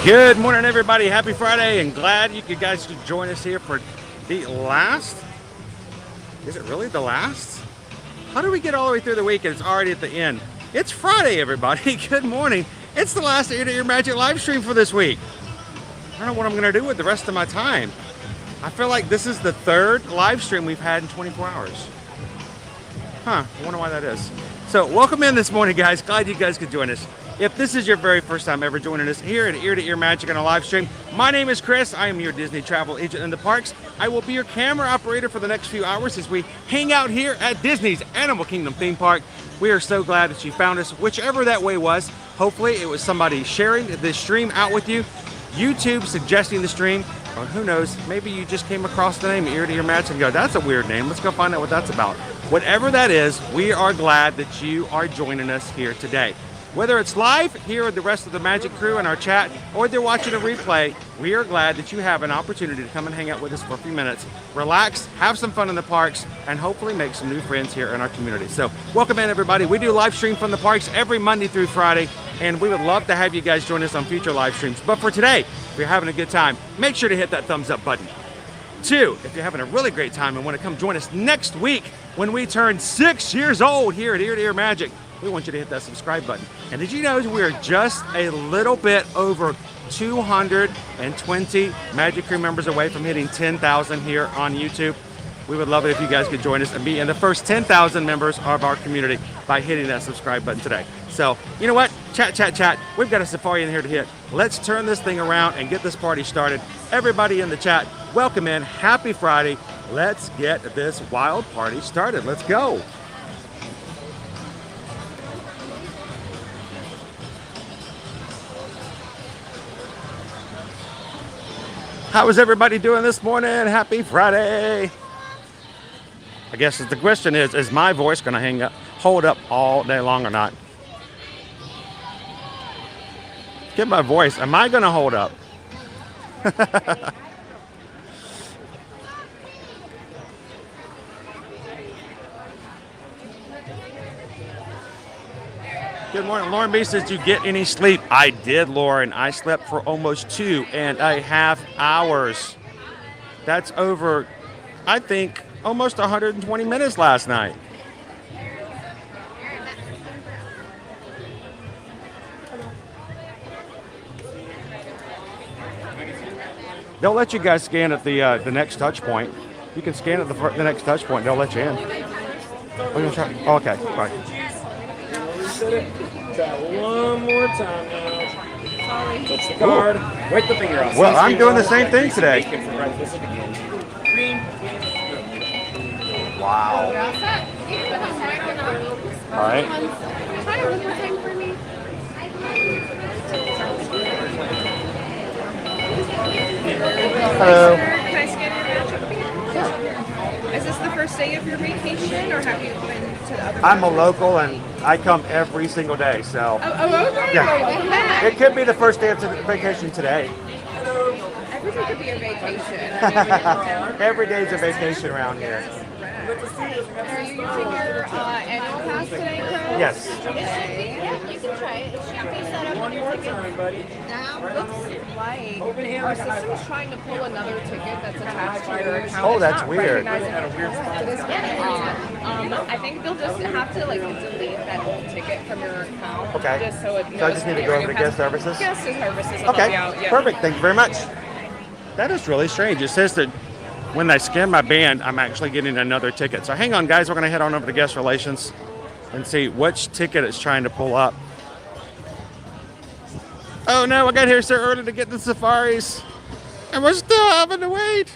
Good morning, everybody. Happy Friday, and glad you guys could join us here for the last. Is it really the last? How do we get all the way through the week and it's already at the end? It's Friday, everybody. Good morning. It's the last Ear to Ear Magic live stream for this week. I don't know what I'm going to do with the rest of my time. I feel like this is the third live stream we've had in 24 hours. I wonder why that is. So welcome in this morning, guys. Glad you guys could join us. If this is your very first time ever joining us here at Ear to Ear Magic on a live stream, my name is Chris. I am your Disney travel agent in the parks. I will be your camera operator for the next few hours as we hang out here at Disney's Animal Kingdom theme park. We are so glad that you found us, whichever that way was. Hopefully it was somebody sharing this stream out with you, YouTube suggesting the stream, or who knows, maybe you just came across the name Ear to Ear Magic and go, that's a weird name. Let's go find out what that's about. Whatever that is, we are glad that you are joining us here today. Whether it's live here with the rest of the Magic crew in our chat, or they're watching a replay, we are glad that you have an opportunity to come and hang out with us for a few minutes, relax, have some fun in the parks, and hopefully make some new friends here in our community. So welcome in, everybody. We do live stream from the parks every Monday through Friday, and we would love to have you guys join us on future live streams. But for today, if you're having a good time, make sure to hit that thumbs up button. 2, if you're having a really great time and want to come join us next week when we turn 6 years old here at Ear to Ear Magic, we want you to hit that subscribe button. And did you know we are just a little bit over 220 Magic Crew members away from hitting 10,000 here on YouTube? We would love it if you guys could join us and be in the first 10,000 members of our community by hitting that subscribe button today. So, you know what? Chat. We've got a safari in here to hit. Let's turn this thing around and get this party started. Everybody in the chat, welcome in. Happy Friday. Let's get this wild party started. Let's go. How is everybody doing this morning? Happy Friday. I guess the question is my voice going to hold up all day long or not? Get my voice. Am I going to hold up? Good morning. Lauren B says, did you get any sleep? I did, Lauren. I slept for almost 2.5 hours. That's over, I think, almost 120 minutes last night. They'll let you guys scan at the next touch point. You can scan at the next touch point. They'll let you in. Oh, okay. Right. Try one more time now. Touch the card. Wipe the finger off. Well, I'm doing the same thing today. Wow. All right. Try it one more time for me. Hello. Can I scan your magic? Is this the first day of your vacation, or have you been to the other? I'm a local and I come every single day, so. Oh, okay. Yeah. Welcome back. It could be the first day of vacation today. Every day could be a vacation. Every day is a vacation around here. Are you using your annual pass today, Chris? Yes. Yeah, you can try it. It should be set up on your ticket. Now, looks like our system's trying to pull another ticket that's attached to your account. Oh, It's that's not weird. recognizing it is I think they'll just have to delete that old ticket from your account. Okay. Just so it knows So I just need to go over to guest services? Guest services will help Okay, you out. Yeah. perfect. Thank you very much. That is really strange. It says that when I scan my band, I'm actually getting another ticket. So hang on, guys. We're going to head on over to guest relations and see which ticket it's trying to pull up. Oh no, I got here so early to get the safaris, and we're still having to wait.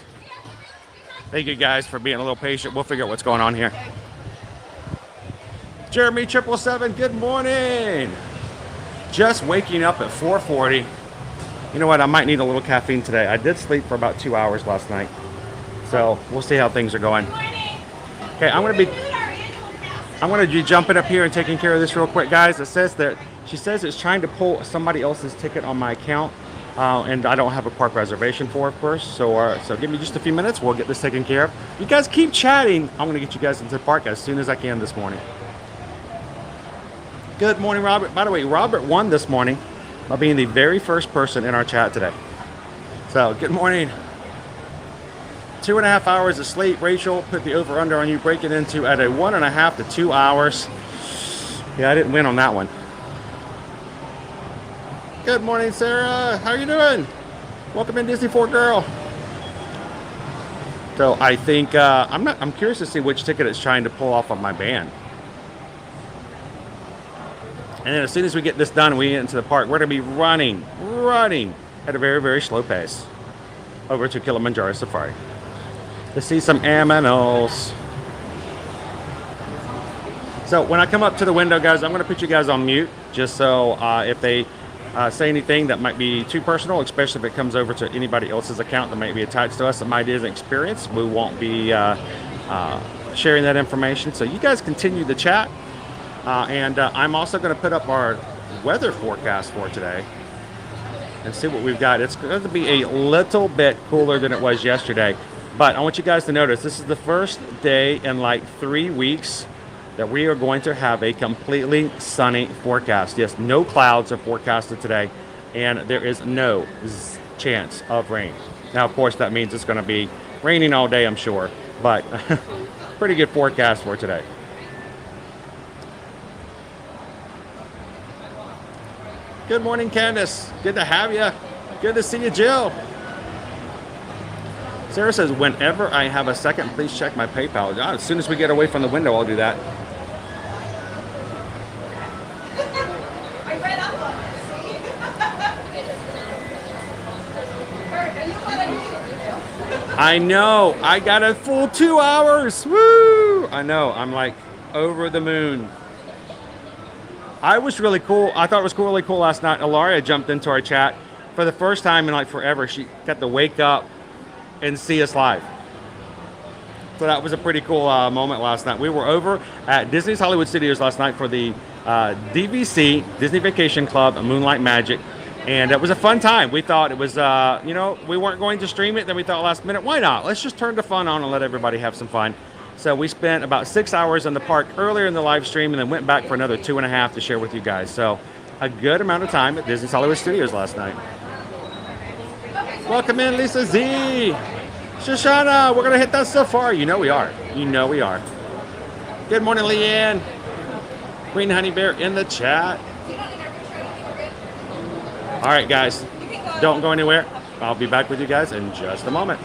Thank you guys for being a little patient. We'll figure out what's going on here. Jeremy 777, good morning. Just waking up at 4:40. You know what? I might need a little caffeine today. I did sleep for about 2 hours last night, so we'll see how things are going. Okay, I'm going to be jumping up here and taking care of this real quick, guys. It says that she says it's trying to pull somebody else's ticket on my account, and I don't have a park reservation for, of course. So give me just a few minutes. We'll get this taken care of. You guys keep chatting. I'm going to get you guys into the park as soon as I can this morning. Good morning, Robert. By the way, Robert won this morning. by being the very first person in our chat today. So, good morning. 2.5 hours of sleep. Rachel, put the over-under on you, break it into at a 1.5 to 2 hours. Yeah, I didn't win on that one. Good morning, Sarah. How are you doing? Welcome in, Disney Fort Girl. So I think I'm curious to see which ticket it's trying to pull off of my band. And then as soon as we get this done, we get into the park. We're gonna be running at a very, very slow pace over to Kilimanjaro Safari to see some aminals. So when I come up to the window, guys, I'm gonna put you guys on mute just so if they say anything that might be too personal, especially if it comes over to anybody else's account that might be attached to us that might is an experience, we won't be sharing that information. So you guys continue the chat. And I'm also going to put up our weather forecast for today and see what we've got. It's going to be a little bit cooler than it was yesterday. But I want you guys to notice this is the first day in like 3 weeks that we are going to have a completely sunny forecast. Yes, no clouds are forecasted today, and there is no chance of rain. Now, of course, that means it's going to be raining all day, I'm sure, but pretty good forecast for today. Good morning, Candace. Good to have you. Good to see you, Jill. Sarah says, whenever I have a second, please check my PayPal. As soon as we get away from the window, I'll do that. I know. I got a full 2 hours. Woo! I know. I'm like over the moon. I was really cool. I thought it was really cool last night. Ilaria jumped into our chat for the first time in like forever. She got to wake up and see us live. So that was a pretty cool moment last night. We were over at Disney's Hollywood Studios last night for the DVC, Disney Vacation Club, Moonlight Magic. And it was a fun time. We thought it was, you know, we weren't going to stream it. Then we thought last minute, why not? Let's just turn the fun on and let everybody have some fun. So we spent about 6 hours in the park earlier in the live stream and then went back for another 2.5 to share with you guys. So a good amount of time at Disney's Hollywood Studios last night. Welcome in, Lisa Z. Shoshana, we're going to hit that safari. You know we are. You know we are. Good morning, Leanne. Queen Honey Bear in the chat. All right, guys. Don't go anywhere. I'll be back with you guys in just a moment.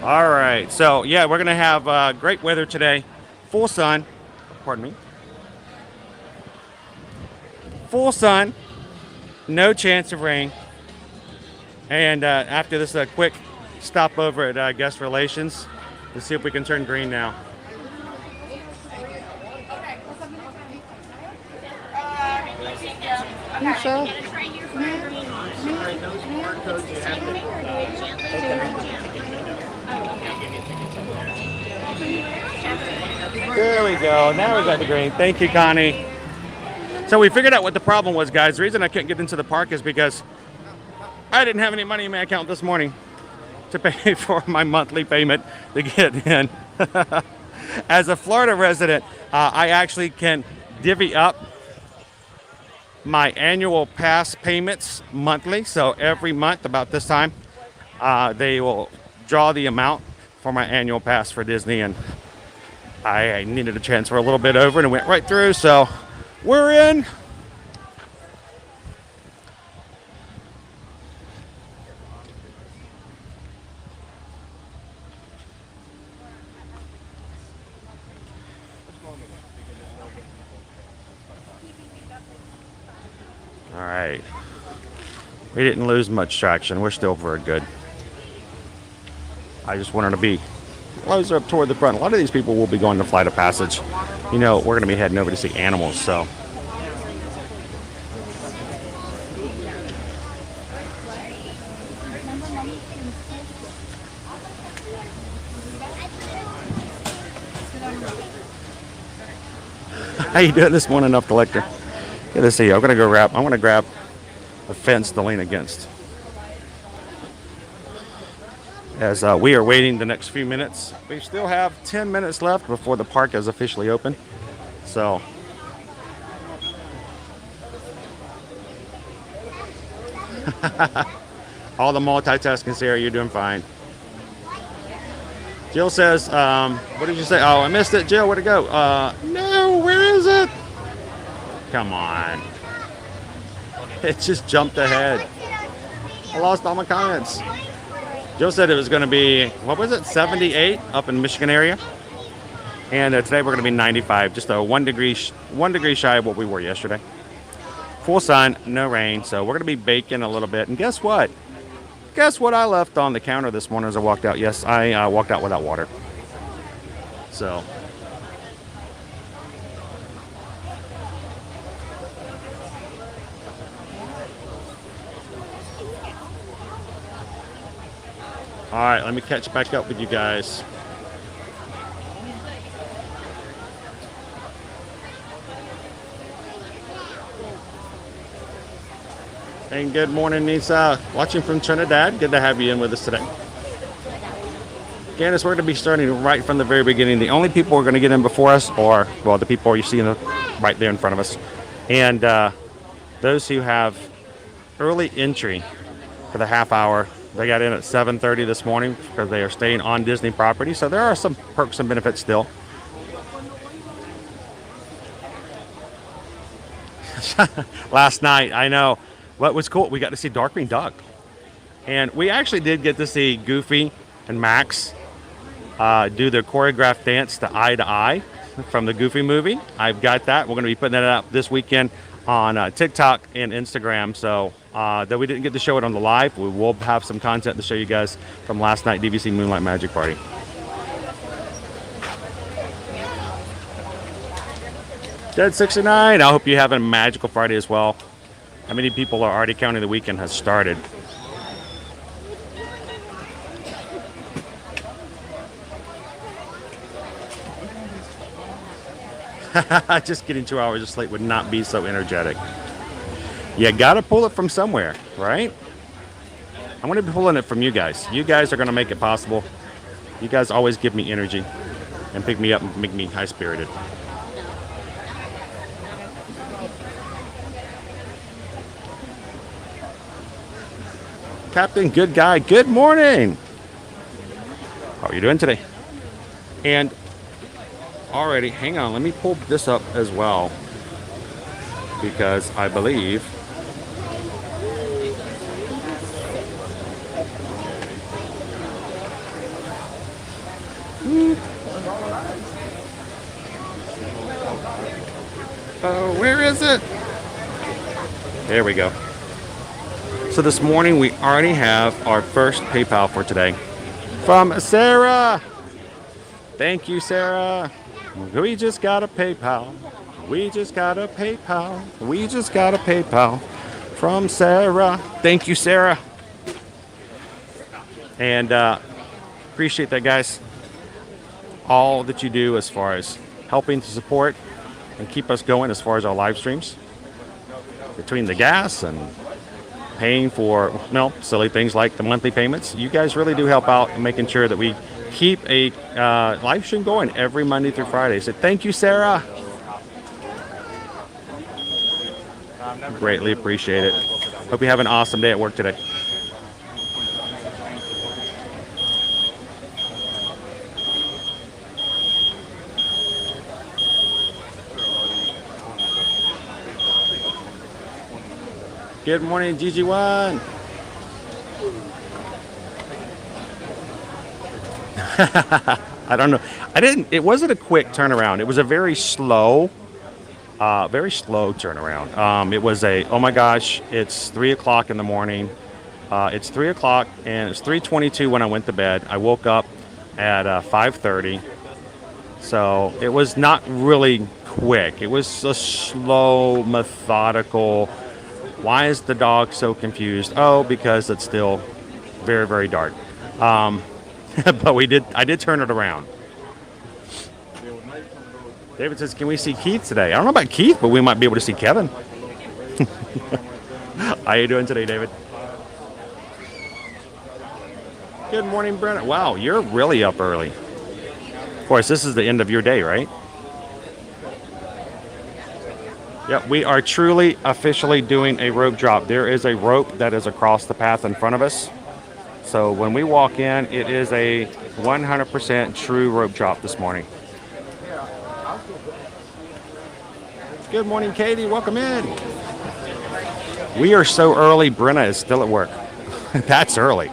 All right, so yeah, we're gonna have great weather today. Full sun. Pardon me. Full sun. No chance of rain. And after this quick stop over at guest relations, let's see if we can turn green now. There we go. Now we got the green. Thank you, Connie. So we figured out what the problem was, guys. The reason I couldn't get into the park is because I didn't have any money in my account this morning to pay for my monthly payment to get in. As a Florida resident, I actually can divvy up my annual pass payments monthly. So every month about this time, they will draw the amount for my annual pass for Disney, and I needed to transfer a little bit over and it went right through, so we're in. All right. We didn't lose much traction. We're still very good. I just wanted to be closer up toward the front. A lot of these people will be going to Flight of Passage. You know, we're going to be heading over to see animals, so. How you doing this morning, Up Collector? Good to see you. I'm going to grab a fence to lean against. As we are waiting the next few minutes. We still have 10 minutes left before the park is officially open. So all the multitasking, Sarah, you're doing fine. Jill says, what did you say? Oh, I missed it. Jill, where'd it go? No, where is it? Come on. It just jumped ahead. I lost all my comments. Joe said it was going to be, what was it, 78 up in Michigan area. And today we're going to be 95, just a 1 degree shy of what we were yesterday. Full sun, no rain, so we're going to be baking a little bit. And guess what? Guess what I left on the counter this morning as I walked out? Yes, I walked out without water. So. All right, let me catch back up with you guys. And good morning, Nisa. Watching from Trinidad. Good to have you in with us today. Candace, we're going to be starting right from the very beginning. The only people who are going to get in before us are, well, the people you see right there in front of us. And those who have early entry for the half hour, they got in at 7:30 this morning because they are staying on Disney property. So there are some perks and benefits still. Last night, I know. What was cool, we got to see Darkwing Duck. And we actually did get to see Goofy and Max do their choreographed dance to Eye from the Goofy movie. I've got that. We're going to be putting that up this weekend on TikTok and Instagram. So though we didn't get to show it on the live, we will have some content to show you guys from last night DVC Moonlight Magic Party. Dead 69, I hope you have a magical Friday as well. How many people are already counting the weekend has started? Just getting 2 hours of sleep would not be so energetic. You gotta pull it from somewhere, right? I'm gonna be pulling it from you guys. You guys are gonna make it possible. You guys always give me energy and pick me up and make me high-spirited. Captain Good Guy, good morning. How are you doing today? And already, hang on, let me pull this up as well, because I believe Oh, where is it? There we go. So this morning we already have our first PayPal for today from Sarah. Thank you, Sarah. We just got a PayPal. We just got a PayPal. We just got a PayPal from Sarah. Thank you, Sarah. And appreciate that, guys. All that you do as far as helping to support and keep us going as far as our live streams. Between the gas and paying for, silly things like the monthly payments, you guys really do help out in making sure that we keep a live stream going every Monday through Friday. So thank you, Sarah. Greatly appreciate it. Hope you have an awesome day at work today. Good morning, GG1. I don't know. It wasn't a quick turnaround. It was a very slow turnaround. It was oh my gosh, it's 3 o'clock in the morning. It's 3 o'clock and it's 3:22 when I went to bed. I woke up at 5:30. So it was not really quick. It was a slow, methodical. Why is the dog so confused? Oh, because it's still very, very dark. But I did turn it around. David says, can we see Keith today? I don't know about Keith, but we might be able to see Kevin. How you doing today, David? Good morning, Brennan. Wow, you're really up early. Of course, this is the end of your day, right? Yep, we are truly officially doing a rope drop. There is a rope that is across the path in front of us. So when we walk in, it is a 100% true rope drop this morning. Good morning, Katie. Welcome in. We are so early, Brenna is still at work. That's early.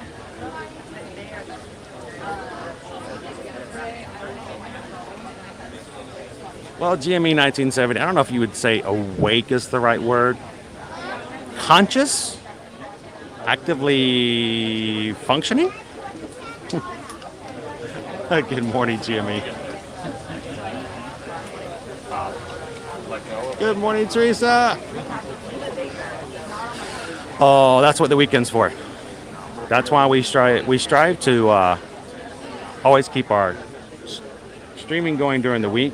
Well, GME 1970, I don't know if you would say awake is the right word. Conscious? Actively functioning? Good morning, GME. Good morning, Teresa. Oh, that's what the weekend's for. That's why we strive to always keep our streaming going during the week.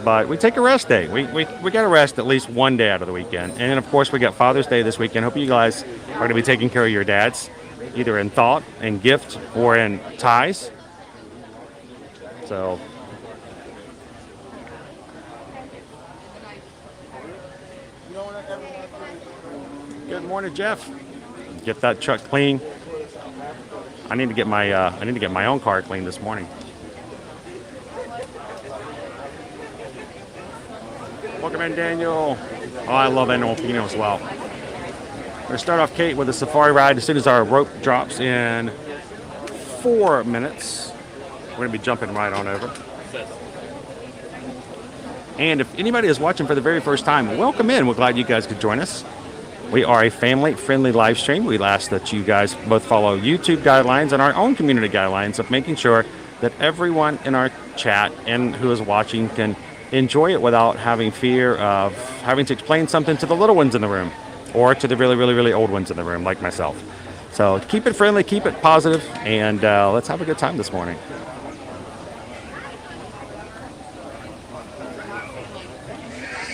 But we take a rest day. We got to rest at least one day out of the weekend. And then, of course, we got Father's Day this weekend. Hope you guys are going to be taking care of your dads, either in thought, in gift, or in ties. So, good morning, Jeff. Get that truck clean. I need to get my own car clean this morning. Welcome in, Daniel. Oh, I love Animal Pino as well. We're going to start off, Kate, with a safari ride as soon as our rope drops in 4 minutes. We're going to be jumping right on over. And if anybody is watching for the very first time, welcome in. We're glad you guys could join us. We are a family-friendly live stream. We ask that you guys both follow YouTube guidelines and our own community guidelines of making sure that everyone in our chat and who is watching can enjoy it without having fear of having to explain something to the little ones in the room or to the really, really, really old ones in the room like myself. So keep it friendly, keep it positive, and let's have a good time this morning.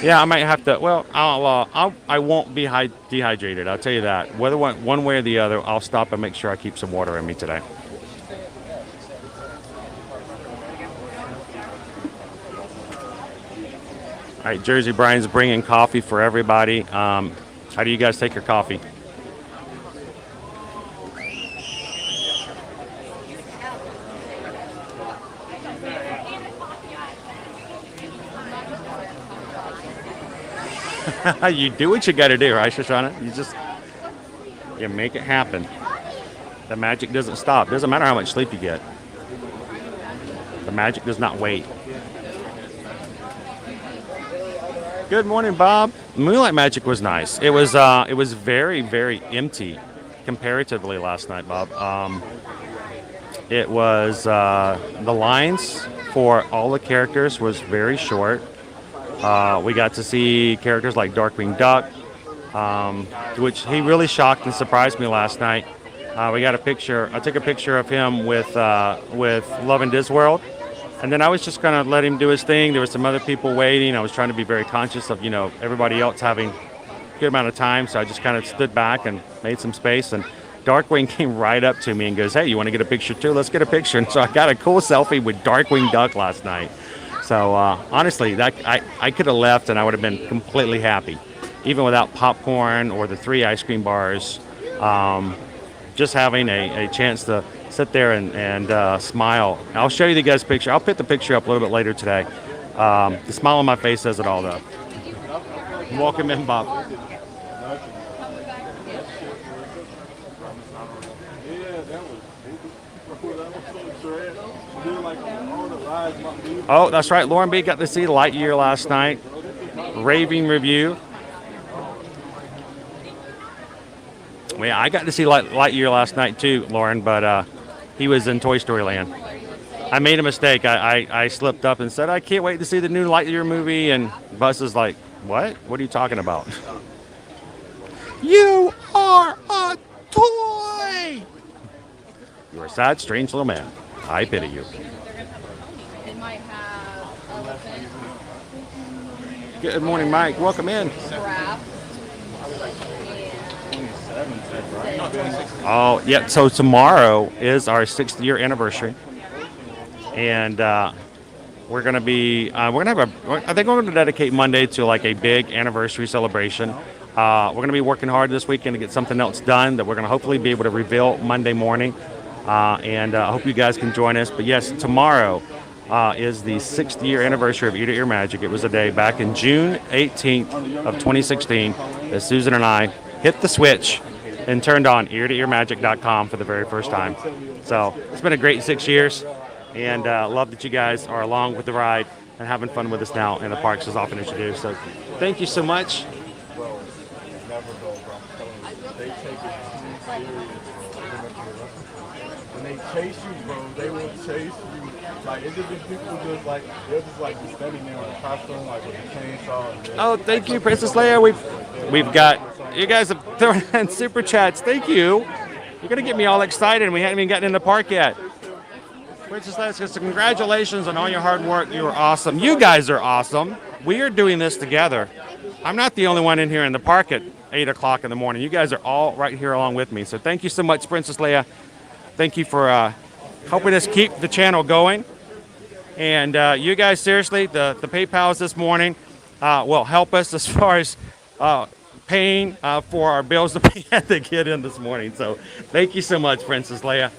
Yeah, I might have to. Well, I won't be dehydrated. I'll tell you that. Whether one way or the other, I'll stop and make sure I keep some water in me today. All right, Jersey Brian's bringing coffee for everybody. How do you guys take your coffee? You do what you got to do, right, Shoshana? You make it happen. The magic doesn't stop. Doesn't matter how much sleep you get. The magic does not wait. Good morning, Bob. Moonlight Magic was nice. It was very, very empty comparatively last night, Bob. It was the lines for all the characters was very short. We got to see characters like Darkwing Duck, which he really shocked and surprised me last night. We got a picture. I took a picture of him with Love and Disney World, and then I was just gonna let him do his thing. There were some other people waiting. I was trying to be very conscious of everybody else having a good amount of time, so I just kind of stood back and made some space. And Darkwing came right up to me and goes, "Hey, you want to get a picture too? Let's get a picture." And so I got a cool selfie with Darkwing Duck last night. So honestly, that I could have left and I would have been completely happy, even without popcorn or the 3 ice cream bars. Just having a chance to sit there and smile. I'll show you the guys' picture. I'll put the picture up a little bit later today. The smile on my face says it all, though. Welcome in, Bob. Oh, that's right. Lauren B. got to see Lightyear last night. Raving review. Well, yeah, I got to see Lightyear last night too, Lauren, but he was in Toy Story Land. I made a mistake. I slipped up and said, I can't wait to see the new Lightyear movie. And Buzz is like, what? What are you talking about? You are a toy! You're a sad, strange little man. I pity you. It might have elephant. Good morning, Mike. Welcome in. Giraffe. Oh, yeah. So tomorrow is our 6th year anniversary. And we're going to be, I think we're going to dedicate Monday to like a big anniversary celebration. We're going to be working hard this weekend to get something else done that we're going to hopefully be able to reveal Monday morning. And I hope you guys can join us. But yes, tomorrow is the 6th year anniversary of Ear to Ear Magic. It was a day back in June 18th of 2016 that Susan and I hit the switch and turned on eartoearmagic.com for the very first time. So it's been a great 6 years, and love that you guys are along with the ride and having fun with us now in the parks as often as you do. So thank you so much. When they chase you, bro, they will chase you. Like, it's just been people just like, they're just like standing there in a costume, like with a chainsaw. Oh, thank you, Princess Leia. We've got, you guys have thrown in super chats. Thank you. You're going to get me all excited, and we haven't even gotten in the park yet. Princess Leia says, congratulations on all your hard work. You are awesome. You guys are awesome. We are doing this together. I'm not the only one in here in the park at 8 o'clock in the morning. You guys are all right here along with me. So thank you so much, Princess Leia. Thank you for helping us keep the channel going. And you guys, seriously, the PayPals this morning will help us as far as paying for our bills that we had to get in this morning. So thank you so much, Princess Leia.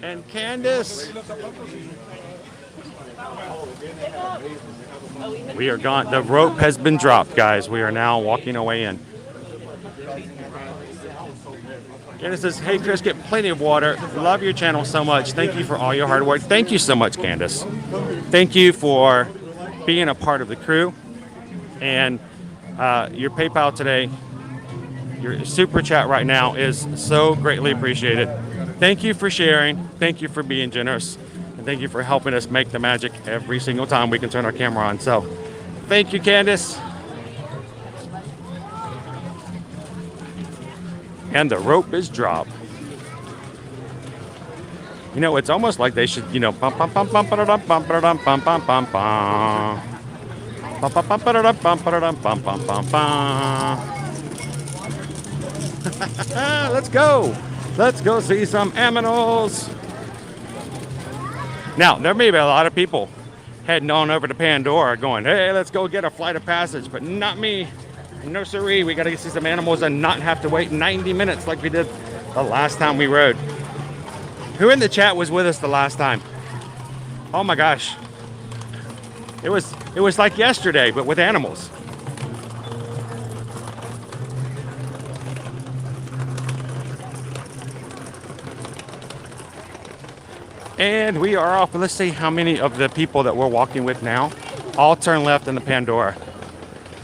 And Candace. We are gone. The rope has been dropped, guys. We are now walking our way in. Candace says, hey, Chris, get plenty of water. Love your channel so much. Thank you for all your hard work. Thank you so much, Candace. Thank you for being a part of the crew. And your PayPal today, your super chat right now is so greatly appreciated. Thank you for sharing. Thank you for being generous. And thank you for helping us make the magic every single time we can turn our camera on. So thank you, Candace. And the rope is dropped. You know, it's almost like they should, you know, bum bum bum bum bum bum bum bum bum bum bum bum. Bum bum bum bum bum bum bum bum bum. Let's go. Let's go see some aminals. Now, there may be a lot of people heading on over to Pandora going, hey, let's go get a flight of passage, but not me. No siree, we got to see some animals and not have to wait 90 minutes like we did the last time we rode. Who in the chat was with us the last time? Oh my gosh. It was like yesterday, but with animals. And we are off. Let's see how many of the people that we're walking with now all turn left into Pandora.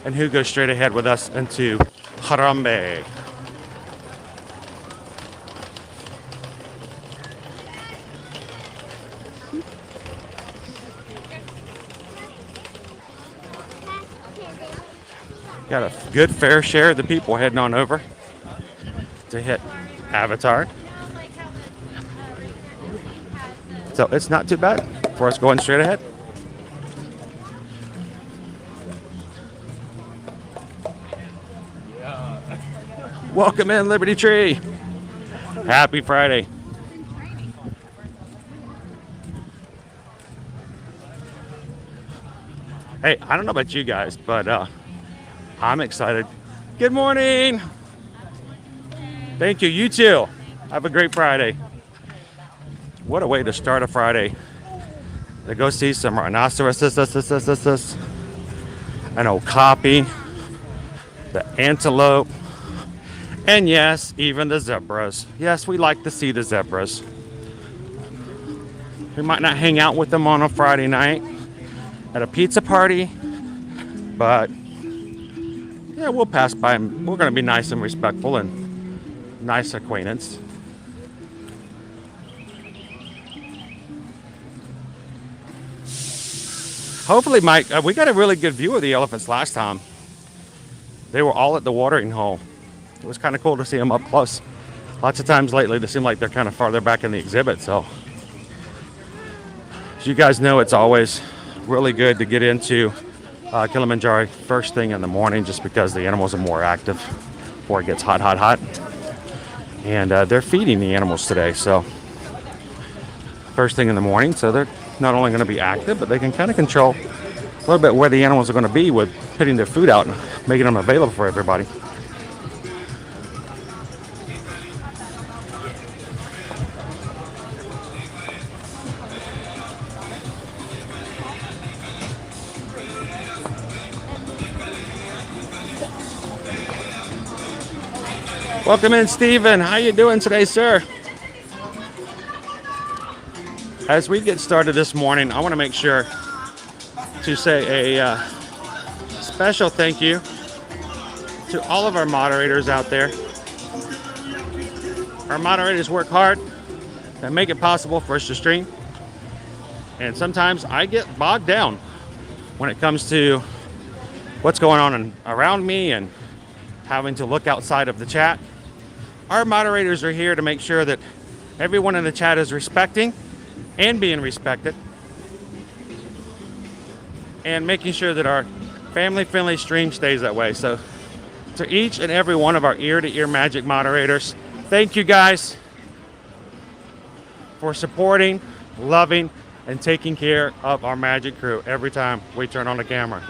And who goes straight ahead with us into Harambe. Got a good fair share of the people heading on over to hit Avatar. So it's not too bad for us going straight ahead. Welcome in, Liberty Tree. Happy Friday. Hey, I don't know about you guys, but I'm excited. Good morning. Thank you. You too. Have a great Friday. What a way to start a Friday. To go see some rhinoceroses, an okapi, the antelope, and yes, even the zebras. Yes, we like to see the zebras. We might not hang out with them on a Friday night at a pizza party, but yeah, we'll pass by and we're going to be nice and respectful and nice acquaintance. Hopefully, Mike, we got a really good view of the elephants last time. They were all at the watering hole. It was kind of cool to see them up close. Lots of times lately, they seem like they're kind of farther back in the exhibit. So, as you guys know, it's always really good to get into Kilimanjaro first thing in the morning, just because the animals are more active before it gets hot. And they're feeding the animals today, so first thing in the morning, so they're not only going to be active, but they can kind of control a little bit where the animals are going to be with putting their food out and making them available for everybody. Welcome in, Stephen. How you doing today, sir? As we get started this morning, I want to make sure to say a special thank you to all of our moderators out there. Our moderators work hard and make it possible for us to stream. And sometimes I get bogged down when it comes to what's going on around me and having to look outside of the chat. Our moderators are here to make sure that everyone in the chat is respecting and being respected, and making sure that our family-friendly stream stays that way. So to each and every one of our ear-to-ear magic moderators, thank you guys for supporting, loving, and taking care of our magic crew every time we turn on the camera.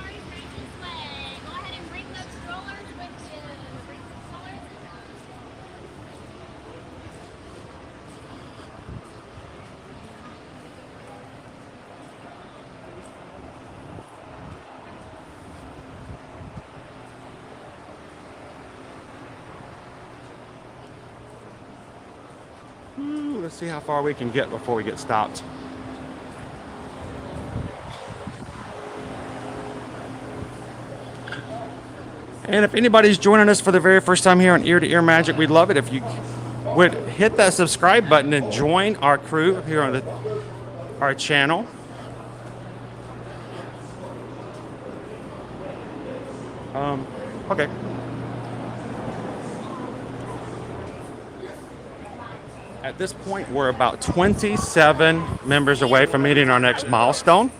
Let's see how far we can get before we get stopped. And if anybody's joining us for the very first time here on Ear to Ear Magic, we'd love it if you would hit that subscribe button and join our crew here on our channel. Okay. At this point, we're about 27 members away from hitting our next milestone,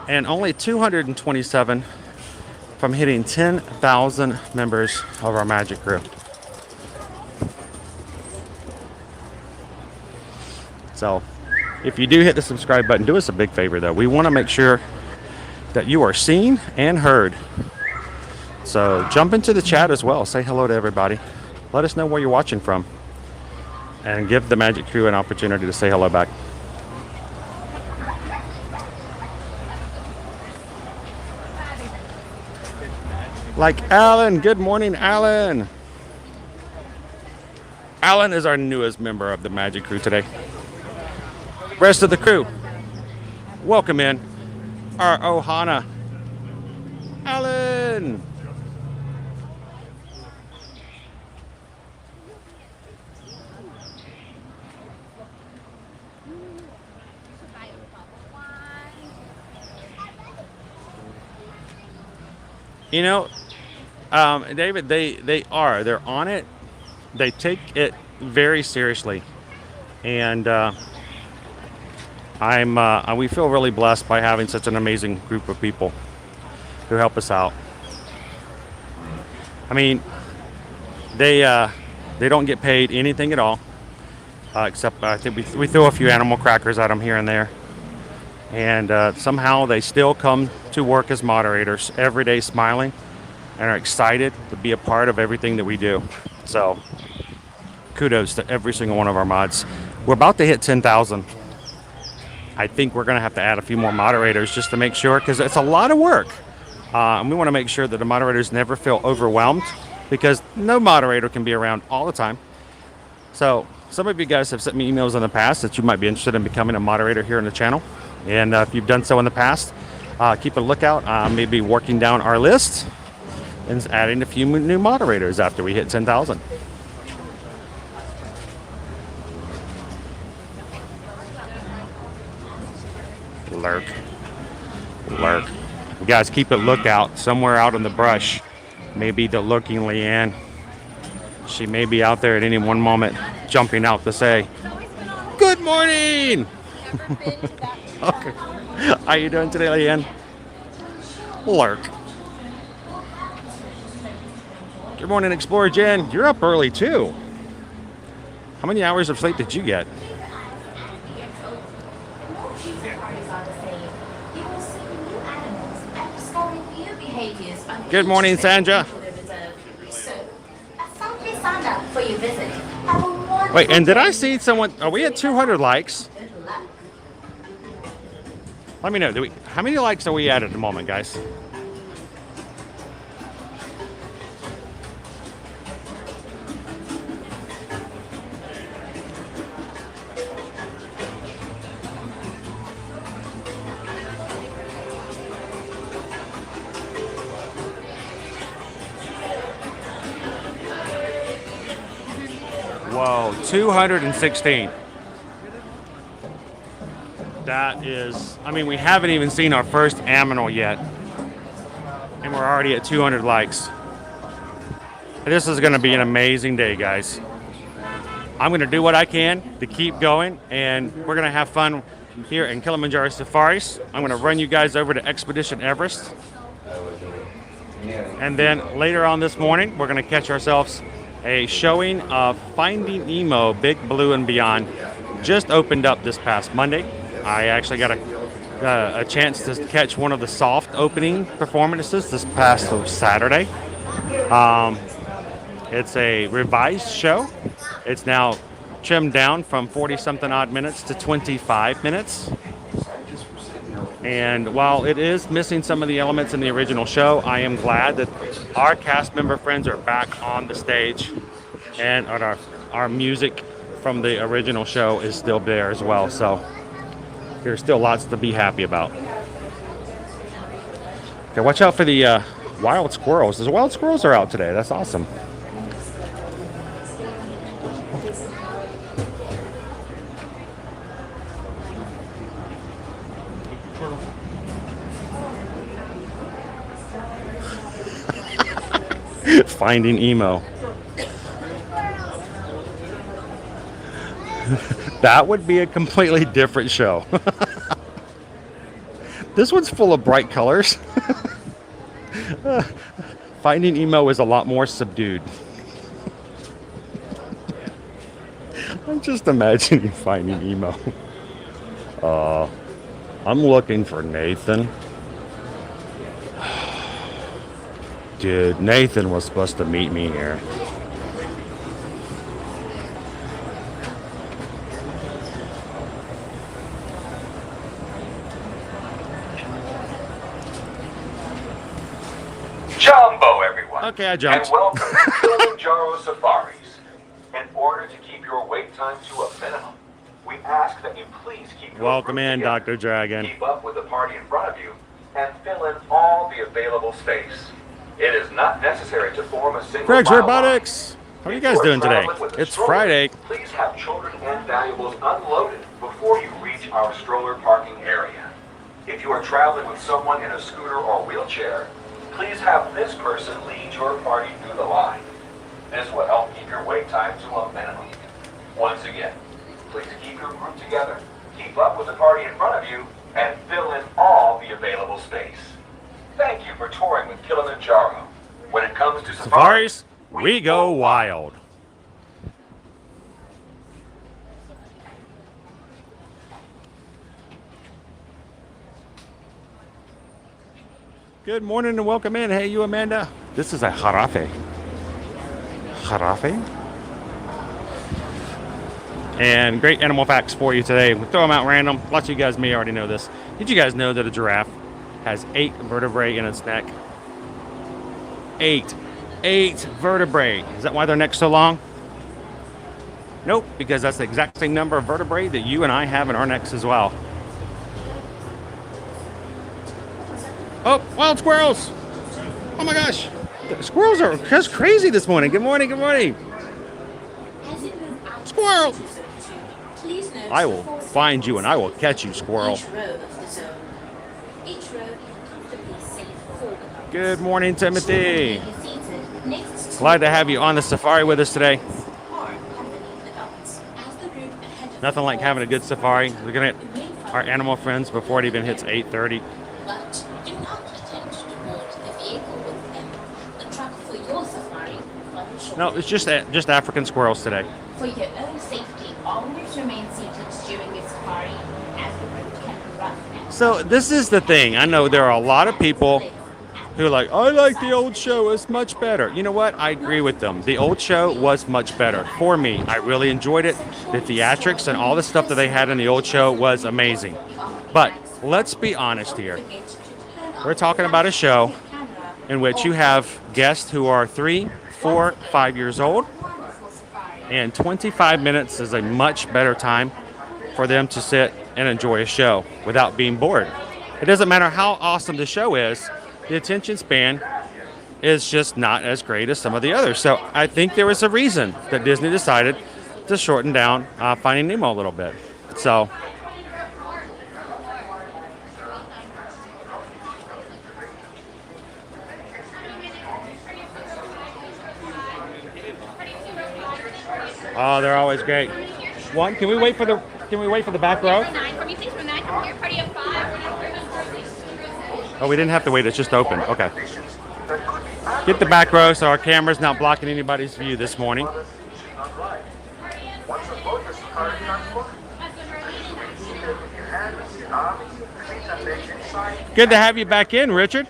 and only 227 from hitting 10,000 members of our magic crew. So if you do hit the subscribe button, do us a big favor though. We want to make sure that you are seen and heard. So jump into the chat as well. Say hello to everybody. Let us know where you're watching from, and give the magic crew an opportunity to say hello back. Like Alan. Good morning, Alan. Alan is our newest member of the magic crew today. Rest of the crew, welcome in our Ohana. Alan. You know, David, they're on it. They take it very seriously, and we feel really blessed by having such an amazing group of people who help us out. I mean, they don't get paid anything at all, except I think we throw a few animal crackers at them here and there. And somehow they still come to work as moderators every day smiling and are excited to be a part of everything that we do. So kudos to every single one of our mods. We're about to hit 10,000. I think we're going to have to add a few more moderators just to make sure, because it's a lot of work. And we want to make sure that the moderators never feel overwhelmed, because no moderator can be around all the time. So some of you guys have sent me emails in the past that you might be interested in becoming a moderator here on the channel. And if you've done so in the past, keep a lookout. Maybe working down our list and adding a few new moderators after we hit 10,000. Lurk. You guys keep a lookout somewhere out in the brush. Maybe the lurking Leanne. She may be out there at any one moment, jumping out to say, "Good morning." Okay. How you doing today, Leanne? Lurk. Good morning, Explorer Jen. You're up early too. How many hours of sleep did you get? Good morning, Sandra. Wait, and did I see someone? Are we at 200 likes? Let me know. How many likes are we at the moment, guys? Whoa, 216. That is, I mean, we haven't even seen our first aminal yet, and we're already at 200 likes. This is going to be an amazing day, guys. I'm going to do what I can to keep going, and we're going to have fun here in Kilimanjaro Safaris. I'm going to run you guys over to Expedition Everest, and then later on this morning, we're going to catch ourselves a showing of Finding Nemo, Big Blue and Beyond. Just opened up this past Monday. I actually got a chance to catch one of the soft opening performances this past Saturday. It's a revised show. It's now trimmed down from 40-something odd minutes to 25 minutes. And while it is missing some of the elements in the original show, I am glad that our cast member friends are back on the stage, and our music from the original show is still there as well. So there's still lots to be happy about. Okay, watch out for the wild squirrels. The wild squirrels are out today. That's awesome. Finding Emo. That would be a completely different show. This one's full of bright colors. Finding Emo is a lot more subdued. I'm just imagining Finding Emo. I'm looking for Nathan. Dude, Nathan was supposed to meet me here. Jumbo, everyone. Okay, I jumped. And welcome to Kilimanjaro Safaris. In order to keep your wait time to a minimum, we ask that you please keep your Welcome group in, together. Dr. Dragon. Keep up with the party in front of you and fill in all the available space. It is not necessary to form a single Greg's file line. Robotics. How are you guys doing today? It's Friday. Please have children and valuables unloaded before you reach our stroller parking area. If you are traveling with someone in a scooter or wheelchair, please have this person lead your party through the line. This will help keep your wait time to a minimum. Once again, please keep your group together, keep up with the party in front of you, and fill in all the available space. Thank you for touring with Kilimanjaro. When it comes to Safaris, we go wild. Good morning and welcome in. Hey, you, Amanda. This is a jarafe. Jarafe? And great animal facts for you today. We'll throw them out random. Lots of you guys may already know this. Did you guys know that a giraffe has 8 vertebrae in its neck? 8 vertebrae. Is that why their neck's so long? Nope, because that's the exact same number of vertebrae that you and I have in our necks as well. Oh, wild squirrels! Oh my gosh! The squirrels are just crazy this morning. Good morning, good morning. Squirrel! I will find you and I will catch you, squirrel. Good morning, Timothy. Glad to have you on the safari with us today. Nothing like having a good safari. We're gonna get our animal friends before it even hits 8:30. But do not attempt to board the vehicle with them. The truck for your safari runs short. No, it's just African squirrels today. For your own safety, always remain seated during your safari, as the road can be rough and So this is the thing. I know there are a lot of people who are like, I like the old show, it's much better. You know what? I agree with them. The old show was much better. For me, I really enjoyed it. The theatrics and all the stuff that they had in the old show was amazing. But let's be honest here. We're talking about a show in which you have guests who are 3, 4, 5 years old, and 25 minutes is a much better time for them to sit and enjoy a show without being bored. It doesn't matter how awesome the show is, the attention span is just not as great as some of the others. So I think there was a reason that Disney decided to shorten down Finding Nemo a little bit. So oh, they're always great. One, can we wait for the back row? Oh, we didn't have to wait. It's just open. Okay. Get the back row so our camera's not blocking anybody's view this morning. Good to have you back in, Richard.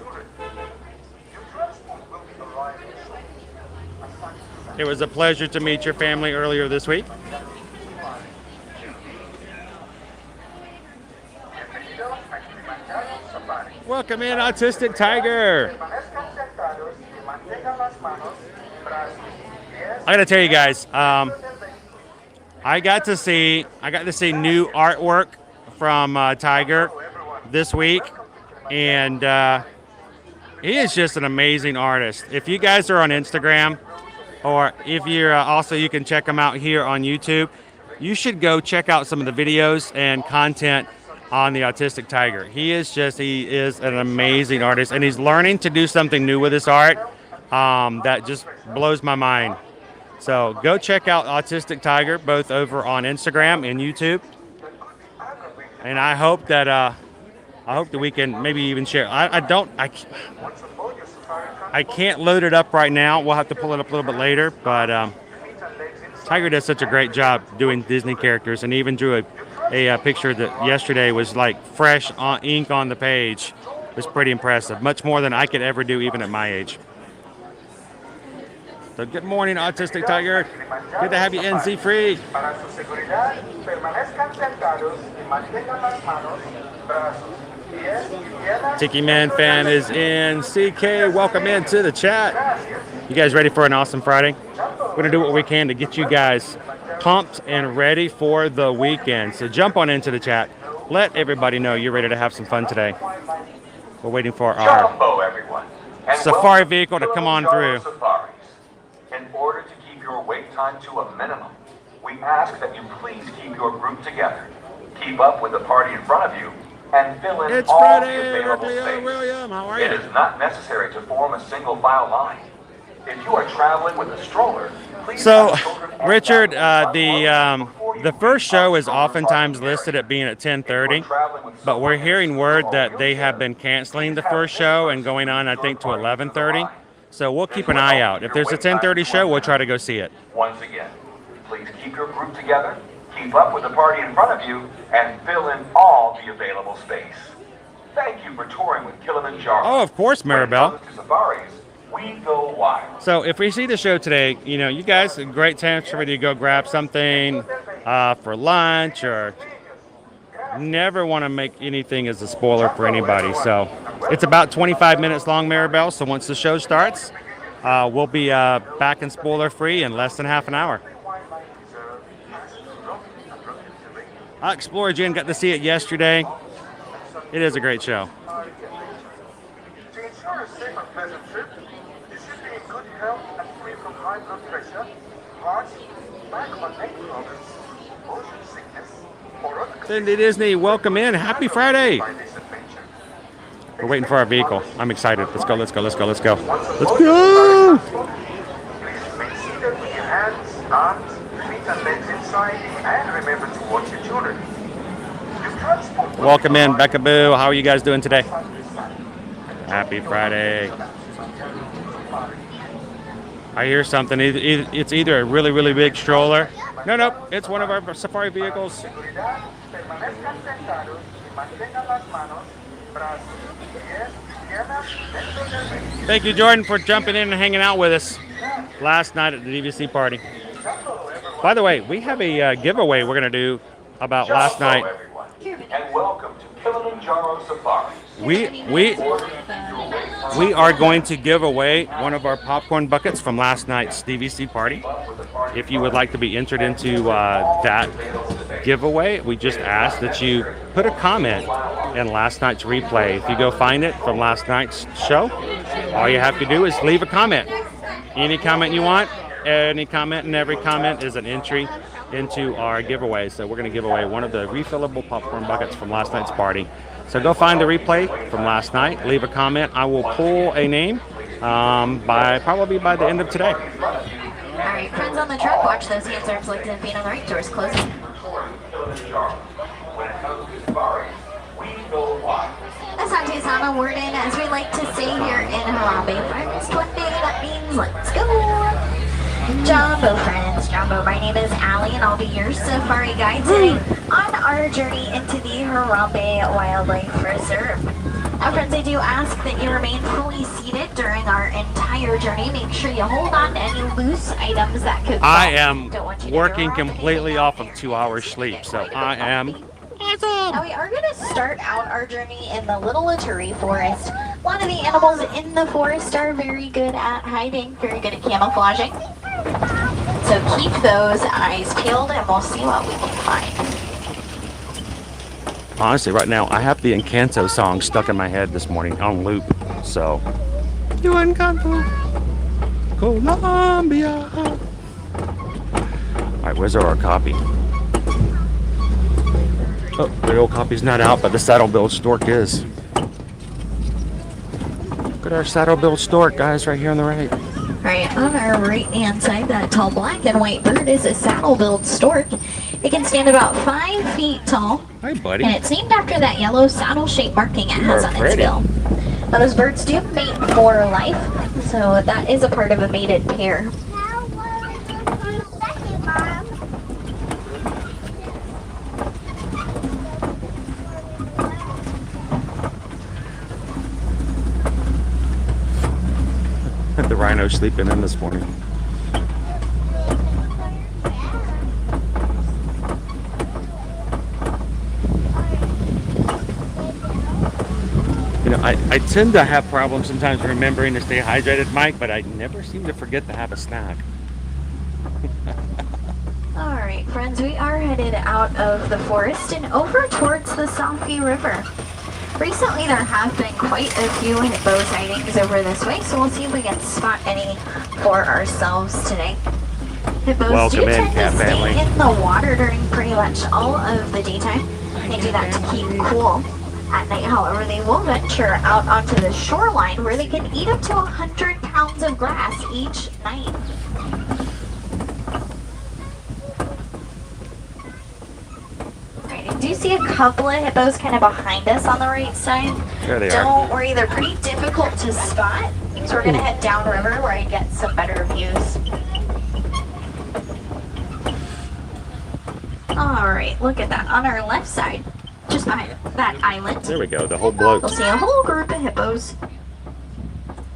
It was a pleasure to meet your family earlier this week. Welcome in, Autistic Tiger. I gotta tell you guys, I got to see new artwork from Tiger this week, and he is just an amazing artist. If you guys are on Instagram, or if you're also, you can check him out here on YouTube. You should go check out some of the videos and content on the Autistic Tiger. He is an amazing artist, and he's learning to do something new with his art that just blows my mind. So go check out Autistic Tiger, both over on Instagram and YouTube. And I hope that we can maybe even share. I can't load it up right now. We'll have to pull it up a little bit later. But Tiger does such a great job doing Disney characters, and he even drew a picture that yesterday was like fresh ink on the page. It was pretty impressive. Much more than I could ever do even at my age. So good morning, Autistic Tiger. Good to have you in, Z-Free. Tiki Man fan is in. CK, welcome into the chat. You guys ready for an awesome Friday? We're going to do what we can to get you guys pumped and ready for the weekend. So jump on into the chat. Let everybody know you're ready to have some fun today. We're waiting for our Jumbo, everyone. And safari welcome to vehicle to come on Kilimanjaro through. Safaris. In order to keep your wait time to a minimum, we ask that you please keep your group together. Keep up with the party in front of you and fill in It's all Friday, the available Leo space. William. How are It you? is not necessary to form a single file line. If you are traveling with a stroller, please So, have children and Richard, families unloaded before you the reach first our show is stroller oftentimes parking listed area. at being at If you are 10:30, traveling with but we're someone in a hearing scooter word or that they wheelchair, have been canceling the please have first this show and person going on, I lead think, to your party 11:30. line. So we'll This keep an will eye help out. keep If your there's a wait time 10:30 to show, a we'll try to minimum. go see it. Once again, please keep your group together, keep up with the party in front of you, and fill in all the available space. Thank you for touring with Kilimanjaro. Oh, of course, Maribel. When it comes to safaris, we go wild. So if we see the show today, you know, you guys, a great chance for you to go grab something for lunch, or never want to make anything as a spoiler for anybody. So it's about 25 minutes long, Maribel. So once the show starts, we'll be back in spoiler free in less than half an hour. Explorer Jen got to see it yesterday. It is a great show. To ensure a safe and pleasant trip, you should be in good health and free from high blood pressure, heart, back or neck problems, motion sickness, or other Cindy Disney, welcome in. Happy Friday. by this adventure. We're waiting for our vehicle. I'm excited. Let's go, let's go, let's go, let's go. Once on Let's board the go! safari transport, please remain seated with your hands, arms, feet and legs inside, and remember to watch your children. Your transport will Welcome be in, provided Becca Boo. How are you guys doing today? Happy Friday. I hear something. It's either a really, really big stroller. No, it's one of our safari vehicles. seguridad, permanezcan sentados y mantengan las manos, brazos, pies, piernas dentro del vehículo. Thank you, Jordan, for jumping in and hanging out with us last night at the DVC party. By the way, we have a giveaway we're going to do about last Jumbo, night. everyone, and welcome to Kilimanjaro Safaris. We are going to give away one of our popcorn buckets from last night's DVC party. If you would like to be entered into that giveaway, we just ask that you put a comment in last night's replay. If you go find it from last night's show, all you have to do is leave a comment. Any comment you want, any comment, and every comment is an entry into our giveaway. So we're going to give away one of the refillable popcorn buckets from last night's party. So go find the replay from last night, leave a comment. I will pull a name probably by the end of today. All right, friends on the truck, watch those hands, arms, legs, and feet on the right, doors closing. When it comes to safaris, we go wild. Asante Sana word in, as we like to say here in Harambe. Friends, one day that means let's go. Jumbo friends, Jumbo, my name is Allie and I'll be your safari guide today on our journey into the Harambe Wildlife Reserve. Now friends, I do ask that you remain fully seated during our entire journey. Make sure you hold on to any loose items that could fall. I am Don't want you to go working around completely hanging off out of there. 2 hours sleep, so I am Now awesome. we are going to start out our journey in the Little Aturi Forest. A lot of the animals in the forest are very good at hiding, very good at camouflaging. So keep those eyes peeled and we'll see what we can find. Honestly, right now, I have the Encanto song stuck in my head this morning on loop, so. You Encanto, Colombia. All right, where's our copy? Oh, the old copy's not out, but the saddle-billed stork is. Look at our saddle-billed stork, guys, right here on the right. Alright, on our right hand side, that tall black and white bird is a saddle-billed stork. It can stand about 5 feet tall. Hi, buddy. And it's named after that yellow saddle-shaped marking it has on its pretty. bill. Now those birds do mate for life, so that is a part of a mated pair. The rhino's sleeping in this morning. You know, I tend to have problems sometimes remembering to stay hydrated, Mike, but I never seem to forget to have a snack. Alright, friends, we are headed out of the forest and over towards the Safi River. Recently, there have been quite a few hippo sightings over this way, so we'll see if we can spot any for ourselves today. Hippos Welcome do in, tend cat to stay family. in the water during pretty much all of the daytime. They do that to keep cool. At night, however, they will venture out onto the shoreline where they can eat up to 100 pounds of grass each night. Alright, I do see a couple of hippos kind of behind us on the right side. There they are. Don't worry, they're pretty difficult to spot. So we're gonna head downriver where I get some better views. Alright, look at that. On our left side, just behind that island, There we go, the whole bloat. you'll see a whole group of hippos.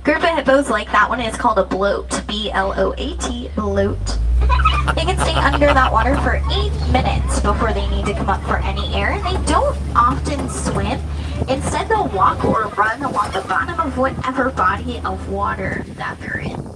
Group of hippos like that one is called a bloat. B-L-O-A-T, bloat. They can stay under that water for 8 minutes before they need to come up for any air. They don't often swim. Instead, they'll walk or run along the bottom of whatever body of water that they're in.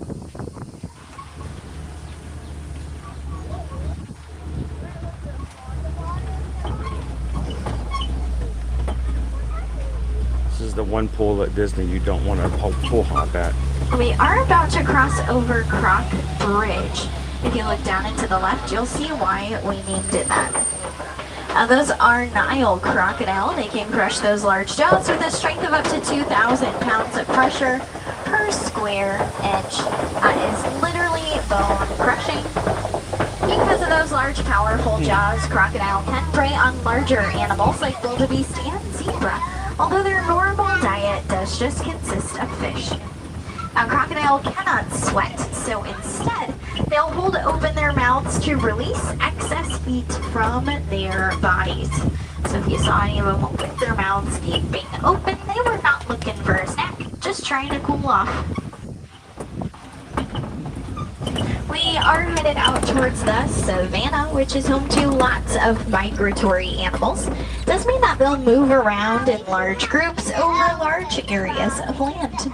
This is the one pool at Disney you don't want to pool hop at. We are about to cross over Croc Bridge. If you look down and to the left, you'll see why we named it that. Those are Nile crocodile. They can crush those large jaws with a strength of up to 2,000 pounds of pressure per square inch. That is literally bone crushing. Because of those large, powerful jaws, crocodile can prey on larger animals like wildebeest and zebra, although their normal diet does just consist of fish. Now, crocodile cannot sweat, so instead, they'll hold open their mouths to release excess heat from their bodies. So if you saw any of them with their mouths gaping open, they were not looking for a snack, just trying to cool off. We are headed out towards the savannah, which is home to lots of migratory animals. Does mean that they'll move around in large groups over large areas of land.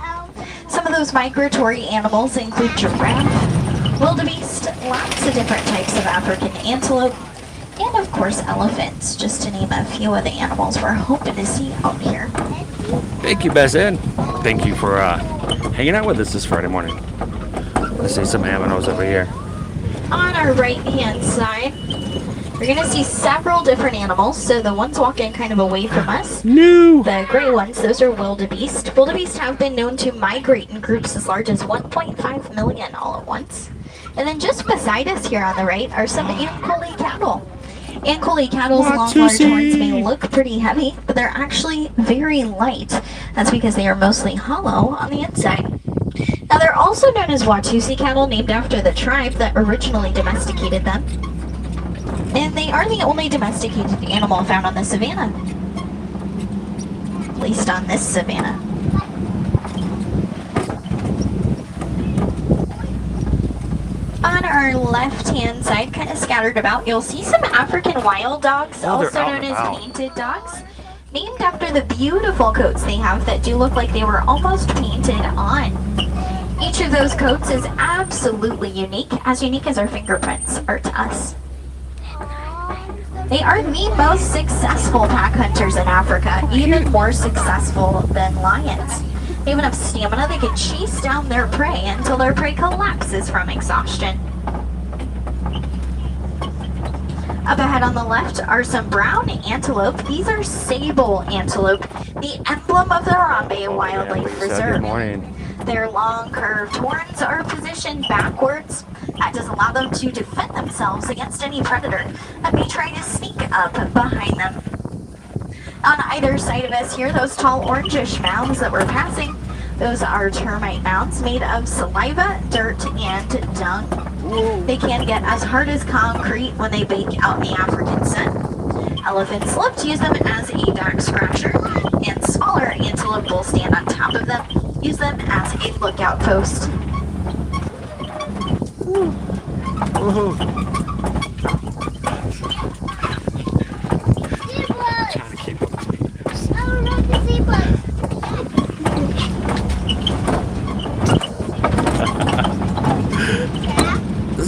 Some of those migratory animals include giraffe, wildebeest, lots of different types of African antelope, and of course elephants, just to name a few of the animals we're hoping to see out here. Thank you, Bezin. Thank you for hanging out with us this Friday morning. Let's see some aminos over here. On our right-hand side, we're going to see several different animals. So the ones walking kind of away from us, the gray ones, those are wildebeest. Wildebeest have been known to migrate in groups as large as 1.5 million all at once. And then just beside us here on the right are some Ankole cattle. Ankole cattle's long, large horns may look pretty heavy, but they're actually very light. That's because they are mostly hollow on the inside. Now, they're also known as Watusi cattle, named after the tribe that originally domesticated them. And they are the only domesticated animal found on the savannah. At least on this savannah. On our left-hand side, kind of scattered about, you'll see some African wild dogs, also known as painted dogs, named after the beautiful coats they have that do look like they were almost painted on. Each of those coats is absolutely unique as our fingerprints are to us. They are the most successful pack hunters in Africa, even more successful than lions. They have enough stamina they can chase down their prey until their prey collapses from exhaustion. Up ahead on the left are some brown antelope. These are sable antelope, the emblem of the Harambe Wildlife Reserve. Good morning. Their long curved horns are positioned backwards. That does allow them to defend themselves against any predator that may try to sneak up behind them. On either side of us here, those tall orangish mounds that we're passing, those are termite mounds made of saliva, dirt, and dung. They can get as hard as concrete when they bake out in the African sun. Elephants love to use them as a back scratcher, and smaller antelope will stand on top of them, use them as a lookout post.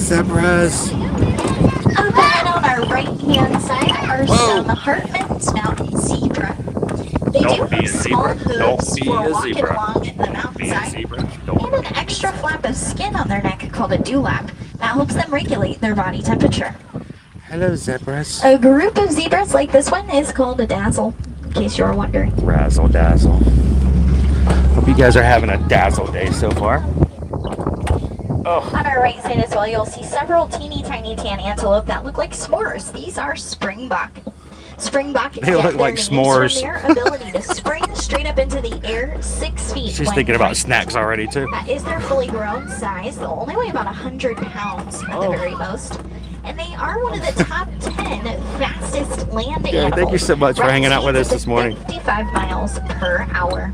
Zebras. Hartman's mountain zebra. They do Don't be a have small zebra. Don't hooves be for a walking zebra. along the Be a mountainside, zebra. and Don't. an extra flap of skin on their neck called a dewlap that helps them regulate their body temperature. Hello, zebras. A group of zebras like this one is called a dazzle, in case you were wondering. Razzle dazzle. Hope you guys are having a dazzle day so far. Oh, On our right side as well, you'll see several teeny tiny tan antelope that look like s'mores. These are springbok. Springbok They get look their like names s'mores. from their ability to spring straight up into the air 6 feet. she's when thinking about flying. snacks already too. That is their fully grown size. They'll only weigh about 100 pounds at the very most. And they are one of the top 10 fastest land Yeah, animals. thank you so much for hanging out with us this morning. 55 miles per hour.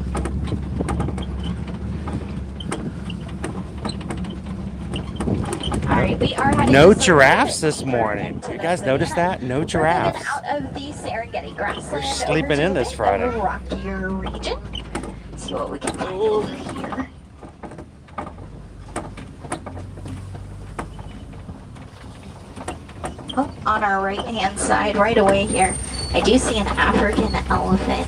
All right, we are heading No to some giraffes deeper this morning. into You the guys notice that? No We're giraffes. headed out of the Serengeti grassland. They're sleeping over to in a this bit Friday. of a rockier region. See what we can find over here. Oh, on our right-hand side, right away here, I do see an African elephant.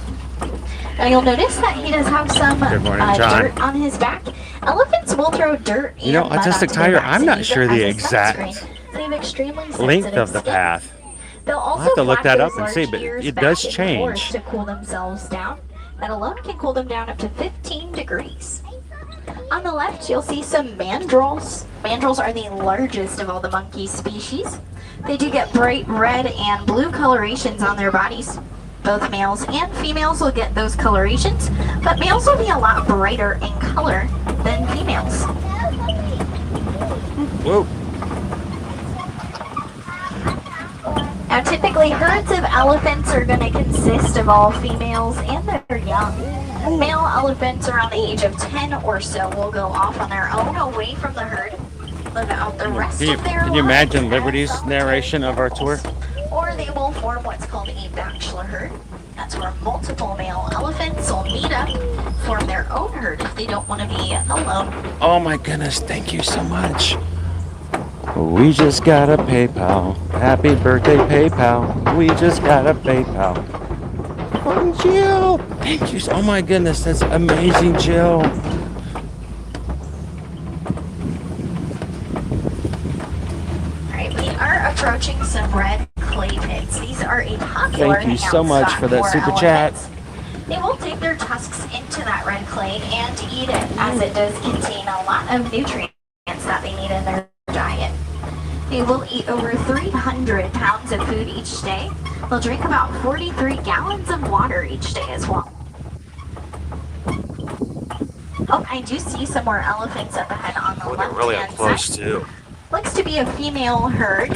Now you'll notice that he does have some Good morning, John. dirt on his back. Elephants will throw dirt You know, and mud Autistic onto their Tiger, backs I'm and not use sure it the as a exact sunscreen. They have extremely length sensitive of the skin. path. They'll also I'll have to look flap that those up and see, large but ears it back does and change. forth to cool themselves down. That alone can cool them down up to 15 degrees. On the left, you'll see some mandrills. Mandrills are the largest of all the monkey species. They do get bright red and blue colorations on their bodies. Both males and females will get those colorations, but males will be a lot brighter in color than females. Whoa. Now, typically, herds of elephants are going to consist of all females and their young. Male elephants around the age of 10 or so will go off on their own away from the herd, live out the rest Can you, of their can you lives imagine as Liberty's some narration of our tour? or they will form what's called a bachelor herd. That's where multiple male elephants will meet up, form their own herd if they don't want to be alone. Oh my goodness, thank you so much. We just got a PayPal. Happy birthday, PayPal. We just got a PayPal. From Jill. Thank you. Oh my goodness, that's amazing, Jill. Alright, we are approaching some red clay pits. These are a popular Thank you so hangout much spot for that super elephants. chat. They will take their tusks into that red clay and eat it, as it does contain a lot of nutrients that they need in their diet. They will eat over 300 pounds of food each day. They'll drink about 43 gallons of water each day as well. Oh, I do see some more elephants up ahead on the Oh, they're really up left-hand close side. too. Looks to be a female herd.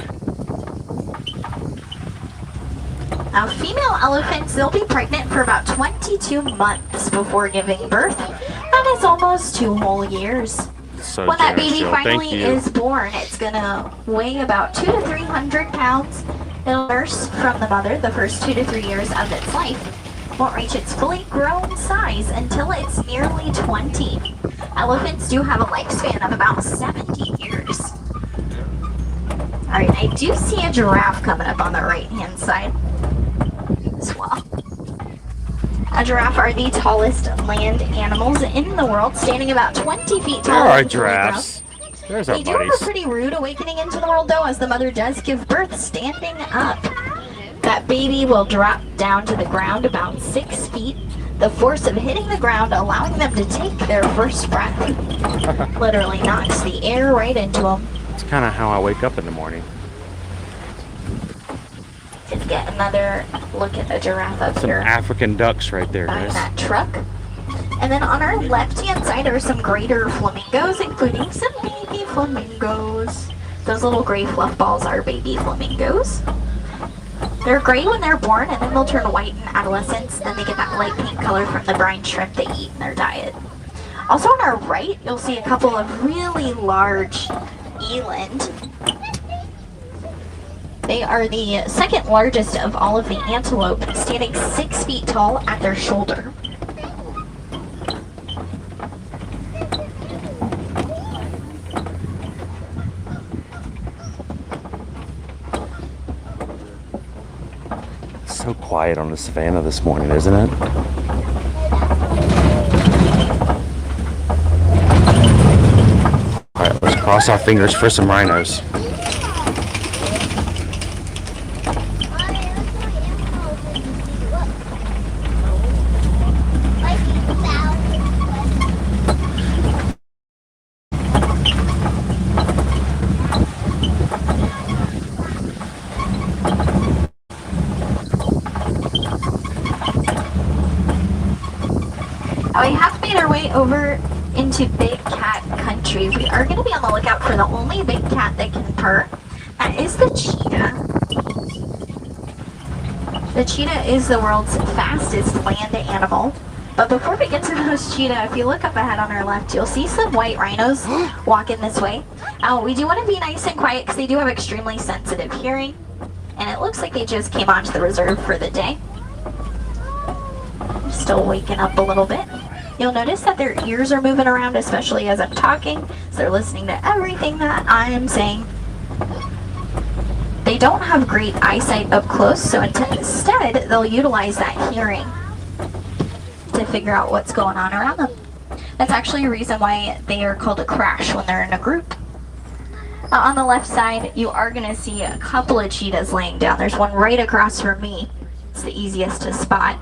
Now, female elephants, they'll be pregnant for about 22 months before giving birth. That is almost 2 whole years. So When that generous, baby Jill. finally Thank you. is born, it's gonna weigh about 200 to 300 pounds. It'll nurse from the mother the first 2 to 3 years of its life. Won't reach its fully grown size until it's nearly 20. Elephants do have a lifespan of about 70 years. Alright, I do see a giraffe coming up on the right-hand side as well. A giraffe are the tallest land animals in the world, standing about 20 feet There tall. are and fully grown. giraffes. There's our They do have a buddies. pretty rude awakening into the world, though, as the mother does give birth standing up. That baby will drop down to the ground about 6 feet. The force of hitting the ground, allowing them to take their first breath, literally knocks the air right into them. It's kind of how I wake up in the morning. Let's get another look at the giraffe up Some here African ducks right there, behind guys. that truck. And then on our left-hand side are some greater flamingos, including some baby flamingos. Those little gray fluff balls are baby flamingos. They're gray when they're born, and then they'll turn white in adolescence. Then they get that light pink color from the brine shrimp they eat in their diet. Also on our right, you'll see a couple of really large eland. They are the second largest of all of the antelope, standing 6 feet tall at their shoulder. So quiet on the savannah this morning, isn't it? All right, let's cross our fingers for some rhinos. We have made our way over into big cat country. We are going to be on the lookout for the only big cat that can purr. That is the cheetah. The cheetah is the world's fastest land animal. But before we get to those cheetah, if you look up ahead on our left, you'll see some white rhinos walking this way. We do want to be nice and quiet because they do have extremely sensitive hearing. And it looks like they just came onto the reserve for the day. They're still waking up a little bit. You'll notice that their ears are moving around, especially as I'm talking, so they're listening to everything that I am saying. They don't have great eyesight up close, so instead they'll utilize that hearing to figure out what's going on around them. That's actually a reason why they are called a crash when they're in a group. On the left side, you are going to see a couple of cheetahs laying down. There's one right across from me. It's the easiest to spot.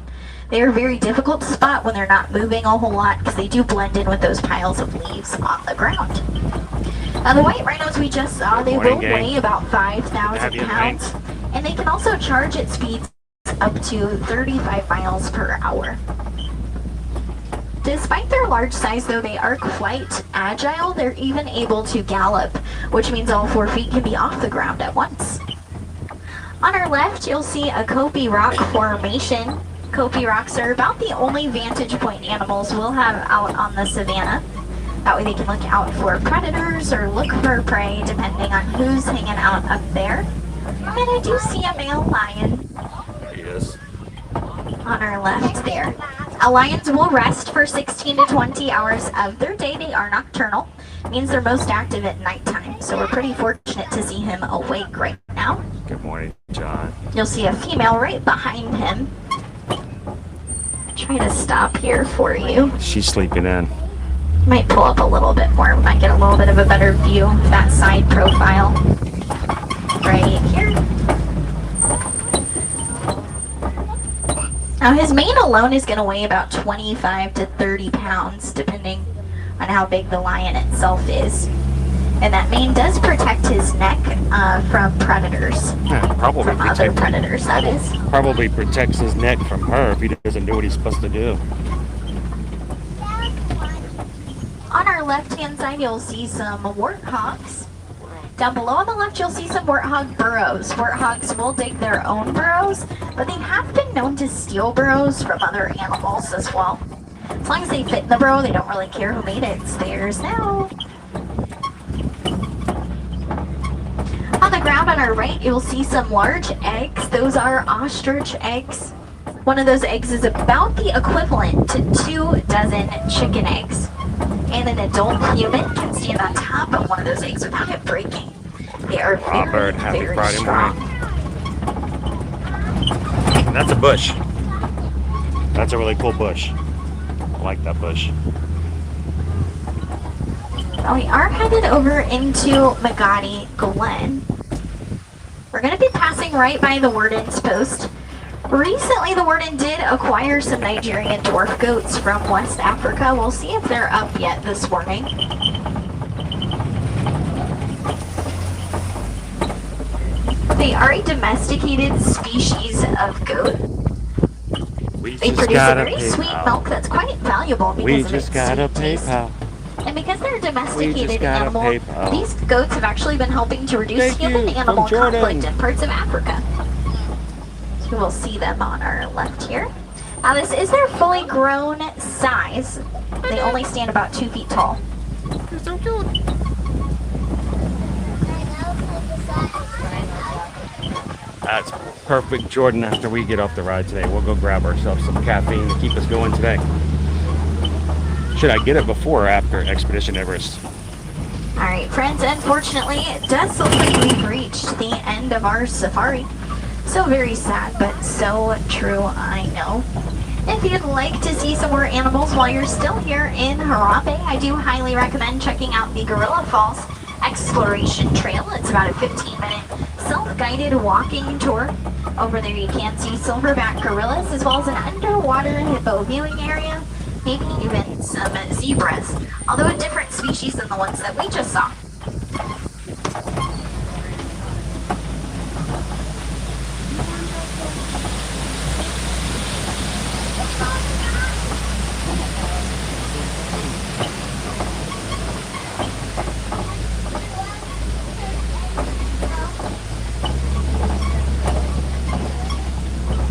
They are very difficult to spot when they're not moving a whole lot because they do blend in with those piles of leaves on the ground. The white rhinos we just saw, they will weigh about 5,000 pounds, and they can also charge at speeds up to 35 miles per hour. Despite their large size though, they are quite agile. They're even able to gallop, which means all 4 feet can be off the ground at once. On our left, you'll see a Kopi rock formation. Kopi rocks are about the only vantage point animals we'll have out on the savannah. That way they can look out for predators or look for prey depending on who's hanging out up there. And I do see a male lion. He is. On our left there. Lions will rest for 16 to 20 hours of their day. They are nocturnal. It means they're most active at nighttime. So we're pretty fortunate to see him awake right now. Good morning, John. You'll see a female right behind him. Try to stop here for you. She's sleeping in. Might pull up a little bit more. Might get a little bit of a better view of that side profile. Right here. Now his mane alone is going to weigh about 25 to 30 pounds, depending on how big the lion itself is. And that mane does protect his neck from predators. Yeah, probably from other predators, that is. Probably protects his neck from her if he doesn't do what he's supposed to do. On our left-hand side, you'll see some warthogs. Down below on the left, you'll see some warthog burrows. Warthogs will dig their own burrows, but they have been known to steal burrows from other animals as well. As long as they fit in the burrow, they don't really care who made it. It's theirs now. On the ground on our right, you'll see some large eggs. Those are ostrich eggs. One of those eggs is about the equivalent to 2 dozen chicken eggs. And an adult human can stand on top of one of those eggs without it breaking. They are very, very strong. And that's a bush. That's a really cool bush. I like that bush. Well, we are headed over into Magadi Glen. We're going to be passing right by the warden's post. Recently, the warden did acquire some Nigerian dwarf goats from West Africa. We'll see if they're up yet this morning. They are a domesticated species of goat. They produce a very sweet milk that's quite valuable because of its sweet taste. And because they're a domesticated animal, these goats have actually been helping to reduce human-animal conflict in parts of Africa. So we'll see them on our left here. Now this is their fully grown size. They only stand about 2 feet tall. You're so cute. That's perfect, Jordan. After we get off the ride today, we'll go grab ourselves some caffeine to keep us going today. Should I get it before or after Expedition Everest? Alright friends, unfortunately it does look like we've reached the end of our safari. So very sad, but so true, I know. If you'd like to see some more animals while you're still here in Harambe, I do highly recommend checking out the Gorilla Falls Exploration Trail. It's about a 15-minute self-guided walking tour. Over there you can see silverback gorillas as well as an underwater hippo viewing area, maybe even some zebras, although a different species than the ones that we just saw.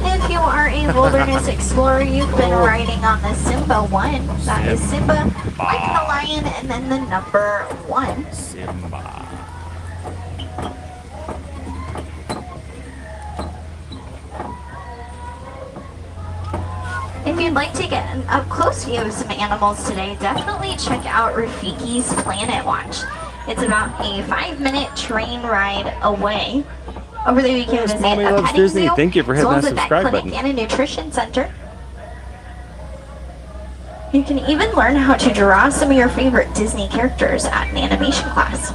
If you are a wilderness explorer, you've been riding on the Simba 1. That is Simba, like the lion, and then the number 1. Simba. If you'd like to get an up-close view of some animals today, definitely check out Rafiki's Planet Watch. It's about a 5-minute train ride away. Over there you can visit Mommy a Loves petting Disney. zoo, Thank you for as hitting well that as a vet subscribe clinic button. and a nutrition center. You can even learn how to draw some of your favorite Disney characters at an animation class.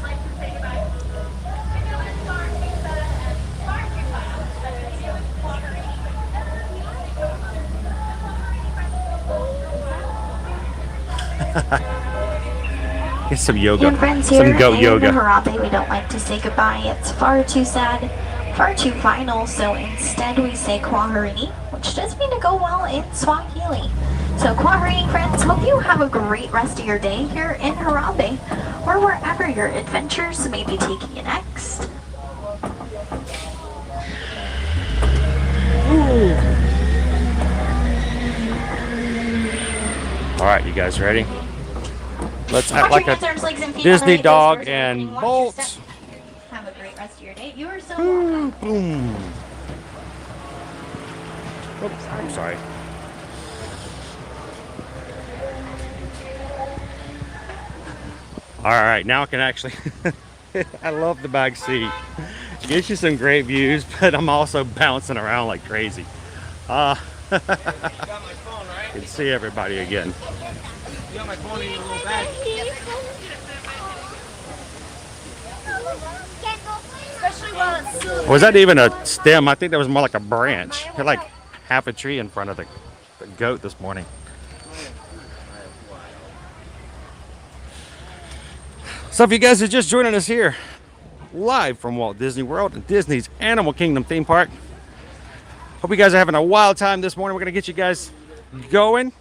Get some yoga. And friends, here Some goat in yoga. Harambe, we don't like to say goodbye. It's far too sad, far too final, so instead we say Kwaherini, which does mean to go well in Swahili. So Kwaherini, friends, hope you have a great rest of your day here in Harambe, or wherever your adventures may be taking you next. All right, you guys ready? Let's act Watch like your a hands, arms, legs, and feet Disney on the dog right, and watch your Bolt. step. Have a great rest of your day. You are so welcome. Boom. Oops, I'm sorry. All right, now I can actually. I love the back seat. Gives you some great views, but I'm also bouncing around like crazy. You can see everybody again. You got my phone in your little bag. Especially while it's still Was that even a stem? I think that was more like a branch. Had like half a tree in front of the goat this morning. So if you guys are just joining us here, live from Walt Disney World and Disney's Animal Kingdom theme park, hope you guys are having a wild time this morning. We're gonna get you guys going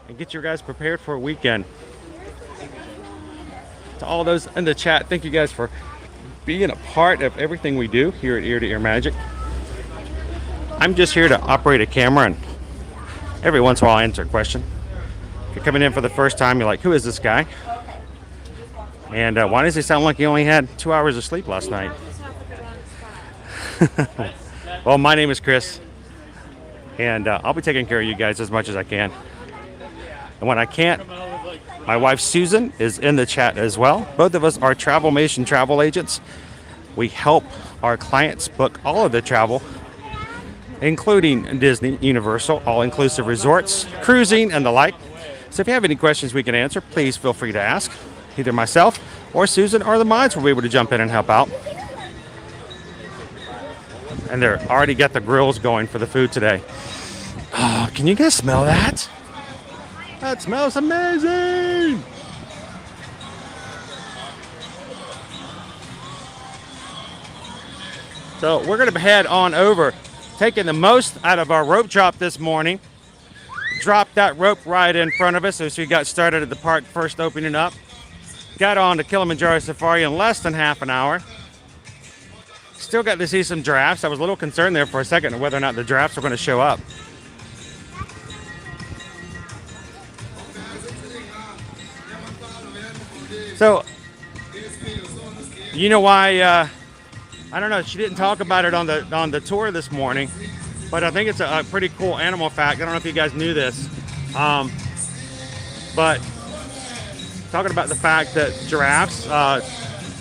and get you guys prepared for a weekend. To all those in the chat, thank you guys for being a part of everything we do here at Ear to Ear Magic. I'm just here to operate a camera, and every once in a while I answer a question. If you're coming in for the first time, you're like, who is this guy? And why does he sound like he only had 2 hours of sleep last night? Well, my name is Chris, and I'll be taking care of you guys as much as I can. And when I can't, my wife Susan is in the chat as well. Both of us are Travelmation travel agents. We help our clients book all of the travel, including Disney, Universal, all-inclusive resorts, cruising, and the like. So if you have any questions we can answer, please feel free to ask. Either myself or Susan or the mods will be able to jump in and help out. And they're already got the grills going for the food today. Oh, can you guys smell that? That smells amazing! So we're gonna head on over, taking the most out of our rope drop this morning. Dropped that rope right in front of us as we got started at the park first opening up. Got on to Kilimanjaro Safari in less than half an hour. Still got to see some giraffes. I was a little concerned there for a second whether or not the giraffes were going to show up. So, you know why? I don't know. She didn't talk about it on the tour this morning, but I think it's a pretty cool animal fact. I don't know if you guys knew this, but talking about the fact that giraffes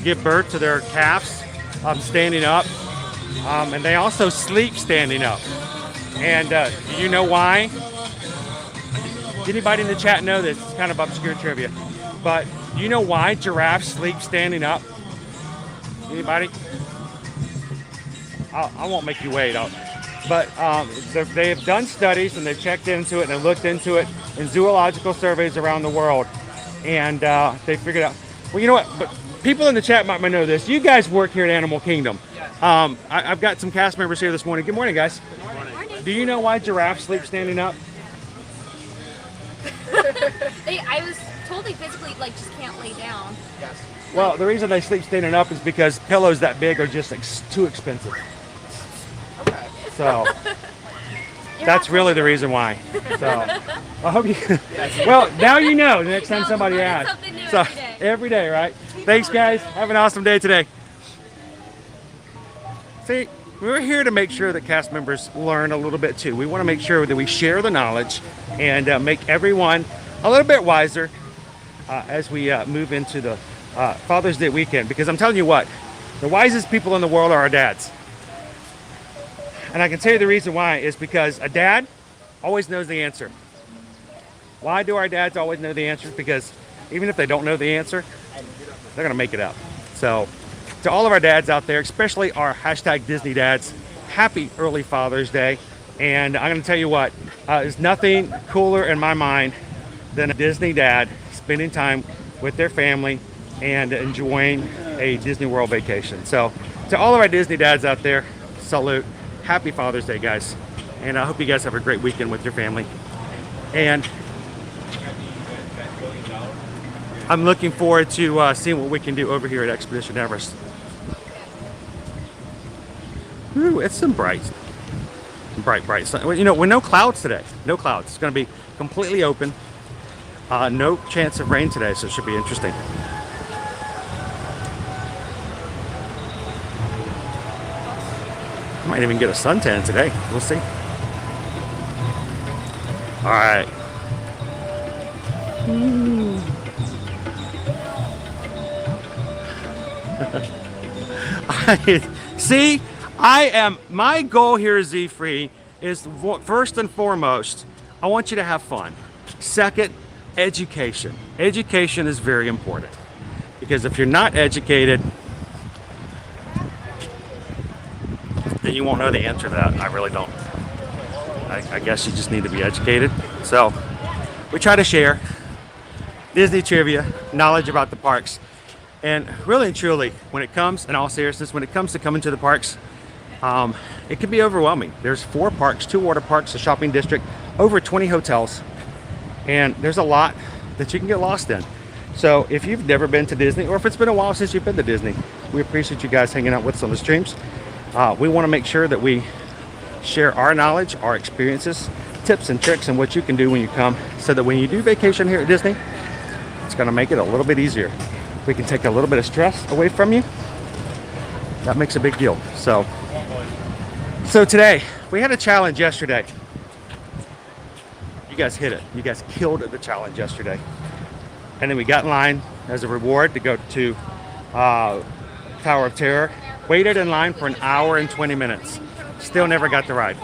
give birth to their calves standing up. And they also sleep standing up. And do you know why? Does anybody in the chat know this? It's kind of obscure trivia. But do you know why giraffes sleep standing up? Anybody? I won't make you wait. But they have done studies and they've checked into it and they looked into it in zoological surveys around the world. And they figured out, well, you know what? But people in the chat might know this. You guys work here at Animal Kingdom. I've got some cast members here this morning. Good morning, guys. Good morning. Do you know why giraffes sleep standing up? I was told they physically just can't lay down. Yes. Well, the reason they sleep standing up is because pillows that big are just too expensive. Okay. So that's really the reason why. So I hope you. Well, now you know. The next time somebody asks. Something new So every day, right? Thanks, guys. Have an awesome day today. See, we're here to make sure that cast members learn a little bit too. We want to make sure that we share the knowledge and make everyone a little bit wiser as we move into the Father's Day weekend. Because I'm telling you what, the wisest people in the world are our dads. And I can tell you the reason why is because a dad always knows the answer. Why do our dads always know the answer? Because even if they don't know the answer, they're going to make it up. So to all of our dads out there, especially our hashtag Disney dads, happy early Father's Day. And I'm going to tell you what, there's nothing cooler in my mind than a Disney dad spending time with their family and enjoying a Disney World vacation. So to all of our Disney dads out there, salute. Happy Father's Day, guys. And I hope you guys have a great weekend with your family. And I'm looking forward to seeing what we can do over here at Expedition Everest. Ooh, it's some bright sun. You know, with no clouds today. No clouds. It's going to be completely open. No chance of rain today, so it should be interesting. Might even get a suntan today. We'll see. All right. See, my goal here is Z-Free is first and foremost, I want you to have fun. Second, education. Education is very important because if you're not educated, then you won't know the answer to that. I really don't. I guess you just need to be educated. So we try to share Disney trivia, knowledge about the parks. And really and truly, when it comes, in all seriousness, when it comes to coming to the parks, it can be overwhelming. There's 4 parks, 2 water parks, a shopping district, over 20 hotels. And there's a lot that you can get lost in. So if you've never been to Disney, or if it's been a while since you've been to Disney, we appreciate you guys hanging out with us on the streams. We want to make sure that we share our knowledge, our experiences, tips and tricks, and what you can do when you come, so that when you do vacation here at Disney, it's going to make it a little bit easier. We can take a little bit of stress away from you. That makes a big deal. So today, we had a challenge yesterday. You guys hit it. You guys killed the challenge yesterday. And then we got in line as a reward to go to Tower of Terror. Waited in line for an hour and 20 minutes. Still never got the ride.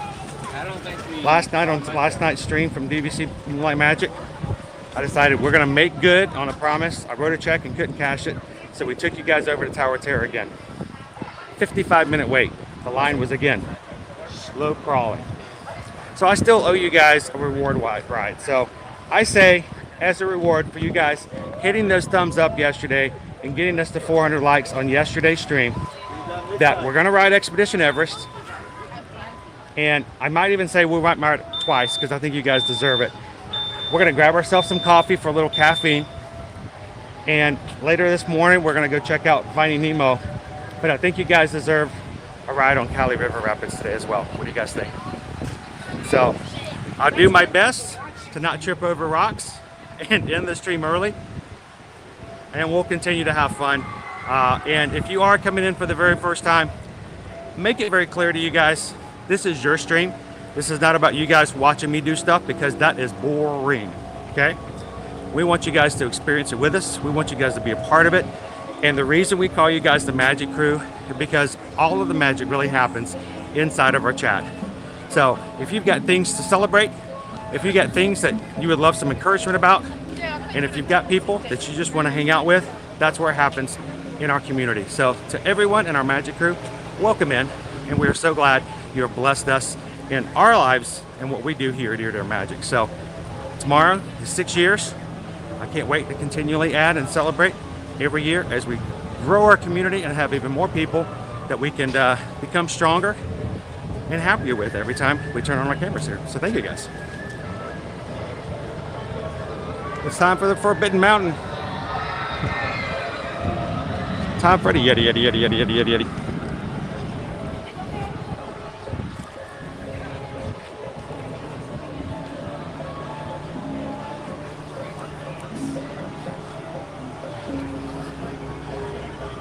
Last night's stream from DVC Moonlight Magic, I decided we're gonna make good on a promise. I wrote a check and couldn't cash it, so we took you guys over to Tower of Terror again. 55-minute wait. The line was again slow crawling. So I still owe you guys a reward ride. So I say, as a reward for you guys hitting those thumbs up yesterday and getting us to 400 likes on yesterday's stream, that we're gonna ride Expedition Everest. And I might even say we might ride it twice because I think you guys deserve it. We're gonna grab ourselves some coffee for a little caffeine. And later this morning, we're gonna go check out Finding Nemo. But I think you guys deserve a ride on Kali River Rapids today as well. What do you guys think? So I'll do my best to not trip over rocks and end the stream early. And we'll continue to have fun. And if you are coming in for the very first time, make it very clear to you guys, this is your stream. This is not about you guys watching me do stuff, because that is boring, okay? We want you guys to experience it with us. We want you guys to be a part of it. And the reason we call you guys the Magic Crew is because all of the magic really happens inside of our chat. So if you've got things to celebrate, if you got things that you would love some encouragement about, and if you've got people that you just want to hang out with, that's where it happens in our community. So to everyone in our Magic Crew, welcome in, and we are so glad you have blessed us in our lives and what we do here at Dear Dear Magic. So tomorrow is 6 years. I can't wait to continually add and celebrate every year as we grow our community and have even more people that we can become stronger and happier with every time we turn on our cameras here. So thank you guys. It's time for the Forbidden Mountain. Time for the Yeti, Yeti, Yeti, Yeti, Yeti, Yeti, Yeti.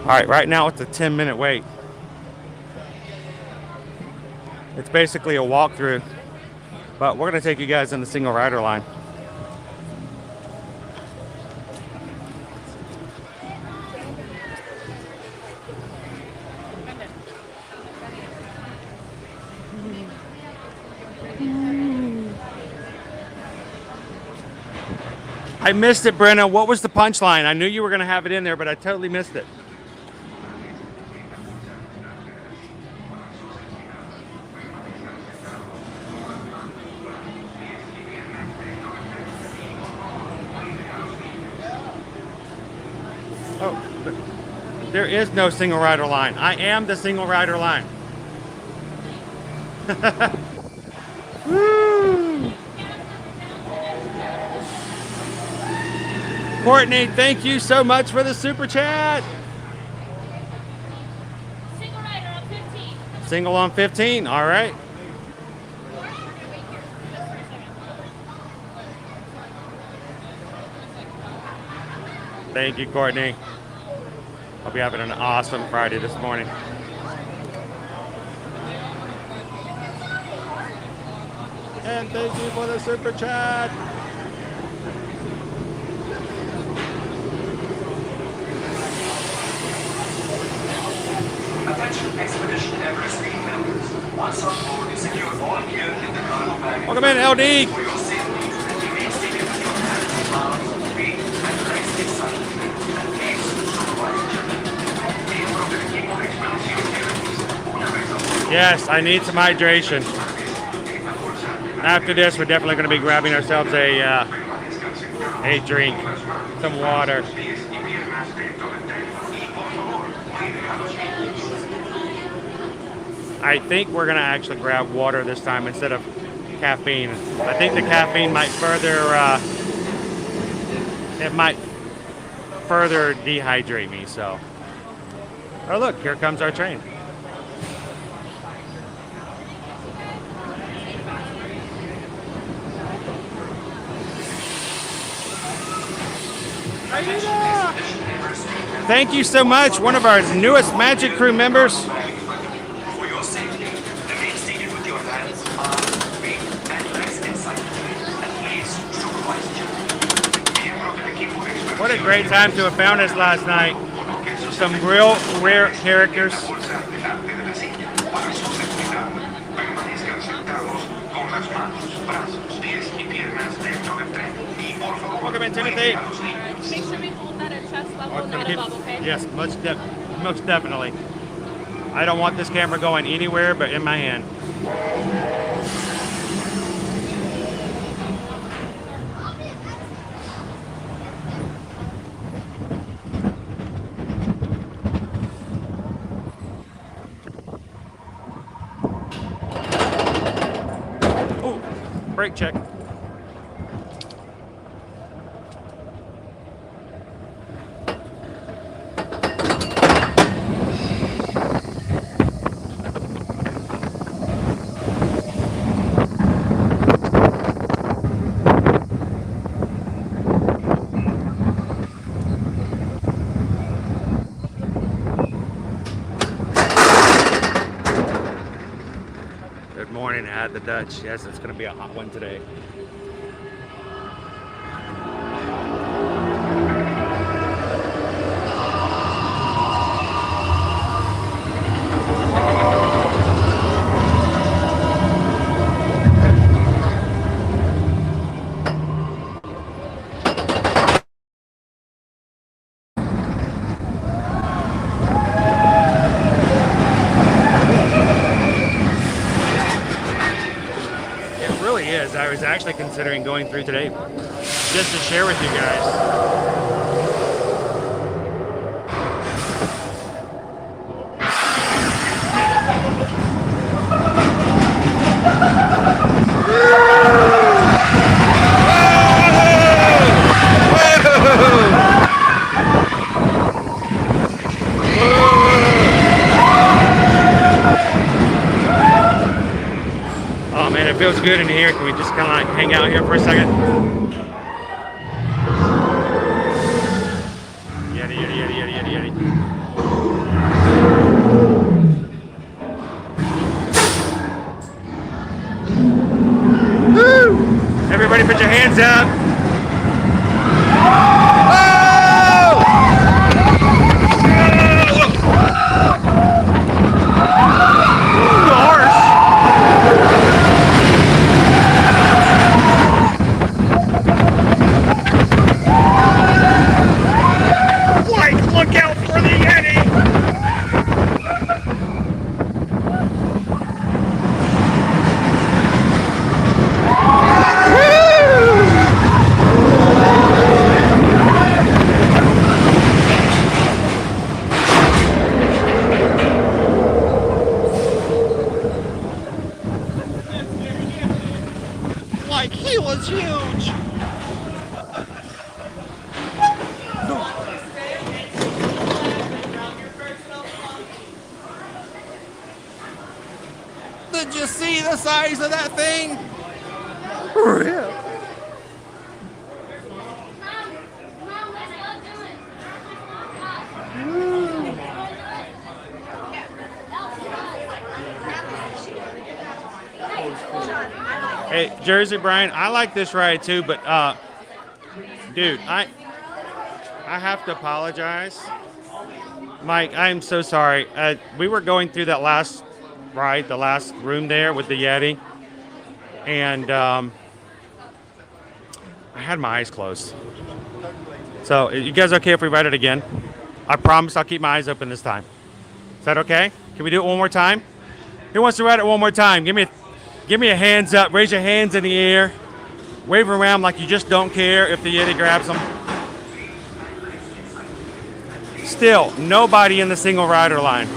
All right, right now it's a 10-minute wait. It's basically a walkthrough, but we're gonna take you guys in the single rider line. I missed it, Brenna. What was the punchline? I knew you were gonna have it in there, but I totally missed it. Oh, there is no single rider line. I am the single rider line. Woo! Courtney, thank you so much for the super chat. Single rider on 15. Single on 15, all right. Thank you, Courtney. Hope you're having an awesome Friday this morning. And thank you for the super chat. Attention Expedition Everest team members. Once on board, you secure all gear in the cargo bag. Welcome in, LD. For your safety, remain seated with your hands, arms, feet, and legs inside. And please supervise journey. Be able to keep on expedition activities. Yes, I need some hydration. After this, we're definitely going to be grabbing ourselves a drink, some water. I think we're going to actually grab water this time instead of caffeine. I think the caffeine might further dehydrate me. So, oh look, here comes our train. Thank you so much, one of our newest Magic Crew members. For your safety, remain seated with your hands, arms, feet, and legs inside. And please supervise journey. Be able to keep on expedition. What a great time to have found us last night. Some real rare characters. Welcome in, Timothy. Make sure we hold that at chest level, not above, okay? Yes, most definitely. I don't want this camera going anywhere but in my hand. Oh, brake check. The Dutch. Yes, it's going to be a hot one today. I was actually considering going through today, just to share with you guys. Oh man, it feels good in here. Can we just kind of like hang out here for a second? Yeti, yeti, yeti, yeti, yeti, yeti. Woo! Everybody put your hands up. Look out for the Yeti! Like he was huge! Did you see the size of that thing? Real. Hey, Jersey Brian, I like this ride too, but dude, I have to apologize. Mike, I'm so sorry. We were going through that last ride, the last room there with the Yeti, and I had my eyes closed. So, you guys okay if we ride it again? I promise I'll keep my eyes open this time. Is that okay? Can we do it one more time? Who wants to ride it one more time? Give me a hands up. Raise your hands in the air. Wave around like you just don't care if the Yeti grabs them. Still, nobody in the single rider line.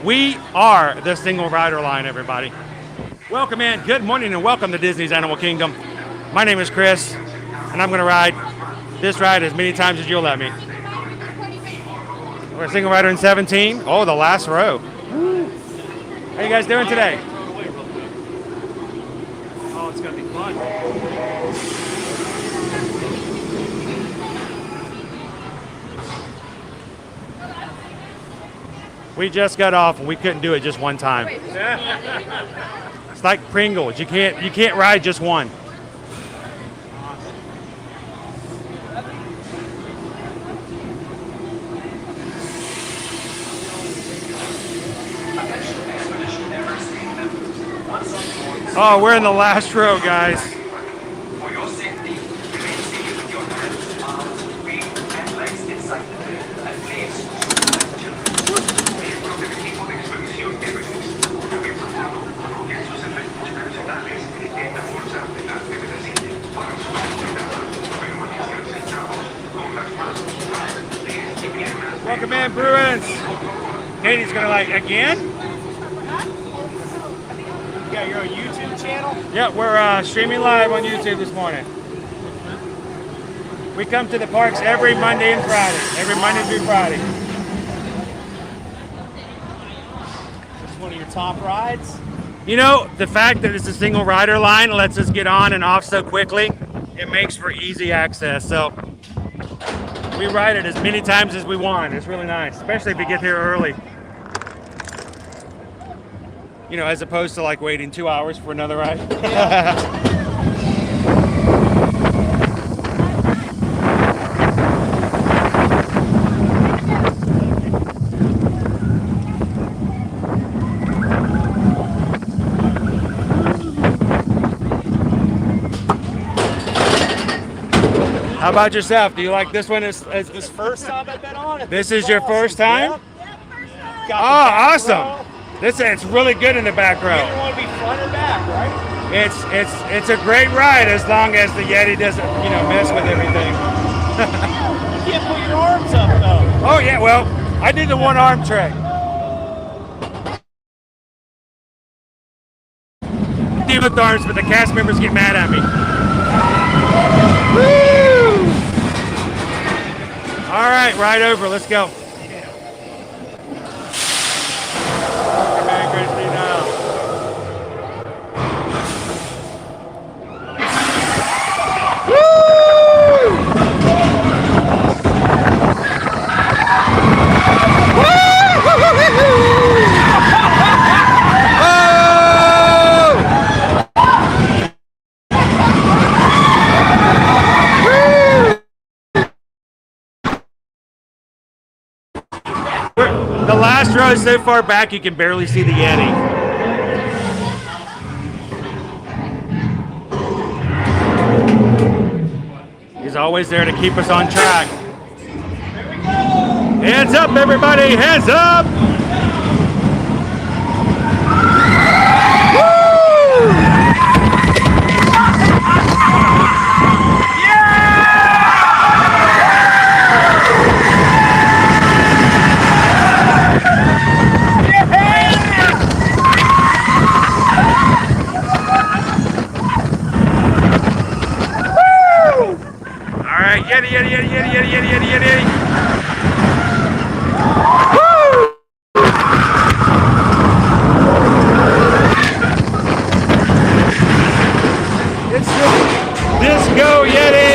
We are the single rider line, everybody. Welcome in. Good morning and welcome to Disney's Animal Kingdom. My name is Chris, and I'm going to ride this ride as many times as you'll let me. We're a single rider in 17. Oh, the last row. How you guys doing today? Oh, it's going to be fun. We just got off and we couldn't do it just one time. It's like Pringles. You can't ride just one. Oh, we're in the last row, guys. For your safety, remain seated with your hands, arms, feet, and legs inside the bed. And please, welcome in, Bruins. Katie's gonna like again. Yeah, you're on YouTube channel? Yeah, we're streaming live on YouTube this morning. We come to the parks every Monday and Friday. Every Monday through Friday. This is one of your top rides? You know, the fact that it's a single rider line lets us get on and off so quickly. It makes for easy access. So we ride it as many times as we want. It's really nice, especially if you get here early. You know, as opposed to like waiting 2 hours for another ride. How about yourself? Do you like this one? As This first time I've been on it. this is your first time? Yep. Oh, awesome! It's really good in the back You row. either want to be front or back, right? It's a great ride as long as the Yeti doesn't, you know, mess with everything. You can't put your arms up though. Oh yeah, well, I did the one arm trick. Do with arms, but the cast members get mad at me. Woo! All right, ride over. Let's go. The last row is so far back you can barely see the Yeti. He's always there to keep us on track. Hands up, everybody! Hands up! Yeti, yeti, yeti, yeti, yeti, yeti, yeti, yeti. Woo! It's the Disco Yeti!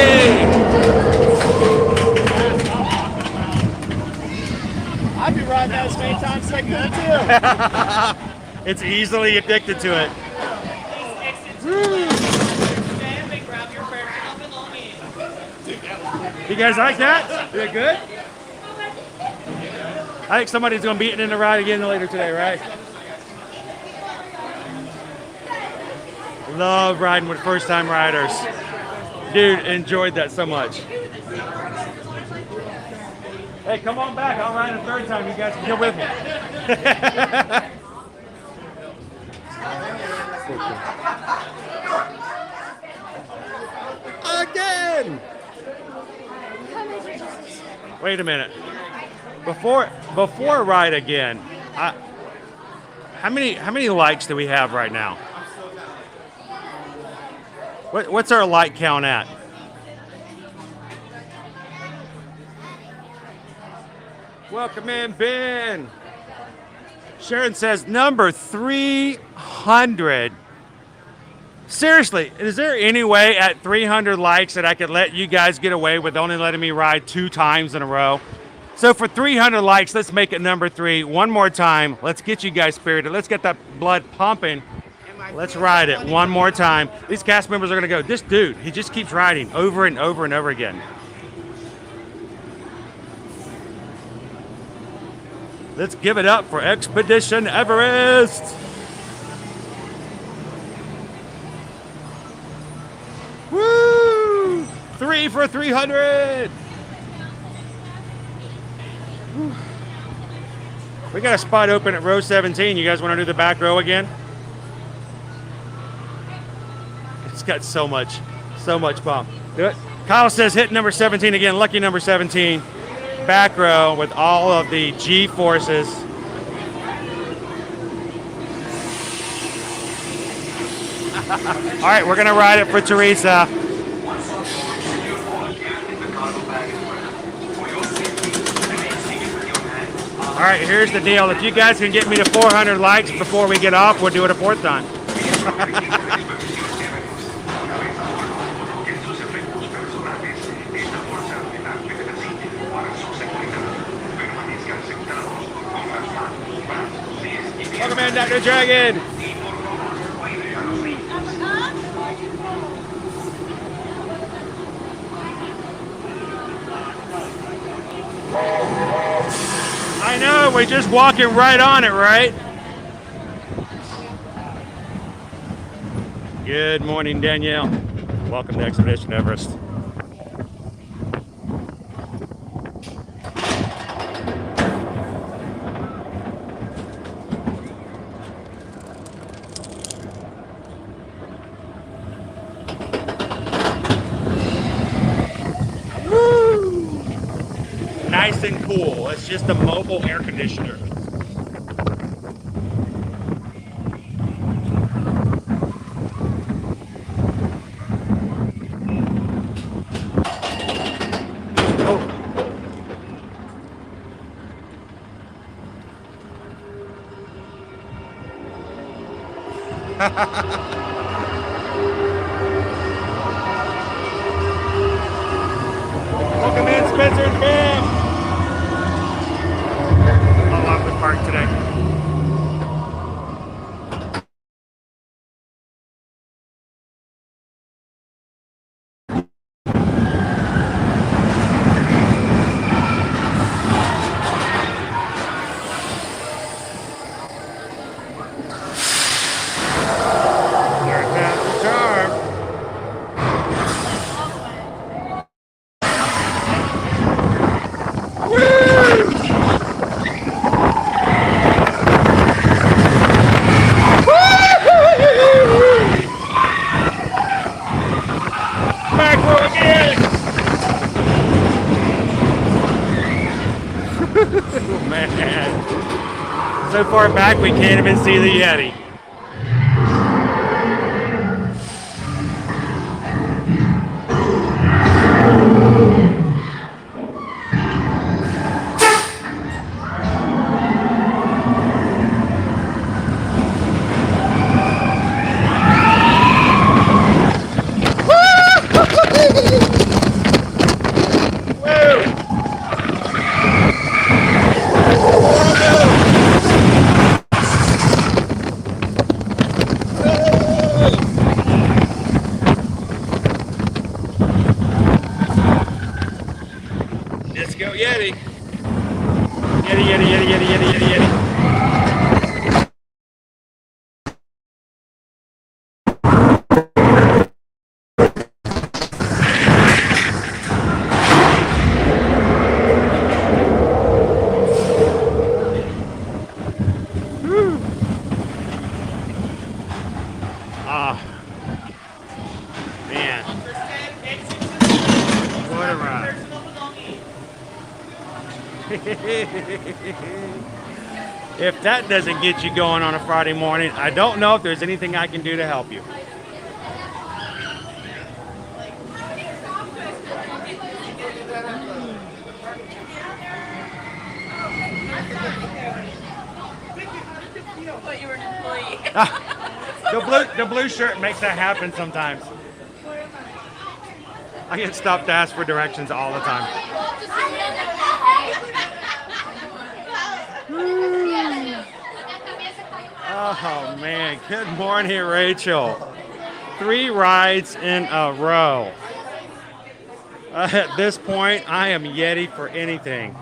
I'd be riding that as many times as I could too. It's easily addicted to it. You guys like that? Is it good? I think somebody's going to be eating in the ride again later today, right? Love riding with first-time riders. Dude, enjoyed that so much. Hey, come on back. I'll ride a third time. You guys can come with me. Again! Wait a minute. Before a ride again, how many likes do we have right now? What's our like count at? Welcome in, Ben. Sharon says number 300. Seriously, is there any way at 300 likes that I could let you guys get away with only letting me ride 2 times in a row? So for 300 likes, let's make it number 3 one more time. Let's get you guys spirited. Let's get that blood pumping. Let's ride it one more time. These cast members are going to go, this dude, he just keeps riding over and over and over again. Let's give it up for Expedition Everest. Woo! 3 for 300. Whew. We got a spot open at row 17. You guys want to do the back row again? It's got so much bump. Do it. Kyle says hit number 17 again. Lucky number 17. Back row with all of the G forces. All right, we're gonna ride it for Teresa. All right, here's the deal. If you guys can get me to 400 likes before we get off, we'll do it a 4th time. Welcome in, Dr. Dragon. I know, we're just walking right on it, right? Good morning, Danielle. Welcome to Expedition Everest. just a mobile air conditioner. Welcome in, Spencer and Pam. All off the park today. There's that charm. Macro again! Oh, man. So far back we can't even see the Yeti. Let's go, Yeti. Yeti, Yeti, Yeti, Yeti, Yeti, Yeti, Yeti. Ah, man. What a ride. If that doesn't get you going on a Friday morning, I don't know if there's anything I can do to help you. But you were an employee. The blue shirt makes that happen sometimes. I get stopped to ask for directions all the time. Oh man, good morning, Rachel. 3 rides in a row. At this point, I am Yeti for anything.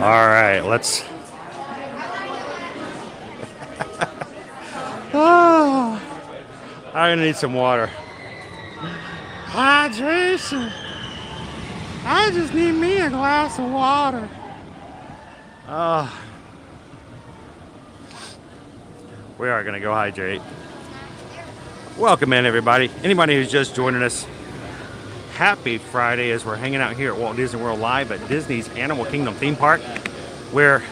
All right, let's. Oh, I'm gonna need some water. Hydration. I just need me a glass of water. We are gonna go hydrate. Welcome in, everybody. Anybody who's just joining us, happy Friday as we're hanging out here at Walt Disney World live at Disney's Animal Kingdom theme park, where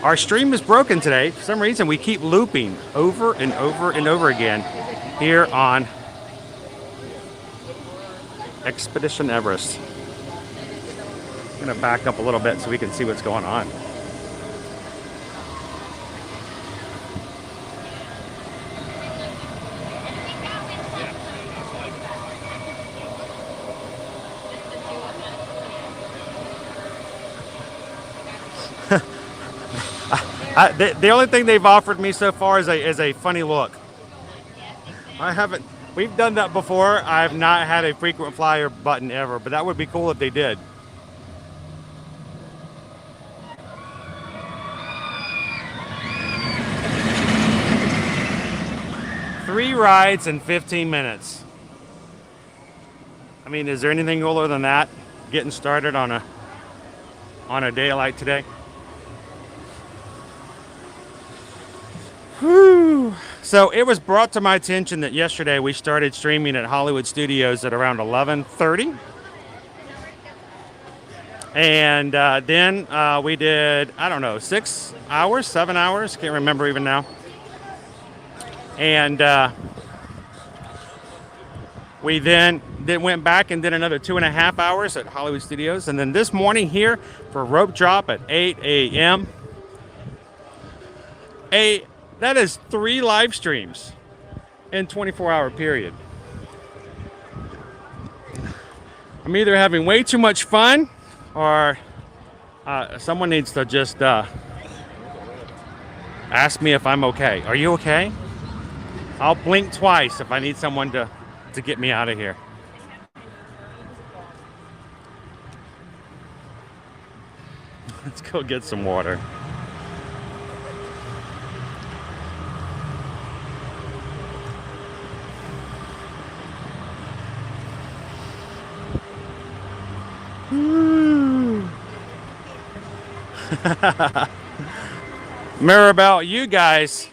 our stream is broken today. For some reason, we keep looping over and over and over again here on Expedition Everest. I'm gonna back up a little bit so we can see what's going on. The only thing they've offered me so far is a funny look. I haven't. We've done that before. I've not had a frequent flyer button ever, but that would be cool if they did. Three rides in 15 minutes. I mean, is there anything cooler than that? Getting started on a day like today. Whew. So it was brought to my attention that yesterday we started streaming at Hollywood Studios at around 11:30. And then we did, I don't know, 6 hours, 7 hours, can't remember even now. And we then went back and did another 2.5 hours at Hollywood Studios. And then this morning here for rope drop at 8 a.m. That is 3 live streams in 24-hour period. I'm either having way too much fun or someone needs to just ask me if I'm okay. Are you okay? I'll blink twice if I need someone to get me out of here. Let's go get some water. Maribel, you guys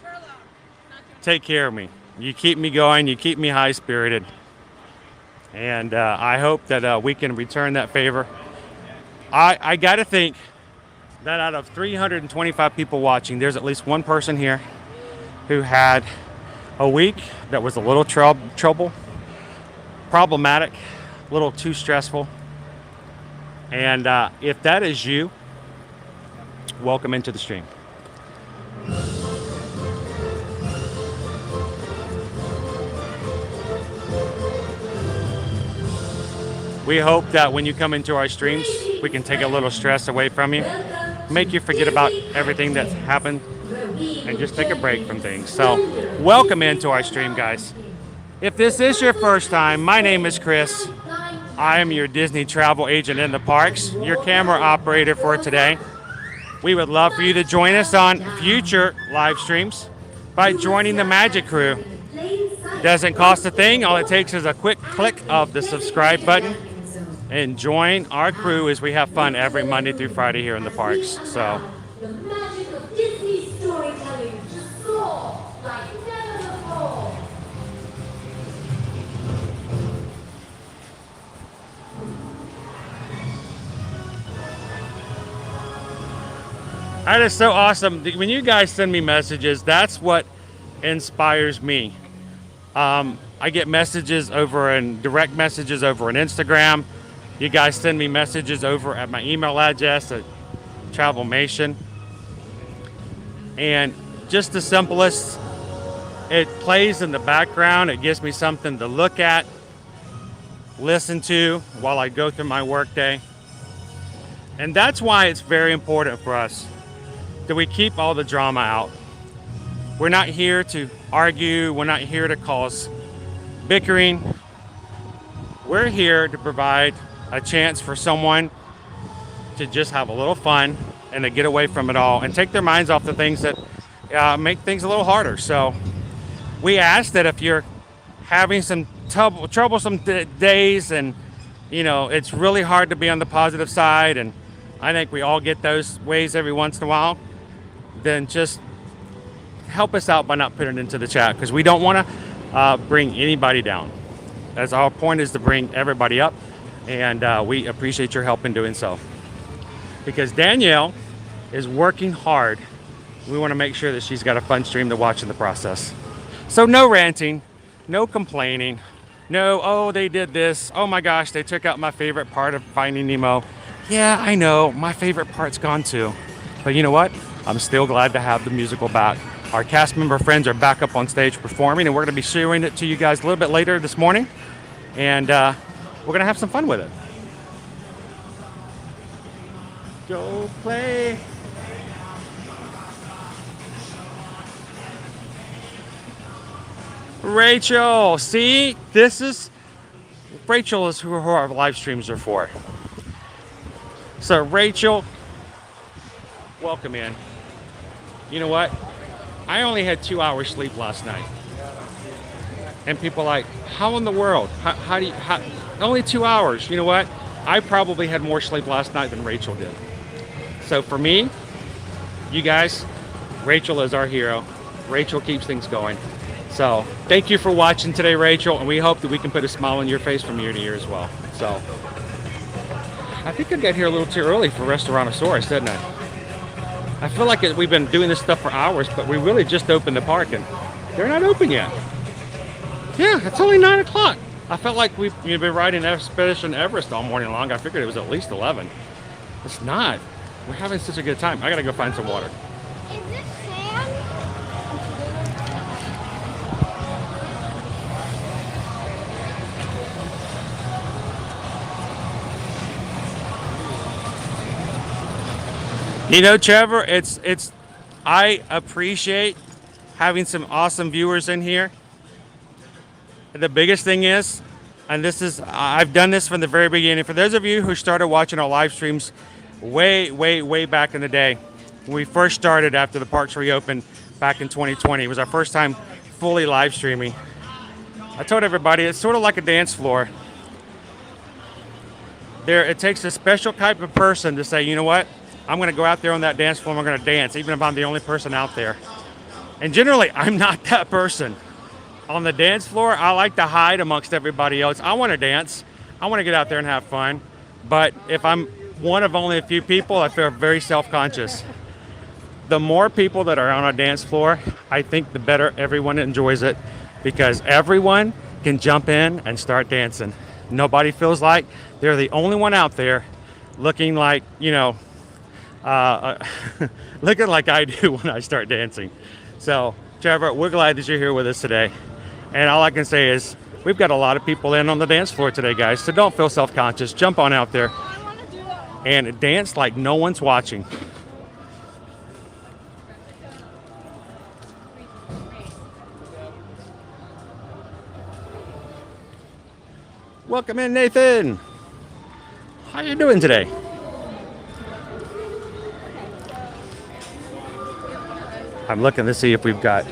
take care of me. You keep me going. You keep me high-spirited. And I hope that we can return that favor. I got to think that out of 325 people watching, there's at least one person here who had a week that was a little problematic, a little too stressful. And if that is you, welcome into the stream. We hope that when you come into our streams, we can take a little stress away from you, make you forget about everything that's happened, and just take a break from things. So, welcome into our stream, guys. If this is your first time, my name is Chris. I am your Disney travel agent in the parks, your camera operator for today. We would love for you to join us on future live streams by joining the Magic Crew. Doesn't cost a thing. All it takes is a quick click of the subscribe button and join our crew as we have fun every Monday through Friday here in the parks. So, The magic of Disney storytelling just soar like never before. that is so awesome. When you guys send me messages, that's what inspires me. I get messages over and direct messages over on Instagram. You guys send me messages over at my email address at Travelmation. And just the simplest, it plays in the background. It gives me something to look at, listen to while I go through my workday. And that's why it's very important for us that we keep all the drama out. We're not here to argue. We're not here to cause bickering. We're here to provide a chance for someone to just have a little fun and to get away from it all and take their minds off the things that make things a little harder. So we ask that if you're having some troublesome days and, you know, it's really hard to be on the positive side, and I think we all get those ways every once in a while, then just help us out by not putting it into the chat, because we don't want to bring anybody down. As our point is to bring everybody up, and we appreciate your help in doing so. Because Danielle is working hard. We want to make sure that she's got a fun stream to watch in the process. So no ranting, no complaining, no, oh, they did this, oh my gosh, they took out my favorite part of Finding Nemo. Yeah, I know, my favorite part's gone too. But you know what? I'm still glad to have the musical back. Our cast member friends are back up on stage performing, and we're going to be showing it to you guys a little bit later this morning. And we're going to have some fun with it. Go play. Rachel, see, Rachel is who our live streams are for. So Rachel, welcome in. You know what? I only had 2 hours sleep last night. And people are like, how in the world? How only 2 hours? You know what? I probably had more sleep last night than Rachel did. So for me, you guys, Rachel is our hero. Rachel keeps things going. So thank you for watching today, Rachel, and we hope that we can put a smile on your face from year to year as well. So I think I got here a little too early for Restaurantosaurus, didn't I? I feel like we've been doing this stuff for hours, but we really just opened the park and they're not open yet. Yeah, it's only 9 o'clock. I felt like we've been riding Expedition Everest all morning long. I figured it was at least 11. It's not. We're having such a good time. I gotta go find some water. Is this sand? You know, Trevor, I appreciate having some awesome viewers in here. The biggest thing is, and I've done this from the very beginning. For those of you who started watching our live streams way back in the day, when we first started after the parks reopened back in 2020, it was our first time fully live streaming. I told everybody it's sort of like a dance floor. It takes a special type of person to say, you know what? I'm going to go out there on that dance floor and I'm going to dance, even if I'm the only person out there. And generally, I'm not that person. On the dance floor, I like to hide amongst everybody else. I want to dance. I want to get out there and have fun. But if I'm one of only a few people, I feel very self-conscious. The more people that are on a dance floor, I think the better everyone enjoys it, because everyone can jump in and start dancing. Nobody feels like they're the only one out there looking like, looking like I do when I start dancing. So, Trevor, we're glad that you're here with us today. And all I can say is we've got a lot of people in on the dance floor today, guys. So don't feel self-conscious. Jump on out there and dance like no one's watching. Welcome in, Nathan. How you doing today? I'm looking to see if we've got,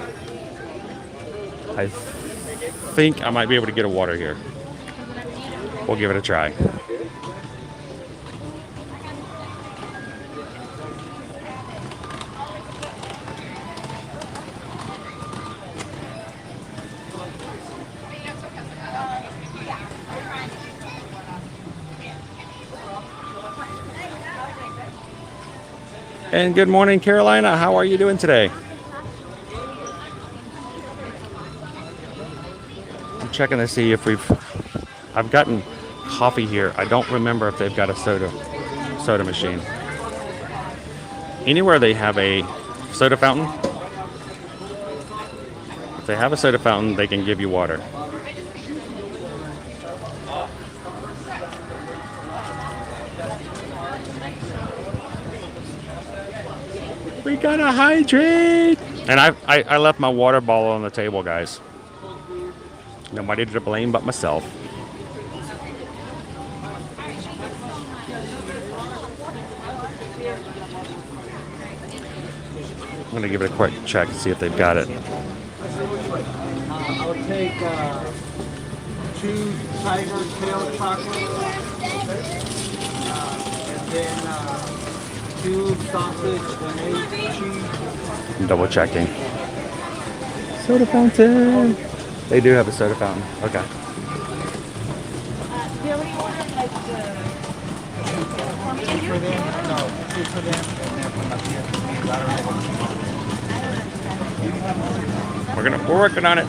I think I might be able to get a water here. We'll give it a try. And good morning, Carolina. How are you doing today? I'm checking to see if I've gotten coffee here. I don't remember if they've got a soda machine. Anywhere they have a soda fountain, if they have a soda fountain, they can give you water. We gotta hydrate. And I left my water bottle on the table, guys. Nobody to blame but myself. I'm gonna give it a quick check to see if they've got it. I'll take 2 tiger tail chocolates, and then 2 sausage and 8 cheese. I'm double checking. Soda fountain. They do have a soda fountain. Okay. Two for them, and then from up here. We're working on it.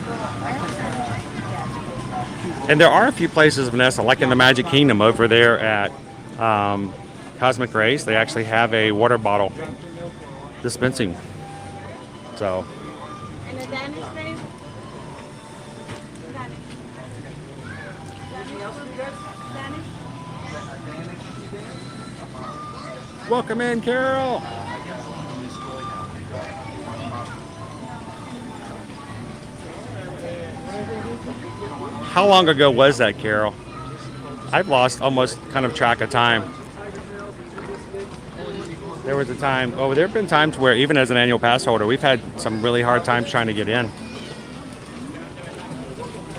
And there are a few places, Vanessa, like in the Magic Kingdom over there at Cosmic Race, they actually have a water bottle dispensing. So. And the Danish face? Welcome in, Carol. How long ago was that, Carol? I've lost almost kind of track of time. There was a time, there have been times where even as an annual pass holder, we've had some really hard times trying to get in.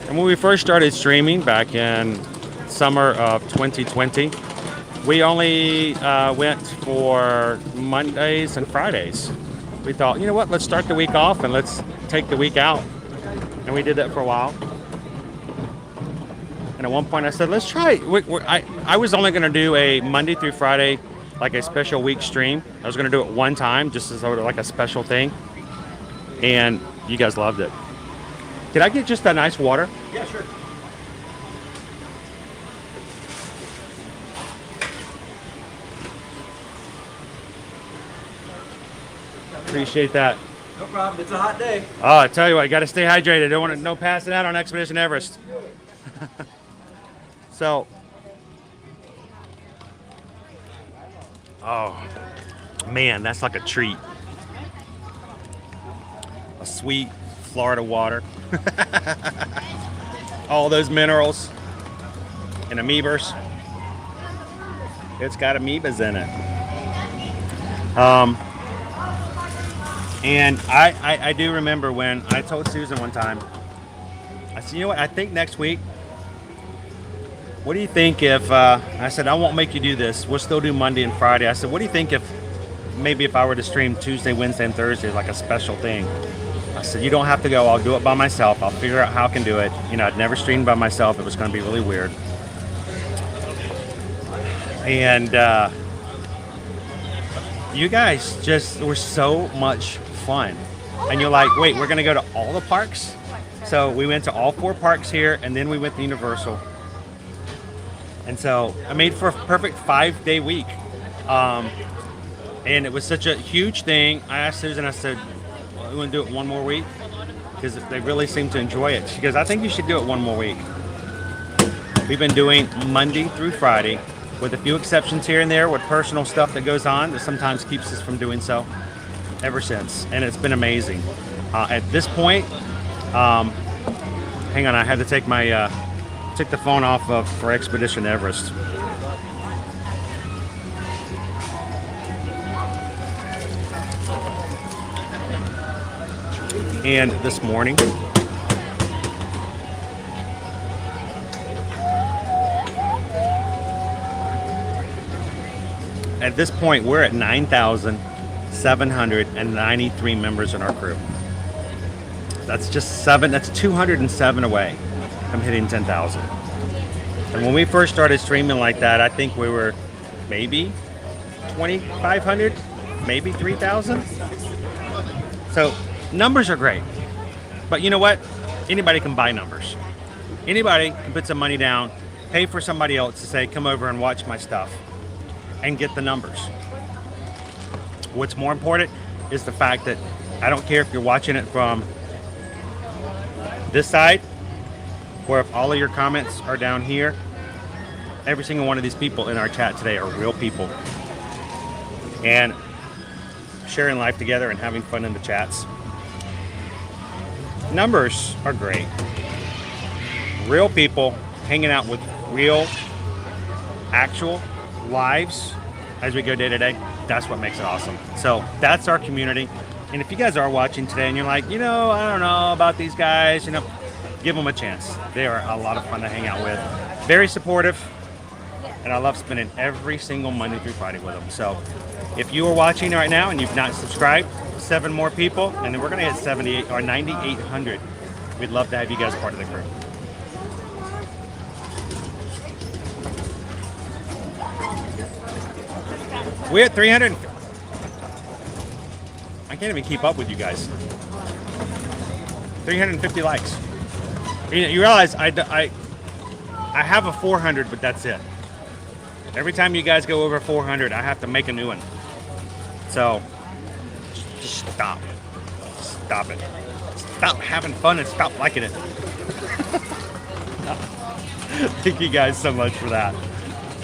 And when we first started streaming back in summer of 2020, we only went for Mondays and Fridays. we thought, you know what, let's start the week off and let's take the week out. And we did that for a while. And at one point I said, let's try. I was only going to do a Monday through Friday, like a special week stream. I was going to do it one time, just as like a special thing. And you guys loved it. Did I get just a nice water? Yeah, sure. Appreciate that. No problem. It's a hot day. Oh, I tell you what, you got to stay hydrated. Don't want no passing out on Expedition Everest. So, oh man, that's like a treat. A sweet Florida water. All those minerals and amoebas. It's got amoebas in it. And I do remember when I told Susan one time, I said, you know what, I think next week, what do you think if, I said, I won't make you do this. We'll still do Monday and Friday. I said, what do you think if, maybe if I were to stream Tuesday, Wednesday, and Thursday, like a special thing? I said, you don't have to go. I'll do it by myself. I'll figure out how I can do it. You know, I'd never streamed by myself. It was going to be really weird. And you guys just were so much fun. And you're like, wait, we're going to go to all the parks? So we went to all 4 parks here, and then we went to Universal. And so I made for a perfect 5-day week. And it was such a huge thing. I asked Susan, I said, well, we want to do it one more week? Because they really seem to enjoy it. She goes, I think you should do it one more week. We've been doing Monday through Friday, with a few exceptions here and there with personal stuff that goes on that sometimes keeps us from doing so ever since. And it's been amazing. At this point, hang on, I had to take my took the phone off of for Expedition Everest. And this morning, at this point, we're at 9,793 members in our crew. That's just 207 away from hitting 10,000. And when we first started streaming like that, I think we were maybe 2,500, maybe 3,000. So numbers are great. But you know what? Anybody can buy numbers. Anybody can put some money down, pay for somebody else to say, come over and watch my stuff, and get the numbers. What's more important is the fact that I don't care if you're watching it from this side, or if all of your comments are down here. Every single one of these people in our chat today are real people. And sharing life together and having fun in the chats. Numbers are great. Real people hanging out with real, actual lives as we go day to day. That's what makes it awesome. So that's our community. And if you guys are watching today and you're like, you know, I don't know about these guys, you know, give them a chance. They are a lot of fun to hang out with. Very supportive. And I love spending every single Monday through Friday with them. So if you are watching right now and you've not subscribed, 7 more people, and then we're going to hit 78 or 9,800. We'd love to have you guys part of the crew. We're at 300. I can't even keep up with you guys. 350 likes. You realize I have a 400, but that's it. Every time you guys go over 400, I have to make a new one. So, just stop. Stop it. Stop having fun and stop liking it. Thank you guys so much for that.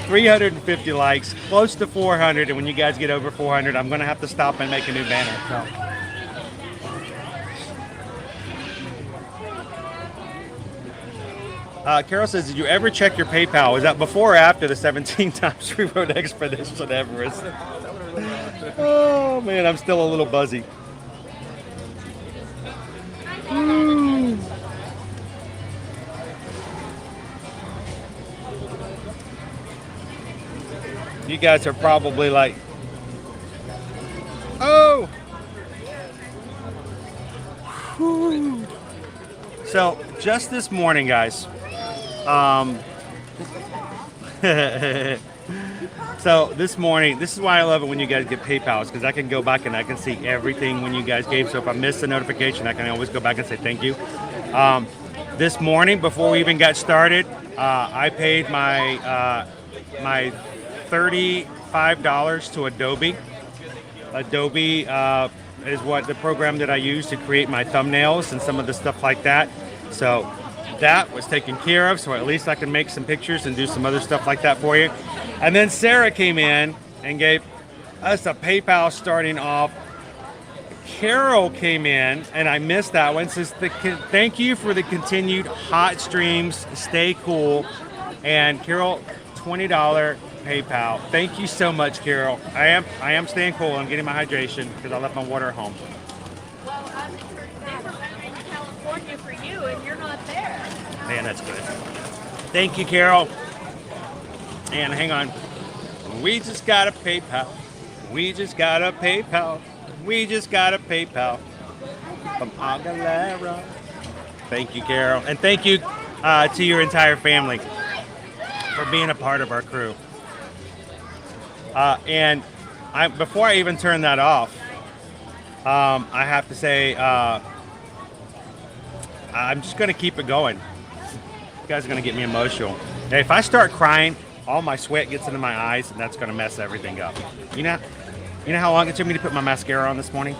350 likes, close to 400, and when you guys get over 400, I'm going to have to stop and make a new banner. So. Carol says, did you ever check your PayPal? Was that before or after the 17 times we rode Expedition Everest? Oh man, I'm still a little buzzy. You guys are probably like, oh, Whew. So just this morning, guys. So this morning, this is why I love it when you guys get PayPals, because I can go back and I can see everything when you guys gave. So if I missed a notification, I can always go back and say thank you. This morning, before we even got started, I paid my my $35 to Adobe. Adobe is what the program that I use to create my thumbnails and some of the stuff like that. So that was taken care of, so at least I can make some pictures and do some other stuff like that for you. And then Sarah came in and gave us a PayPal starting off. Carol came in, and I missed that one. Says thank you for the continued hot streams. Stay cool. And Carol, $20 PayPal. Thank you so much, Carol. I am staying cool. I'm getting my hydration because I left my water at home. Well, I'm in California for you, and you're not there. Man, that's good. Thank you, Carol. And hang on. We just got a PayPal. We just got a PayPal. We just got a PayPal from Aguilera. Thank you, Carol. And thank you to your entire family for being a part of our crew. And before I even turn that off, I have to say, I'm just going to keep it going. You guys are going to get me emotional. Now, if I start crying, all my sweat gets into my eyes, and that's going to mess everything up. You know how long it took me to put my mascara on this morning?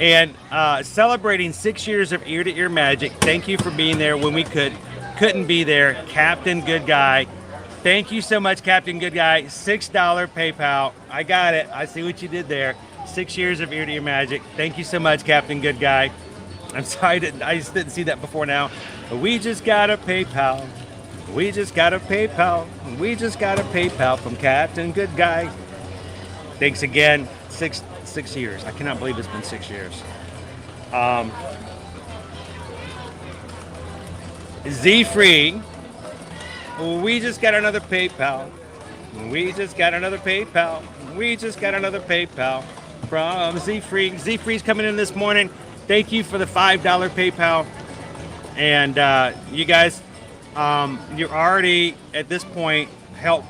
And celebrating 6 years of ear-to-ear magic. Thank you for being there when we couldn't be there. Captain Good Guy. Thank you so much, Captain Good Guy. $6 PayPal. I got it. I see what you did there. 6 years of ear-to-ear magic. Thank you so much, Captain Good Guy. I'm sorry, I just didn't see that before now. We just got a PayPal. We just got a PayPal. We just got a PayPal from Captain Good Guy. Thanks again. Six years. I cannot believe it's been 6 years. Z-Free. We just got another PayPal. We just got another PayPal. We just got another PayPal from Z-Free. Z-Free's coming in this morning. Thank you for the $5 PayPal. And you guys, you're already at this point help.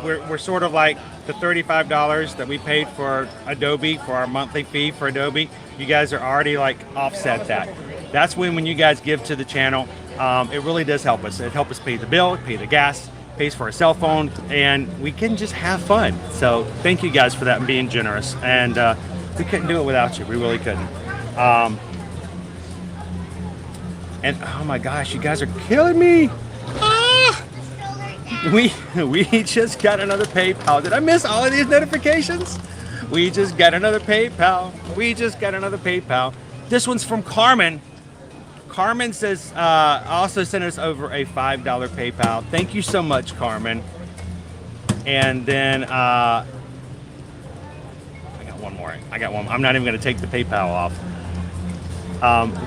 We're sort of like the $35 that we paid for Adobe for our monthly fee for Adobe. You guys are already like offset that. That's when you guys give to the channel, it really does help us. It helps us pay the bill, pay the gas, pays for our cell phone, and we can just have fun. So thank you guys for that and being generous. And we couldn't do it without you. We really couldn't. And oh my gosh, you guys are killing me. We just got another PayPal. Did I miss all of these notifications? We just got another PayPal. We just got another PayPal. This one's from Carmen. Carmen says, also sent us over a $5 PayPal. Thank you so much, Carmen. And then I got one more. I'm not even going to take the PayPal off.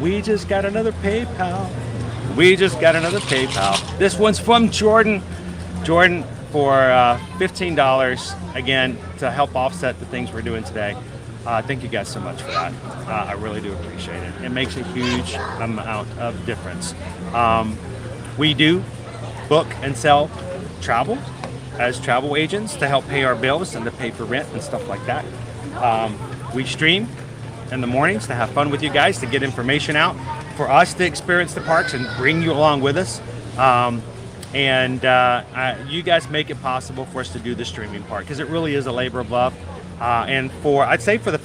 We just got another PayPal. We just got another PayPal. This one's from Jordan. Jordan for $15 again to help offset the things we're doing today. Thank you guys so much for that. I really do appreciate it. It makes a huge amount of difference. We do book and sell travel as travel agents to help pay our bills and to pay for rent and stuff like that. We stream in the mornings to have fun with you guys, to get information out, for us to experience the parks and bring you along with us. You guys make it possible for us to do the streaming part, because it really is a labor of love. And I'd say for the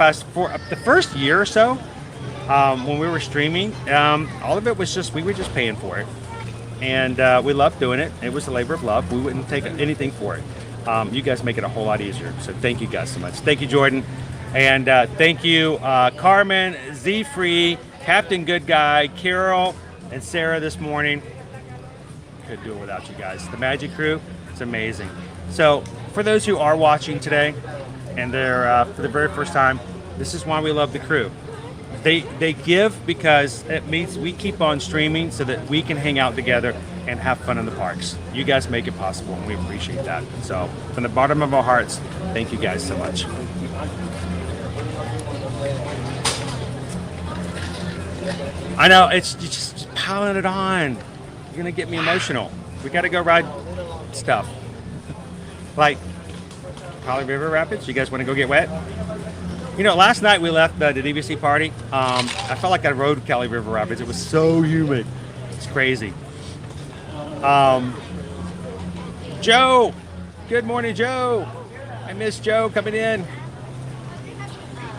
first year or so, when we were streaming, all of it was we were just paying for it. And we loved doing it. It was a labor of love. We wouldn't take anything for it. You guys make it a whole lot easier. So thank you guys so much. Thank you, Jordan. And thank you, Carmen, Z-Free, Captain Good Guy, Carol, and Sarah this morning. Couldn't do it without you guys. The Magic Crew, it's amazing. So for those who are watching today, and they're for the very first time, this is why we love the crew. They give because it means we keep on streaming so that we can hang out together and have fun in the parks. You guys make it possible, and we appreciate that. So from the bottom of our hearts, thank you guys so much. I know, it's just piling it on. You're gonna get me emotional. We gotta go ride stuff. Like Holly River Rapids. You guys wanna go get wet? You know, last night we left the DVC party. I felt like I rode Cali River Rapids. It was so humid. It's crazy. Joe! Good morning, Joe! I miss Joe coming in.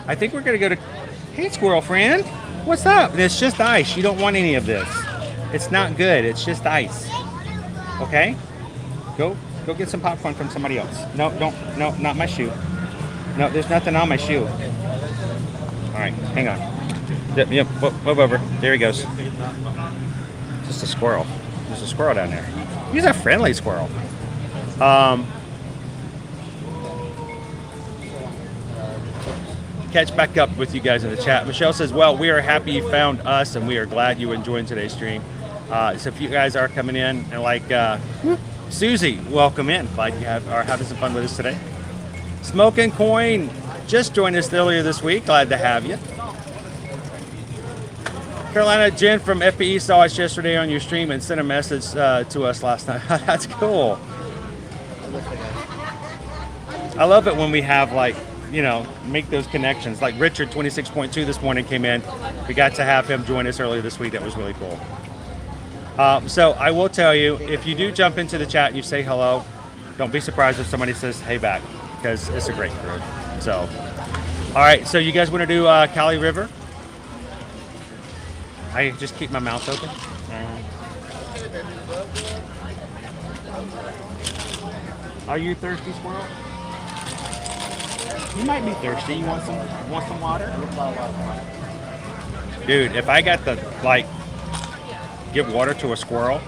I think we're gonna go to... Hey, squirrel friend. What's up? And it's just ice. You don't want any of this. It's not good. It's just ice. Okay? Go get some popcorn from somebody else. No, not my shoe. No, there's nothing on my shoe. All right, hang on. Yep, move over. There he goes. Just a squirrel. There's a squirrel down there. He's a friendly squirrel. Catch back up with you guys in the chat. Michelle says, well, we are happy you found us and we are glad you enjoyed today's stream. So if you guys are coming in and like Susie, welcome in. Glad you are having some fun with us today. Smoking Coin just joined us earlier this week. Glad to have you. Carolina, Jen from FPE saw us yesterday on your stream and sent a message to us last night. That's cool. I love it when we have like, you know, make those connections. Like Richard 26.2 this morning came in. We got to have him join us earlier this week. That was really cool. So I will tell you, if you do jump into the chat and you say hello, don't be surprised if somebody says hey back, because it's a great group. So, all right, so you guys want to do Cali River? I just keep my mouth open. Are you thirsty, squirrel? You might be thirsty. You want some water? Dude, if I got to like give water to a squirrel,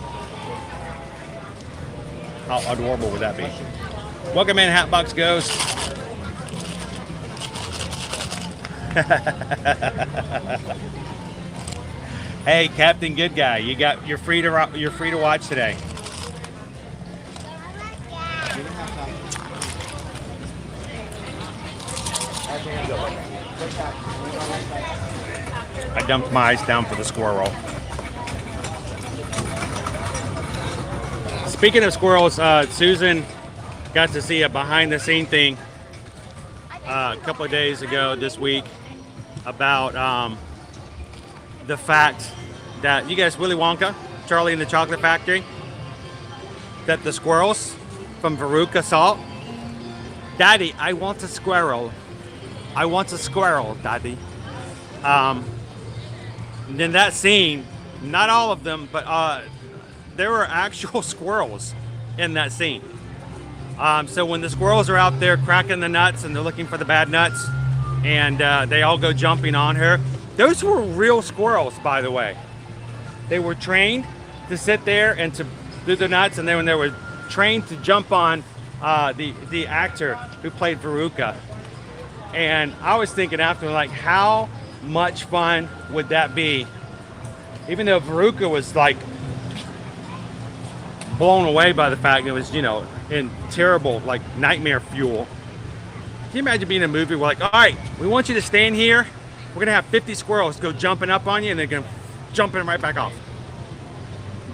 how adorable would that be? Welcome in, Hatbox Ghost. Hey, Captain Good Guy, you're free to watch today. I dumped my ice down for the squirrel. Speaking of squirrels, Susan got to see a behind-the-scene thing a couple of days ago this week about the fact that, you guys, Willy Wonka, Charlie and the Chocolate Factory, that the squirrels from Veruca saw, Daddy, I want a squirrel. I want a squirrel, Daddy. And in that scene, not all of them, but there were actual squirrels in that scene. So when the squirrels are out there cracking the nuts and they're looking for the bad nuts, and they all go jumping on her, those were real squirrels, by the way. They were trained to sit there and to do the nuts, and then when they were trained to jump on the actor who played Veruca. And I was thinking after, like, how much fun would that be? Even though Veruca was like blown away by the fact it was, you know, in terrible, like, nightmare fuel. Can you imagine being in a movie where, like, all right, we want you to stand here. We're gonna have 50 squirrels go jumping up on you, and they're gonna jump in right back off.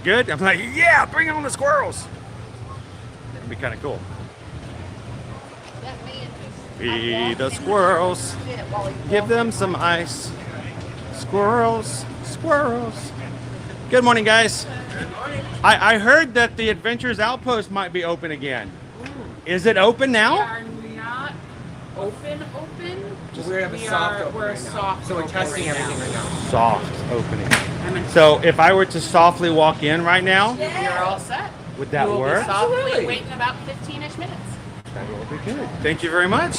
Good? I'm like, yeah, bring on the squirrels. That'd be kind of cool. Feed the squirrels. Give them some ice. Squirrels, squirrels. Good morning, guys. I heard that the Adventures Outpost might be open again. Is it open now? We are not open. We're soft. So we're testing everything right now. Soft opening. So if I were to softly walk in right now, You're all set. would that We'll work? be softly waiting about 15-ish minutes. That will be good. Thank you very much.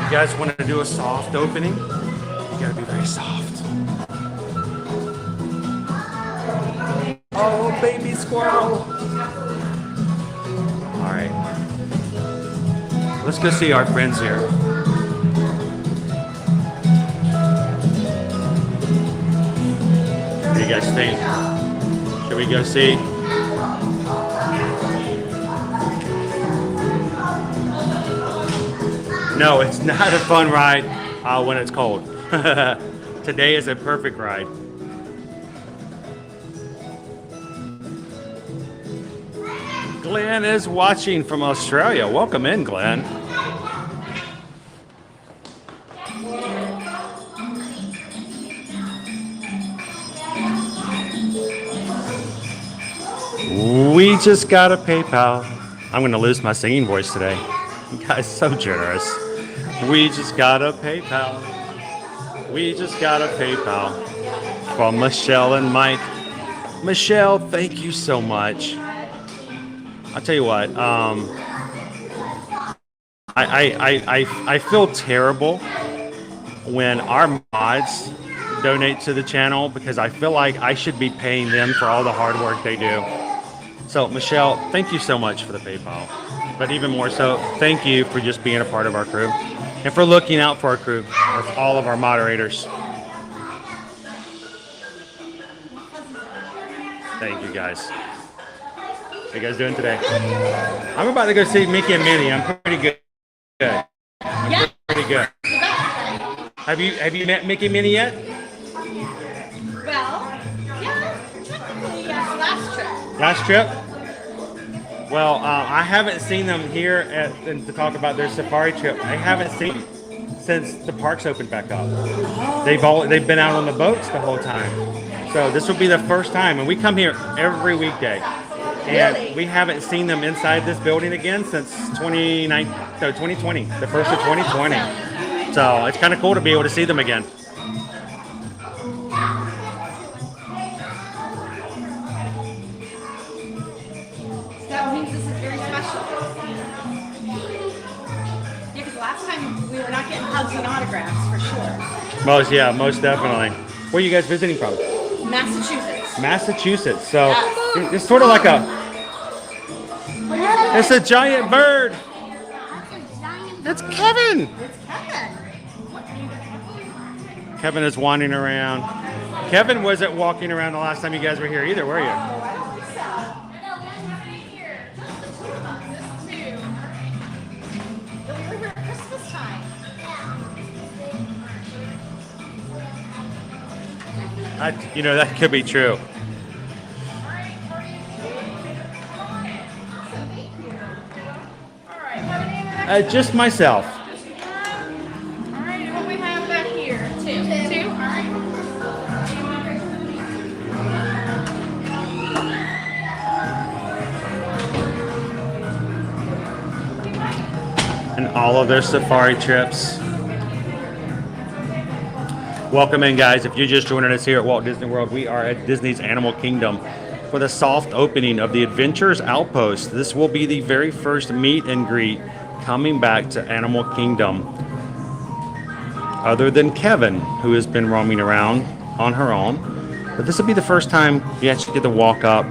You guys want to do a soft opening? You gotta be very soft. Oh, baby squirrel. All right. Let's go see our friends here. What do you guys think? Should we go see? No, it's not a fun ride when it's cold. Today is a perfect ride. Glenn is watching from Australia. Welcome in, Glenn. We just got a PayPal. I'm going to lose my singing voice today. You guys so generous. We just got a PayPal. We just got a PayPal from Michelle and Mike. Michelle, thank you so much. I'll tell you what. I feel terrible when our mods donate to the channel because I feel like I should be paying them for all the hard work they do. So, Michelle, thank you so much for the PayPal. But even more so, thank you for just being a part of our crew and for looking out for our crew, for all of our moderators. Thank you, guys. How you guys doing today? I'm about to go see Mickey and Minnie. I'm pretty good. Yeah. Pretty good. Have you met Mickey and Minnie yet? Well, yeah, technically, yes, last trip. Last trip? Well, I haven't seen them here to talk about their safari trip. I haven't seen them since the parks opened back up. They've been out on the boats the whole time. So this will be the first time, and we come here every weekday. And Really? we haven't seen them inside this building again since 2020, the first of 2020. So it's kind of cool to be able to see them again. That means this is very special. Yeah, because last time we were not getting hugs and autographs for sure. Most definitely. Where are you guys visiting from? Massachusetts. Massachusetts. So Yes. it's sort of like it's a giant bird. It's Kevin. Kevin is wandering around. Kevin wasn't walking around the last time you guys were here either, were you? That could be true. Just myself. All right, what we have back here? Two. All right. And all of their safari trips. Welcome in, guys. If you're just joining us here at Walt Disney World, we are at Disney's Animal Kingdom for the soft opening of the Adventures Outpost. This will be the very first meet and greet coming back to Animal Kingdom, other than Kevin, who has been roaming around on her own. But this will be the first time you actually get to walk up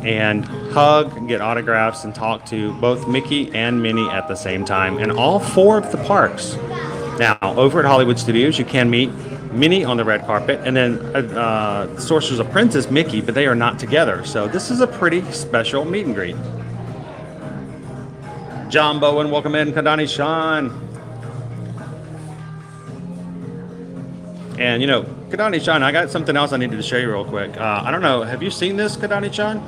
and hug, and get autographs, and talk to both Mickey and Minnie at the same time, and all four of the parks. Now, over at Hollywood Studios, you can meet Minnie on the red carpet, and then Sorcerer's Apprentice Mickey, but they are not together. So this is a pretty special meet and greet. John Bowen, welcome in. Kadani Sean. And Kadani Sean, I got something else I needed to show you real quick. I don't know, have you seen this, Kadani Sean?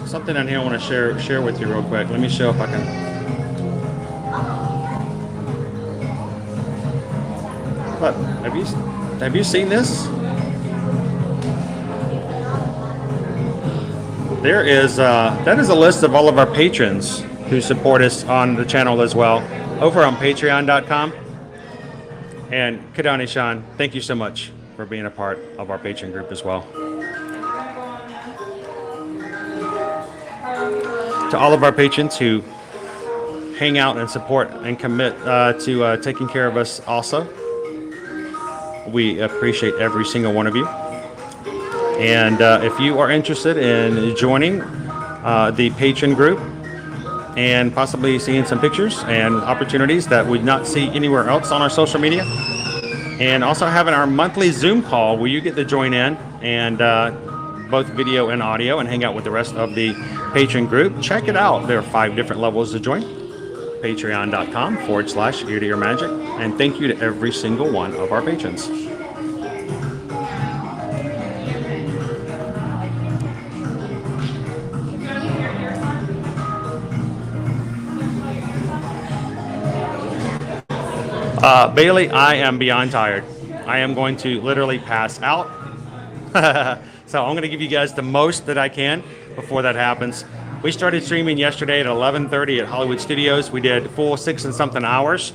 Something on here I want to share with you real quick. Let me show if I can. Look, have you seen this? That is a list of all of our patrons who support us on the channel as well, over on patreon.com. And Kadani Sean, thank you so much for being a part of our patron group as well. To all of our patrons who hang out and support and commit to taking care of us also, we appreciate every single one of you. And if you are interested in joining the patron group and possibly seeing some pictures and opportunities that we'd not see anywhere else on our social media, and also having our monthly Zoom call where you get to join in and both video and audio and hang out with the rest of the patron group, check it out. There are 5 different levels to join. patreon.com/ear-to-ear-magic. And thank you to every single one of our patrons. Bailey, I am beyond tired. I am going to literally pass out. So I'm going to give you guys the most that I can before that happens. We started streaming yesterday at 11:30 at Hollywood Studios. We did full 6 and something hours.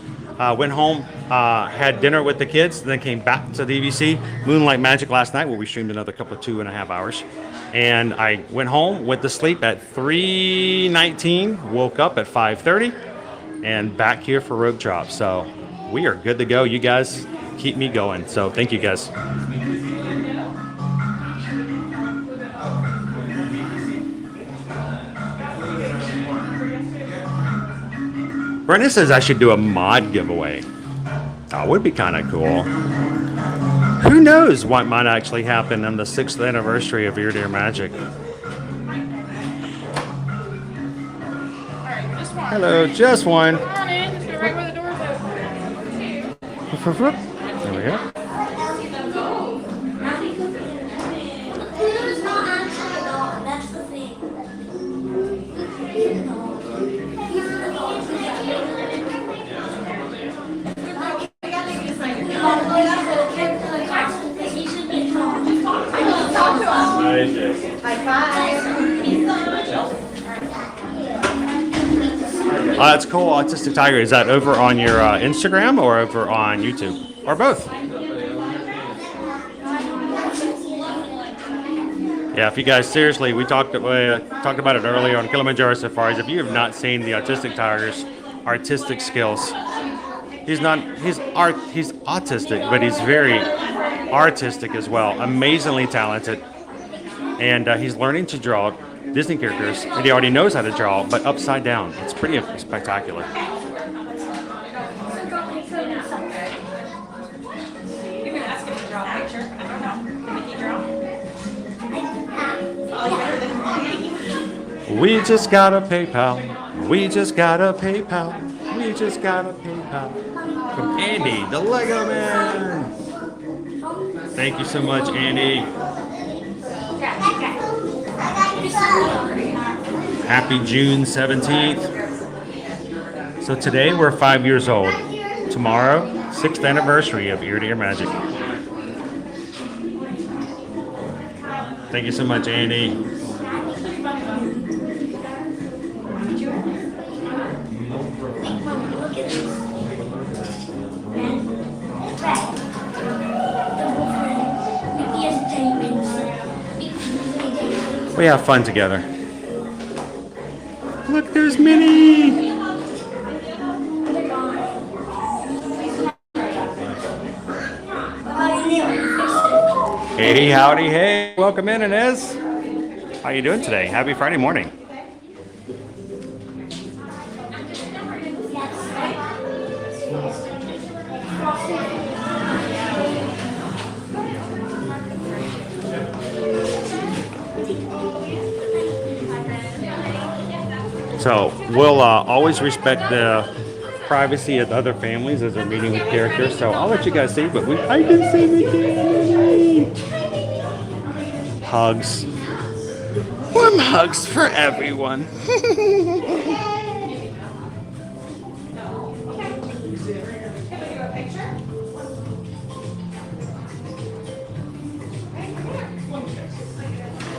Went home, had dinner with the kids, then came back to the EVC Moonlight Magic last night, where we streamed another couple of 2.5 hours. And I went home, went to sleep at 3:19, woke up at 5:30, and back here for Rogue Drop. So we are good to go. You guys keep me going. So thank you guys. Brennan says I should do a mod giveaway. That would be kind of cool. Who knows what might actually happen on the 6th anniversary of Ear-to-Ear Magic. Hello, just one. Come on in. Just go right where the door's open. There we go. Who's not answering at all? That's the thing. That's cool. Autistic Tiger. Is that over on your Instagram or over on YouTube? Or both? Yeah, if you guys, seriously, we talked about it earlier on Kilimanjaro Safaris. If you have not seen the Autistic Tiger's artistic skills, he's autistic, but he's very artistic as well. Amazingly talented. And he's learning to draw Disney characters that he already knows how to draw, but upside down. It's pretty spectacular. We just got a PayPal. We just got a PayPal. We just got a PayPal. From Andy, the Lego Man. Thank you so much, Andy. Happy June 17th. So today we're 5 years old. Tomorrow, 6th anniversary of Ear-to-Ear Magic. Thank you so much, Andy. We have fun together. Look, there's Minnie. Hey, howdy, hey. Welcome in, Inez. How you doing today? Happy Friday morning. So we'll always respect the privacy of other families as they're meeting with characters. So I'll let you guys see, but I can see Mickey. Hugs. Warm hugs for everyone.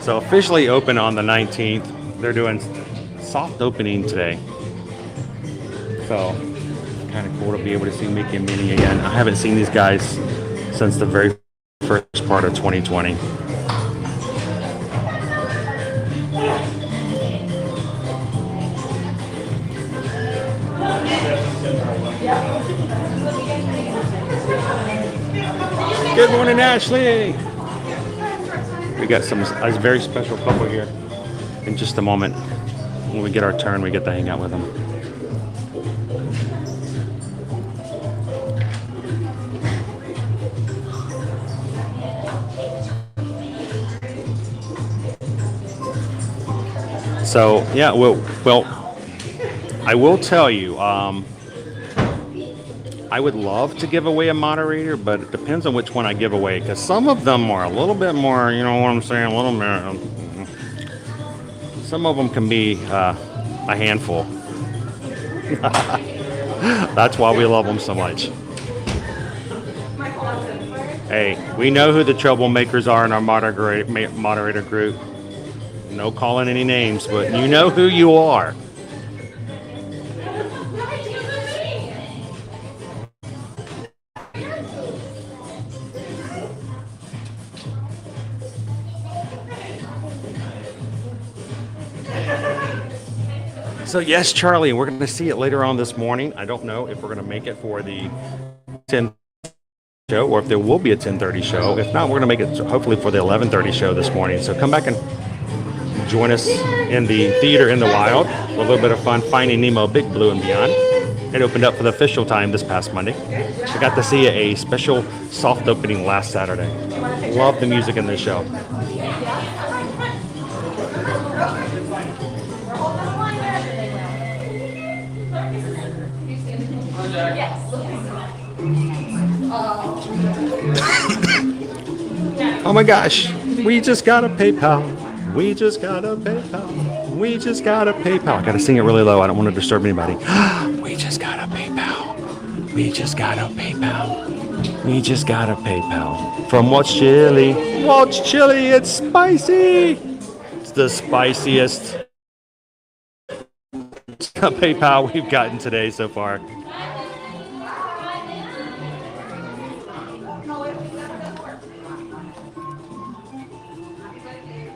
So officially open on the 19th. They're doing soft opening today. So kind of cool to be able to see Mickey and Minnie again. I haven't seen these guys since the very first part of 2020. Good morning, Ashley. We got a very special couple here. In just a moment, when we get our turn, we get to hang out with them. So yeah, well, I will tell you, I would love to give away a moderator, but it depends on which one I give away, because some of them are a little bit more, you know what I'm saying, a little bit. Some of them can be a handful. That's why we love them so much. Hey, we know who the troublemakers are in our moderator group. No calling any names, but you know who you are. So yes, Charlie, we're going to see it later on this morning. I don't know if we're going to make it for the 10 show or if there will be a 10:30 show. If not, we're going to make it hopefully for the 11:30 show this morning. So come back and join us in the theater in the wild for a little bit of fun finding Nemo, Big Blue and Beyond. It opened up for the official time this past Monday. I got to see a special soft opening last Saturday. Love the music in this show. Oh my gosh, we just got a PayPal. We just got a PayPal. We just got a PayPal. I gotta sing it really low. I don't want to disturb anybody. We just got a PayPal. We just got a PayPal. We just got a PayPal. From Walt's Chili. Walt's Chili, it's spicy. It's the spiciest PayPal we've gotten today so far.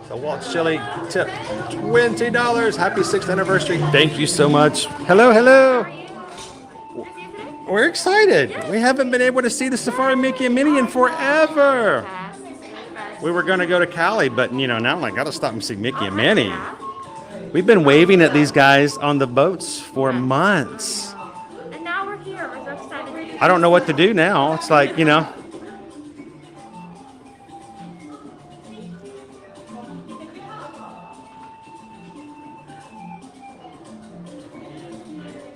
So Walt's Chili tip $20. Happy 6th anniversary. Thank you so much. Hello, hello. We're excited. We haven't been able to see the Safari Mickey and Minnie in forever. We were going to go to Cali, but now I'm like, got to stop and see Mickey and Minnie. We've been waving at these guys on the boats for months. And now we're here. We're so excited. I don't know what to do now. It's like,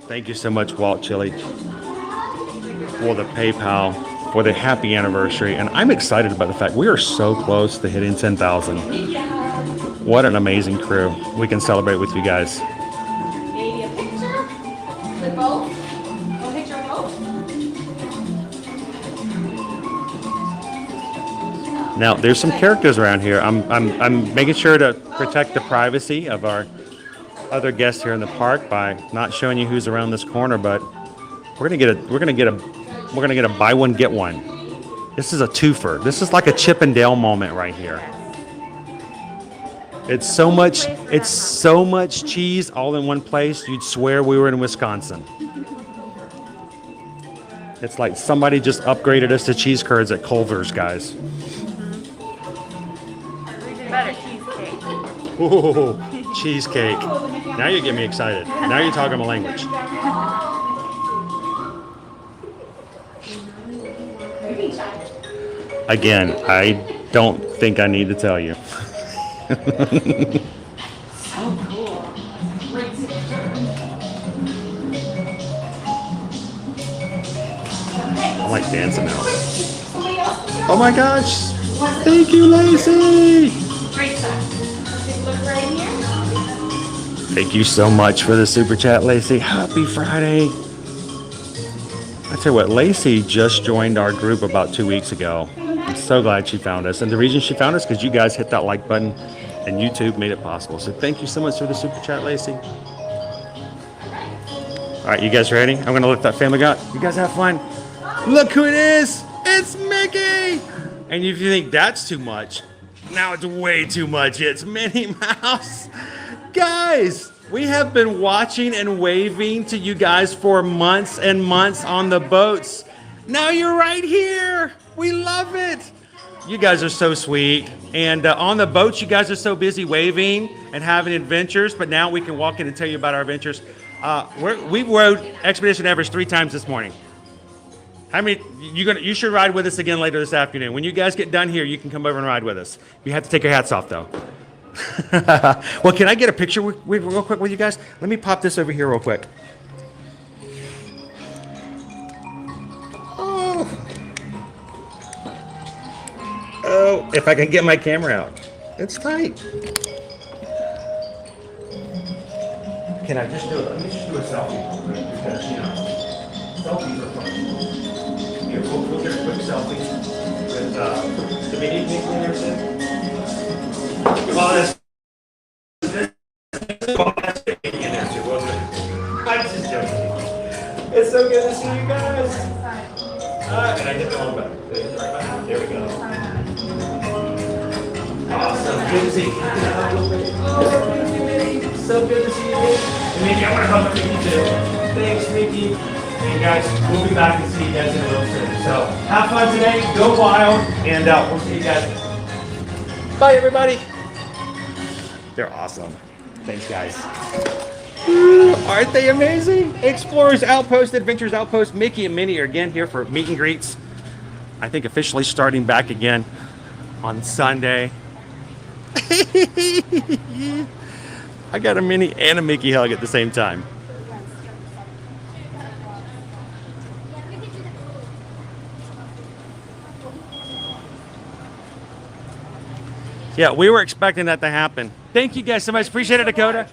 Thank you so much, Walt Chili, for the PayPal, for the happy anniversary. And I'm excited about the fact we are so close to hitting 10,000. What an amazing crew. We can celebrate with you guys. Maybe a picture with both. A picture of both. Now, there's some characters around here. I'm making sure to protect the privacy of our other guests here in the park by not showing you who's around this corner, but we're gonna get a buy one get one. This is a twofer. This is like a Chip and Dale moment right here. It's so much cheese all in one place. You'd swear we were in Wisconsin. It's like somebody just upgraded us to cheese curds at Culver's, guys. We did better cheesecake. Ooh, cheesecake. Now you get me excited. Now you're talking my language. Again, I don't think I need to tell you. So cool. I like dancing now. Oh my gosh! Thank you, Lacey! Thank you so much for the super chat, Lacey. Happy Friday. I tell you what, Lacey just joined our group about 2 weeks ago. I'm so glad she found us. And the reason she found us is because you guys hit that like button and YouTube made it possible. So thank you so much for the super chat, Lacey. All right, you guys ready? I'm going to let that family go. You guys have fun. Look who it is. It's Mickey. And if you think that's too much, now it's way too much. It's Minnie Mouse. Guys, we have been watching and waving to you guys for months and months on the boats. Now you're right here. We love it. You guys are so sweet. And on the boats, you guys are so busy waving and having adventures. But now we can walk in and tell you about our adventures. We rode Expedition Everest 3 times this morning. How many? You should ride with us again later this afternoon. When you guys get done here, you can come over and ride with us. You have to take your hats off, though. Well, can I get a picture real quick with you guys? Let me pop this over here real quick. If I can get my camera out. It's tight. Can I just do it? Let me just do a selfie. Because, you know, selfies are fun. Here, we'll get a quick selfie with the mini pink and everything. Well, I'm just joking. It's so good to see you guys. And I hit the wrong button. There we go. Awesome. Good to see you. Oh, thank you, Mickey. So good to see you again. And Mickey, I want to hug Mickey too. Thanks, Mickey. And guys, we'll be back and see you guys in a little soon. So have fun today. Go wild. And we'll see you guys. Bye, everybody. They're awesome. Thanks, guys. Aren't they amazing? Explorers Outpost, Adventures Outpost, Mickey and Minnie are again here for meet and greets. I think officially starting back again on Sunday. I got a Minnie and a Mickey hug at the same time. Yeah, we were expecting that to happen. Thank you guys so much. Appreciate it, Dakota.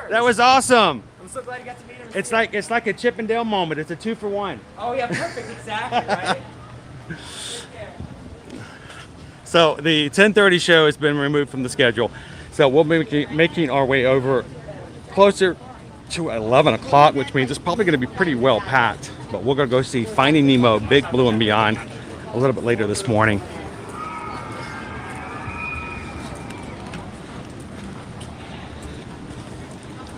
That was awesome. I'm so glad you got to meet him. It's like a Chippendale moment. It's a 2-for-1. Oh yeah, perfect. Exactly, right? So the 10:30 show has been removed from the schedule. So we'll be making our way over closer to 11 o'clock, which means it's probably going to be pretty well packed. But we're going to go see Finding Nemo, Big Blue and Beyond a little bit later this morning.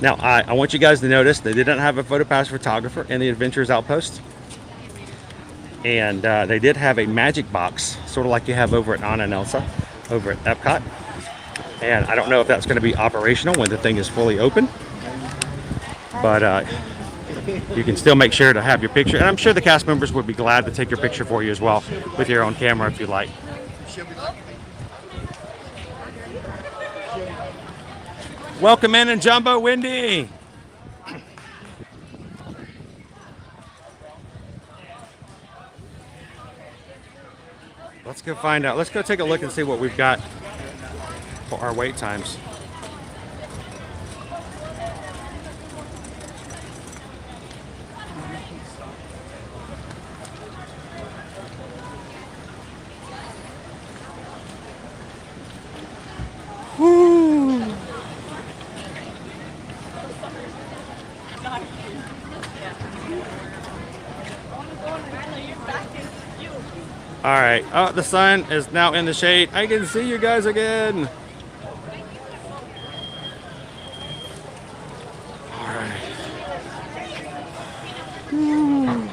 Now, I want you guys to notice they didn't have a PhotoPass photographer in the Adventures Outpost. And they did have a magic box, sort of like you have over at Anna and Elsa, over at Epcot. And I don't know if that's going to be operational when the thing is fully open. But you can still make sure to have your picture. And I'm sure the cast members would be glad to take your picture for you as well with your own camera if you like. Welcome in Jumbo Wendy. Let's go find out. Let's go take a look and see what we've got for our wait times. Woo. All right. Oh, the sun is now in the shade. I can see you guys again. All right. Woo.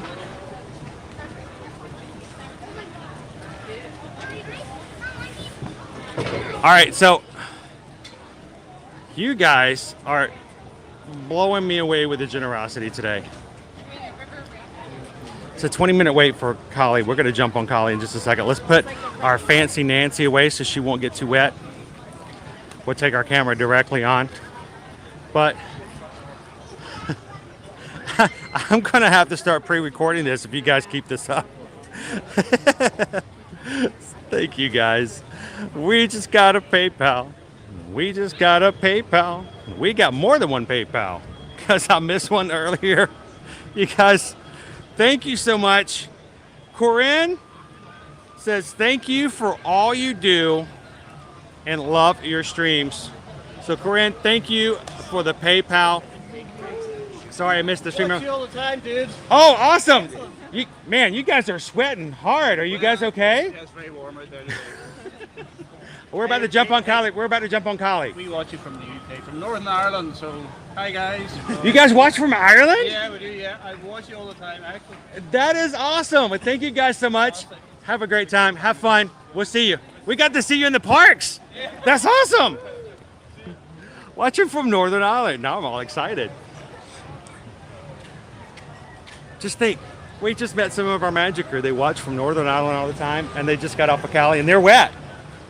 All right, so you guys are blowing me away with the generosity today. It's a 20-minute wait for Collie. We're going to jump on Collie in just a second. Let's put our fancy Nancy away so she won't get too wet. We'll take our camera directly on. But I'm going to have to start pre-recording this if you guys keep this up. Thank you, guys. We just got a PayPal. We just got a PayPal. We got more than one PayPal because I missed one earlier. You guys... thank you so much. Corinne says, thank you for all you do and love your streams. So Corinne, thank you for the PayPal. Sorry, I missed the stream. I watch you all the time, dude. Oh, awesome. Man, you guys are sweating hard. Are you guys okay? Yeah, it's very warm right there today. We're about to jump on Collie. We're about to jump on Collie. We watch you from the UK, from Northern Ireland, so hi guys. You guys watch from Ireland? Yeah, we do, yeah. I watch you all the time, actually. That is awesome. Well, thank you guys so much. Have a great time. Have fun. We'll see you. We got to see you in the parks. That's awesome. Watching from Northern Ireland. Now I'm all excited. Just think, we just met some of our magic crew. They watch from Northern Ireland all the time, and they just got off of Cali, and they're wet.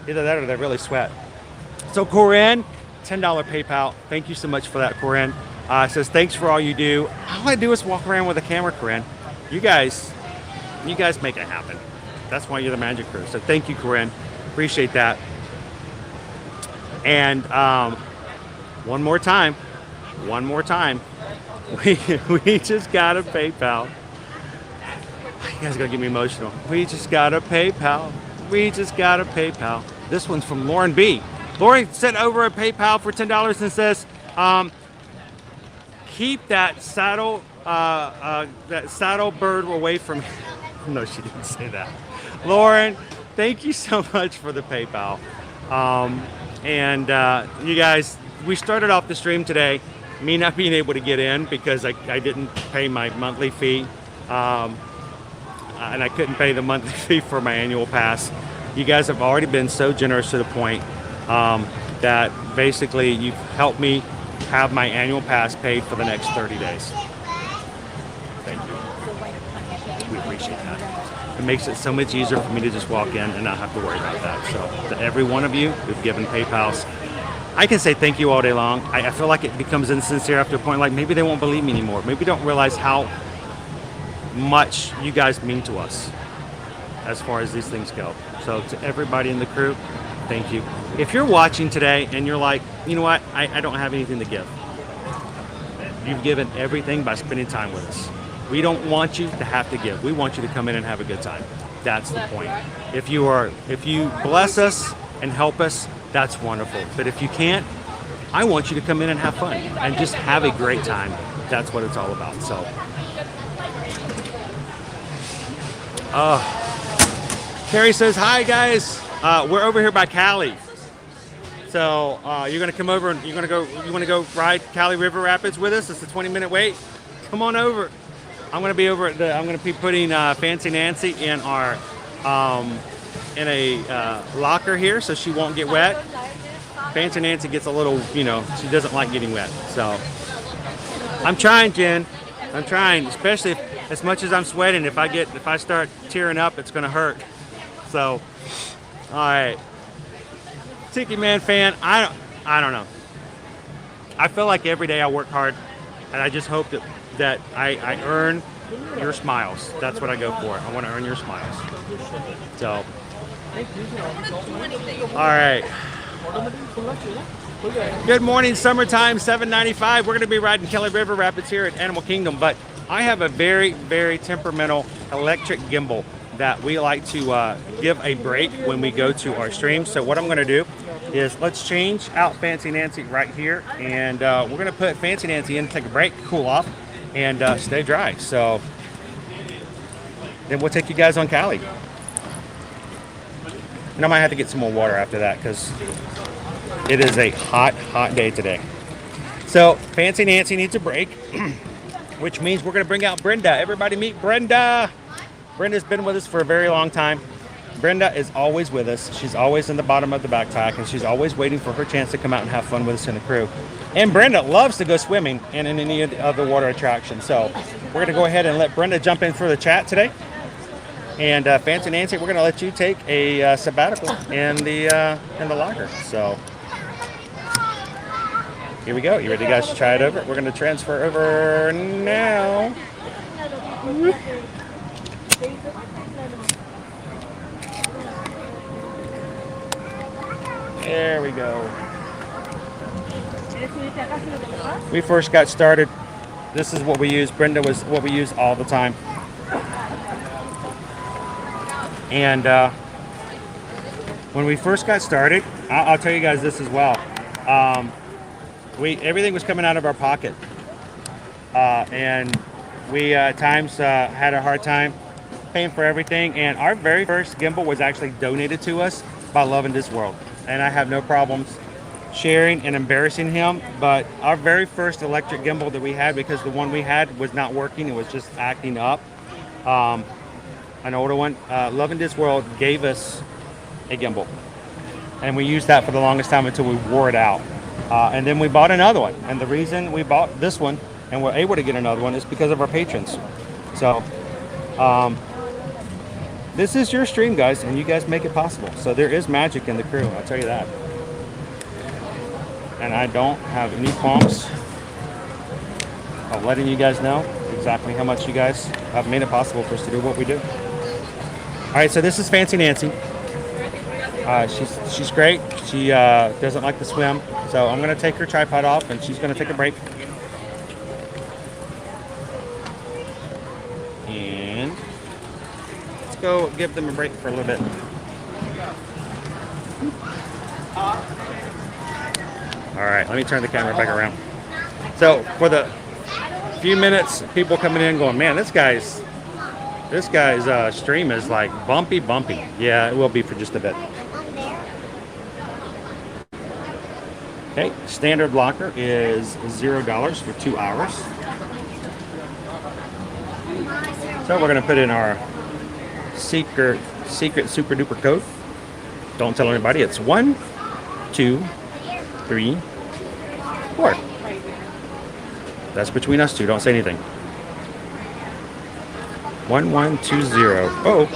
Either that or they really sweat. So Corinne, $10 PayPal. Thank you so much for that, Corinne. Says, thanks for all you do. All I do is walk around with a camera, Corinne. You guys make it happen. That's why you're the magic crew. So thank you, Corinne. Appreciate that. And one more time, we just got a PayPal. You guys are gonna get me emotional. We just got a PayPal. This one's from Lauren B. Lauren sent over a PayPal for $10 and says, keep that saddle bird away from me. No, she didn't say that. Lauren, thank you so much for the PayPal. You guys, we started off the stream today, me not being able to get in because I didn't pay my monthly fee. And I couldn't pay the monthly fee for my annual pass. You guys have already been so generous to the point that basically you've helped me have my annual pass paid for the next 30 days. Thank you. We appreciate that. It makes it so much easier for me to just walk in and not have to worry about that. So to every one of you who've given PayPals, I can say thank you all day long. I feel like it becomes insincere after a point, like maybe they won't believe me anymore. Maybe they don't realize how much you guys mean to us as far as these things go. So to everybody in the crew, thank you. If you're watching today and you're like, you know what, I don't have anything to give. You've given everything by spending time with us. We don't want you to have to give. We want you to come in and have a good time. That's the point. If you bless us and help us, that's wonderful. But if you can't, I want you to come in and have fun and just have a great time. That's what it's all about. So Carrie says, hi guys, we're over here by Cali. So you're gonna come over and you want to go ride Cali River Rapids with us? It's a 20-minute wait. Come on over. I'm gonna be putting Fancy Nancy in our in a locker here so she won't get wet. Fancy Nancy gets a little, she doesn't like getting wet. So I'm trying, Jen. I'm trying, especially as much as I'm sweating. If I start tearing up, it's gonna hurt. So, all right, Tiki Man fan. I don't know. I feel like every day I work hard, and I just hope that I earn your smiles. That's what I go for. I want to earn your smiles. So, all right. Good morning, summertime, 795. We're going to be riding Kelly River Rapids here at Animal Kingdom, but I have a very, very temperamental electric gimbal that we like to give a break when we go to our stream. So what I'm going to do is let's change out Fancy Nancy right here, and we're going to put Fancy Nancy in, take a break, cool off, and stay dry. So then we'll take you guys on Cali. And I might have to get some more water after that because it is a hot, hot day today. So Fancy Nancy needs a break, which means we're going to bring out Brenda. Everybody meet Brenda. Brenda's been with us for a very long time. Brenda is always with us. She's always in the bottom of the backpack, and she's always waiting for her chance to come out and have fun with us in the crew. And Brenda loves to go swimming and in any of the water attractions. So we're going to go ahead and let Brenda jump in for the chat today. And Fancy Nancy, we're going to let you take a sabbatical in the locker. So here we go. You ready guys to try it over? We're going to transfer over now. There we go. We first got started. This is what we use. Brenda was what we use all the time. And when we first got started, I'll tell you guys this as well. Everything was coming out of our pocket, and we at times had a hard time paying for everything. And our very first gimbal was actually donated to us by Walt Disney World, and I have no problems sharing and embarrassing him. But our very first electric gimbal that we had, because the one we had was not working, it was just acting up. An older one, Walt Disney World gave us a gimbal, and we used that for the longest time until we wore it out. And then we bought another one, and the reason we bought this one and we're able to get another one is because of our patrons. So this is your stream, guys, and you guys make it possible. So there is magic in the crew, I'll tell you that. And I don't have any qualms of letting you guys know exactly how much you guys have made it possible for us to do what we do. All right, so this is Fancy Nancy. She's great. She doesn't like to swim, so I'm gonna take her tripod off, and she's gonna take a break. And let's go give them a break for a little bit. All right, let me turn the camera back around. So for the few minutes, people coming in going, man, this guy's stream is like bumpy. Yeah, it will be for just a bit. Okay, standard locker is $0 for 2 hours. So we're gonna put in our secret super duper code. Don't tell anybody. It's 1, 2, 3, 4. That's between us two. Don't say anything. 1120. Oh.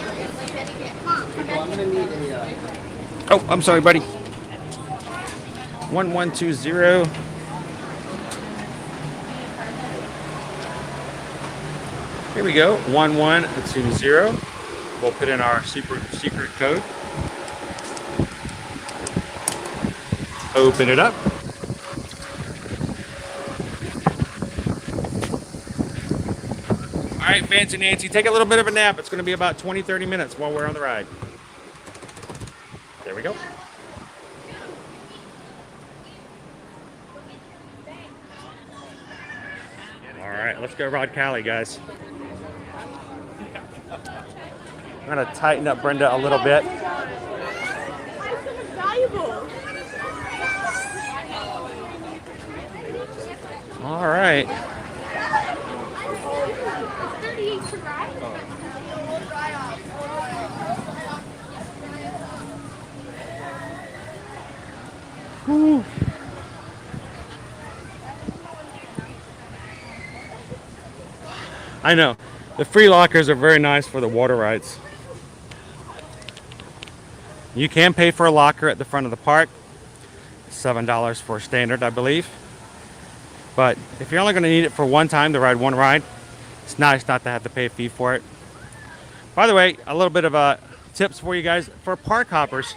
Oh, I'm sorry, buddy. 1120. Here we go. 1120. We'll put in our secret code. Open it up. All right, Fancy Nancy, take a little bit of a nap. It's going to be about 20-30 minutes while we're on the ride. There we go. All right, let's go ride Cali, guys. I'm going to tighten up Brenda a little bit. All right. Whew. I know. The free lockers are very nice for the water rides. You can pay for a locker at the front of the park. $7 for standard, I believe. But if you're only going to need it for one time to ride one ride, it's nice not to have to pay a fee for it. By the way, a little bit of tips for you guys. For park hoppers,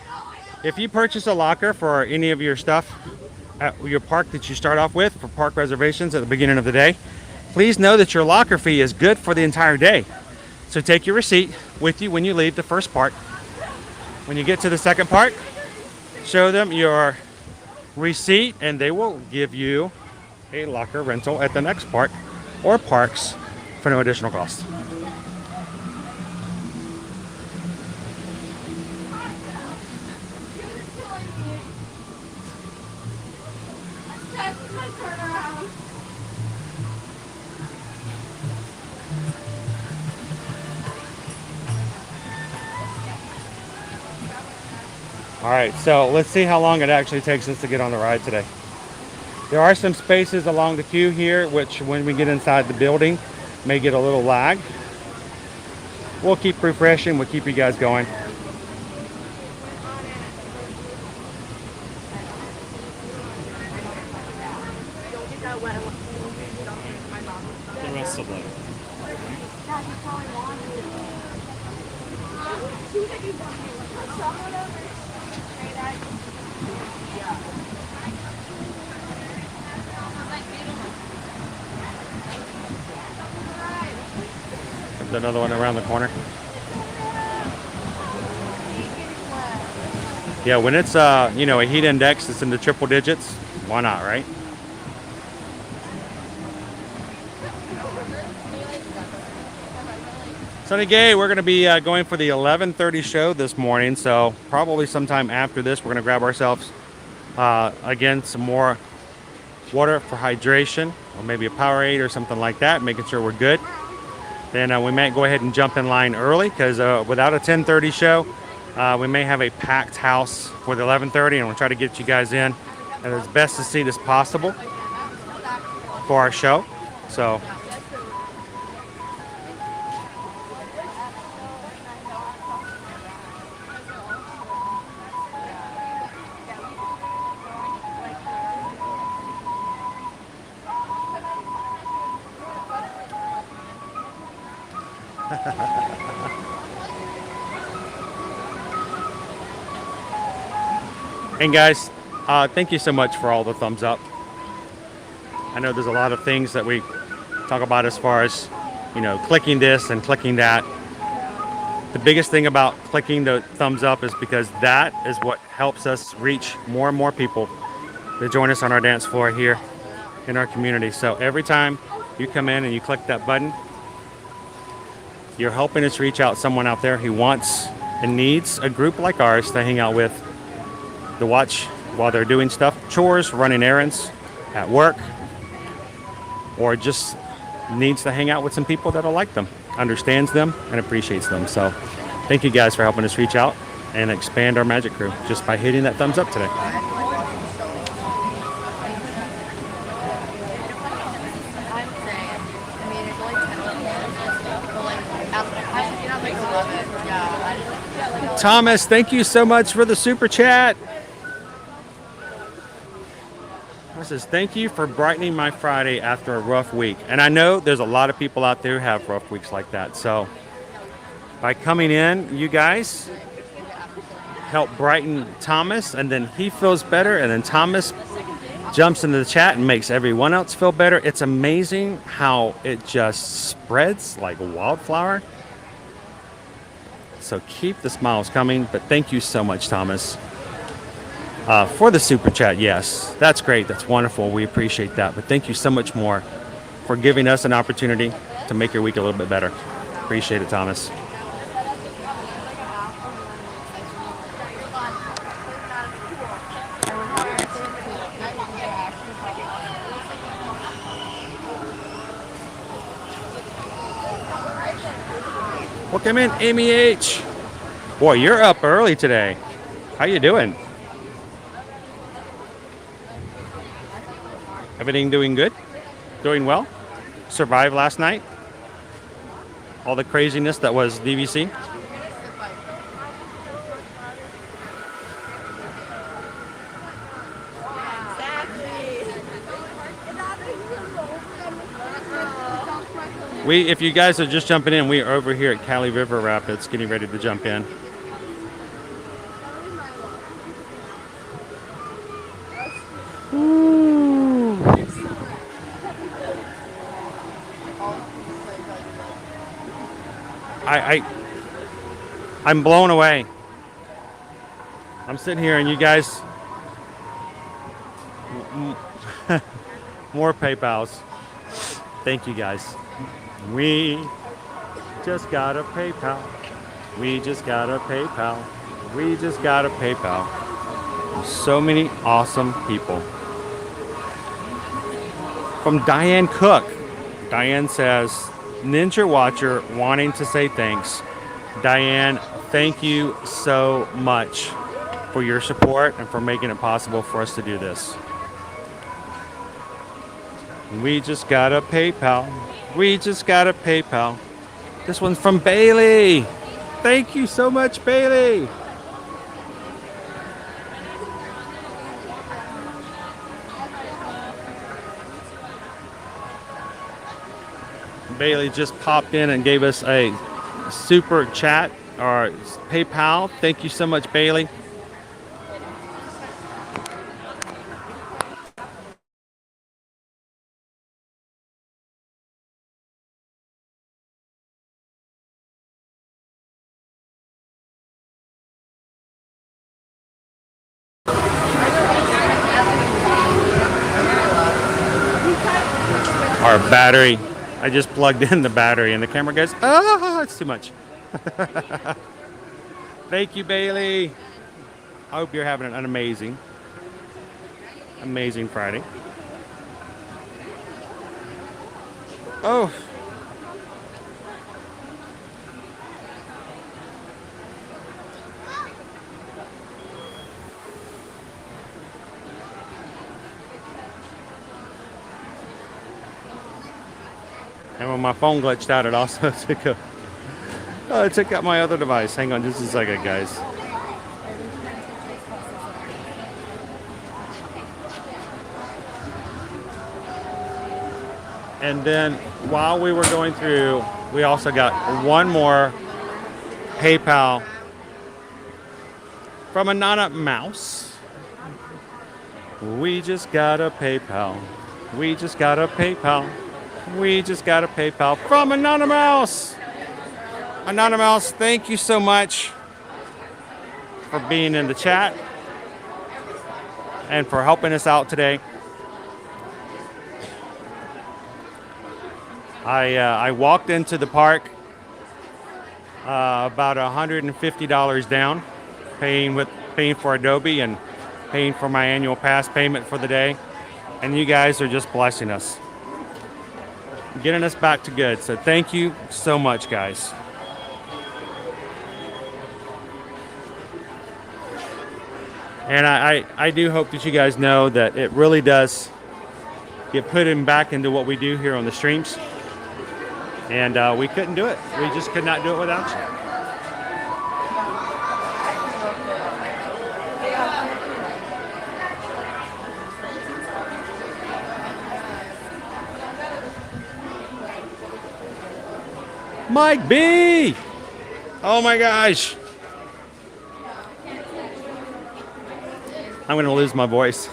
if you purchase a locker for any of your stuff at your park that you start off with for park reservations at the beginning of the day, please know that your locker fee is good for the entire day. So take your receipt with you when you leave the first park. When you get to the second park, show them your receipt and they will give you a locker rental at the next park or parks for no additional cost. All right, so let's see how long it actually takes us to get on the ride today. There are some spaces along the queue here, which when we get inside the building, may get a little lag. We'll keep refreshing, we'll keep you guys going. The rest of them. There's another one around the corner. Yeah, when it's you know, a heat index that's in the triple digits, why not, right? Sunny Gay, we're going to be going for the 11:30 show this morning, so probably sometime after this, we're going to grab ourselves again some more water for hydration, or maybe a Powerade or something like that, making sure we're good. Then we might go ahead and jump in line early because without a 10:30 show, we may have a packed house for the 11:30, and we'll try to get you guys in as best a seat as possible for our show. So. And guys, thank you so much for all the thumbs up. I know there's a lot of things that we talk about as far as, you know, clicking this and clicking that. The biggest thing about clicking the thumbs up is because that is what helps us reach more and more people to join us on our dance floor here in our community. So every time you come in and you click that button, you're helping us reach out someone out there who wants and needs a group like ours to hang out with, to watch while they're doing stuff, chores, running errands, at work, or just needs to hang out with some people that'll like them, understands them, and appreciates them. So thank you guys for helping us reach out and expand our Magic Crew just by hitting that thumbs up today. Thomas, thank you so much for the super chat. It says, thank you for brightening my Friday after a rough week. And I know there's a lot of people out there who have rough weeks like that. So by coming in, you guys help brighten Thomas, and then he feels better, and then Thomas jumps into the chat and makes everyone else feel better. It's amazing how it just spreads like wildflower. So keep the smiles coming. But thank you so much, Thomas. For the super chat, yes, that's great. That's wonderful. We appreciate that. But thank you so much more for giving us an opportunity to make your week a little bit better. Appreciate it, Thomas. Welcome in, Amy H. Boy, you're up early today. How you doing? Everything doing good? Doing well? Survived last night? All the craziness that was DVC? If you guys are just jumping in, we are over here at Cali River Rapids getting ready to jump in. I'm blown away. I'm sitting here and you guys, more PayPals. Thank you guys. We just got a PayPal. We just got a PayPal. We just got a PayPal. So many awesome people. From Diane Cook. Diane says, Ninja Watcher wanting to say thanks. Diane, thank you so much for your support and for making it possible for us to do this. We just got a PayPal. We just got a PayPal. This one's from Bailey. Thank you so much, Bailey. Bailey just popped in and gave us a super chat or PayPal. Thank you so much, Bailey. Our battery. I just plugged in the battery and the camera goes, oh, it's too much. Thank you, Bailey. I hope you're having an amazing Friday. Oh. And when my phone glitched out, it also took out my other device. Hang on just a second, guys. And then while we were going through, we also got one more PayPal from Anana Mouse. We just got a PayPal. We just got a PayPal. We just got a PayPal from Anonymous. Anonymous, thank you so much for being in the chat and for helping us out today. I walked into the park about $150 down, paying for Adobe and paying for my annual pass payment for the day, and you guys are just blessing us, getting us back to good. So thank you so much, guys. And I do hope that you guys know that it really does get put back into what we do here on the streams. And we couldn't do it. We just could not do it without you. Mike B! Oh my gosh. I'm going to lose my voice.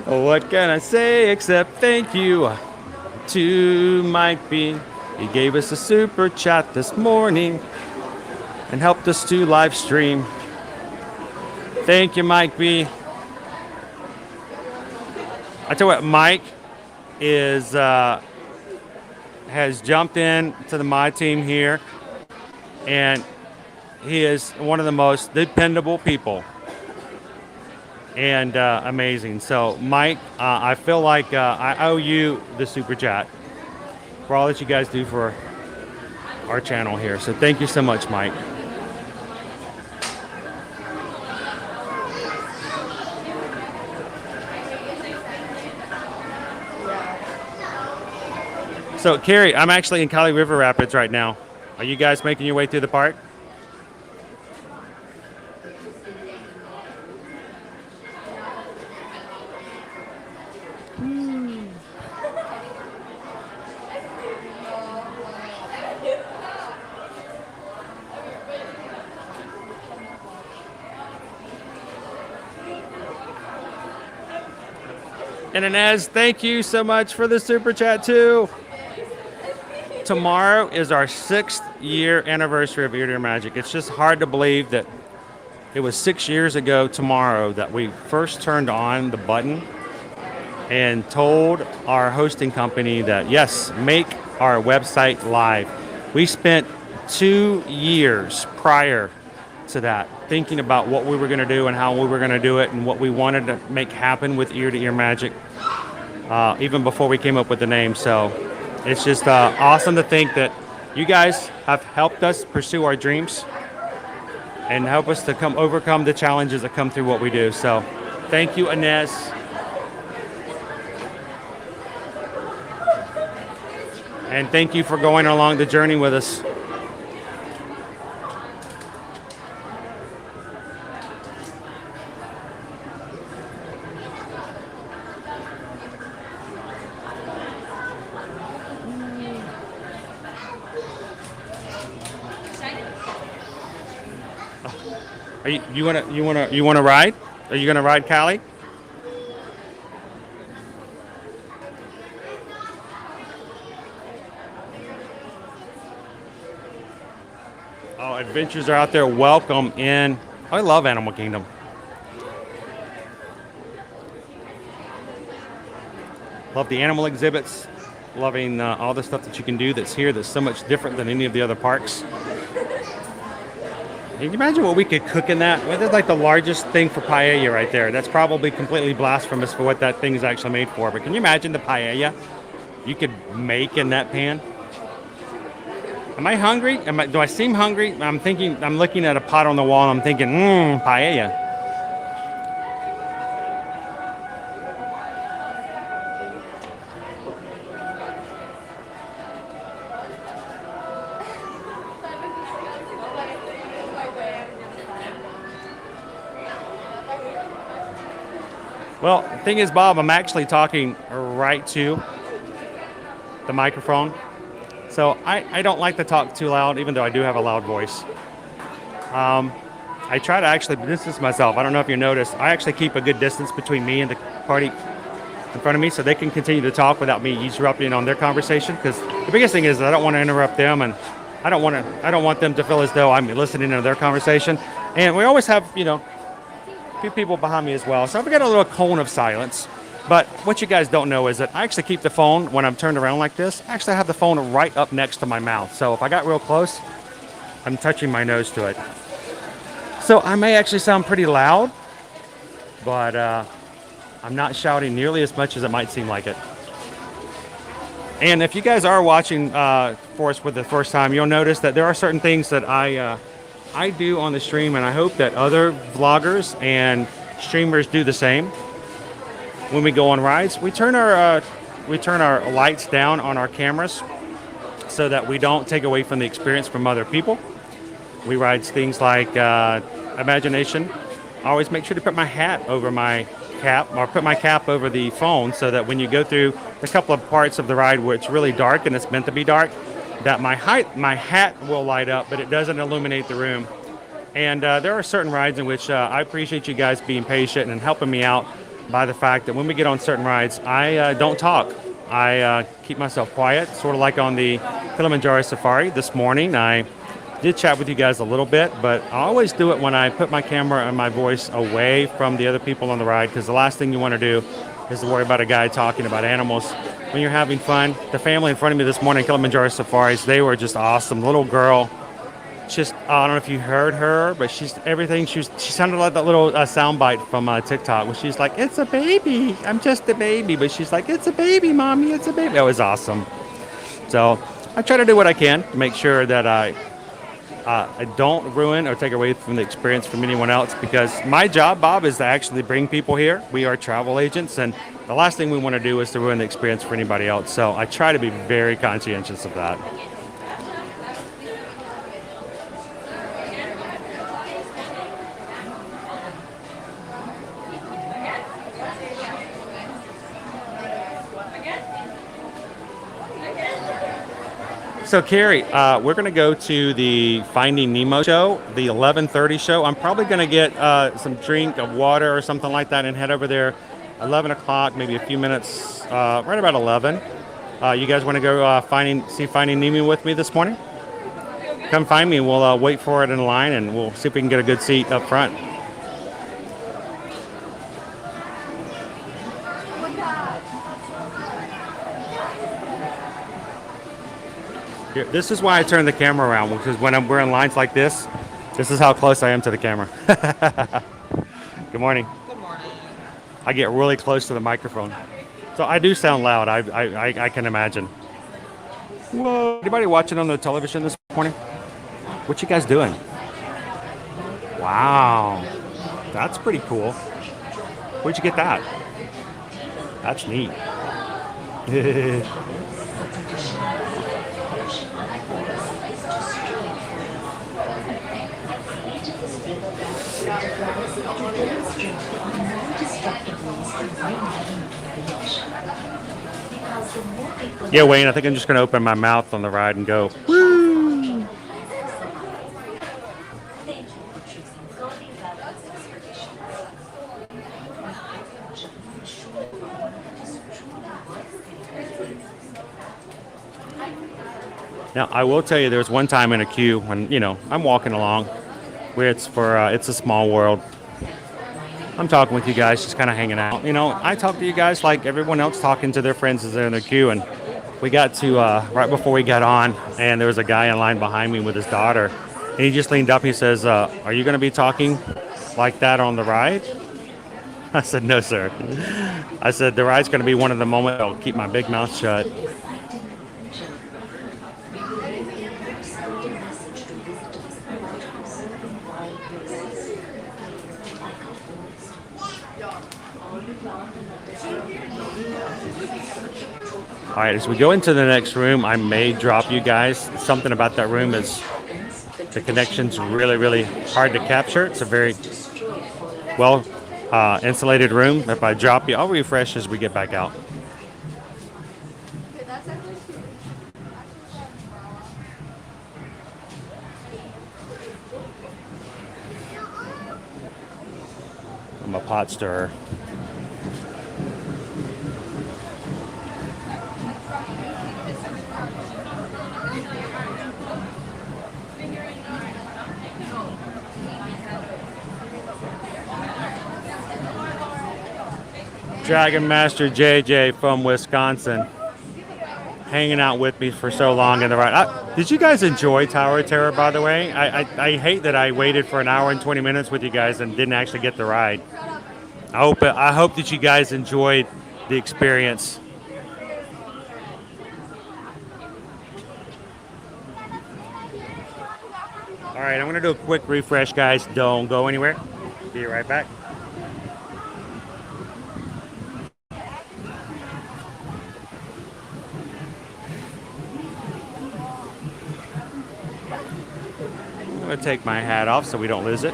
What can I say except thank you to Mike B. He gave us a super chat this morning and helped us to live stream. Thank you, Mike B. I tell you what, Mike is has jumped in to the My Team here, and he is one of the most dependable people and amazing. So, Mike, I feel like I owe you the super chat for all that you guys do for our channel here. So, thank you so much, Mike. So, Carrie, I'm actually in Kali River Rapids right now. Are you guys making your way through the park? And Inez, thank you so much for the super chat too. Tomorrow is our 6th year anniversary of Ear to Ear Magic. It's just hard to believe that it was 6 years ago tomorrow that we first turned on the button and told our hosting company that, yes, make our website live. We spent 2 years prior to that thinking about what we were going to do and how we were going to do it and what we wanted to make happen with Ear to Ear Magic, even before we came up with the name. So it's just awesome to think that you guys have helped us pursue our dreams and help us to overcome the challenges that come through what we do. So thank you, Inez. And thank you for going along the journey with us. You wanna ride? Are you gonna ride, Callie? Oh, adventures are out there. Welcome in. I love Animal Kingdom. Love the animal exhibits. Loving all the stuff that you can do that's here that's so much different than any of the other parks. Can you imagine what we could cook in that? Well, that's like the largest thing for paella right there. That's probably completely blasphemous for what that thing is actually made for. But can you imagine the paella you could make in that pan? Am I hungry? Do I seem hungry? I'm looking at a pot on the wall and I'm thinking, paella. Well, the thing is, Bob, I'm actually talking right to the microphone. So I don't like to talk too loud, even though I do have a loud voice. I try to actually distance myself. I don't know if you noticed, I actually keep a good distance between me and the party in front of me so they can continue to talk without me interrupting on their conversation. Because the biggest thing is that I don't want to interrupt them, and I don't want them to feel as though I'm listening to their conversation. And we always have, you know, a few people behind me as well. So I've got a little cone of silence. But what you guys don't know is that I actually keep the phone when I'm turned around like this. Actually, I have the phone right up next to my mouth. So if I got real close, I'm touching my nose to it. So I may actually sound pretty loud, but I'm not shouting nearly as much as it might seem like it. And if you guys are watching for us for the first time, you'll notice that there are certain things that I do on the stream, and I hope that other vloggers and streamers do the same. When we go on rides, we turn our lights down on our cameras so that we don't take away from the experience from other people. We ride things like imagination. I always make sure to put my hat over my cap, or put my cap over the phone, so that when you go through a couple of parts of the ride where it's really dark and it's meant to be dark, that my hat will light up, but it doesn't illuminate the room. And there are certain rides in which I appreciate you guys being patient and helping me out by the fact that when we get on certain rides, I don't talk. I keep myself quiet, sort of like on the Kilimanjaro safari this morning. I did chat with you guys a little bit, but I always do it when I put my camera and my voice away from the other people on the ride, because the last thing you want to do is to worry about a guy talking about animals when you're having fun. The family in front of me this morning, Kilimanjaro safaris, they were just awesome. The little girl, just, I don't know if you heard her, but she's everything. She sounded like that little soundbite from TikTok where she's like, "It's a baby. I'm just a baby." But she's like, "It's a baby, mommy. It's a baby." That was awesome. So I try to do what I can to make sure that I don't ruin or take away from the experience from anyone else, because my job, Bob, is to actually bring people here. We are travel agents, and the last thing we want to do is to ruin the experience for anybody else. So I try to be very conscientious of that. So Carrie, we're going to go to the Finding Nemo show, the 11:30 show. I'm probably going to get some drink of water or something like that and head over there 11 o'clock, maybe a few minutes, right about 11. You guys want to go see Finding Nemo with me this morning? Come find me. We'll wait for it in line, and we'll see if we can get a good seat up front. Here, this is why I turn the camera around, because when we're in lines like this is how close I am to the camera. Good morning. Good morning. I get really close to the microphone, so I do sound loud. I can imagine. Whoa! Anybody watching on the television this morning? What you guys doing? Wow, that's pretty cool. Where'd you get that? That's neat. Yeah, Wayne, I think I'm just going to open my mouth on the ride and go, woo! Now, I will tell you, there was one time in a queue when, you know, I'm walking along where it's a small world. I'm talking with you guys, just kind of hanging out. You know, I talk to you guys like everyone else talking to their friends as they're in their queue. And we got to, right before we got on, and there was a guy in line behind me with his daughter. And he just leaned up, he says, "Are you going to be talking like that on the ride?" I said, "No, sir." I said, "The ride's going to be one of the moments I'll keep my big mouth shut." All right, as we go into the next room, I may drop you guys. Something about that room is the connection's really, really hard to capture. It's a very well insulated room. If I drop you, I'll refresh as we get back out. I'm a pot stirrer. Dragon Master JJ from Wisconsin, hanging out with me for so long in the ride. Did you guys enjoy Tower of Terror, by the way? I hate that I waited for an hour and 20 minutes with you guys and didn't actually get the ride. I hope that you guys enjoyed the experience. All right, I'm gonna do a quick refresh, guys. Don't go anywhere. Be right back. I'm gonna take my hat off so we don't lose it.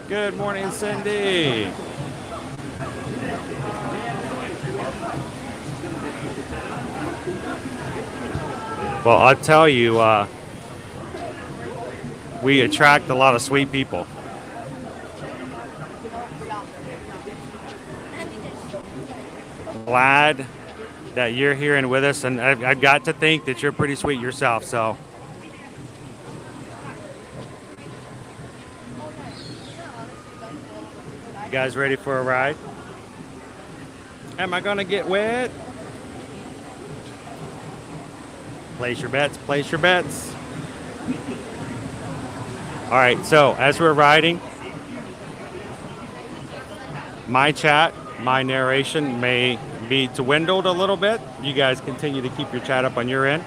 Good morning, Cindy. Well, I'll tell you, we attract a lot of sweet people. Glad that you're here and with us, and I've got to think that you're pretty sweet yourself, so. You guys ready for a ride? Am I gonna get wet? Place your bets, place your bets. All right, so as we're riding, my chat, my narration may be dwindled a little bit. You guys continue to keep your chat up on your end.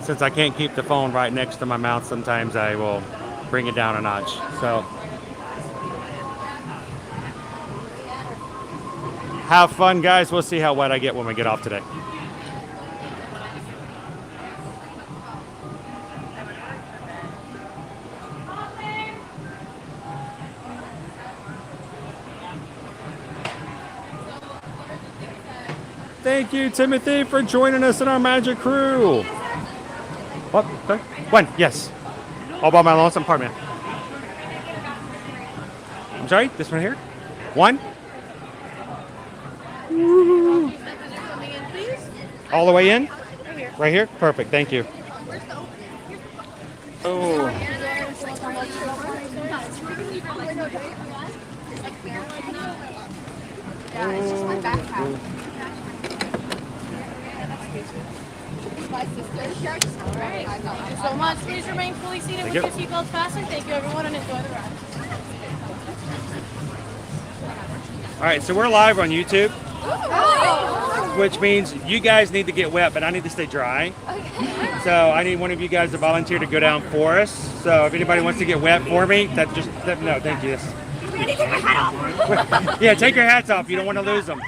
Since I can't keep the phone right next to my mouth, sometimes I will bring it down a notch. So have fun, guys. We'll see how wet I get when we get off today. Thank you, Timothy, for joining us in our magic crew. What? Okay. When? Yes. All by my lonesome apartment. I'm sorry? This one here? One? Woo. All the way in? Right here? Perfect. Thank you. Oh. Yeah, it's just my backpack. My sister's shirt. All right. Thank you so much. Please remain fully seated with your seatbelts fastened. Thank you, everyone, and enjoy the ride. All right, so we're live on YouTube, which means you guys need to get wet, but I need to stay dry. Okay. So I need one of you guys to volunteer to go down for us. So if anybody wants to get wet for me, no, thank you. Yeah, take your hats off. You don't want to lose them.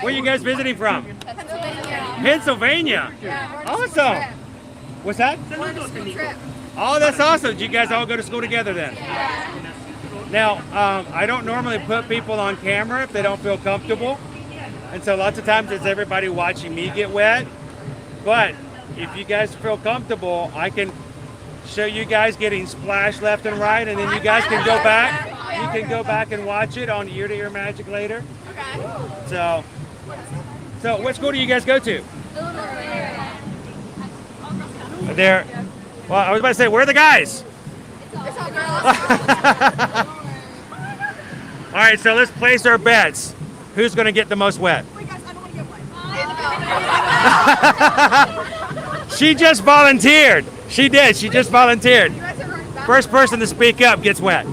Where are you guys visiting from? Pennsylvania. Awesome. What's that? Oh, that's awesome. Did you guys all go to school together then? Now, I don't normally put people on camera if they don't feel comfortable. And so lots of times it's everybody watching me get wet. But if you guys feel comfortable, I can show you guys getting splashed left and right, and then you guys can go back. You can go back and watch it on Ear to Ear Magic later. So what school do you guys go to? There. Well, I was about to say, where are the guys? All right, so let's place our bets. Who's going to get the most wet? She just volunteered. She did. She just volunteered. First person to speak up gets wet.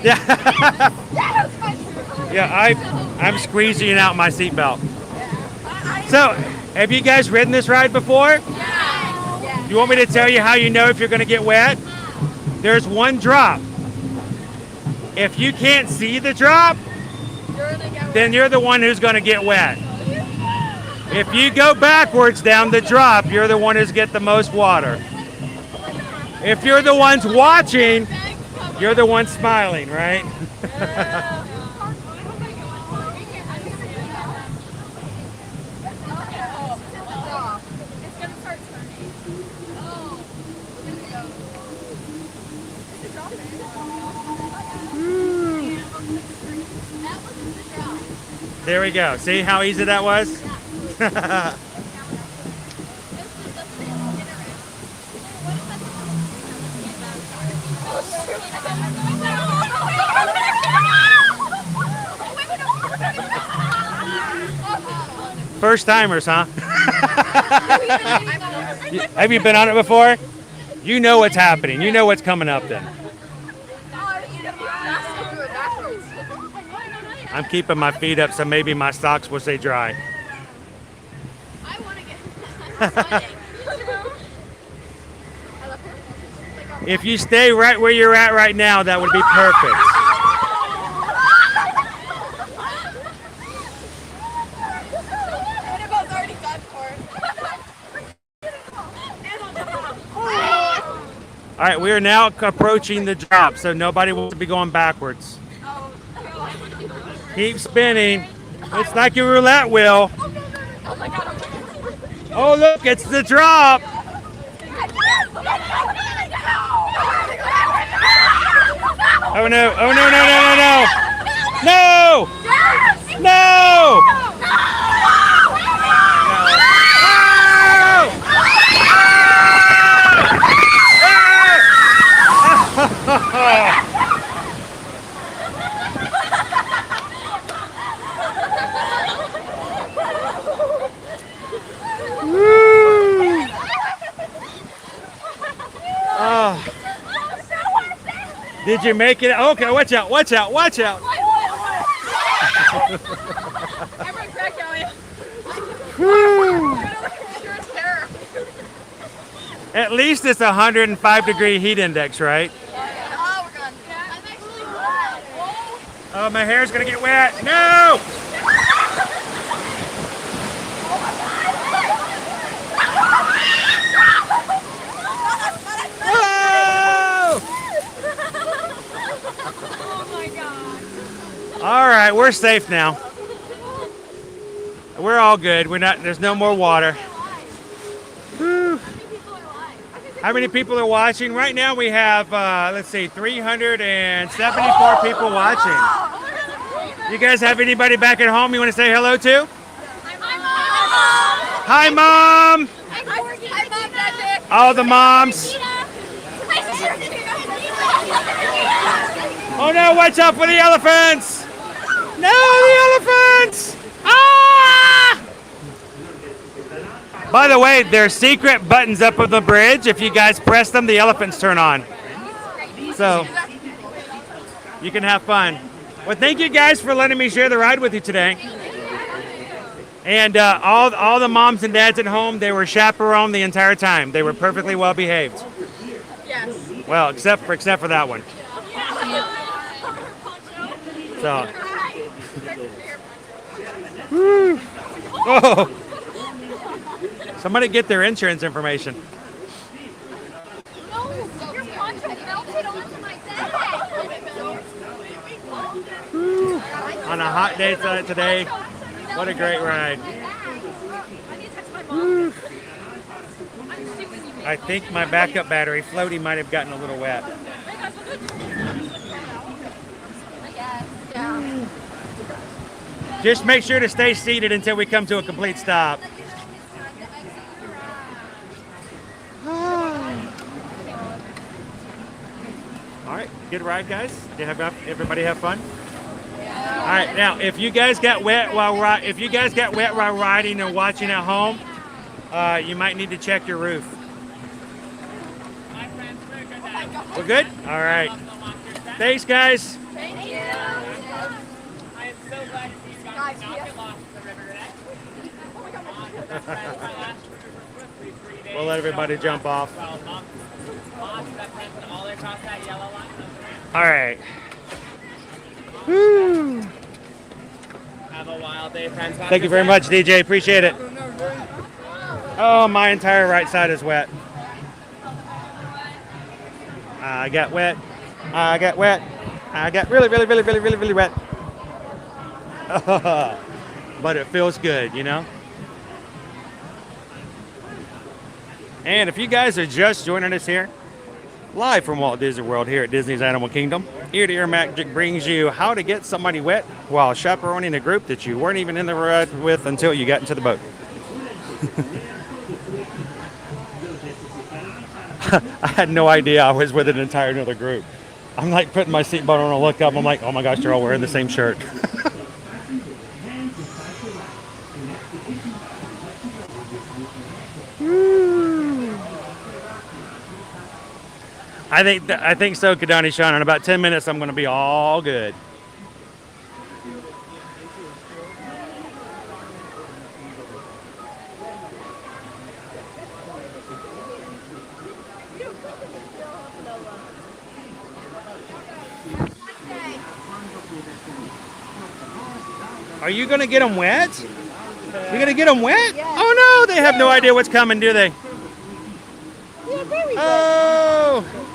Yeah. Yeah, I'm squeezing out my seatbelt. So, have you guys ridden this ride before? Yeah. You want me to tell you how you know if you're going to get wet? There's one drop. If you can't see the drop, then you're the one who's going to get wet. If you go backwards down the drop, you're the one who's get the most water. If you're the ones watching, you're the one smiling, right? There we go. See how easy that was? First timers, huh? Have you been on it before? You know what's happening. You know what's coming up then. I'm keeping my feet up so maybe my socks will stay dry. If you stay right where you're at right now, that would be perfect. All right, we are now approaching the drop, so nobody wants to be going backwards. Keep spinning. It's like a roulette wheel. Oh, look, it's the drop. Oh, no. Oh, no, no, no, no, no. No! No! Did you make it? Okay, watch out, watch out, watch out. At least it's 105-degree heat index, right? Oh, my hair's gonna get wet. No! All right, we're safe now. We're all good. There's no more water. Whew. How many people are watching? Right now we have, let's see, 374 people watching. You guys have anybody back at home you want to say hello to? Hi, Mom. All the moms. Oh no, watch out for the elephants. No, the elephants! Ah! By the way, there's secret buttons up on the bridge. If you guys press them, the elephants turn on. So, you can have fun. Well, thank you guys for letting me share the ride with you today. And all the moms and dads at home, they were chaperoned the entire time. They were perfectly well behaved. Yes. Well, except for that one. So. Woo. Oh. Somebody get their insurance information. Woo. On a hot day today, what a great ride. Woo. I think my backup battery floaty might have gotten a little wet. Just make sure to stay seated until we come to a complete stop. All right, good ride, guys. Did everybody have fun? All right, now if you guys got wet while riding and watching at home, you might need to check your roof. We're good? All right. Thanks, guys. Thank you. I am so glad to see you guys not get lost in the river today. Oh my God. Well, let everybody jump off. All across that yellow line. All right. Woo. Have a wild day, friends. Thank you very much, DJ. Appreciate it. Oh, my entire right side is wet. I got wet. I got wet. I got really, really, really, really, really, really wet. But it feels good, you know? And if you guys are just joining us here, live from Walt Disney World here at Disney's Animal Kingdom, Ear to Ear Magic brings you how to get somebody wet while chaperoning a group that you weren't even in the ride with until you got into the boat. I had no idea I was with an entire another group. I'm like putting my seatbelt on and look up. I'm like, oh my gosh, they're all wearing the same shirt. I think so, Kadani Sean. In about 10 minutes, I'm going to be all good. Are you going to get them wet? You're going to get them wet? Yeah. Oh no, they have no idea what's coming, do they? Yeah, very Oh! good.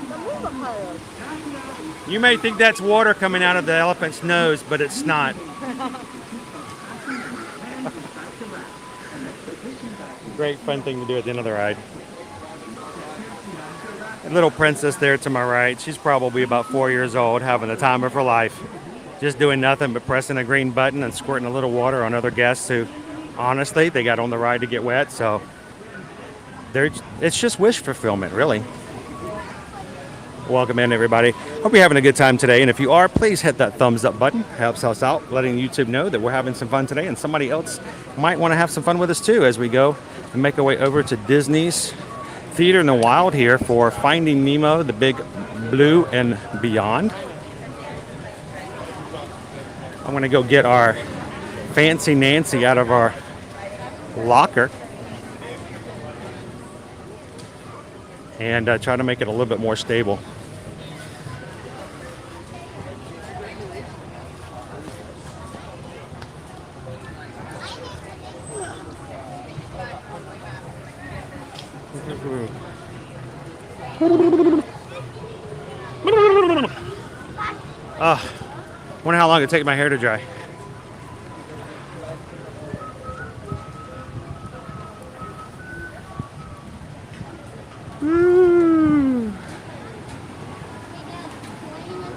You may think that's water coming out of the elephant's nose, but it's not. Great fun thing to do at the end of the ride. A little princess there to my right. She's probably about 4 years old, having the time of her life. Just doing nothing but pressing a green button and squirting a little water on other guests who, honestly, they got on the ride to get wet. So it's just wish fulfillment, really. Welcome in, everybody. Hope you're having a good time today. And if you are, please hit that thumbs up button. Helps us out, letting YouTube know that we're having some fun today. And somebody else might want to have some fun with us too as we go and make our way over to Disney's Theater in the Wild here for Finding Nemo, the Big Blue and Beyond. I'm going to go get our Fancy Nancy out of our locker and try to make it a little bit more stable. Wonder how long it takes my hair to dry.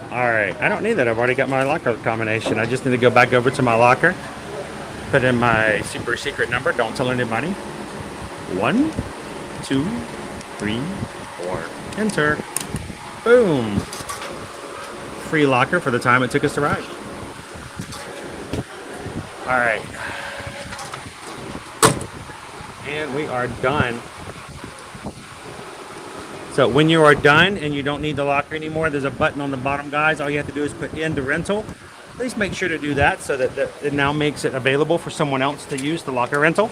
Alright, I don't need that. I've already got my locker combination. I just need to go back over to my locker, put in my super secret number. Don't tell anybody. 1, 2, 3, 4. Enter. Boom. Free locker for the time it took us to ride. All right. And we are done. So when you are done and you don't need the locker anymore, there's a button on the bottom, guys. All you have to do is put in the rental. Please make sure to do that so that it now makes it available for someone else to use the locker rental.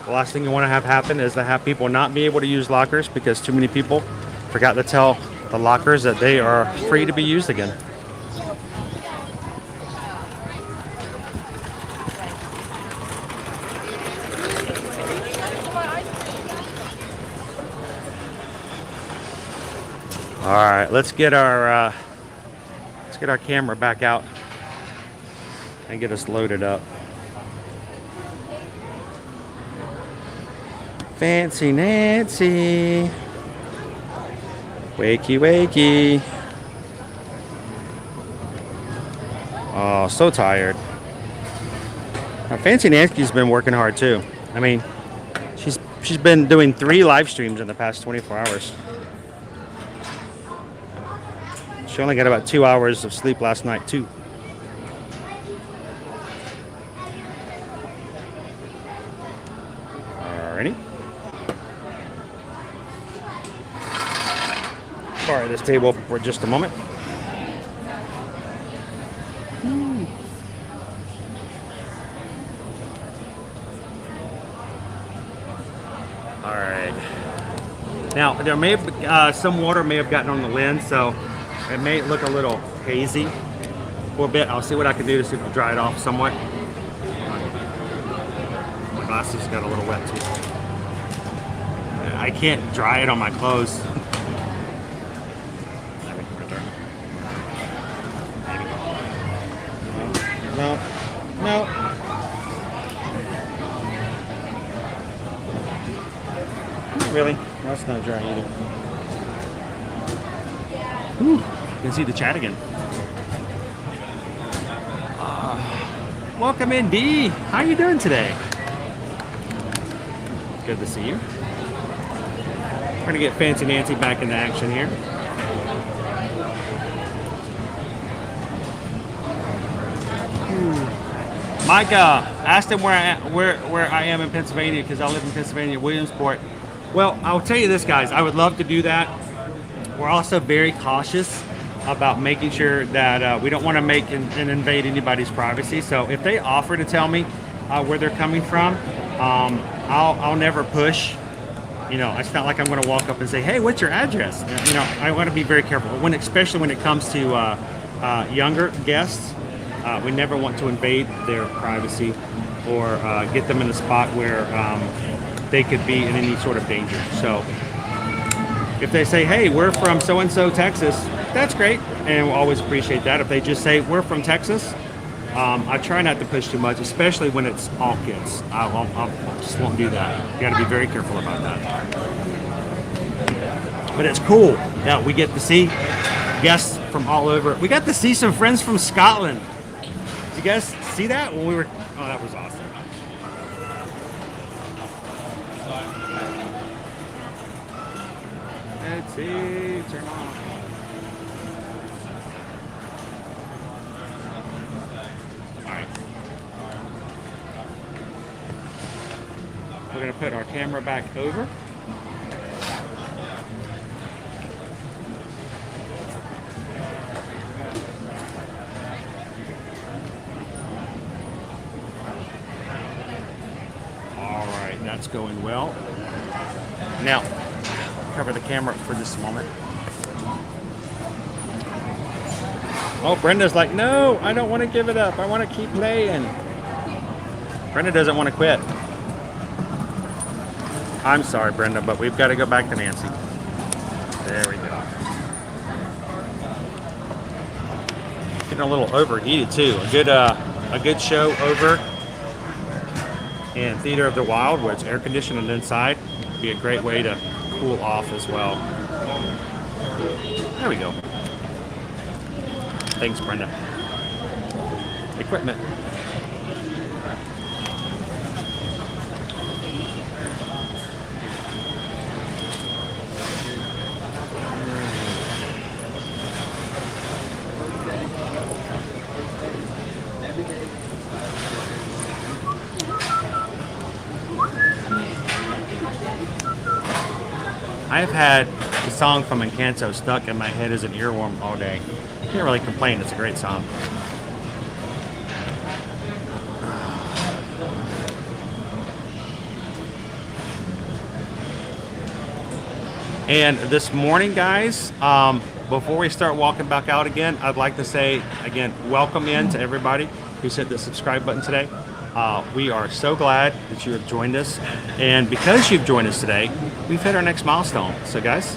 The last thing you want to have happen is to have people not be able to use lockers because too many people forgot to tell the lockers that they are free to be used again. All right, let's get our camera back out and get us loaded up. Fancy Nancy. Wakey, wakey. Oh, so tired. Now, Fancy Nancy's been working hard too. I mean, she's been doing 3 live streams in the past 24 hours. She only got about 2 hours of sleep last night too. Alrighty. Borrow this table for just a moment. All right. Now there may have some water may have gotten on the lens, so it may look a little hazy for a bit. I'll see what I can do to see if we dry it off somewhat. My glasses got a little wet too. I can't dry it on my clothes. No. Not really. That's not dry either. Whew. You can see the chat again. Welcome in, D. How you doing today? Good to see you. We're gonna get Fancy Nancy back into action here. Mike asked him where I am in Pennsylvania because I live in Pennsylvania, Williamsport. Well, I'll tell you this, guys. I would love to do that. We're also very cautious about making sure that we don't want to make and invade anybody's privacy. So if they offer to tell me where they're coming from, I'll never push. You know, it's not like I'm going to walk up and say, "Hey, what's your address?" You know, I want to be very careful especially when it comes to younger guests. We never want to invade their privacy or get them in a spot where they could be in any sort of danger. So if they say, "Hey, we're from so-and-so, Texas," that's great, and we'll always appreciate that. If they just say, "We're from Texas," I try not to push too much, especially when it's all kids. I just won't do that. You got to be very careful about that. But it's cool that we get to see guests from all over. We got to see some friends from Scotland. Did you guys see that when we were? Oh, that was awesome. Let's see. Turn on. All right. We're gonna put our camera back over. That's going well. Now, cover the camera for just a moment. Oh, Brenda's like, "No, I don't want to give it up. I want to keep playing." Brenda doesn't want to quit. I'm sorry, Brenda, but we've got to go back to Nancy. There we go. Getting a little overheated too. A good show over in Theater of the Wild, where it's air conditioned inside, would be a great way to cool off as well. There we go. Thanks, Brenda. Equipment. I've had the song from Encanto stuck in my head as an earworm all day. Can't really complain, it's a great song. And this morning, guys, before we start walking back out again, I'd like to say, again, welcome in to everybody who's hit the subscribe button today. We are so glad that you have joined us. And because you've joined us today, we've hit our next milestone. So guys,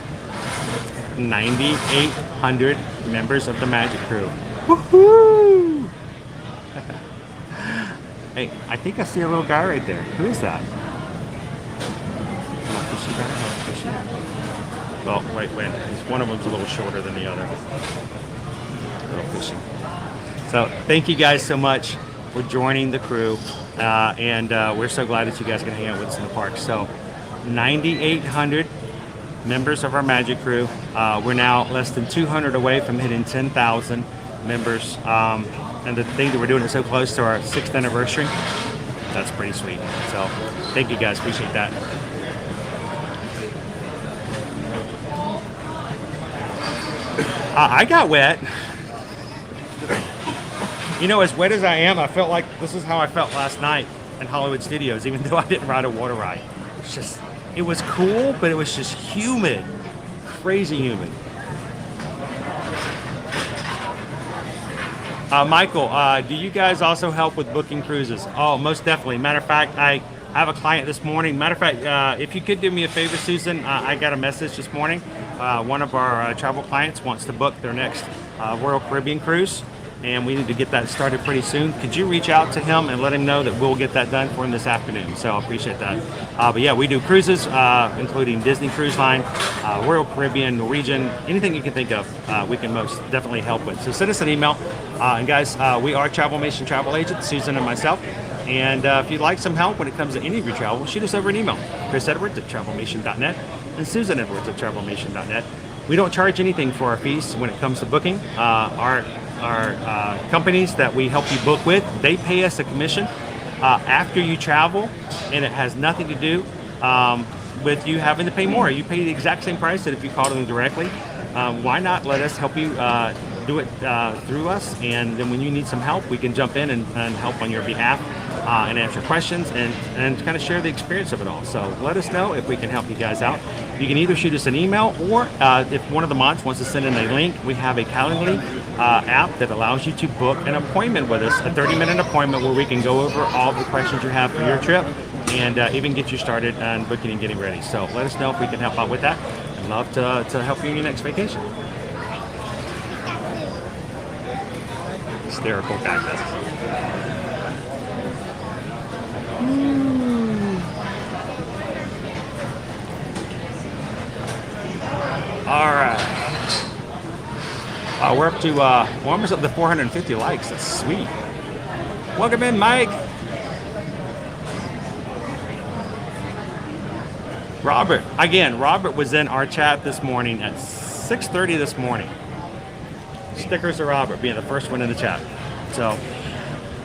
9,800 members of the Magic Crew. Woohoo! Hey, I think I see a little guy right there. Who is that? Oh, wait. One of them's a little shorter than the other. A little fishing. So thank you guys so much for joining the crew. And we're so glad that you guys can hang out with us in the park. So 9,800 members of our Magic Crew. We're now less than 200 away from hitting 10,000 members. And the thing that we're doing it so close to our 6th anniversary, that's pretty sweet. So thank you guys, appreciate that. I got wet. You know, as wet as I am, I felt like this is how I felt last night in Hollywood Studios, even though I didn't ride a water ride. It's just It was cool, but it was just humid, crazy humid. Michael, do you guys also help with booking cruises? Oh, most definitely. Matter of fact, I have a client this morning. Matter of fact, if you could do me a favor, Susan, I got a message this morning. One of our travel clients wants to book their next Royal Caribbean cruise, and we need to get that started pretty soon. Could you reach out to him and let him know that we'll get that done for him this afternoon? So I appreciate that. But yeah, we do cruises, including Disney Cruise Line, Royal Caribbean, Norwegian, anything you can think of, we can most definitely help with. So send us an email. And guys, we are Travelmation travel agents, Susan and myself. And if you'd like some help when it comes to any of your travel, shoot us over an email. chrisedwards@travelmation.net and susanedwards@travelmation.net. We don't charge anything for our fees when it comes to booking. Our companies that we help you book with, they pay us a commission after you travel, and it has nothing to do with you having to pay more. You pay the exact same price that if you called them directly. Why not let us help you do it through us, and then when you need some help, we can jump in and help on your behalf and answer questions and kind of share the experience of it all. So let us know if we can help you guys out. You can either shoot us an email, or if one of the mods wants to send in a link, we have a Calendly app that allows you to book an appointment with us, a 30-minute appointment where we can go over all the questions you have for your trip and even get you started on booking and getting ready. So let us know if we can help out with that. I'd love to help you in your next vacation. Hysterical cactus. All right. We're up to, we're almost up to 450 likes. That's sweet. Welcome in, Mike. Robert. Again, Robert was in our chat this morning at 6:30 this morning. Stickers to Robert being the first one in the chat. So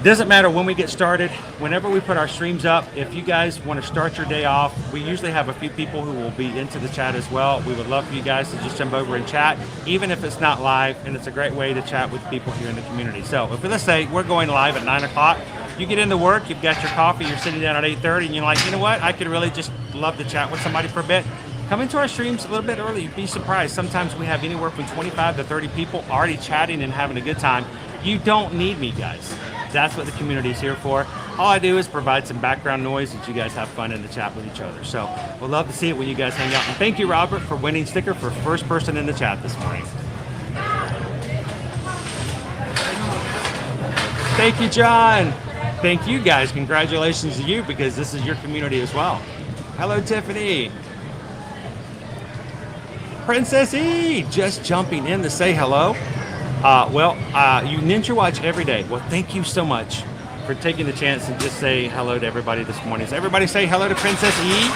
doesn't matter when we get started, whenever we put our streams up, if you guys want to start your day off, we usually have a few people who will be into the chat as well. We would love for you guys to just jump over and chat, even if it's not live, and it's a great way to chat with people here in the community. So if let's say we're going live at 9 o'clock, you get into work, you've got your coffee, you're sitting down at 8:30, and you're like, you know what, I could really just love to chat with somebody for a bit. Come into our streams a little bit early. You'd be surprised. Sometimes we have anywhere from 25 to 30 people already chatting and having a good time. You don't need me, guys. That's what the community is here for. All I do is provide some background noise that you guys have fun in the chat with each other. So we'll love to see it when you guys hang out. And thank you, Robert, for winning sticker for first person in the chat this morning. Thank you, John. Thank you, guys. Congratulations to you, because this is your community as well. Hello, Tiffany. Princess E, just jumping in to say hello. You ninja watch every day. Well, thank you so much for taking the chance and just say hello to everybody this morning. So everybody say hello to Princess E.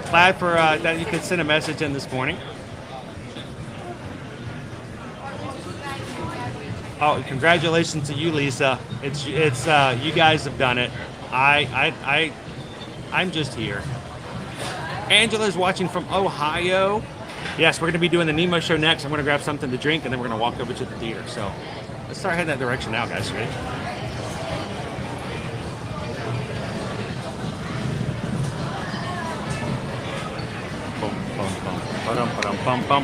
Glad for that you could send a message in this morning. Oh, congratulations to you, Lisa. It's you guys have done it. I'm just here. Angela's watching from Ohio. Yes, we're going to be doing the Nemo show next. I'm going to grab something to drink, and then we're going to walk over to the theater. So let's start heading that direction now, guys. Ready? Boom, boom, boom. Ba-dum, ba-dum, bum, bum.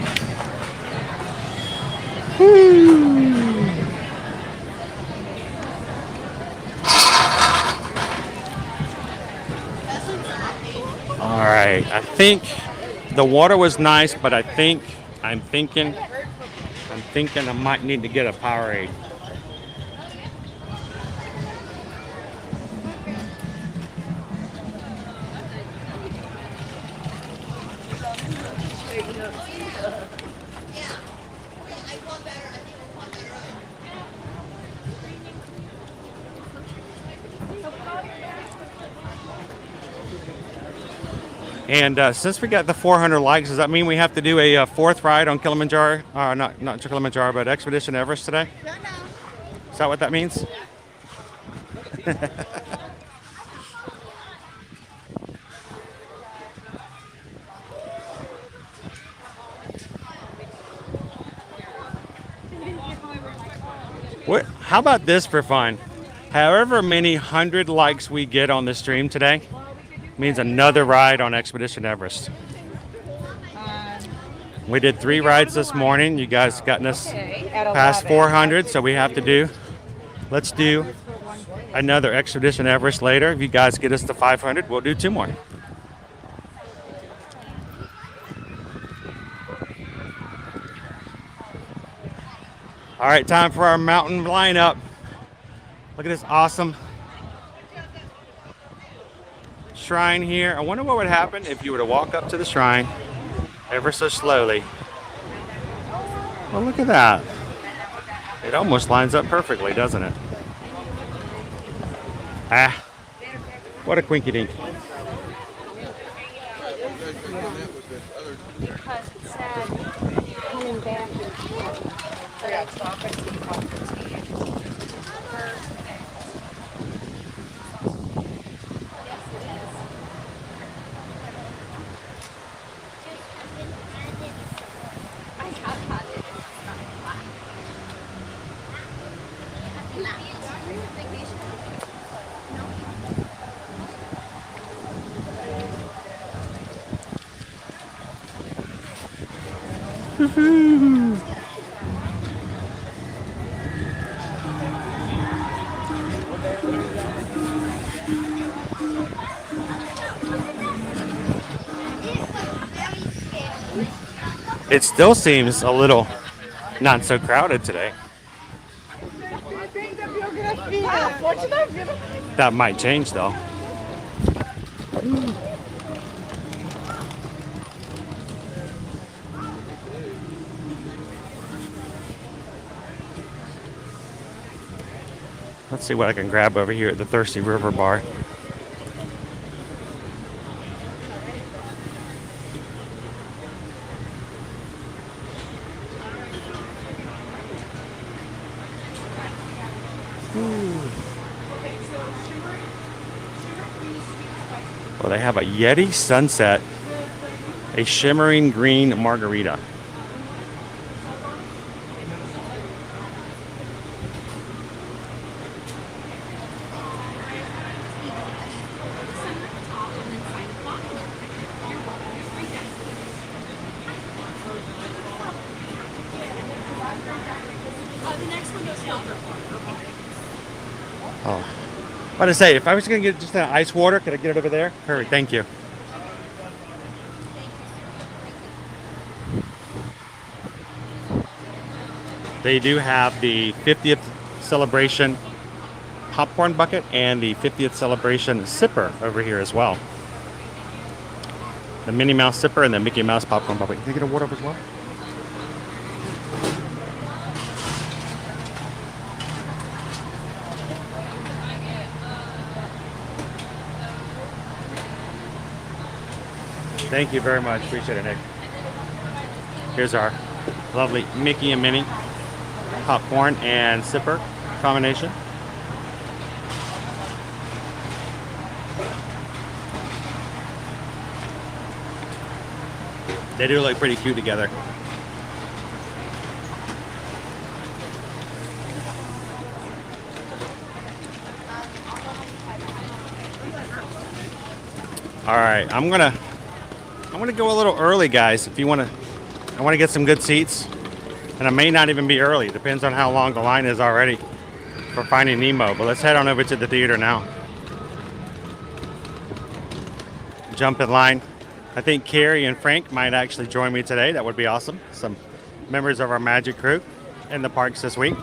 Woo! All right, I think the water was nice, but I'm thinking I might need to get a Powerade. And since we got the 400 likes, does that mean we have to do a fourth ride on Kilimanjaro? Not Kilimanjaro, but Expedition Everest today? No. Is that what that means? What? How about this for fun? However many 100 likes we get on the stream today, Means another ride on Expedition Everest. We did 3 rides this morning. You guys gotten us past 400, so we have to do. Let's do another Expedition Everest later. If you guys get us to 500, we'll do 2 more. All right, time for our mountain lineup. Look at this awesome shrine here. I wonder what would happen if you were to walk up to the shrine ever so slowly. Well, look at that. It almost lines up perfectly, doesn't it? Ah, what a quinky dink. Because it's sad coming back. It still seems a little not so crowded today. That might change though. Let's see what I can grab over here at the Thirsty River Bar. Well, they have a Yeti Sunset, a shimmering green margarita. Oh, I want to say, if I was going to get just an ice water, could I get it over there? Perfect, thank you. They do have the 50th celebration popcorn bucket and the 50th celebration sipper over here as well. The Minnie Mouse sipper and the Mickey Mouse popcorn bucket. Can you get a water as well? Thank you very much. Appreciate it, Nick. Here's our lovely Mickey and Minnie popcorn and sipper combination. They do look pretty cute together. All right, I'm gonna go a little early, guys. If you want to, I want to get some good seats, and I may not even be early. It depends on how long the line is already for Finding Nemo. But let's head on over to the theater now. Jump in line. I think Carrie and Frank might actually join me today. That would be awesome. Some members of our Magic crew in the parks this week.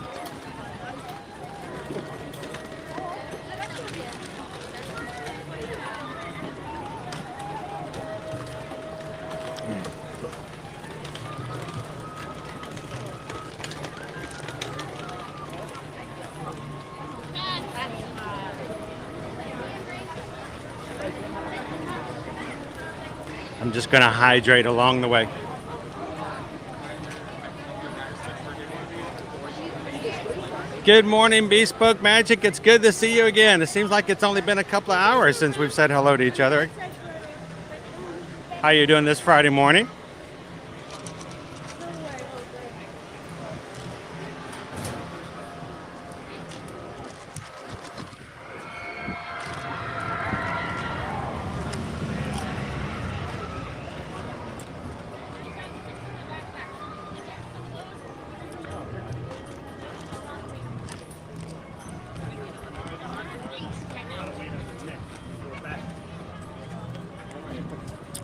I'm just going to hydrate along the way. Good morning, Bespoke Magic. It's good to see you again. It seems like it's only been a couple of hours since we've said hello to each other. How are you doing this Friday morning?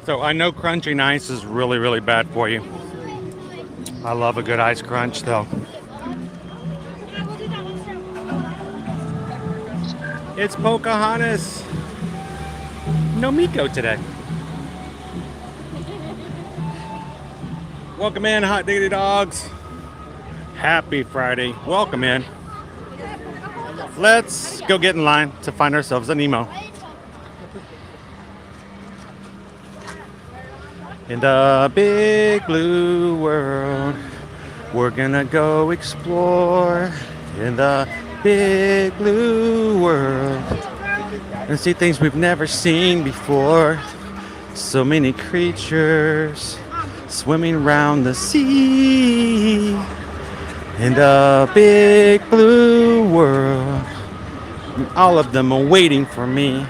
So I know crunching ice is really, really bad for you. I love a good ice crunch though. It's Pocahontas. No Miko today. Welcome in, hot diggity dogs. Happy Friday. Welcome in. Let's go get in line to find ourselves a Nemo. In the big blue world, we're gonna go explore. In the big blue world, and see things we've never seen before. So many creatures swimming around the sea. In the big blue world, and all of them are waiting for me.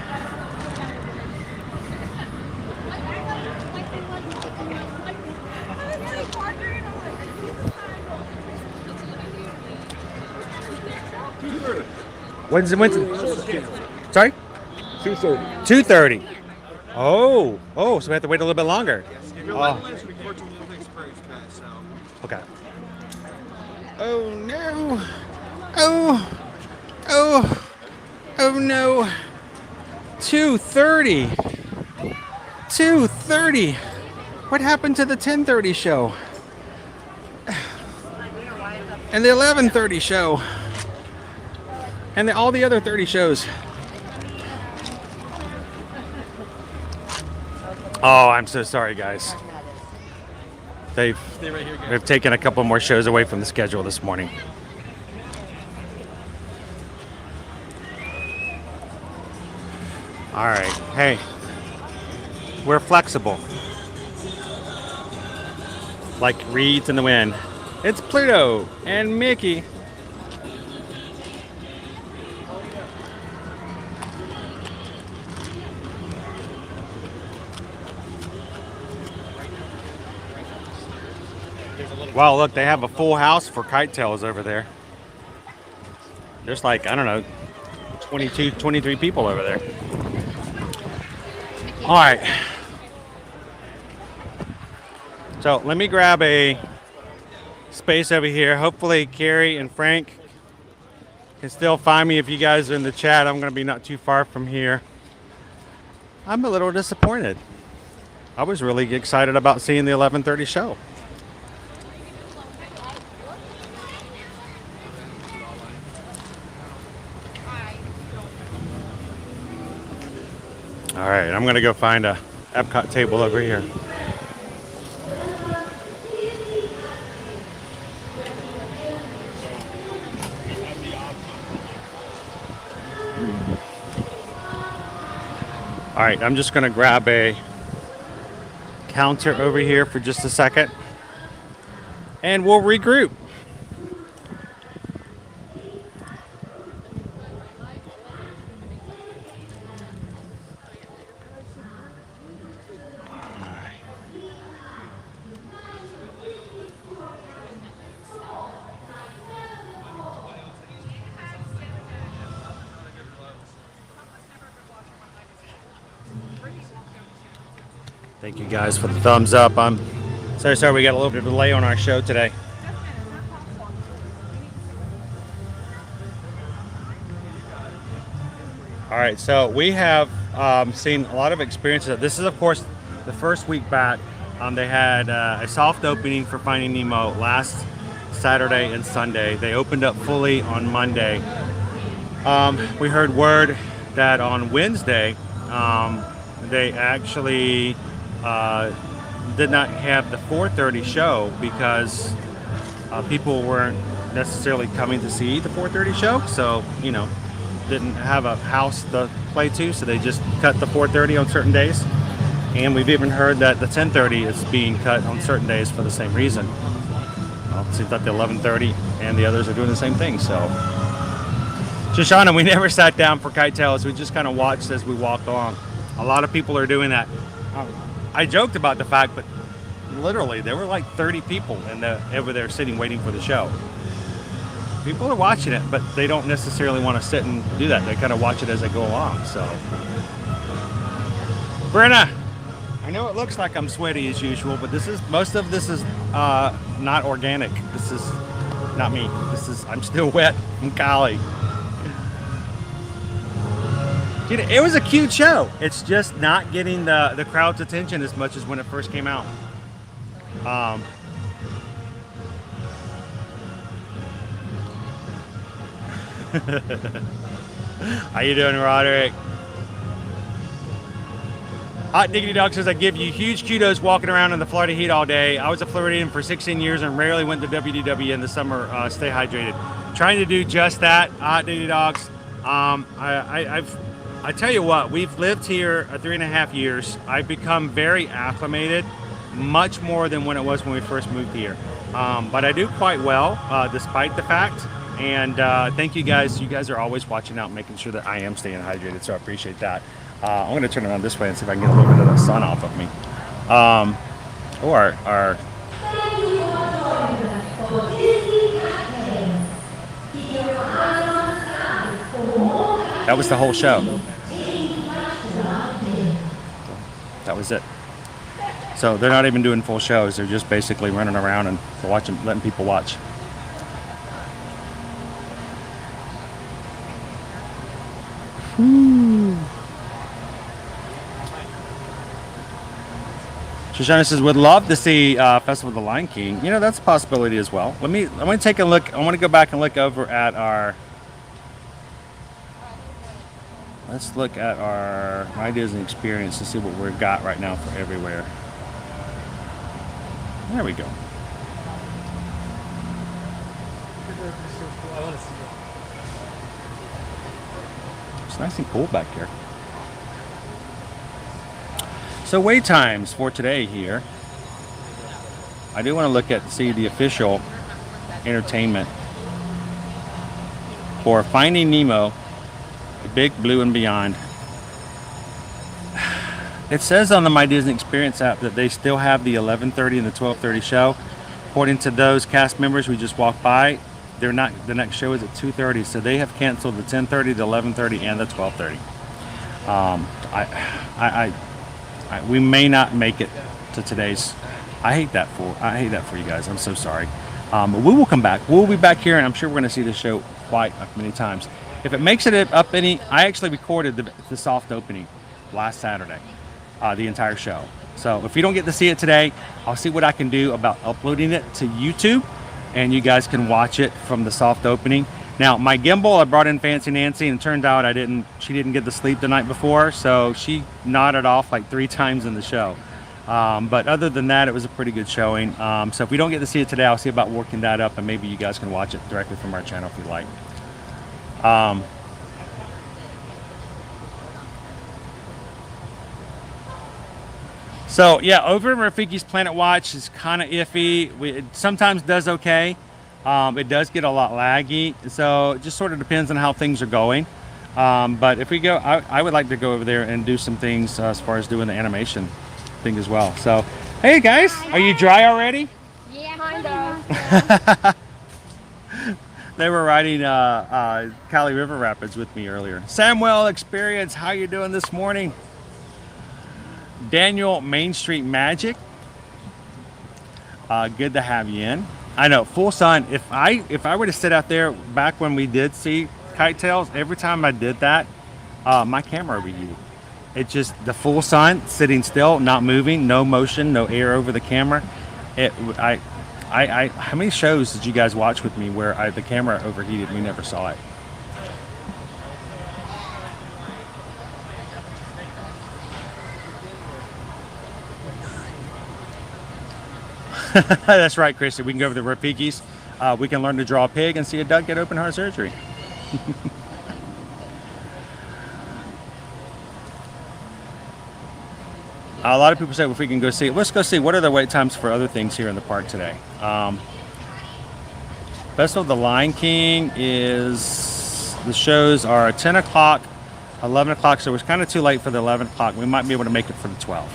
When's sorry? 2:30. 2:30. Oh, so we have to wait a little bit longer. Okay. Oh no. Oh no. 2:30. 2:30. What happened to the 10:30 show? And the 11:30 show? And all the other 30 shows. Oh, I'm so sorry, guys. They've taken a couple more shows away from the schedule this morning. All right. Hey, we're flexible. Like reeds in the wind. It's Pluto and Mickey. Wow, look, they have a full house for kite tails over there. There's like, I don't know, 22, 23 people over there. All right. So let me grab a space over here. Hopefully Carrie and Frank can still find me if you guys are in the chat. I'm going to be not too far from here. I'm a little disappointed. I was really excited about seeing the 11:30 show. All right, I'm gonna go find a Epcot table over here. All right, I'm just gonna grab a counter over here for just a second, and we'll regroup. Thank you guys for the thumbs up. I'm so sorry we got a little bit of delay on our show today. All right, so we have seen a lot of experiences. This is, of course, the first week back. They had a soft opening for Finding Nemo last Saturday and Sunday. They opened up fully on Monday. We heard word that on Wednesday they actually did not have the 4:30 show because people weren't necessarily coming to see the 4:30 show, so didn't have a house to play to, so they just cut the 4:30 on certain days. And we've even heard that the 10:30 is being cut on certain days for the same reason. Well, it seems like the 11:30 and the others are doing the same thing. So, Shoshana, we never sat down for kite tails. We just kind of watched as we walked along. A lot of people are doing that. I joked about the fact, but literally there were like 30 people over there sitting waiting for the show. People are watching it, but they don't necessarily want to sit and do that. They kind of watch it as they go along. So, Brenna, I know it looks like I'm sweaty as usual, but most of this is not organic. This is not me. I'm still wet from Cali. You know, it was a cute show. It's just not getting the crowd's attention as much as when it first came out. How you doing, Roderick? Hot Diggity Dog says, I give you huge kudos walking around in the Florida heat all day. I was a Floridian for 16 years and rarely went to WDW in the summer. Stay hydrated. Trying to do just that, Hot Diggity Dogs. I tell you what, we've lived here 3.5 years. I've become very acclimated, much more than when it was when we first moved here. But I do quite well, despite the fact. And thank you guys. You guys are always watching out, making sure that I am staying hydrated, so I appreciate that. I'm going to turn around this way and see if I can get a little bit of the sun off of me. That was the whole show. That was it. So they're not even doing full shows. They're just basically running around and letting people watch. Shoshana says, would love to see Festival of the Lion King. You know, that's a possibility as well. I'm going to take a look. I want to go back and look over at our... Let's look at our My Disney Experience to see what we've got right now for everywhere. There we go. It's nice and cool back here. So wait times for today here. I do want to look at see the official entertainment for Finding Nemo, The Big Blue and Beyond. It says on the My Disney Experience app that they still have the 11:30 and the 12:30 show. According to those cast members we just walked by, they're not. The next show is at 2:30, so they have canceled the 10:30, the 11:30, and the 12:30. We may not make it to today's. I hate that for you guys. I'm so sorry. But we will come back. We'll be back here, and I'm sure we're going to see the show quite many times. If it makes it up any, I actually recorded the soft opening last Saturday, the entire show. So if you don't get to see it today, I'll see what I can do about uploading it to YouTube, and you guys can watch it from the soft opening. Now, my gimbal, I brought in Fancy Nancy, and it turned out she didn't get to sleep the night before, so she nodded off like 3 times in the show. But other than that, it was a pretty good showing. So if we don't get to see it today, I'll see about working that up, and maybe you guys can watch it directly from our channel if you like. So yeah, over in Rafiki's Planet Watch is kind of iffy. It sometimes does okay. It does get a lot laggy, so it just sort of depends on how things are going. But if we go, I would like to go over there and do some things as far as doing the animation thing as well. So, hey guys, are you dry already? Yeah, kind of. They were riding Cali River Rapids with me earlier. Samuel Experience, how you doing this morning? Daniel Main Street Magic, good to have you in. I know, full sun. If I were to sit out there back when we did see kite tails, every time I did that, my camera overheated. It just, the full sun, sitting still, not moving, no motion, no air over the camera. How many shows did you guys watch with me where the camera overheated and we never saw it? That's right, Christy. We can go over the Rafikis. We can learn to draw a pig and see a duck get open heart surgery. A lot of people say, well, if we can go see it, let's go see what are the wait times for other things here in the park today. Festival of the Lion King is, the shows are 10 o'clock, 11 o'clock, so it's kind of too late for the 11 o'clock. We might be able to make it for the 12.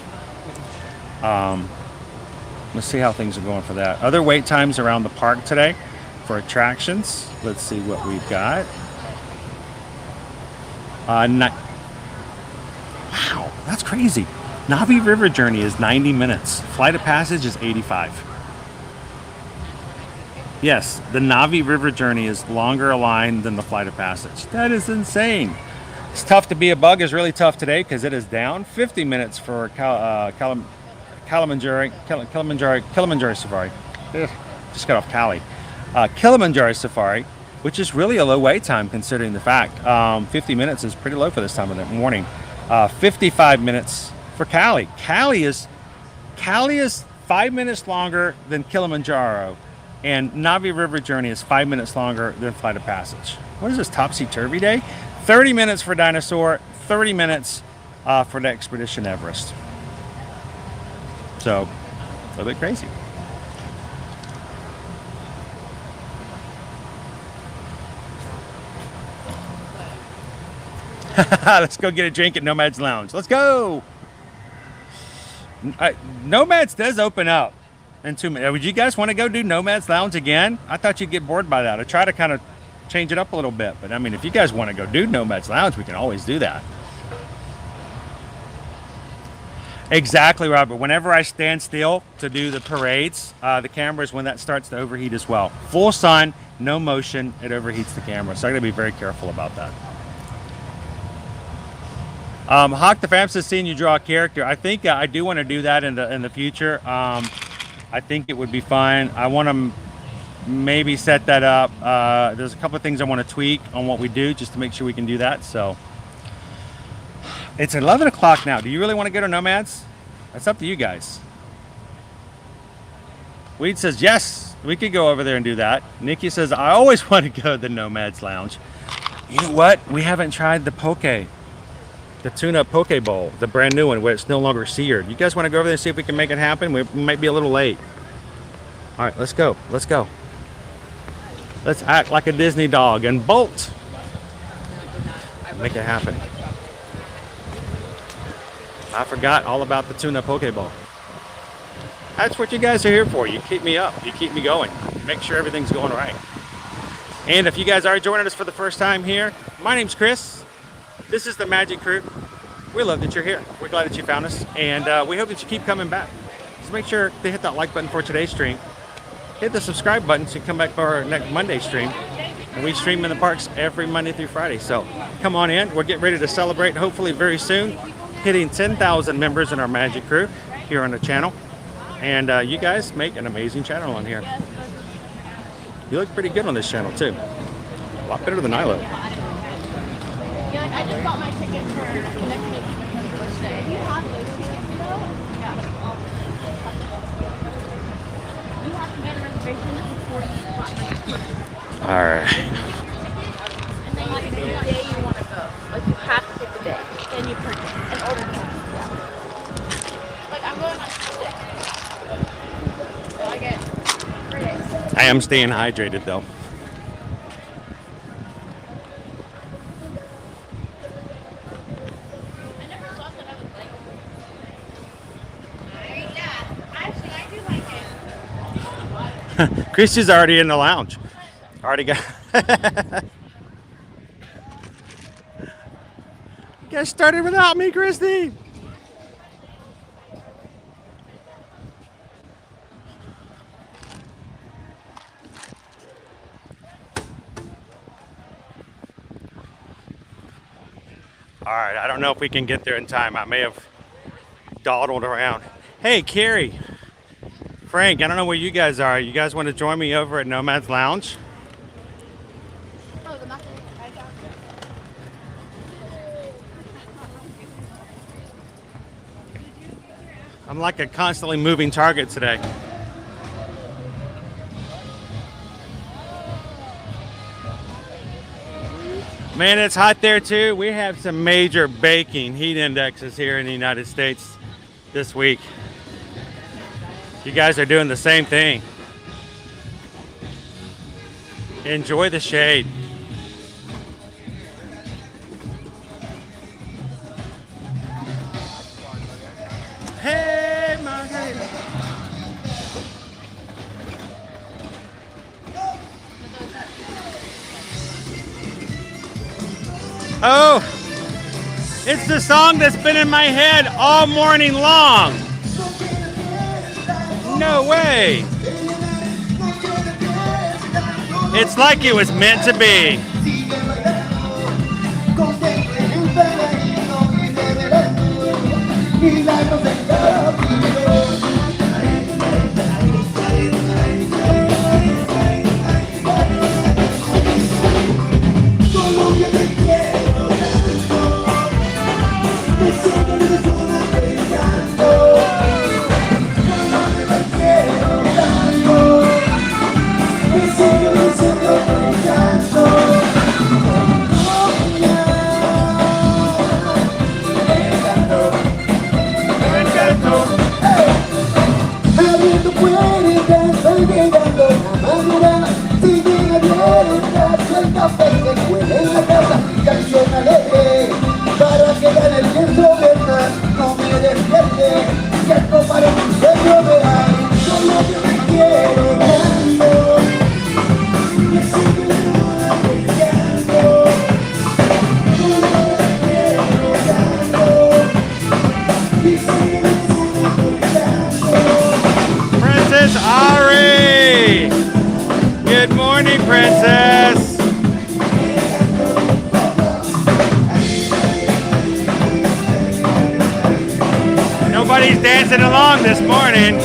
Let's see how things are going for that. Other wait times around the park today for attractions. Let's see what we've got. Wow, that's crazy. Navi River journey is 90 minutes. Flight of Passage is 85. Yes, the Navi River journey is longer a line than the Flight of Passage. That is insane. It's tough to be a bug is really tough today because it is down. 50 minutes for Kilimanjaro Safari. Just got off Cali. Kilimanjaro Safari, which is really a low wait time considering the fact. 50 minutes is pretty low for this time of the morning. 55 minutes for Cali. Cali is 5 minutes longer than Kilimanjaro, and Navi River journey is 5 minutes longer than Flight of Passage. What is this, topsy-turvy day? 30 minutes for Dinosaur, 30 minutes for the Expedition Everest. So, a little bit crazy. Let's go get a drink at Nomad's Lounge. Let's go. Nomad's does open up in 2 minutes. Would you guys want to go do Nomad's Lounge again? I thought you'd get bored by that. I try to kind of change it up a little bit, but I mean, if you guys want to go do Nomad's Lounge, we can always do that. Exactly, Robert. Whenever I stand still to do the parades, the camera is when that starts to overheat as well. Full sun, no motion, it overheats the camera. So I got to be very careful about that. Hawk the Fam says, seeing you draw a character. I think I do want to do that in the future. I think it would be fun. I want to maybe set that up. There's a couple of things I want to tweak on what we do just to make sure we can do that. So it's 11 o'clock now. Do you really want to go to Nomads? That's up to you guys. Weed says, yes, we could go over there and do that. Nikki says, I always want to go to the Nomads Lounge. You know what? We haven't tried the the tuna-up poke bowl, the brand new one where it's no longer seared. You guys want to go over there and see if we can make it happen? We might be a little late. All right, let's go. Let's go. Let's act like a Disney dog and bolt. Make it happen. I forgot all about the tuna poke bowl. That's what you guys are here for. You keep me up. You keep me going. Make sure everything's going right. And if you guys are joining us for the first time here, my name's Chris. This is the Magic Crew. We love that you're here. We're glad that you found us. And we hope that you keep coming back. Just make sure to hit that like button for today's stream. Hit the subscribe button so you can come back for our next Monday stream. And we stream in the parks every Monday through Friday. So come on in. We're getting ready to celebrate, hopefully very soon, hitting 10,000 members in our Magic Crew here on the channel. And you guys make an amazing channel on here. You look pretty good on this channel too. A lot better than I look. Yeah, I just got my ticket for next week, my birthday. Do you have those tickets though? Yeah. You have to get a reservation for 40. Alright. And then you pick the day you want to go. Like you have to pick the day. Then you purchase in order to. Like I'm going on Tuesday. So I get 3 days. I am staying hydrated though. Christy's already in the lounge. Already got. You guys started without me, Christy. All right, I don't know if we can get there in time. I may have dawdled around. Hey, Carrie. Frank, I don't know where you guys are. You guys want to join me over at Nomad's Lounge? I'm like a constantly moving target today. Man, it's hot there too. We have some major baking heat indexes here in the United States this week. You guys are doing the same thing. Enjoy the shade. Hey, Margarita. Oh, It's the song that's been in my head all morning long. No way. It's like it was meant to be. Princess Ari! Good morning, Princess! Nobody's dancing along this morning.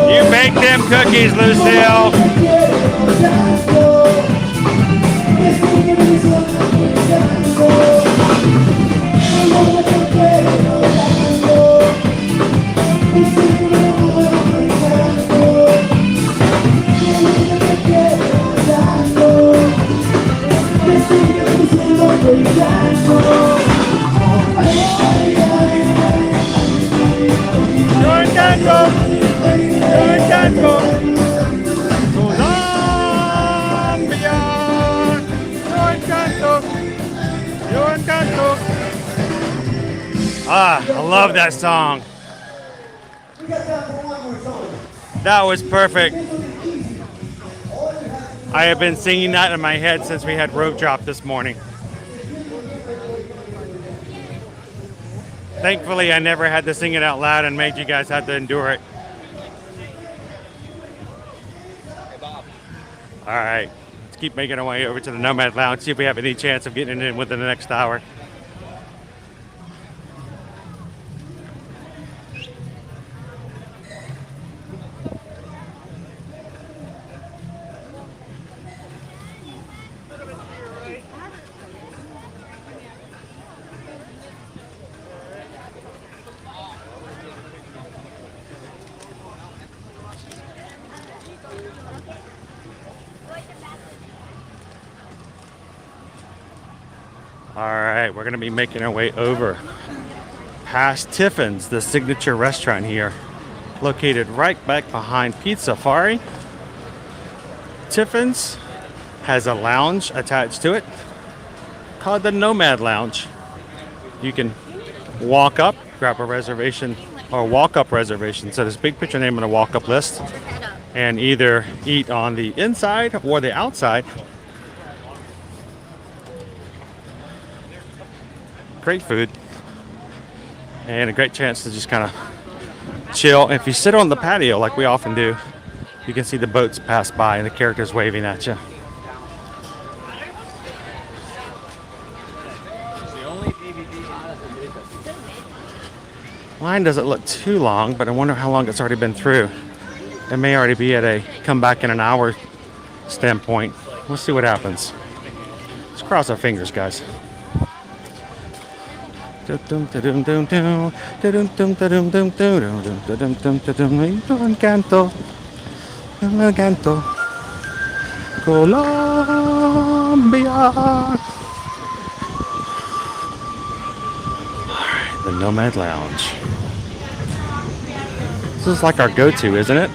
You baked them cookies, Lucille. Ah, I love that song. That was perfect. I have been singing that in my head since we had rope drop this morning. Thankfully, I never had to sing it out loud and made you guys have to endure it. All right, let's keep making our way over to the Nomad Lounge, see if we have any chance of getting in within the next hour. All right, we're gonna be making our way over past Tiffin's, the signature restaurant here, located right back behind Pizza Safari. Tiffin's has a lounge attached to it called the Nomad Lounge. You can walk up, grab a reservation, or walk-up reservation. So there's a big picture name on the walk-up list, and either eat on the inside or the outside. Great food and a great chance to just kind of chill. If you sit on the patio like we often do, you can see the boats pass by and the characters waving at you. Line doesn't look too long, but I wonder how long it's already been through. It may already be at a come back in an hour standpoint. We'll see what happens. Let's cross our fingers, guys. Colombia. Alright, the Nomad Lounge. This is like our go-to, isn't it?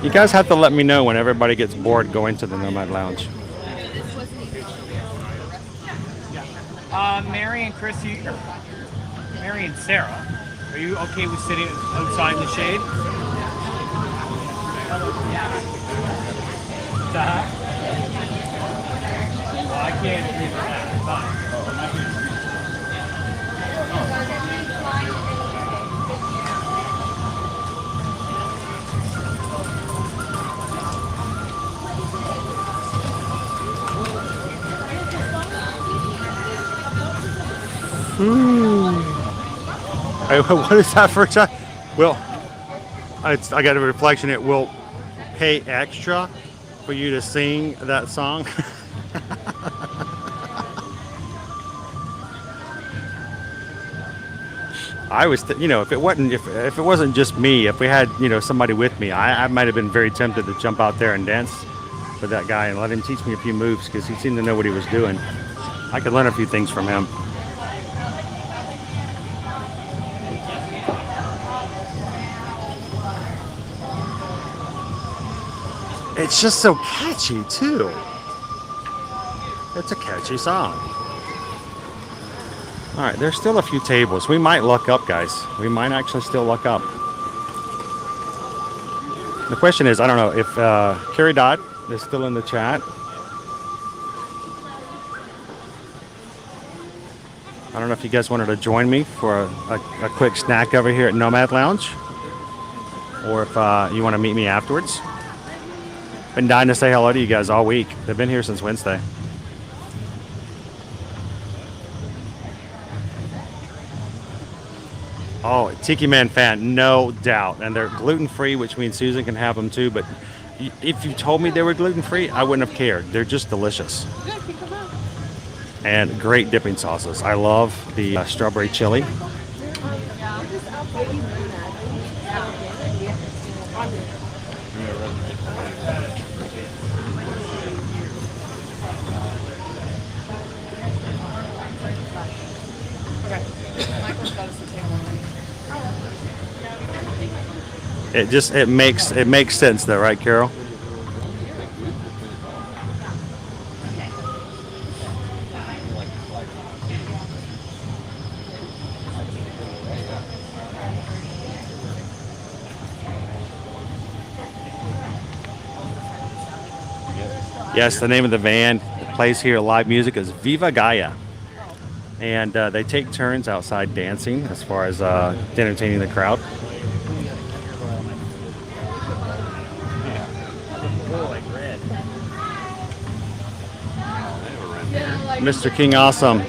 You guys have to let me know when everybody gets bored going to the Nomad Lounge. Mary and Chrissy, or Mary and Sarah, are you okay with sitting outside in the shade? Well, I can't agree with that. Fine. Hey, what is that for? Well, I got a reflection. It will pay extra for you to sing that song. I was, you know, if it wasn't just me, if we had, you know, somebody with me, I might have been very tempted to jump out there and dance with that guy and let him teach me a few moves because he seemed to know what he was doing. I could learn a few things from him. It's just so catchy too. It's a catchy song. All right, there's still a few tables. We might luck up, guys. We might actually still luck up. The question is, I don't know if Carrie Dodd is still in the chat. I don't know if you guys wanted to join me for a quick snack over here at Nomad Lounge, or if you want to meet me afterwards. Been dying to say hello to you guys all week. They've been here since Wednesday. Oh, Tiki Man fan, no doubt. And they're gluten-free, which means Susan can have them too. But if you told me they were gluten-free, I wouldn't have cared. They're just delicious. And great dipping sauces. I love the strawberry chili. It makes sense though, right, Carol? Yes, the name of the band that plays here live music is Viva Gaia. And they take turns outside dancing as far as entertaining the crowd. Mr. King Awesome.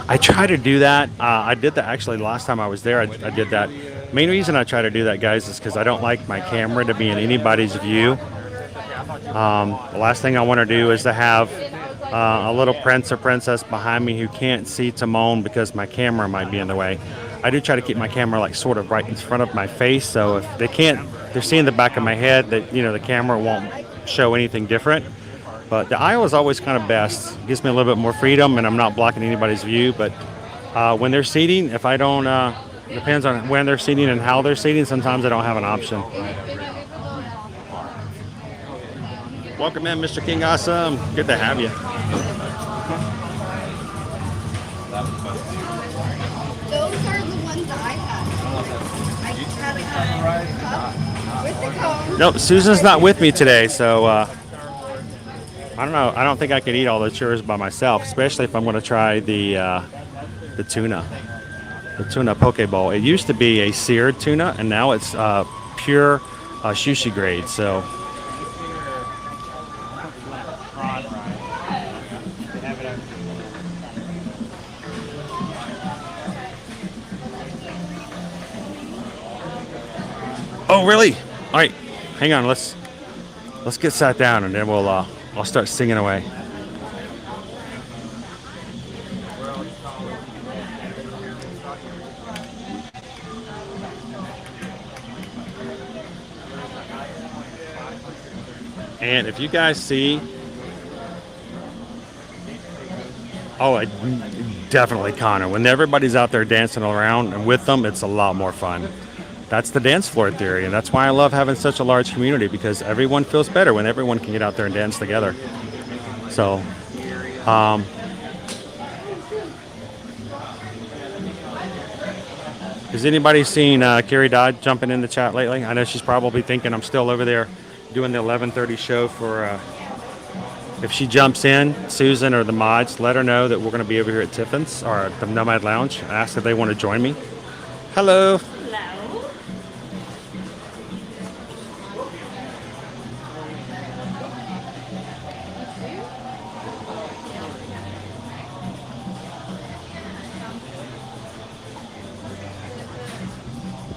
I try to do that. I did that actually last time I was there. I did that. Main reason I try to do that, guys, is because I don't like my camera to be in anybody's view. The last thing I want to do is to have a little prince or princess behind me who can't see Timon because my camera might be in the way. I do try to keep my camera like sort of right in front of my face, so if they can't, they're seeing the back of my head, that, you know, the camera won't show anything different. But the aisle is always kind of best. It gives me a little bit more freedom and I'm not blocking anybody's view. But when they're seating, if I don't, depends on when they're seating and how they're seating, sometimes I don't have an option. Welcome in, Mr. King Awesome. Good to have you. Those are the ones that I had. I had with the cone. Nope, Susan's not with me today, so I don't know. I don't think I could eat all the churros by myself, especially if I'm going to try the tuna poke bowl. It used to be a seared tuna, and now it's pure sushi grade. So. Oh, really? All right, hang on. Let's get sat down, and then I'll start singing away. And if you guys see, definitely Connor. When everybody's out there dancing around and with them, it's a lot more fun. That's the dance floor theory, and that's why I love having such a large community, because everyone feels better when everyone can get out there and dance together. So, has anybody seen Carrie Dodd jumping in the chat lately? I know she's probably thinking I'm still over there doing the 11:30 show for. If she jumps in, Susan or the mods, let her know that we're going to be over here at Tiffin's or at the Nomad Lounge. Ask if they want to join me. Hello. Hello.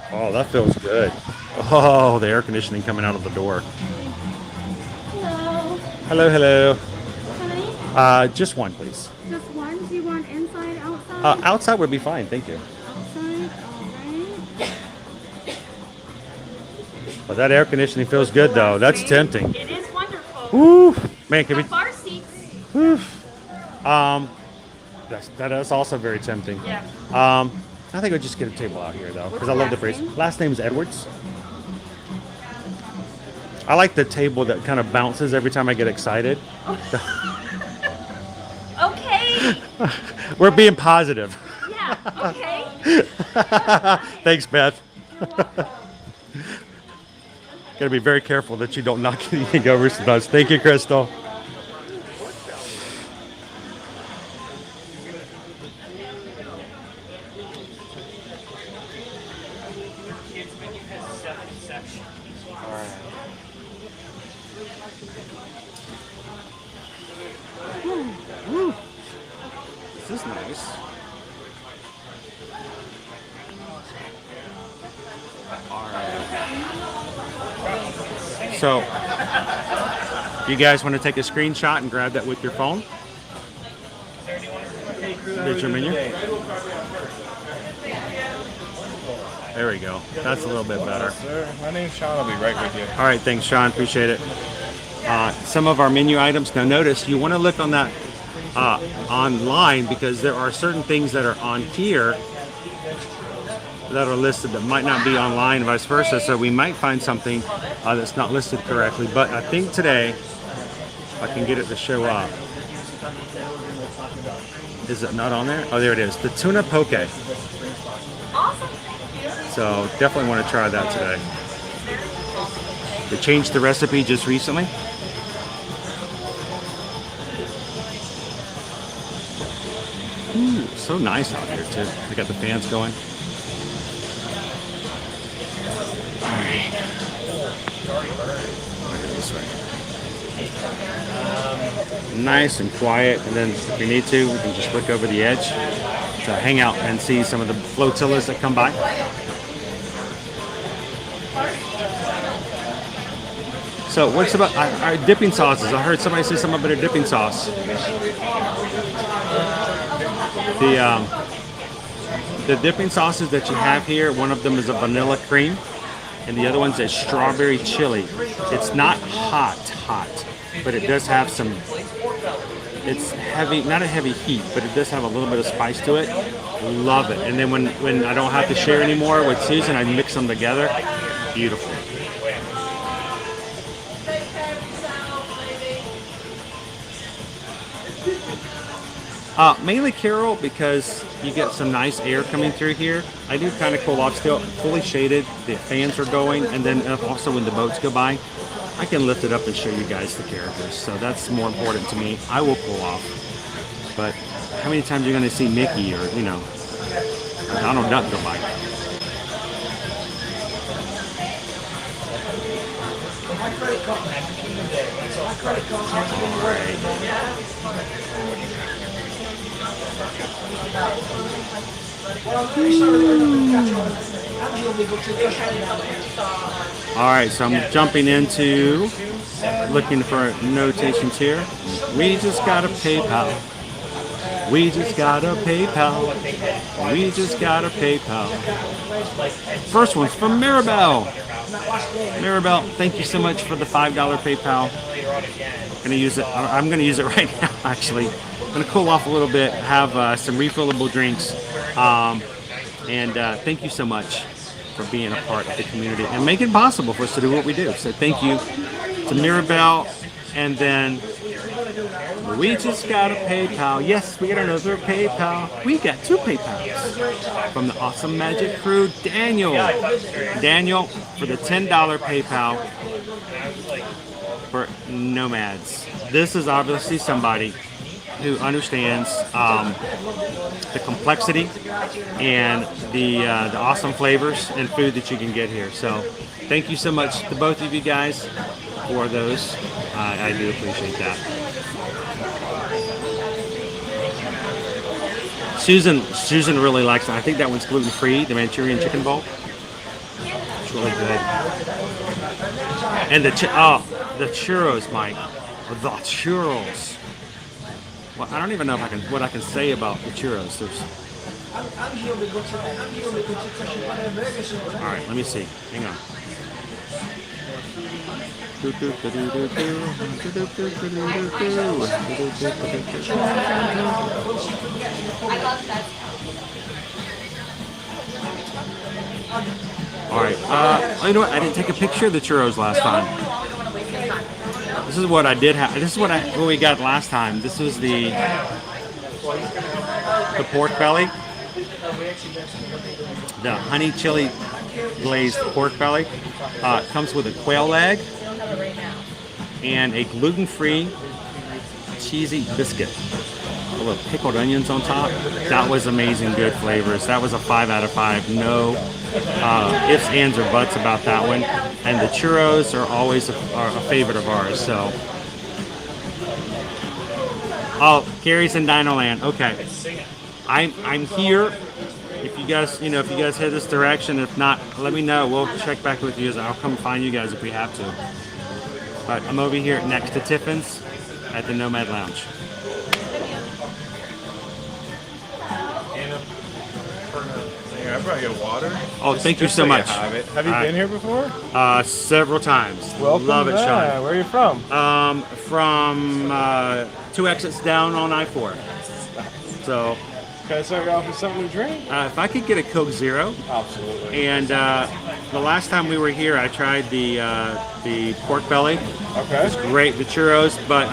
Oh, that feels good. Oh, the air conditioning coming out of the door. Hello. Hello, hello. Hi. Just one, please. Just one? Do you want inside, outside? Outside would be fine, thank you. Outside, alright. But that air conditioning feels good, though. That's tempting. It is wonderful. Woo! Man, can we? Bar seats. Woo. That is also very tempting. Yeah. I think I'll just get a table out here, though, because I love the breeze. Last name is Edwards. I like the table that kind of bounces every time I get excited. Okay. We're being positive. Yeah, okay. Thanks, Beth. Gotta be very careful that you don't knock anything over. Thank you, Crystal. This is nice. So, you guys want to take a screenshot and grab that with your phone? There's your menu. There we go. That's a little bit better. Sir, my name's Sean. I'll be right with you. All right, thanks, Sean. Appreciate it. Some of our menu items. Now, notice you want to look on that online, because there are certain things that are on here that are listed that might not be online, vice versa. So we might find something that's not listed correctly. But I think today I can get it to show up. Is it not on there? Oh, there it is. The tuna poke. Awesome. So definitely want to try that today. They changed the recipe just recently. Ooh, so nice out here too. They got the fans going. All right. This way. Nice and quiet, and then if we need to, we can just look over the edge to hang out and see some of the flotillas that come by. So what's about our dipping sauces? I heard somebody say something about a dipping sauce. The dipping sauces that you have here, one of them is a vanilla cream, and the other one's a strawberry chili. It's not hot, but it does have some. It's heavy, not a heavy heat, but it does have a little bit of spice to it. Love it. And then when I don't have to share anymore with Susan, I mix them together. Beautiful. Mainly Carol, because you get some nice air coming through here. I do kind of cool off still, fully shaded. The fans are going, and then also when the boats go by, I can lift it up and show you guys the characters. So that's more important to me. I will pull off. But how many times are you going to see Mickey or, you know, Donald Duck go by? All right, so I'm jumping into looking for notations here. We just got a PayPal. We just got a PayPal. We just got a PayPal. First one's from Maribel. Maribel, thank you so much for the $5 PayPal. I'm gonna use it right now, actually. I'm gonna cool off a little bit, have some refillable drinks, and thank you so much for being a part of the community and making it possible for us to do what we do. So thank you to Mirabelle, and then we just got a PayPal. Yes, we got another PayPal. We got 2 PayPals from the Awesome Magic crew. Daniel for the $10 PayPal for Nomads. This is obviously somebody who understands the complexity and the awesome flavors and food that you can get here. So thank you so much to both of you guys for those. I do appreciate that. Susan really likes it. I think that one's gluten-free, the Manchurian chicken bowl. It's really good. And the churros, Mike. The churros. Well, I don't even know if what I can say about the churros. All right, let me see. Hang on. All right. You know what? I didn't take a picture of the churros last time. This is what I did have. This is what we got last time. This was the pork belly, the honey chili glazed pork belly. It comes with a quail leg and a gluten-free cheesy biscuit with pickled onions on top. That was amazing, good flavors. That was a 5 out of 5. No ifs, ands, or buts about that one. And the churros are always a favorite of ours. So, oh, Gary's in Dino Land. Okay, I'm here. If you guys head this direction, if not, let me know. We'll check back with you. I'll come find you guys if we have to. But I'm over here next to Tiffin's at the Nomad Lounge. I brought you water. Oh, thank you so much. Have you been here before? Several times. Welcome. Love it, Sean. Where are you from? From 2 exits down on I-4. So. Can I start you off with something to drink? If I could get a Coke Zero. Absolutely. And the last time we were here, I tried the pork belly. Okay. It was great, the churros, but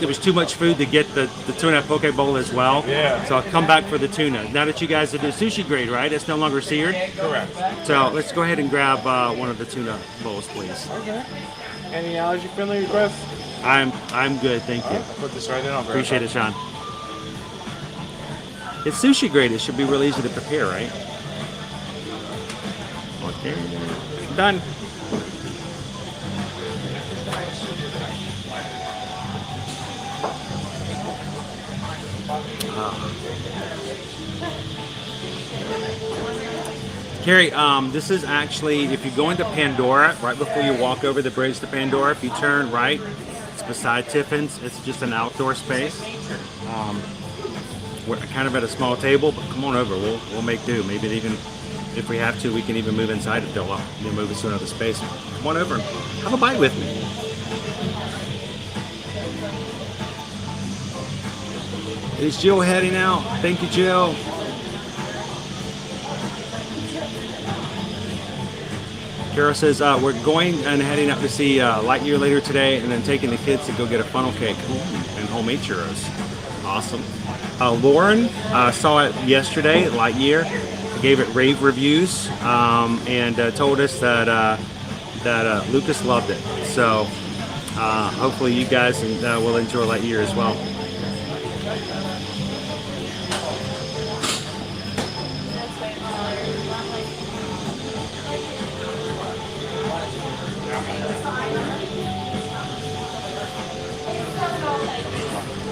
it was too much food to get the tuna poke bowl as well. Yeah. So I'll come back for the tuna. Now that you guys are doing sushi grade, right? It's no longer seared. Correct. So let's go ahead and grab one of the tuna bowls, please. Okay. Any allergy-friendly requests? I'm good, thank you. I'll put this right in. I'll Appreciate it, Sean. It's sushi grade. It should be really easy to prepare, right? Okay, done. Carrie, this is actually, if you go into Pandora, right before you walk over the bridge to Pandora, if you turn right, it's beside Tiffin's. It's just an outdoor space. We're kind of at a small table, but come on over. We'll make do. Maybe even if we have to, we can even move inside if they'll move us to another space. Come on over and have a bite with me. Is Jill heading out? Thank you, Jill. Carol says, we're going and heading up to see Lightyear later today, and then taking the kids to go get a funnel cake and homemade churros. Awesome. Lauren saw it yesterday at Lightyear, gave it rave reviews, and told us that Lucas loved it. So hopefully you guys will enjoy Lightyear as well.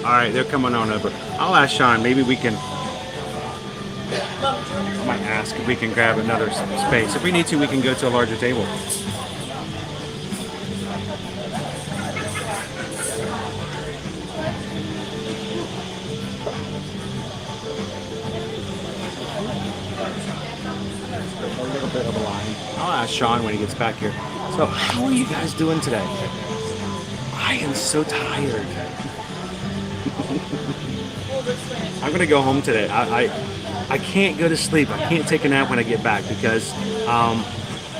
All right, they're coming on over. I'll ask Sean, maybe we can, I might ask if we can grab another space. If we need to, we can go to a larger table. A little bit of a line. I'll ask Sean when he gets back here. So, how are you guys doing today? I am so tired. I'm gonna go home today. I can't go to sleep. I can't take a nap when I get back because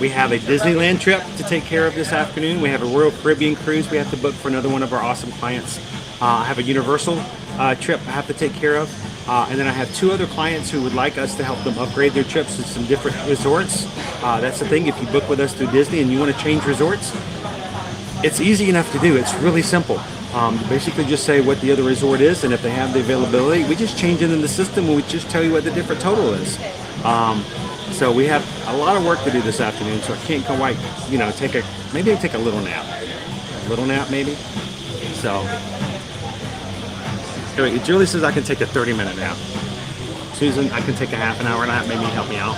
We have a Disneyland trip to take care of this afternoon. We have a Royal Caribbean cruise we have to book for another one of our awesome clients. I have a Universal trip I have to take care of. And then I have 2 other clients who would like us to help them upgrade their trips to some different resorts. That's the thing, if you book with us through Disney and you want to change resorts, it's easy enough to do. It's really simple. Basically just say what the other resort is, and if they have the availability, we just change it in the system and we just tell you what the different total is. So we have a lot of work to do this afternoon, so I can't quite, maybe take a little nap. A little nap, maybe? So, anyway, Julie says I can take a 30-minute nap. Susan, I can take a half an hour nap, maybe help me out.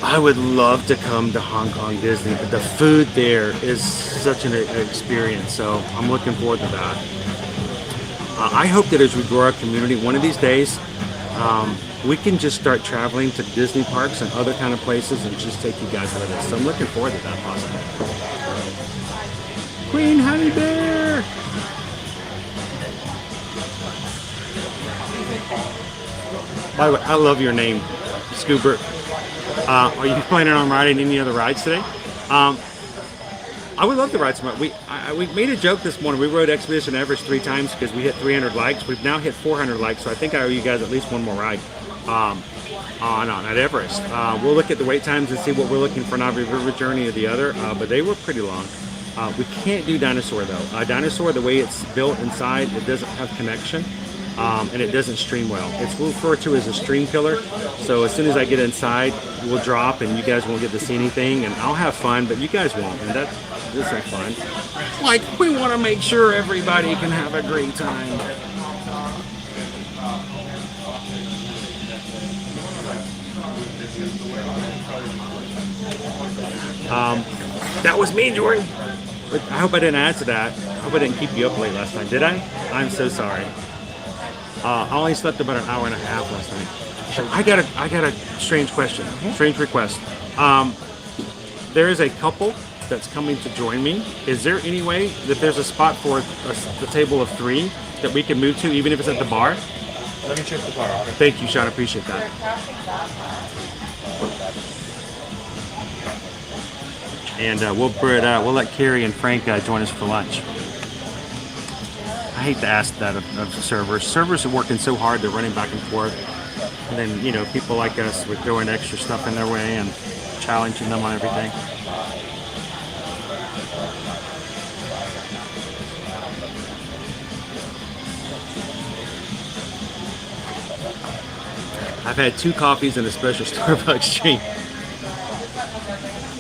I would love to come to Hong Kong Disney, but the food there is such an experience, so I'm looking forward to that. I hope that as we grow our community, one of these days, we can just start traveling to Disney parks and other kind of places and just take you guys with us. So I'm looking forward to that possibly. Queen Honey Bear! By the way, I love your name, Scoobert. Are you planning on riding any other rides today? I would love to ride some. We made a joke this morning. We rode Expedition Everest 3 times because we hit 300 likes. We've now hit 400 likes, so I think I owe you guys at least one more ride at Everest. We'll look at the wait times and see what we're looking for Navi River Journey or the other, but they were pretty long. We can't do Dinosaur though. Dinosaur, the way it's built inside, it doesn't have connection. And it doesn't stream well. It's referred to as a stream killer. So as soon as I get inside, we'll drop and you guys won't get to see anything, and I'll have fun, but you guys won't, and this is fun. Like, we want to make sure everybody can have a great time. That was me, Jordan. I hope I didn't add to that. I hope I didn't keep you up late last night. Did I? I'm so sorry. I only slept about an hour and a half last night. I got a strange question, strange request. There is a couple that's coming to join me. Is there any way that there's a spot for the table of 3 that we can move to, even if it's at the bar? Let me check the bar. Okay. Thank you, Sean. I appreciate that. And we'll let Carrie and Frank join us for lunch. I hate to ask that of servers. Servers are working so hard, they're running back and forth. And then, people like us would throw in extra stuff in their way and challenging them on everything. I've had 2 coffees and a special Starbucks drink.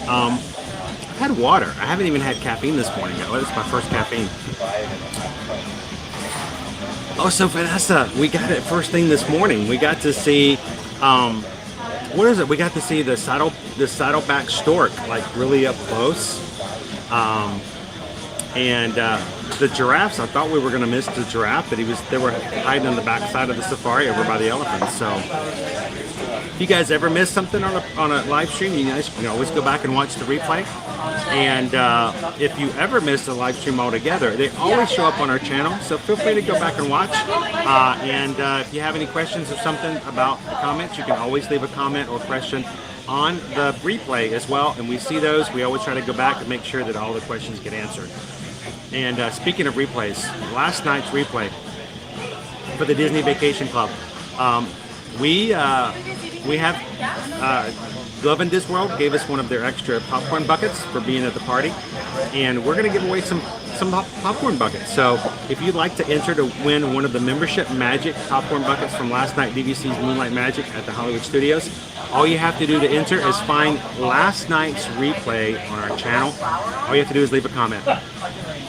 I've had water. I haven't even had caffeine this morning. It's my first caffeine. Oh, so Vanessa, we got it first thing this morning. We got to see, what is it? We got to see the saddleback stork, like really up close. And the giraffes, I thought we were going to miss the giraffe, but they were hiding on the back side of the safari over by the elephants. So if you guys ever miss something on a live stream, you guys can always go back and watch the replay. And if you ever miss a live stream altogether, they always show up on our channel. So feel free to go back and watch. And if you have any questions or something about the comments, you can always leave a comment or question on the replay as well. And we see those. We always try to go back and make sure that all the questions get answered. And speaking of replays, last night's replay for the Disney Vacation Club, we have Glove and Disney World gave us one of their extra popcorn buckets for being at the party, and we're going to give away some popcorn buckets. So if you'd like to enter to win one of the membership magic popcorn buckets from last night DVC's Moonlight Magic at the Hollywood Studios, all you have to do to enter is find last night's replay on our channel. All you have to do is leave a comment.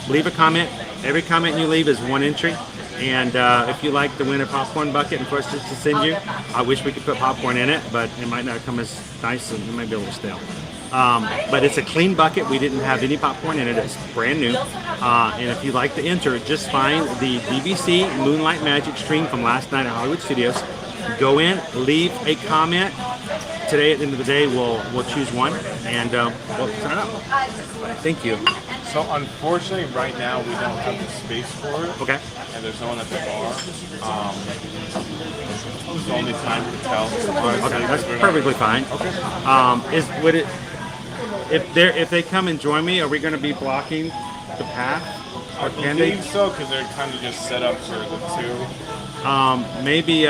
Leave a comment. Every comment you leave is 1 entry. And if you like to win a popcorn bucket and for us to send you, I wish we could put popcorn in it, but it might not come as nice and it might be a little stale. But it's a clean bucket. We didn't have any popcorn in it. It's brand new. And if you'd like to enter, just find the DVC Moonlight Magic stream from last night at Hollywood Studios. Go in, leave a comment, today, at the end of the day, we'll choose one and we'll sign up. Thank you. So unfortunately, right now we don't have the space for it. Okay. And there's no one at the bar. It's the only time to tell. Okay, that's perfectly fine. Okay. If they come and join me, are we going to be blocking the path? I believe so, because they're kind of just set up for the two. Maybe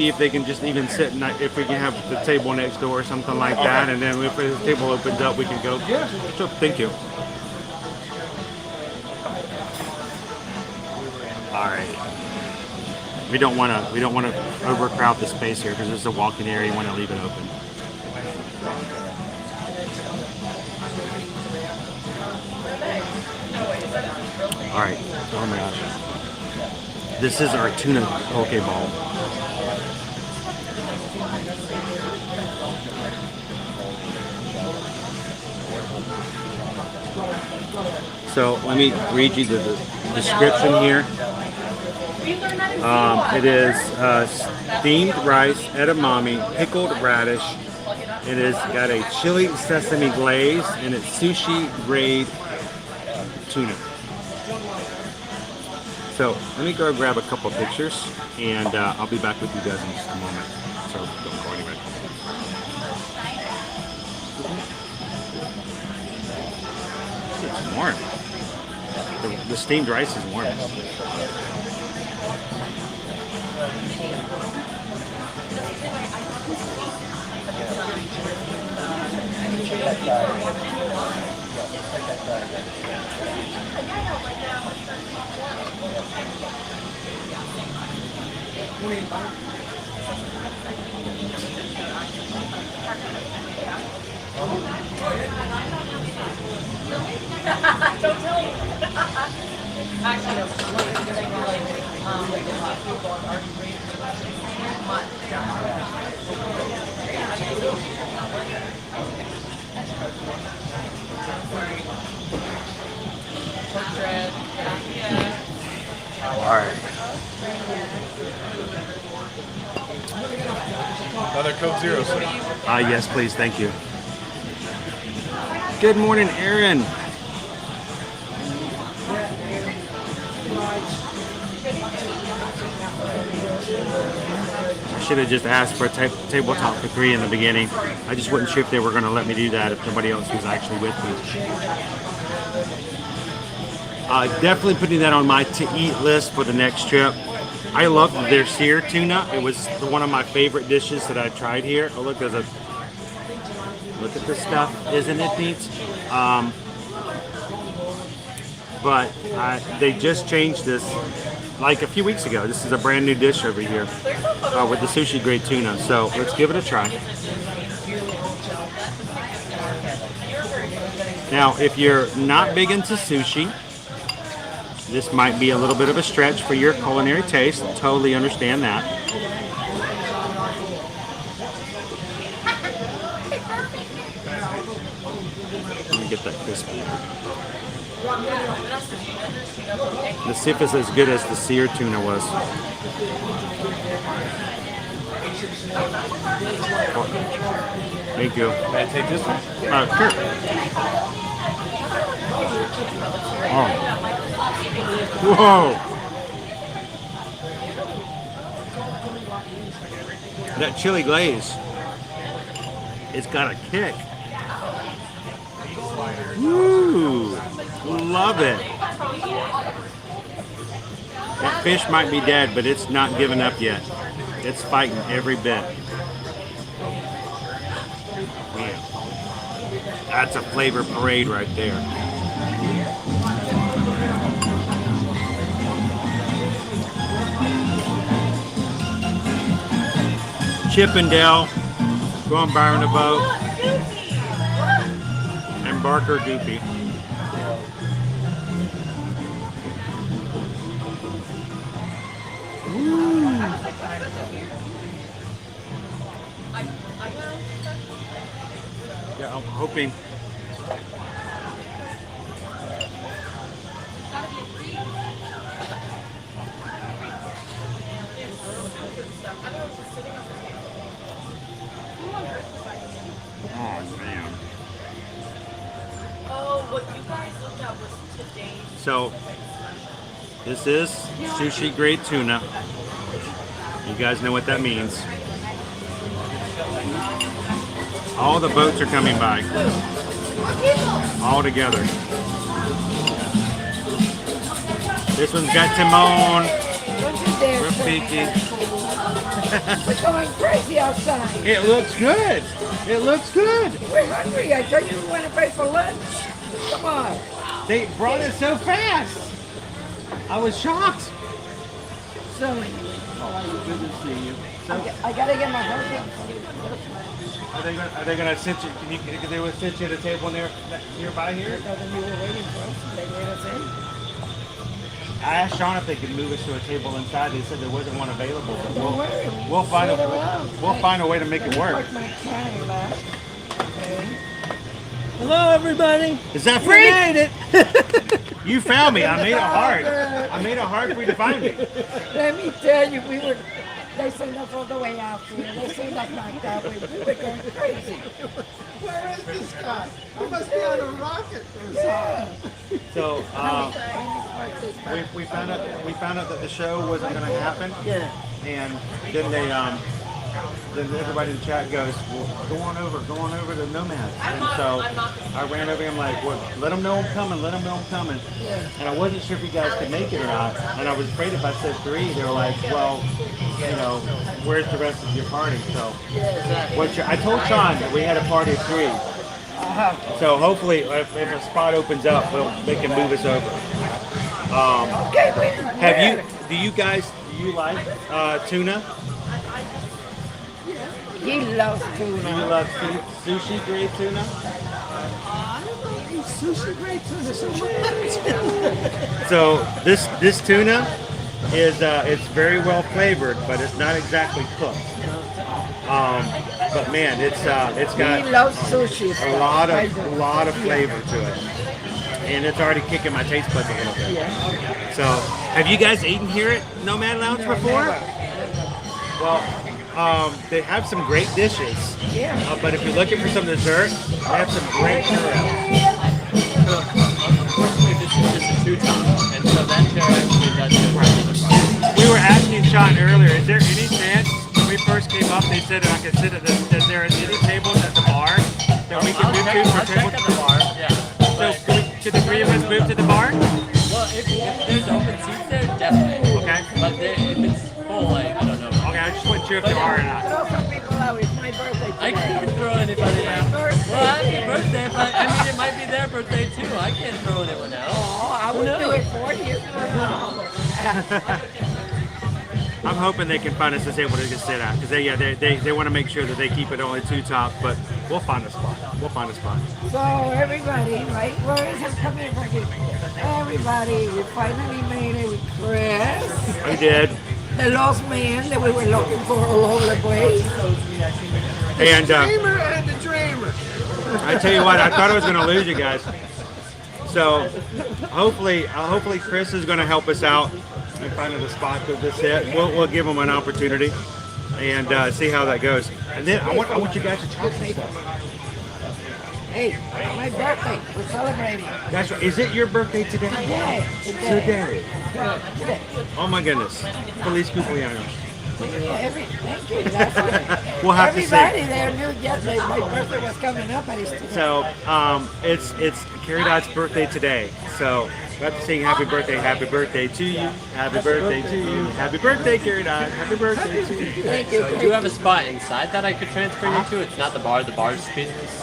if they can just even sit, if we can have the table next door or something like that, and then if the table opens up, we can go. Yeah, sure. Thank you. All right. We don't want to overcrowd the space here because this is a walking area. You want to leave it open. All right. Oh my gosh. This is our tuna Pokeball. So let me read you the description here. It is steamed rice, edamame, pickled radish. It has got a chili sesame glaze, and it's sushi grade tuna. So let me go grab a couple pictures, and I'll be back with you guys in just a moment. So don't go anywhere. It's warm. The steamed rice is warm. Don't tell me. All right. Another Coke Zero, sir. Yes, please. Thank you. Good morning, Aaron. I should have just asked for a tabletop for 3 in the beginning. I just wasn't sure if they were going to let me do that if nobody else was actually with me. Definitely putting that on my to-eat list for the next trip. I love their sear tuna. It was one of my favorite dishes that I tried here. Oh, look, look at this stuff. Isn't it neat? But they just changed this like a few weeks ago. This is a brand new dish over here with the sushi grade tuna. So let's give it a try. Now, if you're not big into sushi, this might be a little bit of a stretch for your culinary taste. Totally understand that. Let me get that crispy. Let's see if it's as good as the sear tuna was. Thank you. May I take this one? Sure. Oh. Whoa! That chili glaze, it's got a kick. Woo! Love it. That fish might be dead, but it's not giving up yet. It's fighting every bit. Man, that's a flavor parade right there. Chippendale, going Byron the boat, and Barker Doopy. Yeah, I'm hoping. So this is sushi grade tuna. You guys know what that means. All the boats are coming by. All together. This one's got Timon. Real peaky. We're going crazy outside. It looks good. It looks good. We're hungry. I told you we want to pay for lunch. Come on. They brought it so fast. I was shocked. So, Good to see you. So, I gotta get my husband. are they gonna sit you? Can they would sit you at a table nearby here? You were waiting for us. They let us in. I asked Sean if they could move us to a table inside. They said there wasn't one available. But Don't worry. we'll find a way to make it work. Park my car left. Okay. Hello, everybody. Is that free? We made it. You found me. I made it hard. I made it hard for you to find me. Let me tell you, they sent us all the way out here. They sent us knocked out. We were going crazy. Where is this guy? He must be on a rocket. Yeah. So we found out that the show wasn't going to happen. Yeah. And then then everybody in the chat goes, well, go on over to Nomad. And so I ran over and I'm like, well, let them know I'm coming, Yeah. And I wasn't sure if you guys could make it or not. And I was afraid if I said 3, they were like, well, you know, where's the rest of your party? So I told Sean that we had a party at 3. So hopefully if a spot opens up, they can move us over. Do you like tuna? He loves tuna. Do you love sushi grade tuna? Sushi grade tuna so much. So this tuna is it's very well flavored, but it's not exactly cooked. But man, it's got He loves sushi. a lot of flavor to it, and it's already kicking my taste buds a little bit. Yeah. So, have you guys eaten here at Nomad Lounge before? Well, they have some great dishes. Yeah. But if you're looking for some dessert, they have some great churros. Unfortunately, this is just a two-top, and so that chair actually does go. We were asking Sean earlier, is there any chance when we first came up, they said I could sit at is there any tables at the bar that we can move to for tables? At the bar, yeah. So could the 3 of us move to the bar? Well, if there's open seats there, definitely. Okay. But if it's full, like, I don't know. Okay, I just wasn't sure if there are or not. Throw some people out. It's my birthday. I can't throw anybody out. Well, happy birthday, but I mean, it might be their birthday too. I can't throw anyone out. Oh, I would do it for you. I'm hoping they can find us a table to just sit at, because they want to make sure that they keep it only 2 top, but we'll find a spot. So everybody, right? Where is it coming from? Everybody, we finally made it with Chris. We did. The lost man that we were looking for all over the place. And Dreamer and the dreamer. I tell you what, I thought I was going to lose you guys. So hopefully Chris is going to help us out and find the spot to sit. We'll give him an opportunity and see how that goes. And then I want you guys to try some stuff. Hey, my birthday. We're celebrating. That's right. Is it your birthday today? Today. Oh my goodness. Feliz cumpleaños. Thank you. That's right. We'll have to see. Everybody there knew yesterday my birthday was coming up, and it's today. So it's Carrie Dodd's birthday today. So we have to sing happy birthday to you, happy birthday to you, happy birthday, Carrie Dodd, happy birthday to you. Thank you. So do you have a spot inside that I could transfer you to? It's not the bar. The bar's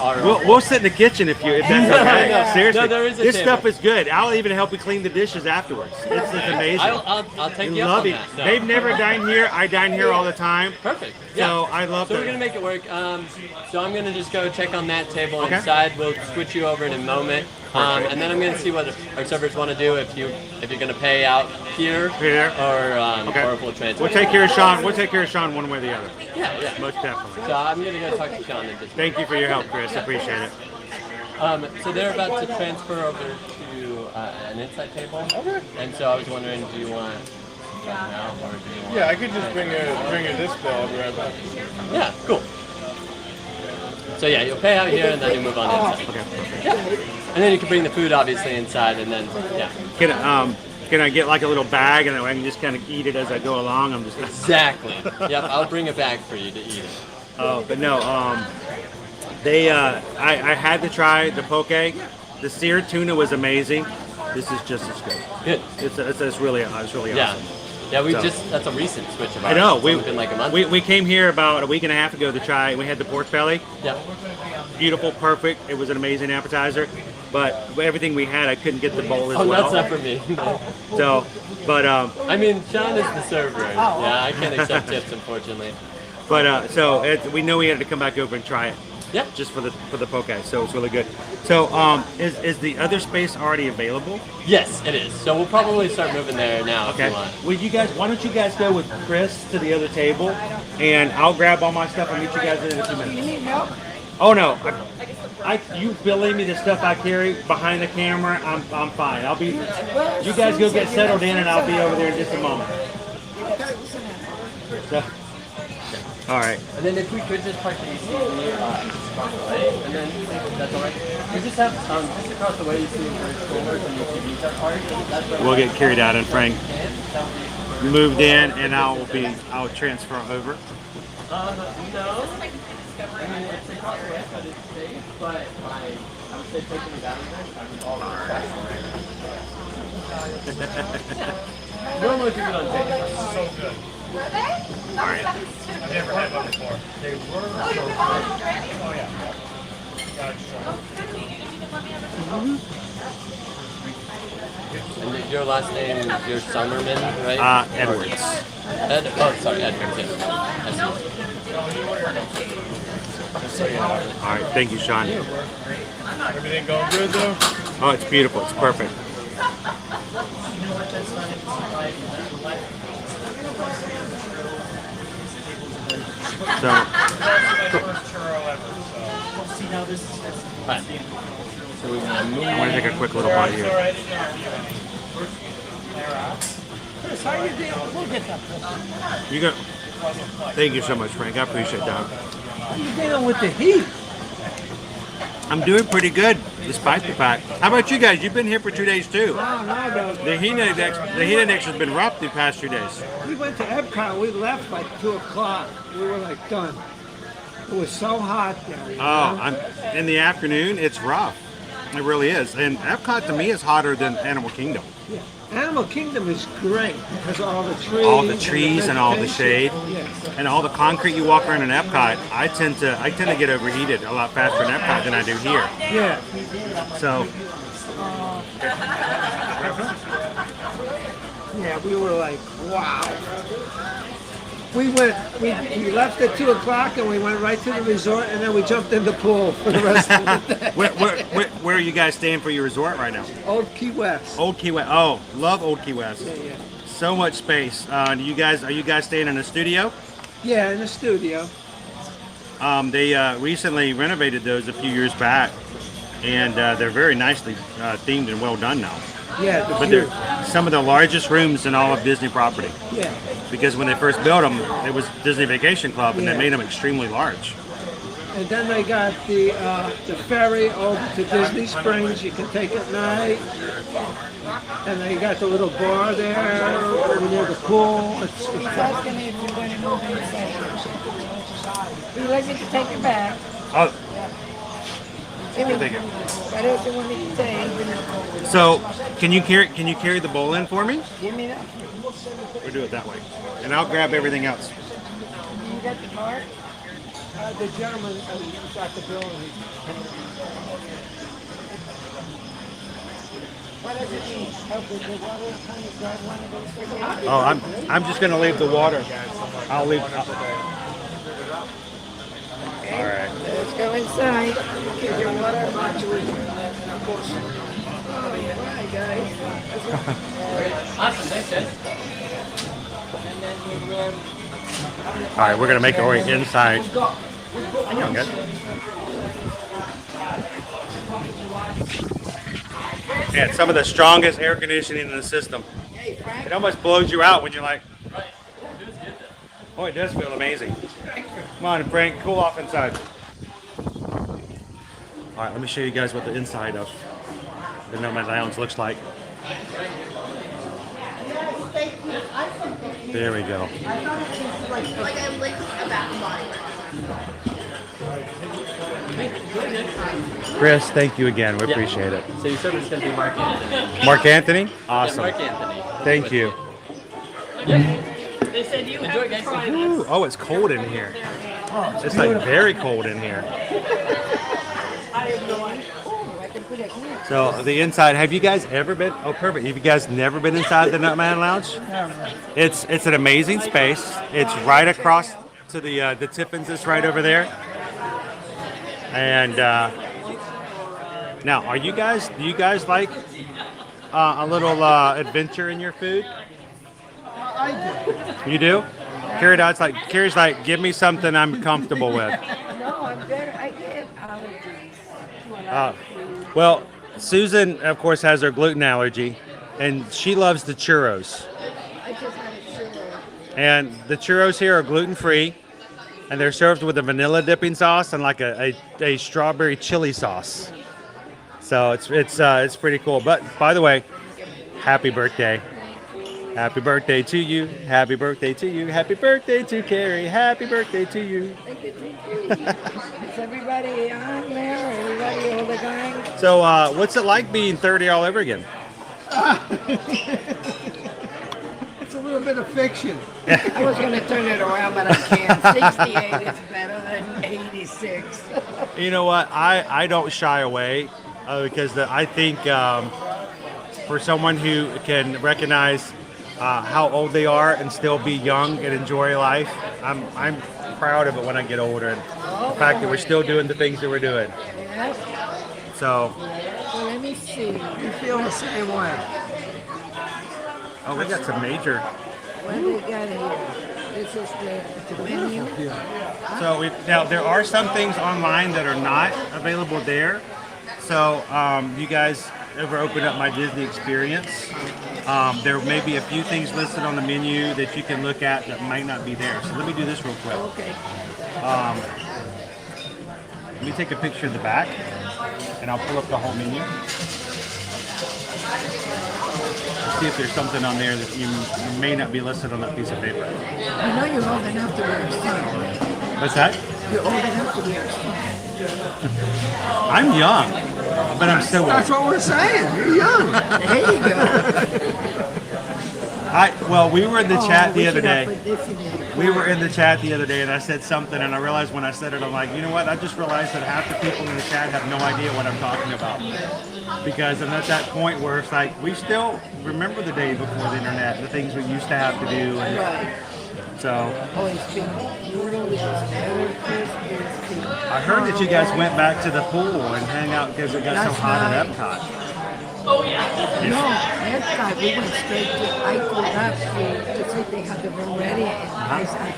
We'll sit in the kitchen if that's okay. No, Seriously, no, there is a this table. stuff is good. I'll even help you clean the dishes afterwards. It's amazing. I'll take you up love on it. that. No. They've never dined here. I dine here all the time. Perfect. So Yeah. I love So that. we're gonna make it work. So I'm gonna just go check on that table Okay. inside. We'll switch you over in a moment, and then I'm gonna see what our servers want to do. If you're gonna pay out here, or if we'll transfer. We'll take care of Sean. We'll take care of Sean one way or the other. Yeah. Most definitely. So I'm gonna go talk to Sean in just. Thank you for your help, Chris. I appreciate it. So they're about to transfer over to an inside table. Okay. And so I was wondering, do you want now or do you want? Yeah, I could just bring her this bill. I'll be right back. Yeah, cool. So yeah, you'll pay out here and then you move on inside. Okay. Yeah. And then you can bring the food obviously inside, and then yeah. Can I get like a little bag and I can just kind of eat it as I go along? I'm just exactly. Yep, I'll bring a bag for you to eat it. Oh, but no, I had to try the poke. The seared tuna was amazing. This is just as good. Good. It's really awesome. Yeah, that's a recent switch of ours. I know. It's been like a month. We came here about a week and a half ago to try. We had the pork belly. Yeah. Beautiful, perfect. It was an amazing appetizer. But everything we had, I couldn't get the bowl as well. Oh, that's not for me. So, but I mean, Sean is the server. Yeah, I can't accept tips, unfortunately. But we knew we had to come back over and try it. Yeah. Just for the poke, so it's really good. So, is the other space already available? Yes, it is. So we'll probably start moving there now. Okay. If you want. Well, why don't you guys go with Chris to the other table, and I'll grab all my stuff and meet you guys in a few minutes. You need milk? Oh no, you billing me the stuff I carry behind the camera. I'm fine. I'll be. You guys go get settled in, and I'll be over there in just a moment. So, all right. And then if we could just park the ATV across the way, and then that's all right. We just have just across the way you see the strollers and the ATVs are parked. We'll get carried out, and Frank moved in, and I'll transfer over. No. I mean, it's across the way, but it's safe. But I would say taking it down there, I'm all normally people don't take it. So good. Were they? All right. I've never had one before. They were. Oh, you're from already? Oh yeah. And your last name, you're Summerman, right? Edwards. Sorry, Edwards. All right, thank you, Sean. Everything going good though? Oh, it's beautiful. It's perfect. So, we're gonna move. I'm gonna take a quick little bite here. Chris, how you doing? We'll get that. You go. Thank you so much, Frank. I appreciate that. How you dealing with the heat? I'm doing pretty good, despite the fact. How about you guys? You've been here for 2 days too. No. The heat index has been rough the past 2 days. We went to Epcot. We left like 2 o'clock. We were like done. It was so hot there. In the afternoon, it's rough. It really is. And Epcot to me is hotter than Animal Kingdom. Yeah. Animal Kingdom is great because of all the trees. All the trees and all the shade. Yes. And all the concrete you walk around in Epcot, I tend to get overheated a lot faster in Epcot than I do here. Yeah. So yeah, we were like, wow. We left at 2 o'clock and we went right to the resort and then we jumped in the pool for the rest of the day. where are you guys staying for your resort right now? Old Key West. Old Key West. Oh, love Old Key West. Yeah. So much space. Are you guys staying in a studio? Yeah, in the studio. They recently renovated those a few years back, and they're very nicely themed and well done now. Yeah, but they're some of the largest rooms in all of Disney property. Yeah. Because when they first built them, it was Disney Vacation Club, and they made them extremely large. And then they got the ferry over to Disney Springs. You can take at night. And they got the little bar there over near the pool. It's asking if you're going to move inside. Would you like me to take it back? Oh. Thank you. What else you want me to take? So, can you carry the bowl in for me? Give me that. We'll do it that way, and I'll grab everything else. You got the card? The gentleman got the bill. What does it mean? Oh, I'm just gonna leave the water. I'll leave. All right. Let's go inside. Get your water bottle with you. All right, guys. Awesome, thanks, guys. All right, we're gonna make our way inside. Hang on, guys. Yeah, some of the strongest air conditioning in the system. It almost blows you out when you're like, oh, it does feel amazing. Come on, Frank, cool off inside. All right, let me show you guys what the inside of the Nomad Lounge looks like. There we go. Like I licked a bath body. Chris, thank you again. We appreciate it. So your server's going to be Mark Anthony. Mark Anthony? Awesome. Mark Anthony. Thank you. They said you Enjoy, have guys. to try Ooh, this. oh, it's cold in here. It's like very cold in here. I have no idea. So the inside, have you guys ever been? Oh, perfect. Have you guys never been inside the Nomad Lounge? It's an amazing space. It's right across to the Tiffins is right over there. And now, do you guys like a little adventure in your food? I You do? Carrie's like, give me something I'm comfortable with. No, I'm better. I get allergies. Well, Susan, of course, has her gluten allergy, and she loves the churros. I just had a churro. And the churros here are gluten-free, and they're served with a vanilla dipping sauce and like a strawberry chili sauce. So it's pretty cool. But by the way, happy birthday. Happy birthday to you. Happy birthday to you. Happy birthday to Carrie. Happy birthday to you. Thank you. Is everybody on there? Everybody, all the gang? So what's it like being 30 all over again? It's a little bit of fiction. I was going to turn it around, but I can't. 68 is better than 86. You know what? I don't shy away because I think for someone who can recognize how old they are and still be young and enjoy life, I'm proud of it when I get older. And the fact that we're still doing the things that we're doing. Yes. So let me see. You feel the same way. oh, we got some major. What do we got here? This is the menu. So now there are some things online that are not available there. So you guys ever open up My Disney Experience? There may be a few things listed on the menu that you can look at that might not be there. So let me do this real quick. Okay. Let me take a picture of the back, and I'll pull up the whole menu. See if there's something on there that you may not be listed on that piece of paper. I know you're old enough to wear a suit. What's that? You're old enough to wear a suit. I'm young, but I'm still old. That's what we're saying. You're young. There you go. Well, we were in the chat the we other should have day. put this in there. We were in the chat the other day, and I said something, and I realized when I said it, I'm like, you know what? I just realized that half the people in the chat have no idea what I'm talking about. Because I'm at that point where it's like, we still remember the day before the internet, the things we used to have to do. And Right. so Oh, it's been brutal with this weather. It's been I heard that you guys went back to the pool and hang out because it got so That's hot at right. Epcot. Oh yeah. No, that time we went straight to, I pulled up to see if they had the room ready, and I said,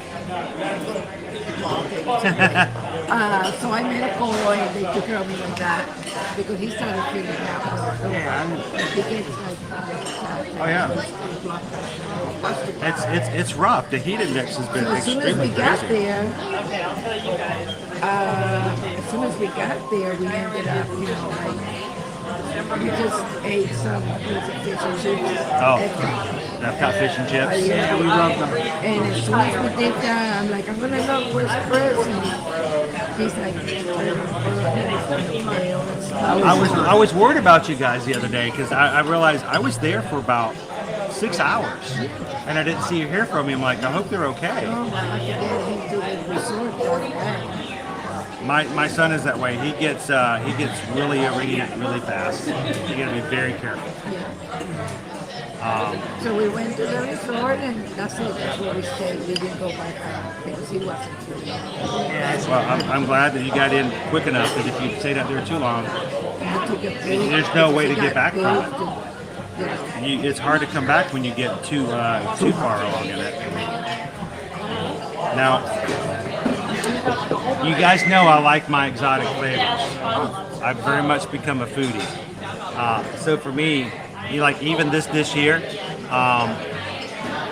so I made a call and they took care of me like that, because he started feeling out. He gets like, Oh yeah, it's rough. The heat index has been so as soon as we extremely got crazy. there, Okay, I'll tell you guys. as soon as we got there, we ended up, you know, like, we just ate some fish and chips. Oh, Epcot fish and chips. Yeah, we love them. And as soon as we did that, I'm like, I'm gonna look where's Chris, and he's like, I was worried about you guys the other day because I realized I was there for about 6 hours and I didn't see or hear from him. Like, I hope they're okay. I forget him to the resort down there. My son is that way. He gets really overheated really fast. You gotta be very careful. So we went to the resort, and that's it. That's where we stayed. We didn't go back home because he wasn't too young. Well, I'm glad that you got in quick enough because if you stayed out there too long, there's no way to get back from it. It's hard to come back when you get too far along in it. Now, you guys know I like my exotic flavors. I've very much become a foodie. So for me, even this dish here,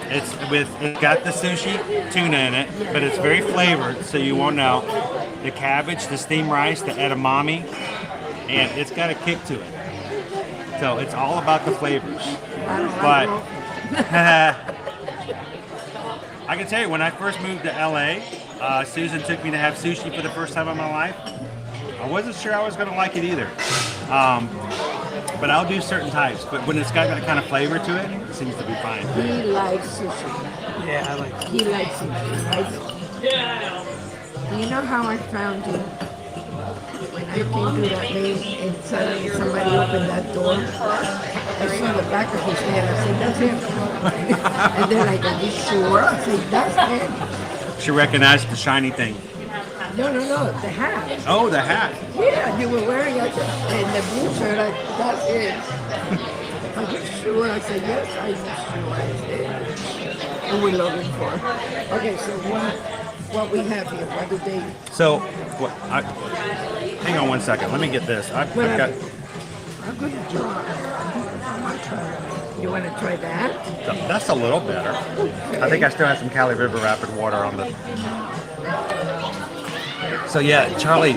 it's got the sushi tuna in it, but it's very flavored, so you won't know. The cabbage, the steamed rice, the edamame, and it's got a kick to it. So it's all about the flavors. I But I can tell you, when I first moved to LA, Susan took me to have sushi for the first time in my life. I wasn't sure I was going to like it either. But I'll do certain types. But when it's got that kind of flavor to it, it seems to be fine. He likes sushi. Yeah, I like it. He likes sushi. I know. Do you know how I found you? When I came through that lane and suddenly somebody opened that door, I saw the back of his head. I said, that's him. And they're like, are you sure? I said, that's him. She recognized the shiny thing. No, the hat. Oh, the hat. Yeah, you were wearing it in the blue shirt. That's it. Are you sure? I said, yes, I'm sure. I said, who we're looking for. Okay, so what we have here, what do they... So, hang on one second. Let me get this. I've got... I'm going to draw. I want to try. You want to try that? That's a little better. Okay. I think I still have some Cali River Rapid water on the... So yeah, Charlie,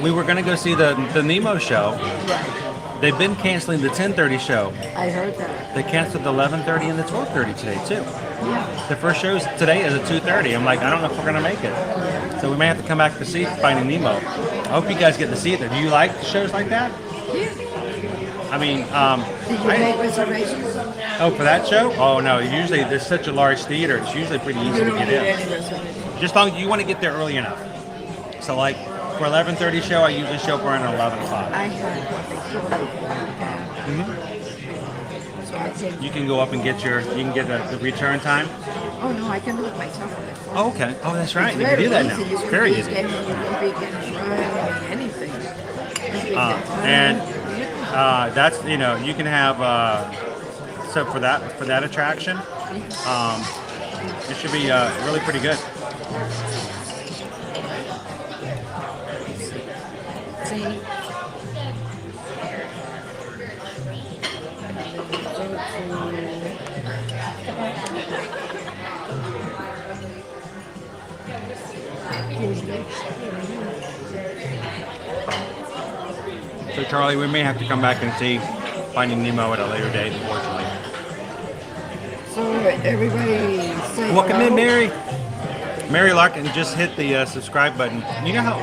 we were going to go see the Nemo show. Right. They've been canceling the 10:30 show. I heard that. They canceled the 11:30 and the 12:30 today too. Yeah. The first show today is at 2:30. I'm like, I don't know if we're going to make it. So we may have to come back to see Finding Nemo. I hope you guys get to see it. Do you like shows like that? Yeah. I mean, did you make reservations? Oh, for that show? Oh no, usually there's such a large theater. It's usually pretty easy to get in. Just long as you want to get there early enough. So like for 11:30 show, I usually show up around 11 o'clock. I heard what they told me. So I said, you can go up and get you can get the return time. Oh no, I can do it myself. Oh, okay. Oh, that's right. You can do that now. It's very easy. Anything. And that's you can have so for that attraction, it should be really pretty good. See. So Charlie, we may have to come back and see Finding Nemo at a later date, unfortunately. So everybody say welcome hello. in, Mary. Mary Larkin just hit the subscribe button. You know how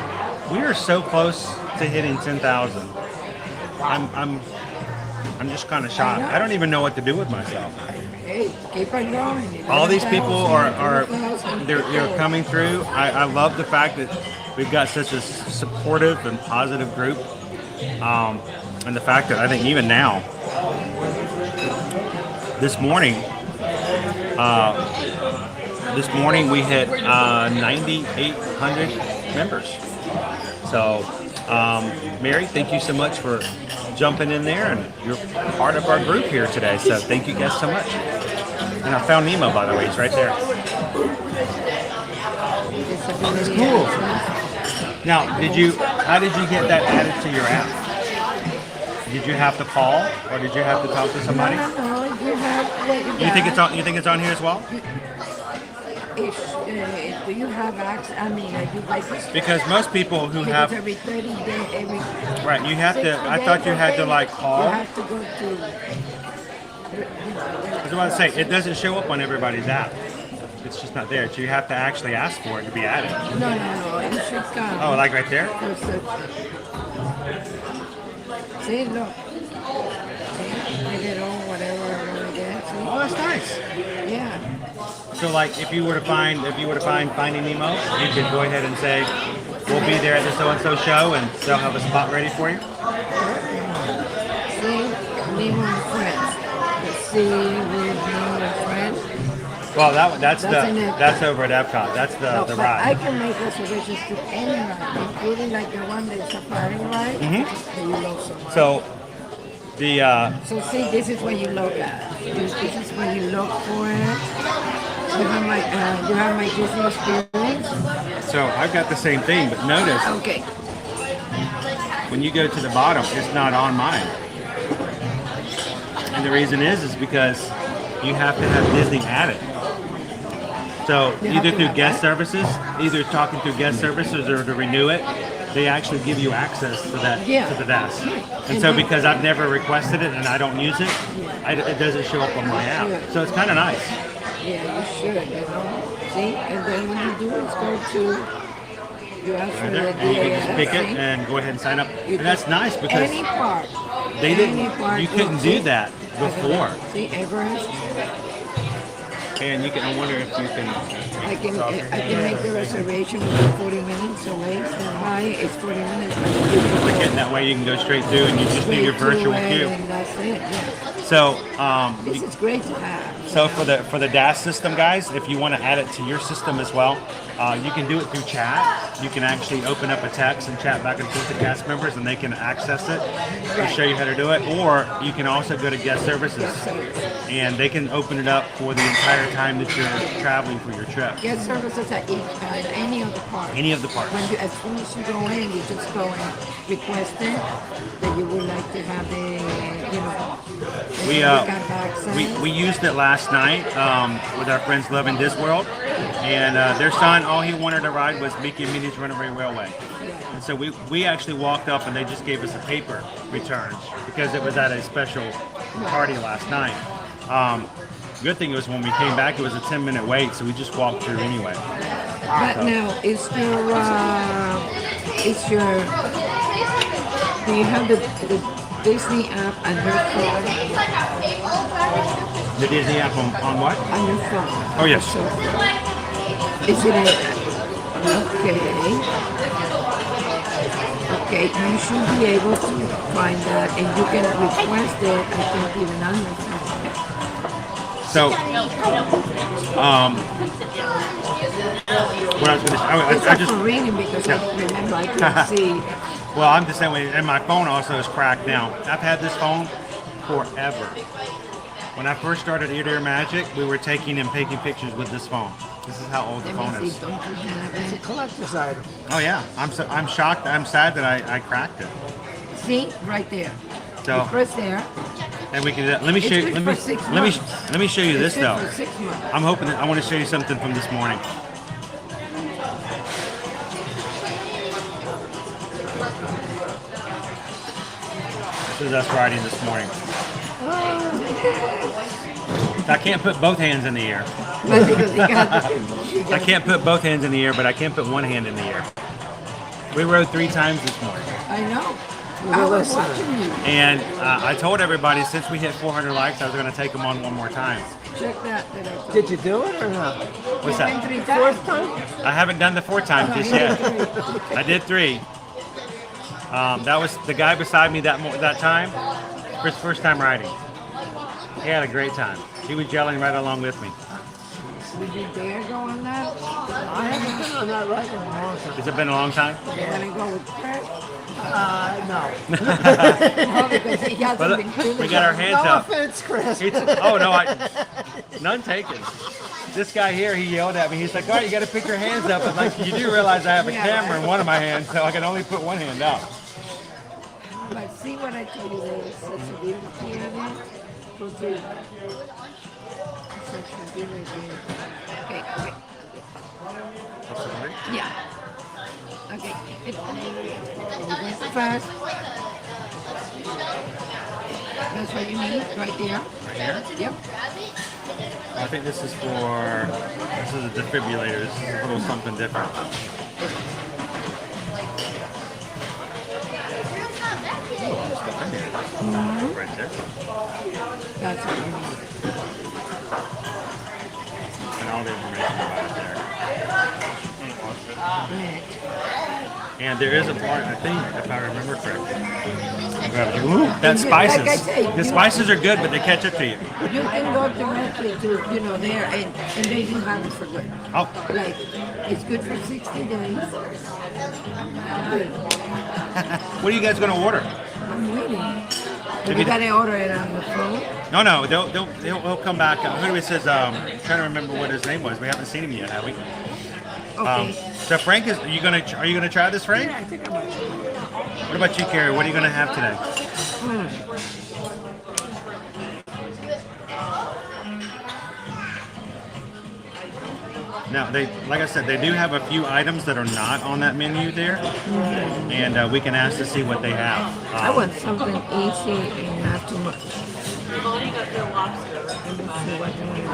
we are so close to hitting 10,000. I'm just kind of shocked. I don't even know what to do with myself. Hey, keep on going. All these people are they're coming through. I love the fact that we've got such a supportive and positive group, and the fact that I think even now, this morning we hit 9,800 members. So, Mary, thank you so much for jumping in there, and you're part of our group here today. So thank you guys so much. And I found Nemo, by the way. It's right there. It's cool. Now, how did you get that added to your app? Did you have to call, or did you have to talk to somebody? No, you have. You think it's on? You think it's on here as well? Do you have access? I mean, are you like? Because most people who have every 30 days, right, you have to. I thought you had to like call. You have to go to. I was about to say it doesn't show up on everybody's app. It's just not there. So you have to actually ask for it to be added. No, it should come. Oh, like right there? See, look. I get all whatever I want to get. See? Oh, that's nice. Yeah. So, like, if you were to find Finding Nemo, you could go ahead and say, "We'll be there at the so and so show," and they'll have a spot ready for you. See, Nemo and Friends. See, with Nemo and Friends. Well, that's over at Epcot. That's the ride. I can make reservations to any ride, including like the one that's safari ride. That you love so much. So, So see, this is what you look at. This is what you look for. You have my Disney experience. So I've got the same thing, but notice. Okay. When you go to the bottom, it's not on mine. And the reason is because you have to have Disney added. So either through guest services, either talking through guest services or to renew it, they actually give you access to that Yeah. to the desk. Right. And so because I've never requested it and I don't use it, it doesn't show up on my app. Yeah. So it's kind of nice. Yeah, you should, you know. See, and then when you do is go to, you ask for Right the there. And you can just DAS, pick it see? and go ahead and sign up. You And that's nice because Any part. they didn't. Any part. You couldn't do that before. See, Everest. And you can. I wonder if you can. I can make the reservation within 40 minutes away. So hi, it's 40 minutes. But you can Like go it that way, you can go straight through, and you just do your straight to virtual it, queue. and that's it. Yeah. So, This is great to have. so for the DAS system, guys, if you want to add it to your system as well, you can do it through chat. You can actually open up a text and chat back and forth to cast members, and they can access it to show you how to do it. Or you can also go to guest services, and they can open it up for the entire time that you're traveling for your trip. Get services at any of the parks. Any of the parks. When you, as soon as you go in, you just go and request it that you would like to have the, you know. We used it last night with our friends Loving Disney World, and their son, all he wanted to ride was Mickey and Minnie's Runaway Railway. And so we actually walked up and they just gave us a paper return because it was at a special party last night. Good thing was when we came back, it was a 10-minute wait, so we just walked through anyway. But now, do you have the Disney app on your phone? The Disney app on what? On your phone. Oh, yes. So, is it okay, you should be able to find that, and you can request it, I think, even on your phone. So, what I was going to say, I just for reading because I remember I couldn't see. Well, I'm just saying, and my phone also is cracked now. I've had this phone forever. When I first started Ear to Ear Magic, we were taking pictures with this phone. This is how old the phone is. It's a collector's item. Oh yeah, I'm shocked. I'm sad that I cracked it. See, right there. So you press there. And we can let me show you. Let me show you this though. I'm hoping that I want to show you something from this morning. This is us riding this morning. I can't put both hands in the air. I can't put both hands in the air, but I can put one hand in the air. We rode 3 times this morning. I know. I was watching you. And I told everybody since we hit 400 likes, I was going to take them on one more time. Check that. Did you do it or not? What's that? 4th time? I haven't done the 4th time just yet. I did 3. That was the guy beside me that time. His first time riding. He had a great time. He was yelling right along with me. Did you dare go on that? I haven't been on that ride in a long time. Has it been a long time? You want to go with Chris? No. No, because he hasn't been doing We got our hands no up. offense, Chris. Oh no, none taken. This guy here, he yelled at me. He's like, "All right, you got to pick your hands up." I'm like, "You do realize I have a camera in one of my hands, so I can only put one hand up." But see what I told you, there's such a beauty in it. Go through. Such a beauty. Okay, okay. Yeah. Okay. First. That's what you need, right there. Right here? Yep. I think this is a defibrillator. This is a little something different. Right there. That's what you need. And all the information about it there. And there is a part, I think, if I remember correctly. Ooh, that spices. Like I say, the spices are good, but they catch up to you. You can go directly to, there, and they do have it for good. Oh. Like, it's good for 60 days. What are you guys going to order? I'm waiting. You got to order it on the phone? No, they'll come back. Who it says? I'm trying to remember what his name was. We haven't seen him yet, have we? Okay. So Frank, are you gonna try this, Frank? Yeah, I think I might. What about you, Carrie? What are you gonna have today? Now, like I said, they do have a few items that are not on that menu there, and we can ask to see what they have. I want something easy and not too much. I've only got the lobster. Let me see what they do.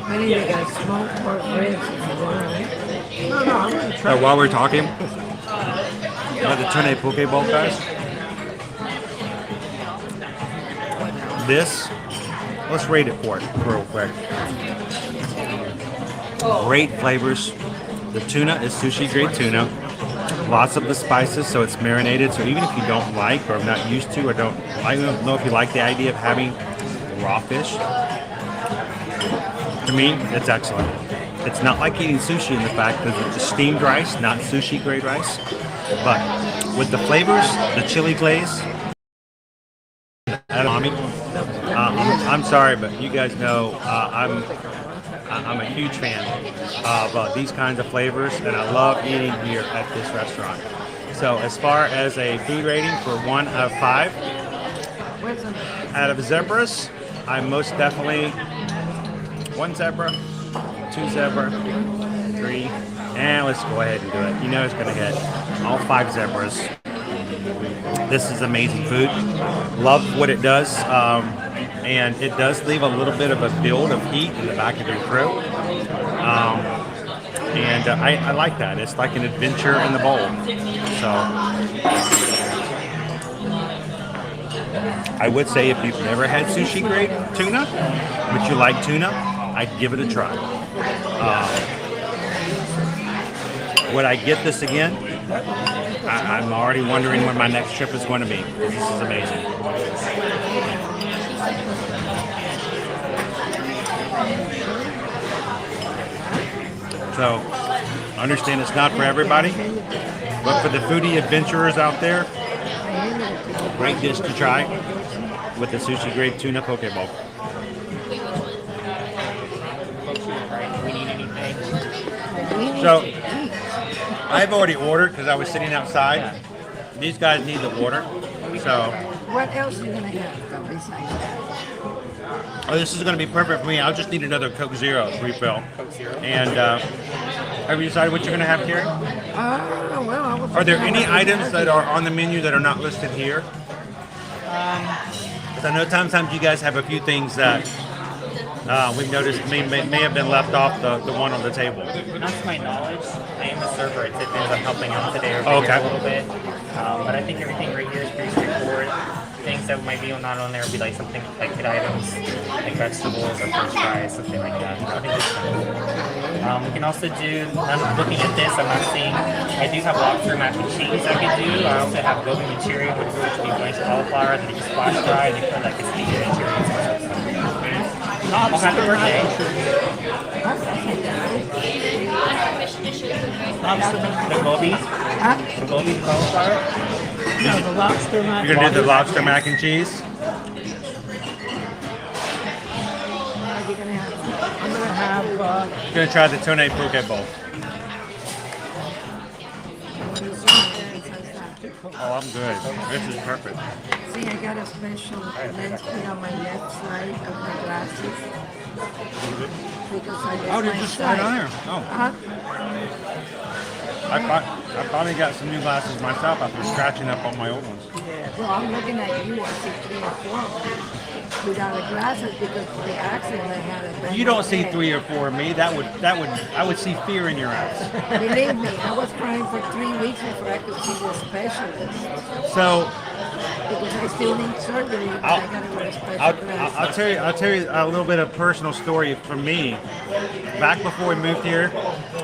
I think they got smoked pork ribs if you want, right? No, I'm going to try. While we're talking about the tuna poke bowl, guys, this, let's rate it for it real quick. Great flavors. The tuna is sushi grade tuna. Lots of the spices, so it's marinated. So even if you don't like, or not used to, or I don't know if you like the idea of having raw fish, to me, it's excellent. It's not like eating sushi in the fact that it's steamed rice, not sushi grade rice. But with the flavors, the chili glaze, I'm sorry, but you guys know I'm a huge fan of these kinds of flavors, and I love eating here at this restaurant. So as far as a food rating for 1 out of 5, out of zebras, I'm most definitely 1 zebra, 2 zebra, 3, and let's go ahead and do it. You know it's gonna hit all 5 zebras. This is amazing food. Love what it does. And it does leave a little bit of a build of heat in the back of your throat. I like that. It's like an adventure in the bowl. So I would say if you've never had sushi grade tuna, but you like tuna, I'd give it a try. Would I get this again? I'm already wondering when my next trip is going to be. This is amazing. So, I understand it's not for everybody, but for the foodie adventurers out there, great dish to try with the sushi grade tuna poke bowl. So, I've already ordered because I was sitting outside. These guys need the order, so. What else are you going to have though, besides that? Oh, this is going to be perfect for me. I'll just need another Coke Zero refill. And have you decided what you're going to have, Carrie? Well, I was. Are there any items that are on the menu that are not listed here? Because I know sometimes you guys have a few things that we've noticed may have been left off the one on the table. Not to my knowledge. I am the server. It depends on helping out today or Okay. a little bit. But I think everything right here is pretty straightforward. Things that might be not on there would be like something like kid items, like vegetables or french fries, something like that. I think it's fine. We can also do, I'm looking at this, I'm not seeing, I do have lobster mac and cheese I could do. I also have gobi manchurian, which would be blanched cauliflower that you just flash dry and you put like a steamed manchurian sauce. Well, happy birthday. The gobi? The gobi cauliflower? No, the lobster mac. You're going to do the lobster mac and cheese? I'm going to have. You're going to try the tuna poke bowl. Oh, I'm good. This is perfect. See, I got a special lens put on my left side of my glasses. Because I Oh, did you slide on there? Oh. I finally got some new glasses myself after scratching up on my old ones. Yeah. Well, I'm looking at you. I see 3 or 4 without the glasses because the accident I had. You don't see 3 or 4 of me. I would see fear in your eyes. Believe me, I was crying for 3 weeks before I could see the specialist. So. Because I still need surgery, but I gotta wear special glasses. I'll tell you a little bit of personal story from me. Back before we moved here,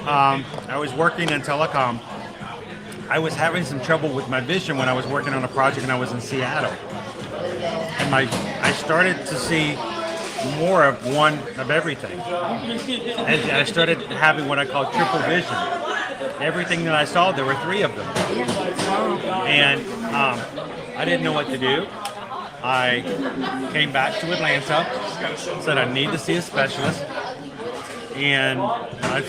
I was working in telecom. I was having some trouble with my vision when I was working on a project and I was in Seattle. And I started to see more of one of everything. And I started having what I call triple vision. Everything that I saw, there were 3 of them. And I didn't know what to do. I came back to Atlanta, said I need to see a specialist, and I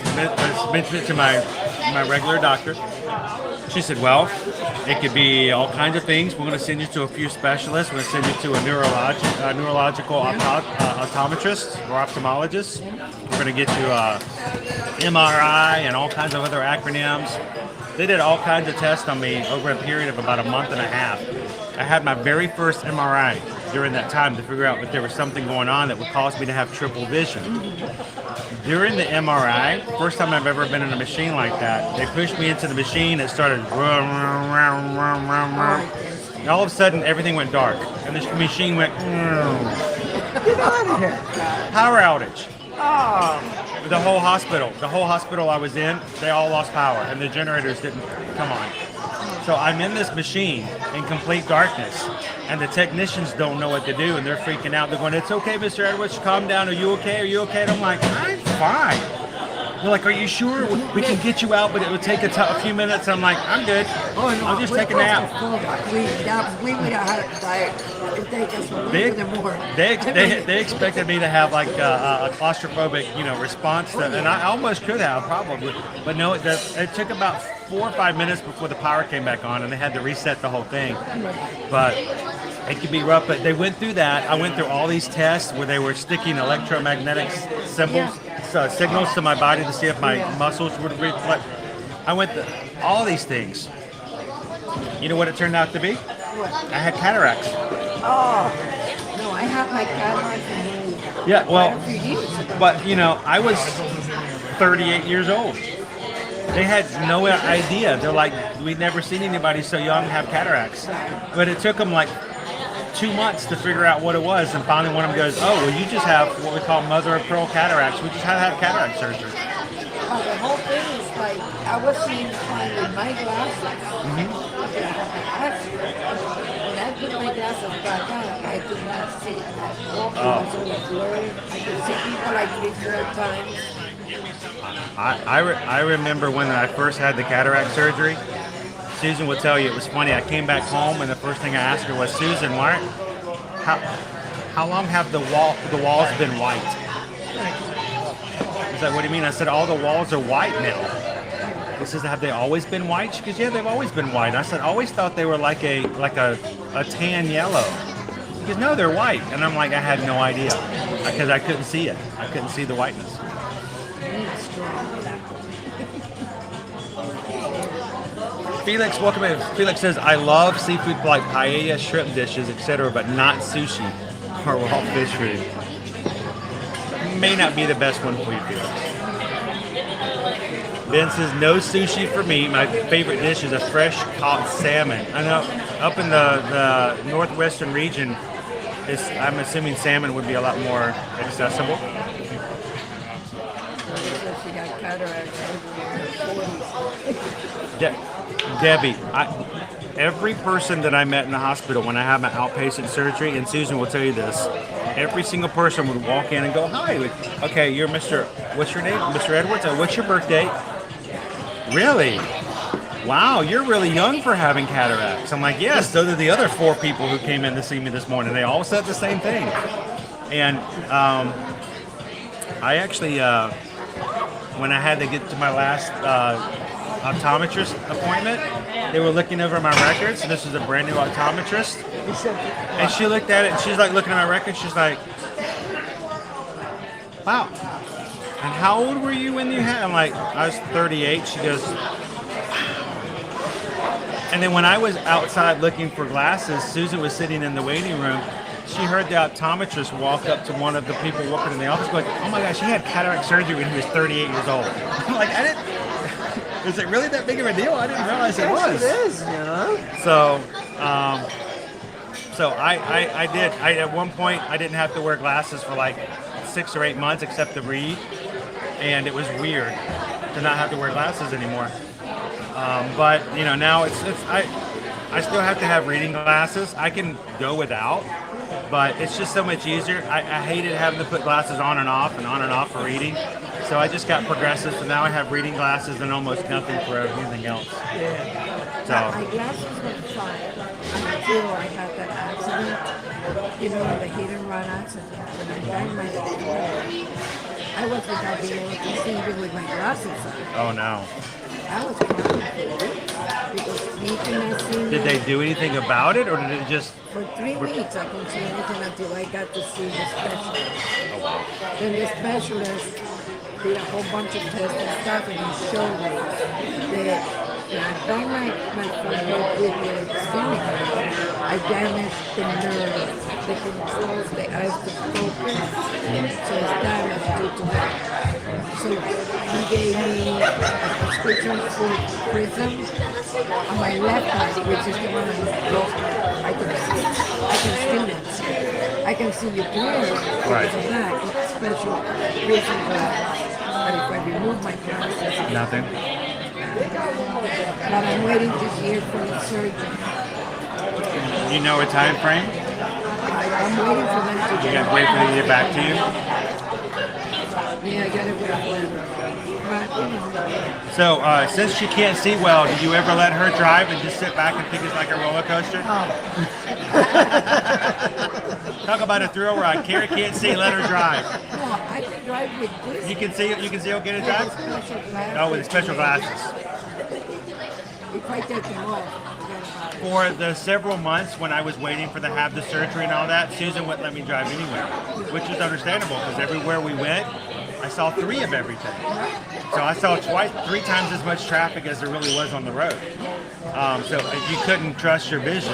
mentioned it to my regular doctor. She said, well, it could be all kinds of things. We're going to send you to a few specialists. We're going to send you to a neurological optometrist or ophthalmologist. We're going to get you a MRI and all kinds of other acronyms. They did all kinds of tests on me over a period of about a month and a half. I had my very first MRI during that time to figure out if there was something going on that would cause me to have triple vision. During the MRI, first time I've ever been in a machine like that, they pushed me into the machine. It started, and all of a sudden everything went dark, and the machine went. Get out of here. Power outage. Oh. The whole hospital I was in, they all lost power, and the generators didn't come on. So I'm in this machine in complete darkness, and the technicians don't know what to do, and they're freaking out. They're going, "It's okay, Mr. Edwards, calm down. Are you okay? Are you okay?" And I'm like, "I'm fine." They're like, "Are you sure? We can get you out, but it would take a few minutes." I'm like, "I'm good. Oh, no, I'll just take a nap." We would have had to die. It take us a little bit more. They expected me to have like a claustrophobic, response, and I almost could have probably, but no. It took about 4 or 5 minutes before the power came back on, and they had to reset the whole thing. But it could be rough. But they went through that. I went through all these tests where they were sticking electromagnetic signals to my body to see if my muscles would reflect. I went through all these things. You know what it turned out to be? I had cataracts. Oh, no, I have my cataracts. Yeah, well, but I was 38 years old. They had no idea. They're like, we'd never seen anybody so young have cataracts. But it took them like 2 months to figure out what it was, and finally one of them goes, "Oh, well, you just have what we call mother of pearl cataracts. We just had to have cataract surgery." Oh, the whole thing is like, I was seeing fine with my glasses. When I put my glasses back on, I could not see. Walking was all blurry. I could see people like 3 times. I remember when I first had the cataract surgery. Susan would tell you, it was funny. I came back home, and the first thing I asked her was, "Susan, how long have the walls been white?" She's like, "What do you mean?" I said, "All the walls are white now." He says, "Have they always been white?" She goes, "Yeah, they've always been white." I said, "I always thought they were like a tan yellow." He goes, "No, they're white." And I'm like, I had no idea because I couldn't see it. I couldn't see the whiteness. Felix, welcome in. Felix says, "I love seafood like paella, shrimp dishes, etc., but not sushi or raw fish food." May not be the best one for you, Felix. Ben says, "No sushi for me. My favorite dish is a fresh caught salmon." I know up in the northwestern region, I'm assuming salmon would be a lot more accessible. She got cataracts over in her 40s. Debbie, every person that I met in the hospital when I had my outpatient surgery, and Susan will tell you this, every single person would walk in and go, "Hi, okay, you're what's your name? Mr. Edwards? What's your birth date?" "Really? Wow, you're really young for having cataracts." I'm like, "Yes, so did the other 4 people who came in to see me this morning. They all said the same thing." And I actually, when I had to get to my last optometrist appointment, they were looking over my records, and this was a brand new optometrist, and she looked at it, and she's like looking at my records, she's like, "Wow, and how old were you when you had?" I'm like, "I was 38. She goes, and then when I was outside looking for glasses, Susan was sitting in the waiting room. She heard the optometrist walk up to one of the people working in the office going, "Oh my gosh, he had cataract surgery when he was 38 years old." I'm like, is it really that big of a deal? I didn't realize it was. It is, So, I did. At one point, I didn't have to wear glasses for like 6 or 8 months except to read, and it was weird to not have to wear glasses anymore. But now I still have to have reading glasses. I can go without, but it's just so much easier. I hated having to put glasses on and off for reading. So I just got progressive, so now I have reading glasses and almost nothing for anything else. Yeah. So My glasses were fine until I had that accident. The hit and run accident. When I banged my forehead, I was without being able to see even with my glasses on. Oh no. I was crying for weeks Because you cannot see me. Did they do anything about it, or did it just? For 3 weeks, I couldn't see anything until I got to see the specialist. Oh wow. Then the specialist did a whole bunch of tests and stuff, and he showed me that when I banged my forehead with the steering wheel, I damaged the nerve that controls the eyes to focus. So it's damaged due to that. So he gave me a prescription for prism on my left eye, which is the one I can see. I can still not see. I can see you clearly because of that. It's special prism glass. But if I remove my glasses, Nothing. but I'm waiting to hear from the surgeon. You know a time frame? I'm waiting for them to You get gotta wait for them to get back to you. Yeah, I gotta wait for them. But, you know. So, since she can't see well, did you ever let her drive and just sit back and think it's like a roller coaster? Talk about a thrill ride. Carrie can't see, let her drive. No, I can drive with this. You can see okay to drive? Special glasses. Oh, with the special glasses. If I take them off, For the several months when I was waiting for have the surgery and all that, Susan wouldn't let me drive anywhere, which is understandable because everywhere we went, I saw 3 of everything. So I saw 3 times as much traffic as there really was on the road. So you couldn't trust your vision.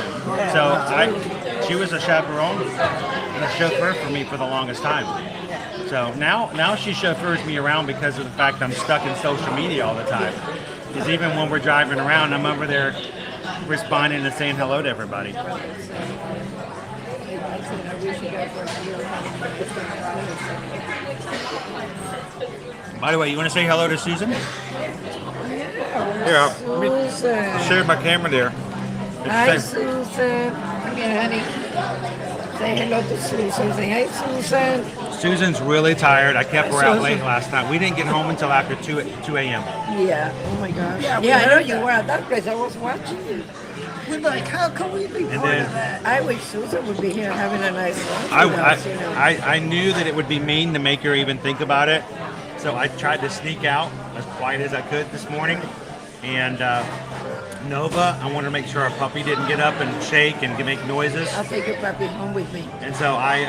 So she was a chaperone and a chauffeur for me for the longest time. So now she chauffeurs me around because of the fact I'm stuck in social media all the time. Because even when we're driving around, I'm over there responding and saying hello to everybody. By the way, you want to say hello to Susan? Yeah. Let me share my camera there. Hi, Susan. Come here, honey. Say hello to Susan. Say, hey, Susan. Susan's really tired. I kept her out late last night. We didn't get home until after 2 a.m. Yeah. Oh, my gosh. Yeah, I know you were at that place. I was watching you. We're like, how can we be part of that? I wish Susan would be here having a nice lunch with us, you know. I knew that it would be mean to make her even think about it. So I tried to sneak out as quiet as I could this morning. And Nova, I wanted to make sure our puppy didn't get up and shake and make noises. I'll take your puppy home with me. And so I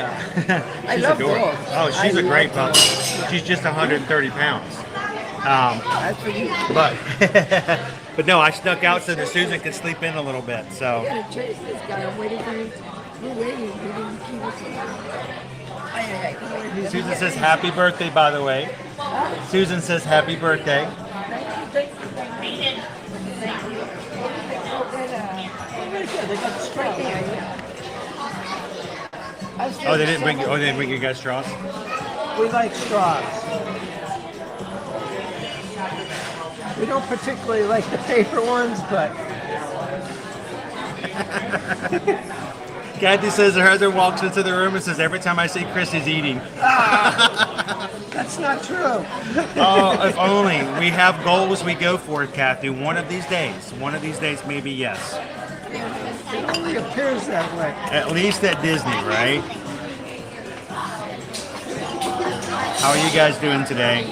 she's love adorable. dogs. Oh, she's I a great love puppy. dogs. She's just 130 pounds. That's for you. But no, I snuck out so that Susan could sleep in a little bit. So. You gotta chase this guy. I'm waiting for him. We're waiting. We didn't keep us around. Susan says happy birthday, by the way. Susan says happy birthday. Oh, they didn't bring you. Oh, they didn't bring you guys straws. We like straws. We don't particularly like the paper ones, but Kathy says her husband walks into the room and says, every time I see Chris, he's eating. that's not true. Oh, if only. We have goals we go for, Kathy. One of these days, maybe yes. It only appears that way. At least at Disney, right? How are you guys doing today?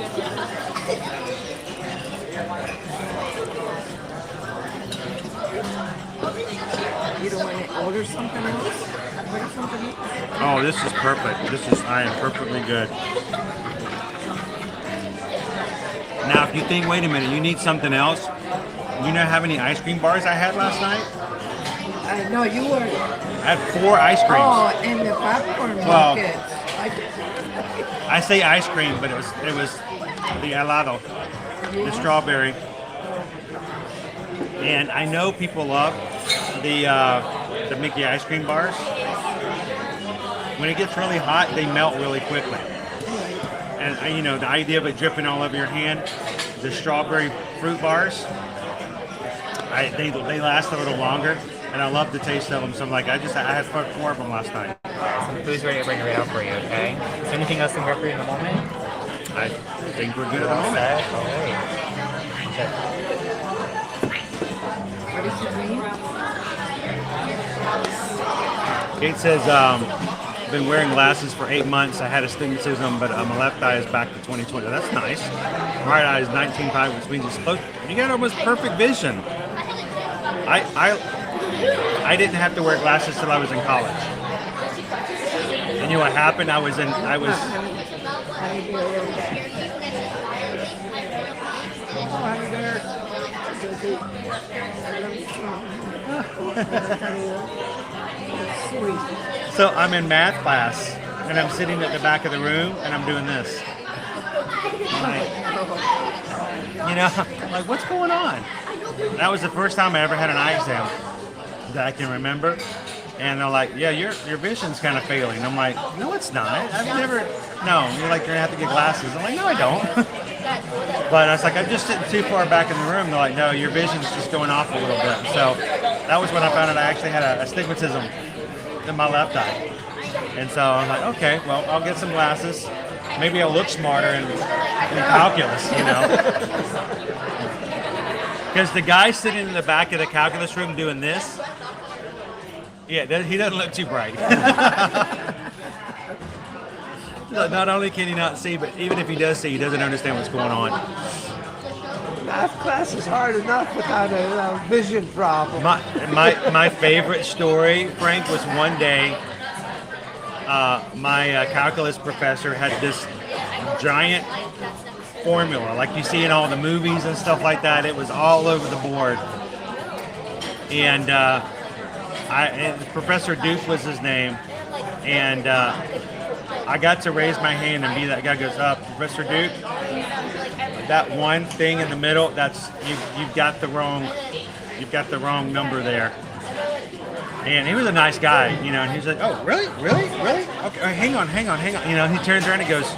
You don't want to order something else? Order something else? Oh, this is perfect. I am perfectly good. Now, if you think, wait a minute, you need something else, you know how many ice cream bars I had last night? No, you were. I had 4 ice creams. Oh, and the popcorn Well, buckets. I say ice cream, but it was the helado, the strawberry. And I know people love the Mickey ice cream bars. When it gets really hot, they melt really quickly. And you know, the idea of it dripping all over your hand, the strawberry fruit bars, they last a little longer. And I love the taste of them, so I'm like, I had 4 of them last night. Some food's ready to bring it right out for you, okay? Is there anything else in here for you in the moment? I think we're good at the All moment. set? All right. What is his name? Kate says, been wearing glasses for 8 months. I had astigmatism, but my left eye is back to 20/20. That's nice. Right eye is 19.5, which means it's close. You got almost perfect vision. I didn't have to wear glasses till I was in college. And you know what happened? I was So I'm in math class, and I'm sitting at the back of the room, and I'm doing this. I'm like, what's going on? That was the first time I ever had an eye exam that I can remember. And they're like, yeah, your vision's kind of failing. I'm like, no, it's not. I've never, no. You're like, you're going to have to get glasses. I'm like, no, I don't. But I was like, I'm just sitting too far back in the room. They're like, no, your vision's just going off a little bit. So that was when I found out I actually had a astigmatism in my left eye. And so I'm like, okay, well, I'll get some glasses. Maybe I'll look smarter in calculus, Because the guy sitting in the back of the calculus room doing this, yeah, he doesn't look too bright. Not only can he not see, but even if he does see, he doesn't understand what's going on. Math class is hard enough without a vision problem. My favorite story, Frank, was one day my calculus professor had this giant formula, like you see in all the movies and stuff like that. It was all over the board. And Professor Duke was his name. And I got to raise my hand and be that guy. Goes, Professor Duke, that one thing in the middle, that's you've got the wrong number there. And he was a nice guy, and he's like, oh, really? Okay, hang on. He turns around and goes,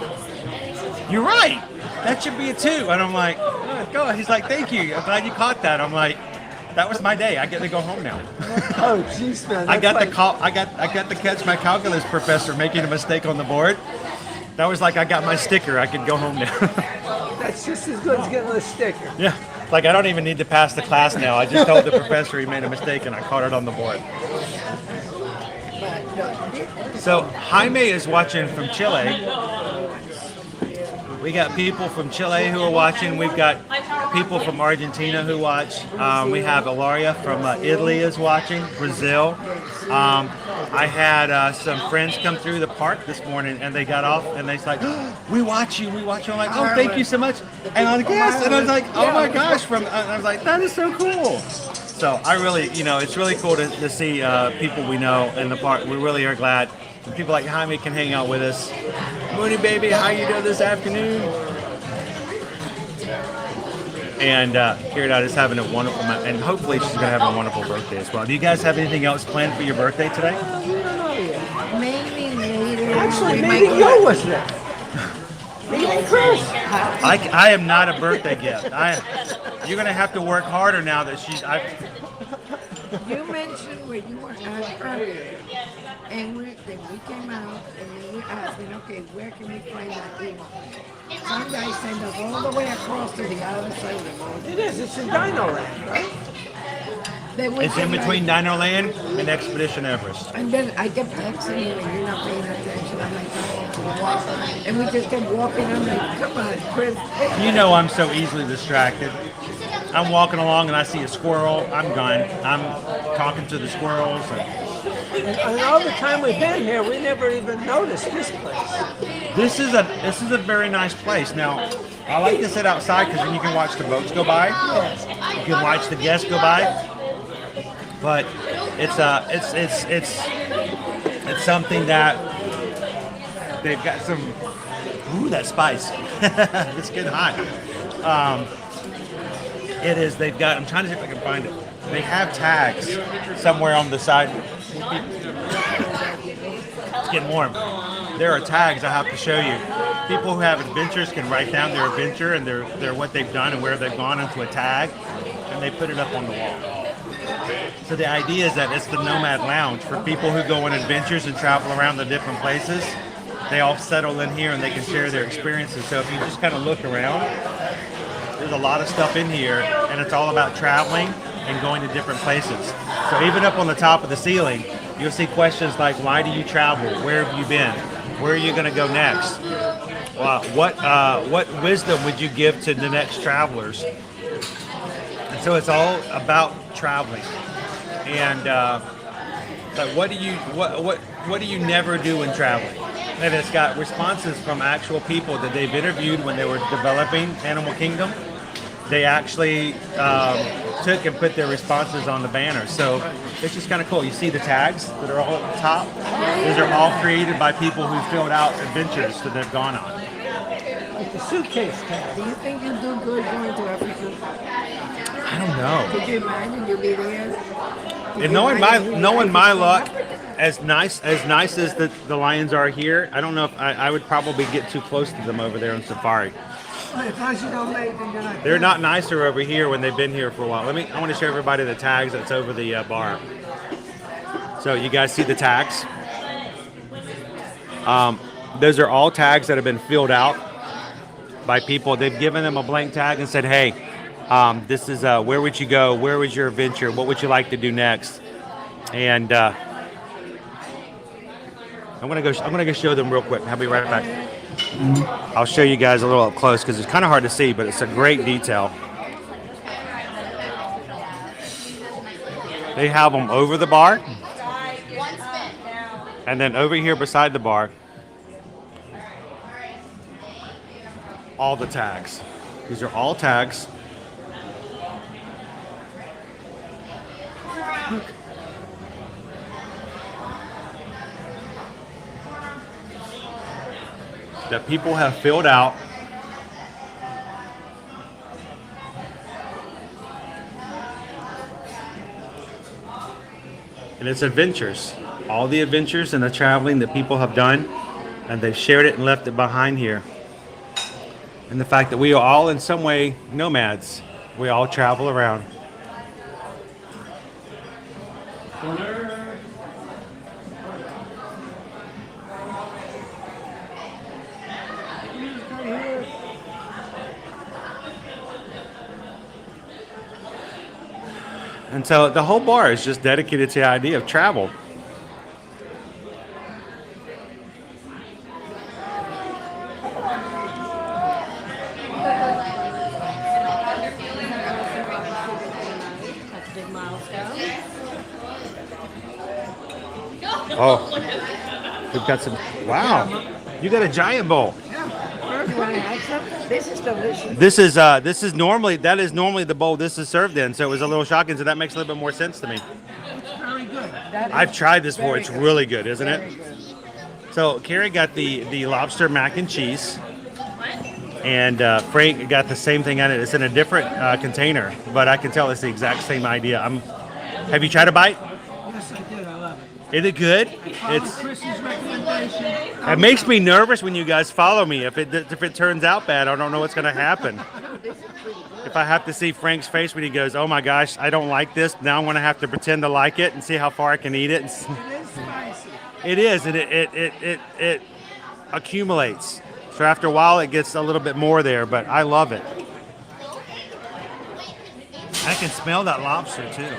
you're right. That should be a 2. And I'm like, oh, go. He's like, thank you. I'm glad you caught that. I'm like, that was my day. I get to go home now. Oh, jeez, man. I got to catch my calculus professor making a mistake on the board. That was like I got my sticker. I could go home now. That's just as good as getting a sticker. Yeah. Like I don't even need to pass the class now. I just told the professor he made a mistake and I caught it on the board. So Jaime is watching from Chile. We got people from Chile who are watching. We've got people from Argentina who watch. We have Ilaria from Italy is watching. Brazil. I had some friends come through the park this morning and they got off and they're like, oh, we watch you. I'm like, oh, thank you so much. And I was like, yes. And I was like, oh my gosh. I was like, that is so cool. So I really, it's really cool to see people we know in the park. We really are glad. People like Jaime can hang out with us. Mooney baby, how you doing this afternoon? And Kiradot is having a wonderful, and hopefully she's going to have a wonderful birthday as well. Do you guys have anything else planned for your birthday today? We don't know yet. Maybe later. Actually, maybe you was there. Maybe Chris. I am not a birthday gift. You're going to have to work harder now that she's... You mentioned where you were at earlier, and then we came out, and then we asked, okay, where can we find that thing? Some guy sent us all the way across to the other side of the road. It is. It's in Dino Land, right? It's in between Dino Land and Expedition Everest. And then I kept texting you, and you're not paying attention. I'm like, oh, and we just kept walking. I'm like, come on, Chris. I'm so easily distracted. I'm walking along and I see a squirrel. I'm gone. I'm talking to the squirrels. And all the time we've been here, we never even noticed this place. This is a very nice place. Now, I like to sit outside because then you can watch the boats go by. Yes. You can watch the guests go by. But it's something that they've got some. Ooh, that spice! It's getting hot. It is. They've got. I'm trying to see if I can find it. They have tags somewhere on the side. It's getting warm. There are tags I have to show you. People who have adventures can write down their adventure and their what they've done and where they've gone into a tag, and they put it up on the wall. So the idea is that it's the Nomad Lounge for people who go on adventures and travel around the different places. They all settle in here and they can share their experiences. So if you just kind of look around, there's a lot of stuff in here, and it's all about traveling and going to different places. So even up on the top of the ceiling, you'll see questions like, why do you travel? Where have you been? Where are you going to go next? What wisdom would you give to the next travelers? And So it's all about traveling. And like, what do you never do when traveling? And it's got responses from actual people that they've interviewed when they were developing Animal Kingdom. They actually took and put their responses on the banner. So it's just kind of cool. You see the tags that are all at the top? Those are all created by people who filled out adventures that they've gone on. Like the suitcase tag. Do you think you do good going to Africa? I don't know. Could you imagine you'll be there? And knowing my luck, as nice as the lions are here, I don't know if I would probably get too close to them over there on safari. As long as you don't make them, you're not They're not nicer over here when they've been here for a while. I want to show everybody the tags that's over the bar. So you guys see the tags? Those are all tags that have been filled out by people. They've given them a blank tag and said, hey, this is where would you go? Where was your adventure? What would you like to do next? And I'm gonna go show them real quick. I'll be right back. I'll show you guys a little up close because it's kind of hard to see, but it's a great detail. They have them over the bar, and then over here beside the bar, all the tags. These are all tags. That people have filled out and it's adventures, all the adventures and the traveling that people have done, and they've shared it and left it behind here. And the fact that we are all in some way nomads, we all travel around. And so the whole bar is just dedicated to the idea of travel. Oh, we've got some. Wow, you got a giant bowl. This is delicious. This is normally the bowl this is served in, so it was a little shocking. So that makes a little bit more sense to me. It's very good. I've tried this before. It's really good, isn't it? So Carrie got the lobster mac and cheese, and Frank got the same thing on it. It's in a different container, but I can tell it's the exact same idea. Have you tried a bite? Yes, I did. I love it. Is it good? It's Chris's recommendation. It makes me nervous when you guys follow me. If it turns out bad, I don't know what's going to happen. If I have to see Frank's face when he goes, "Oh my gosh, I don't like this," now I'm going to have to pretend to like it and see how far I can eat it. It is spicy. It is, and it accumulates. So after a while, it gets a little bit more there, but I love it. I can smell that lobster too.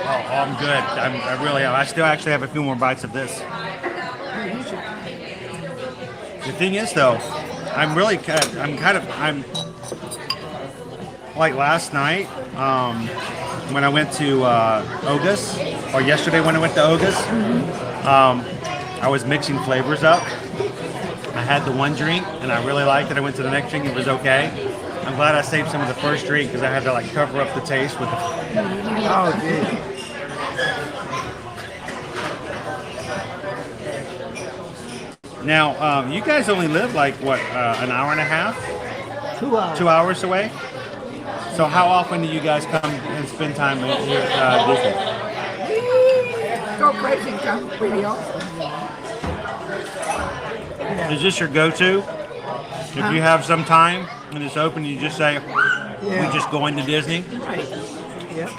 Oh, I'm good. I really am. I still actually have a few more bites of this. The thing is, though, I'm like last night when I went to Oga's, or yesterday when I went to Oga's, I was mixing flavors up. I had the one drink and I really liked it. I went to the next drink, it was okay. I'm glad I saved some of the first drink because I had to like cover up the taste with the. Oh, dude. Now, you guys only live like what, an hour and a half? 2 hours. 2 hours away. So how often do you guys come and spend time here at Disney? Go crazy and come pretty often. Is this your go-to? If you have some time and it's open, you just say, "We're just going to Disney." Right. Yeah.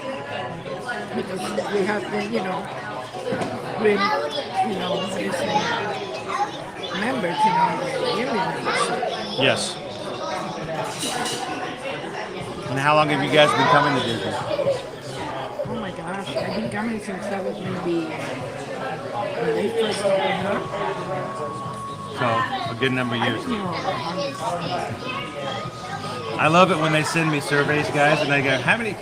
Because we have the, we're, what do you say, members, Yes. And how long have you guys been coming to Disney? Oh my gosh, I've been coming since I was maybe When they first opened up, So a good number of I years. don't know, 100. I love it when they send me surveys, guys, and they go, how many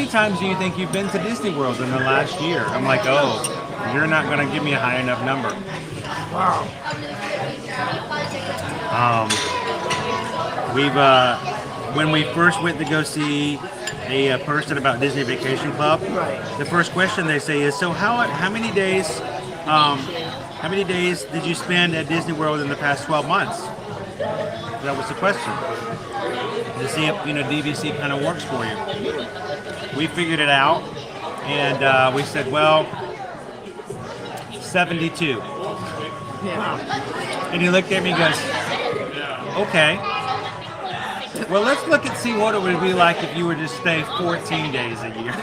times do you think you've been to Disney World in the last year? I'm like, oh, you're not going to give me a high enough number. Wow. When we first went to go see a person about Disney Vacation Club, the first question they say is, so how many days did you spend at Disney World in the past 12 months? That was the question. To see if DVC kind of works for you. We figured it out, and we said, well, 72. Yeah. And he looked at me and goes, okay. Well, let's look and see what it would be like if you were to stay 14 days a year.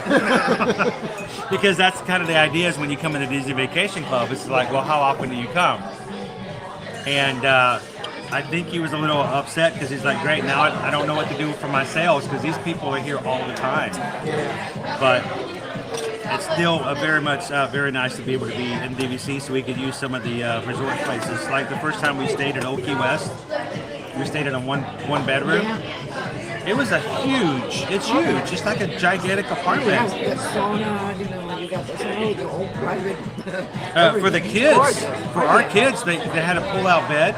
Because that's kind of the idea is when you come into Disney Vacation Club, it's like, well, how often do you come? And I think he was a little upset because he's like, great, now I don't know what to do for my sales because these people are here all the time. But it's still very nice to be able to be in DVC so we could use some of the resort places. Like the first time we stayed at Old Key West, we stayed in a one bedroom. It was it's huge. It's like a gigantic apartment. Yeah, the sauna, you got the whole private. For the kids, for our kids, they had a pull-out bed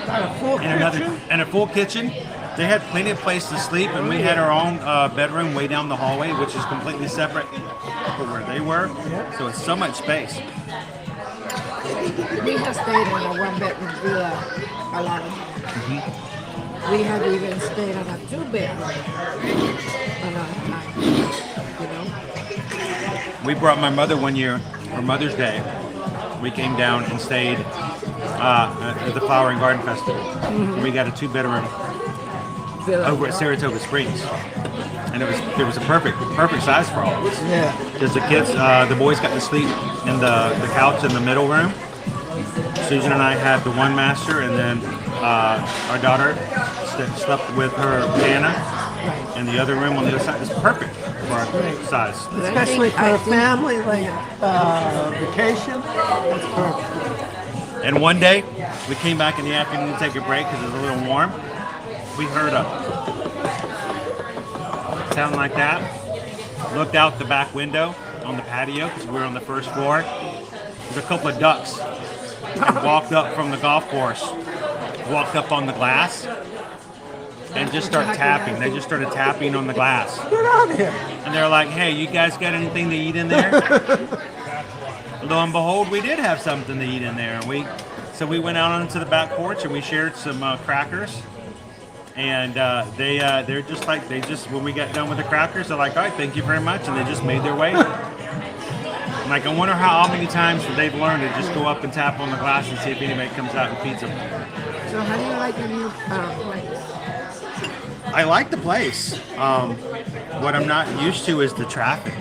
and a full kitchen. They had plenty of place to sleep, and we had our own bedroom way down the hallway, which is completely separate from where they were. So it's so much space. We have stayed in a one-bedroom villa a lot of times. We have even stayed on a two-bedroom a lot of times, We brought my mother one year for Mother's Day. We came down and stayed at the Flower and Garden Festival. We got a two-bedroom over at Saratoga Springs, and it was a perfect size for all of us. Yeah. Because the kids, the boys got to sleep in the couch in the middle room. Susan and I had the one master, and then our daughter slept with her Nana in the other room on the other side. It's perfect for our size. Especially for a family, like vacation. That's perfect. And one day, we came back in the afternoon to take a break because it was a little warm. We heard a sound like that. Looked out the back window on the patio because we were on the first floor. There's a couple of ducks and walked up from the golf course, walked up on the glass, and just started tapping. They just started tapping on the glass. Get out of here. And they're like, hey, you guys got anything to eat in there? Lo and behold, we did have something to eat in there. So we went out onto the back porch and we shared some crackers. And they're just like, when we got done with the crackers, they're like, all right, thank you very much. And they just made their way. I'm like, I wonder how many times they've learned to just go up and tap on the glass and see if anybody comes out and feeds them. So how do you like the new place? I like the place. What I'm not used to is the traffic.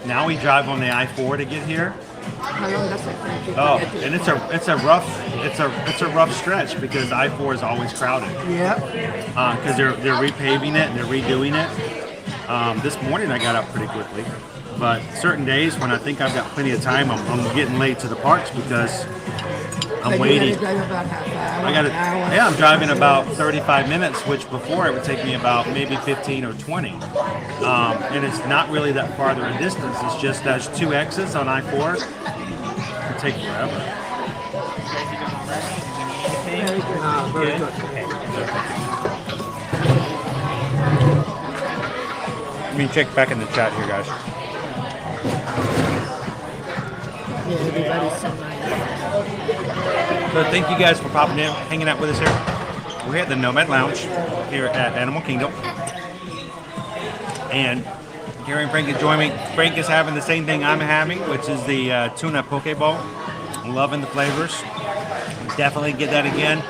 Now we drive on the I-4 to get here. How long does it take you to Oh, get to and it's a rough stretch because I-4 is always crowded. Yeah. Because they're repaving it and they're redoing it. This morning I got up pretty quickly, but certain days when I think I've got plenty of time, I'm getting late to the parks because I'm waiting. You gotta drive about half an hour, I'm driving about 35 minutes, which before it would take me about maybe 15 or 20. And it's not really that farther a distance. It's just there's two exits on I-4. It would take forever. Very good. Let me check back in the chat here, guys. Yeah, everybody's so nice. So thank you guys for popping in, hanging out with us here. We're at the Nomad Lounge here at Animal Kingdom. And Gary and Frank can join me. Frank is having the same thing I'm having, which is the tuna poke bowl. I'm loving the flavors. Definitely get that again.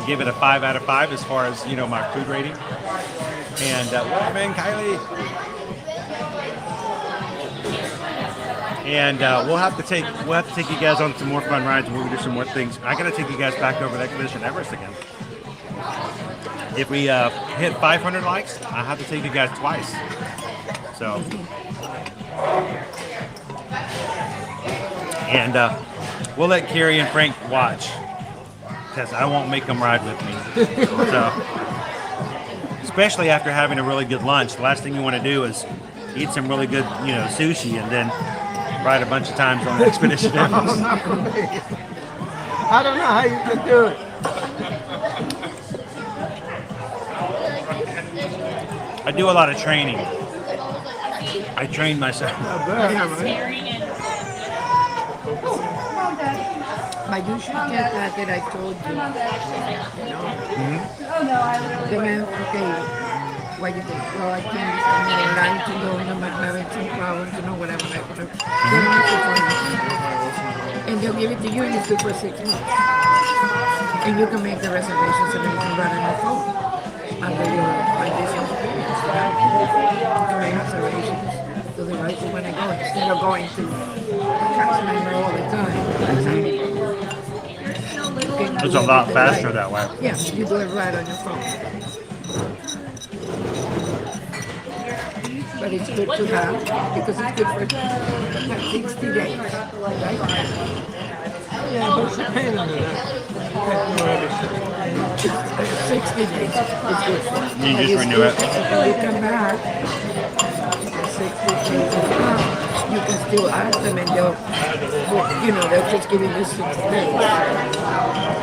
Give it a 5 out of 5 as far as, my food rating. And welcome in, Kylie. And we'll have to take you guys on some more fun rides and we'll do some more things. I gotta take you guys back over to Expedition Everest again. If we hit 500 likes, I have to take you guys twice. So, And we'll let Carrie and Frank watch, because I won't make them ride with me. So, especially after having a really good lunch, the last thing you want to do is eat some really good, sushi and then ride a bunch of times on Expedition Everest. I don't know how you can do it. I do a lot of training. I train myself. But you should get that I told you. The man, okay, what you think? Well, I can't, I'm to go in about 19 problems, whatever. And they'll give it to you and it's good for 6 months. And you can make the reservations and then you can run on your phone under your Disney experience. You can make reservations to the right when I go instead of going to the cast member all the time. It's a lot faster that way. Yeah, you do it right on your phone. But it's good to have because it's good for 60 days, right? Yeah, but it's a pain in the neck. 60 days is good for. You just renew it. When you come back, 60 days is up. You can still ask them and they'll just give you the 6 days.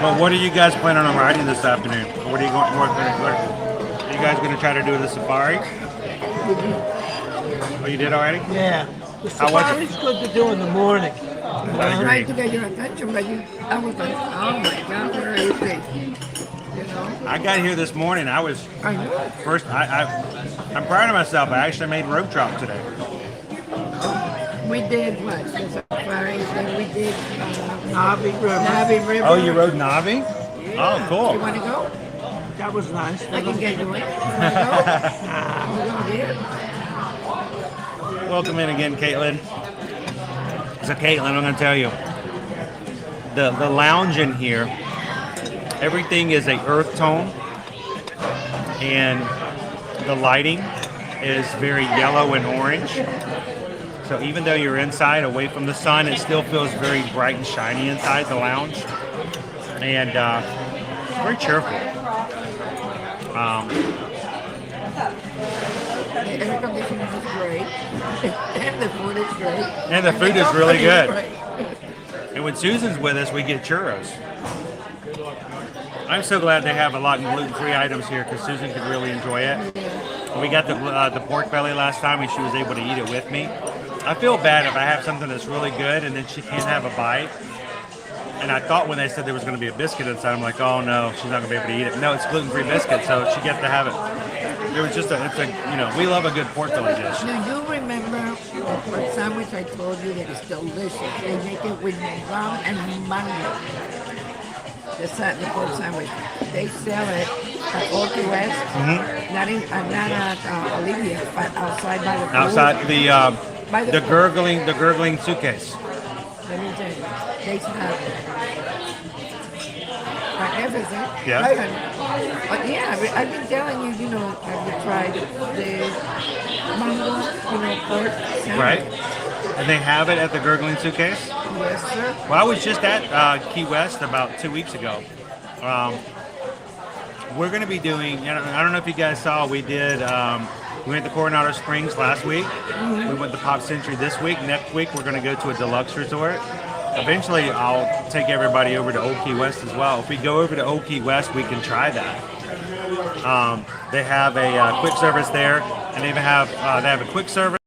Well, what are you guys planning on riding this afternoon? What are you going? What are you guys going to try to do the safari? Oh, you did already? Yeah. The How was safari's good to do in the morning. I agree. Trying to get your attention, but I was like, oh my God, where is it? I got here this morning. I was I know. first. I'm proud of myself. I actually made rope drop today. We did what? The safari, then we did Navi River. Oh, you rode Navi? Oh, cool. You want to go? That was nice. I can get you it. You want to go? Welcome in again, Caitlin. So, Caitlin, I'm going to tell you, the lounge in here, everything is a earth tone, and the lighting is very yellow and orange. So even though you're inside, away from the sun, it still feels very bright and shiny inside the lounge, and it's very cheerful. The air conditioning is great, and the food is great. And the food is really good. And when Susan's with us, we get churros. I'm so glad they have a lot of gluten-free items here because Susan could really enjoy it. We got the pork belly last time and she was able to eat it with me. I feel bad if I have something that's really good and then she can't have a bite. And I thought when they said there was going to be a biscuit inside, I'm like, oh no, she's not going to be able to eat it. No, it's gluten-free biscuit, so she gets to have it. It was just we love a good pork belly dish. Do you remember the pork sandwich I told you that is delicious? They make it with rum and mango. The pork sandwich. They sell it at Old West, not at Olivia, but outside by the pool. Outside the gurgling suitcase. Let me tell you, they have everything. Yeah. But yeah, I've been telling you, have you tried the mango, pork sandwich? Right. And they have it at the gurgling suitcase? Yes, sir. Well, I was just at Key West about 2 weeks ago. We're going to be doing, I don't know if you guys saw, we went to Coronado Springs last week. We went to Pop Century this week. Next week, we're going to go to a deluxe resort. Eventually, I'll take everybody over to Old Key West as well. If we go over to Old Key West, we can try that. They have a quick service there, and they have a quick service.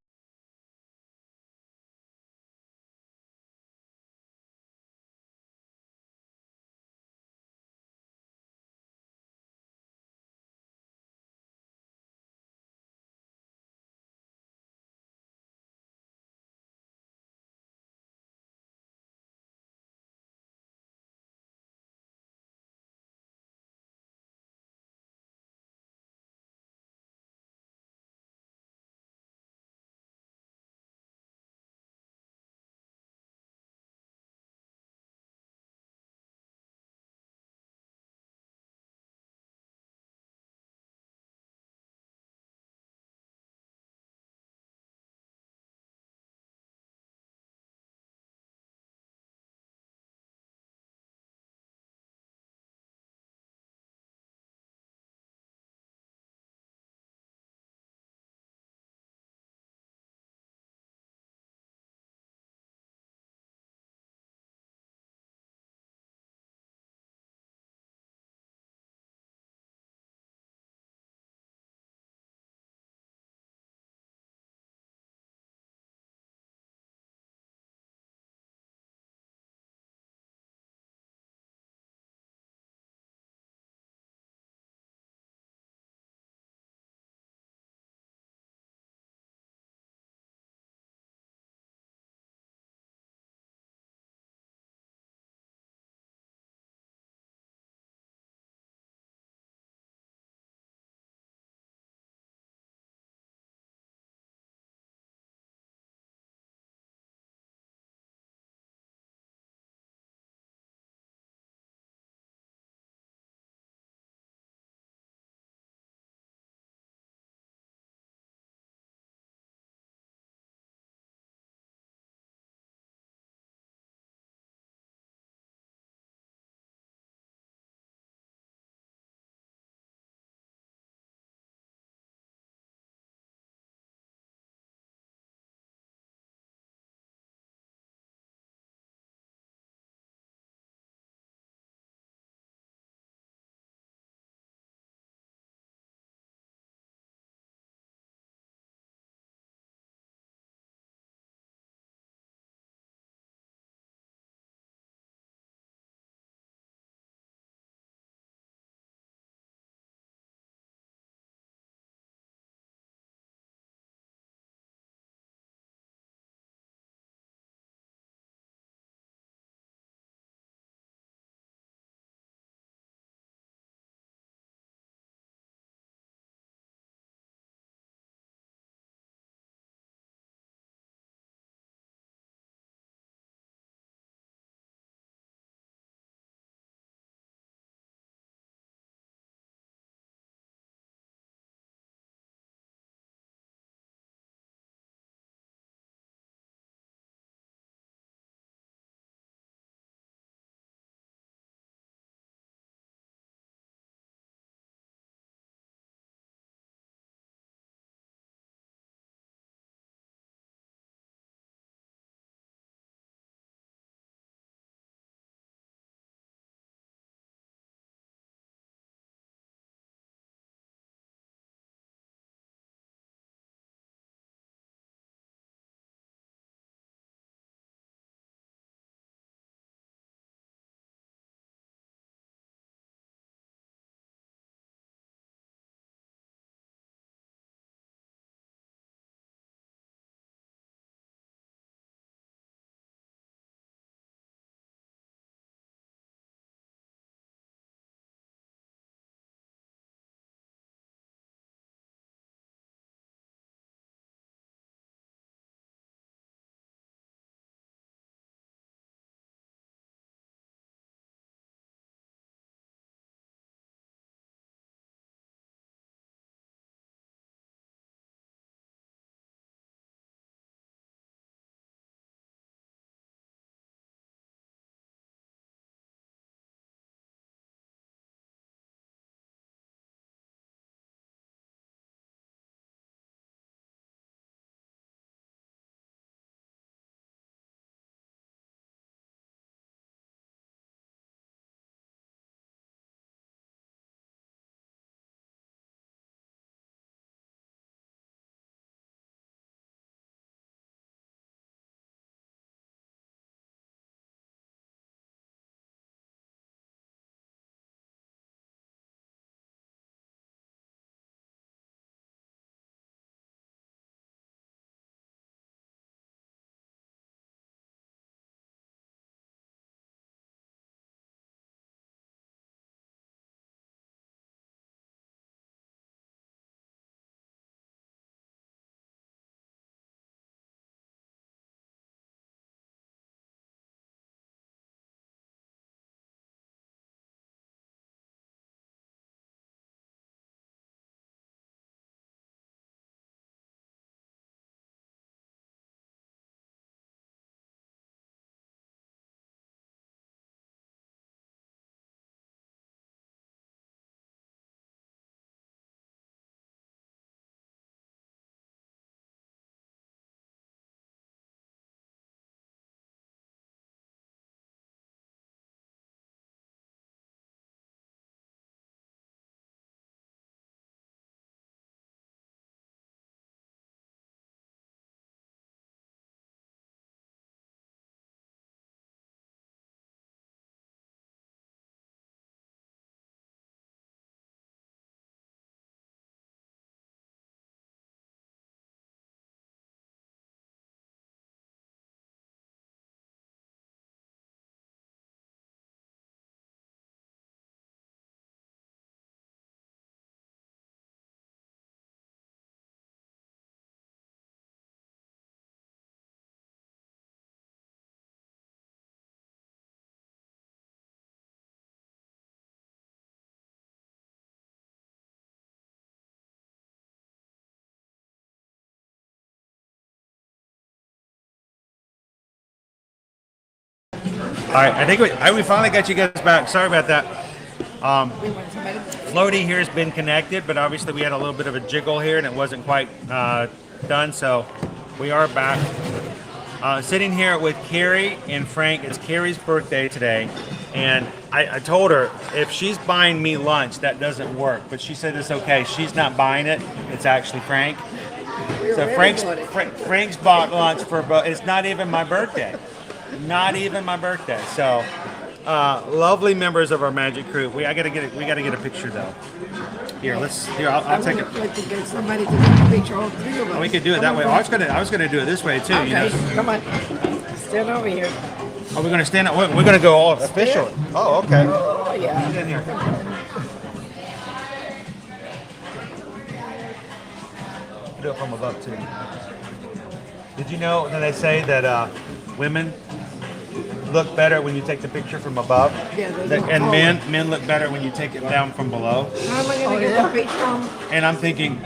All right, I think we finally got you guys back. Sorry about that. Floaty here has been connected, but obviously we had a little bit of a jiggle here and it wasn't quite done, so we are back. Sitting here with Carrie and Frank. It's Carrie's birthday today, and I told her if she's buying me lunch, that doesn't work, but she said it's okay. She's not buying it. It's actually Frank. So Frank's bought lunch for, it's not even my birthday. Not even my birthday. So, lovely members of our magic crew. We gotta get a picture though. Here, I'll take it. Like to get somebody to take a picture, all three of us. We could do it that way. I was gonna do it this way too. Okay, You know. come on, stand over here. Are we gonna stand up? We're gonna go all official. Oh, okay. Oh yeah. Get in here. Do it from above too. Did you know that they say that women look better when you take the picture from above? Yeah, And men look better when you take it down from below. How am I gonna get the picture? And I'm thinking,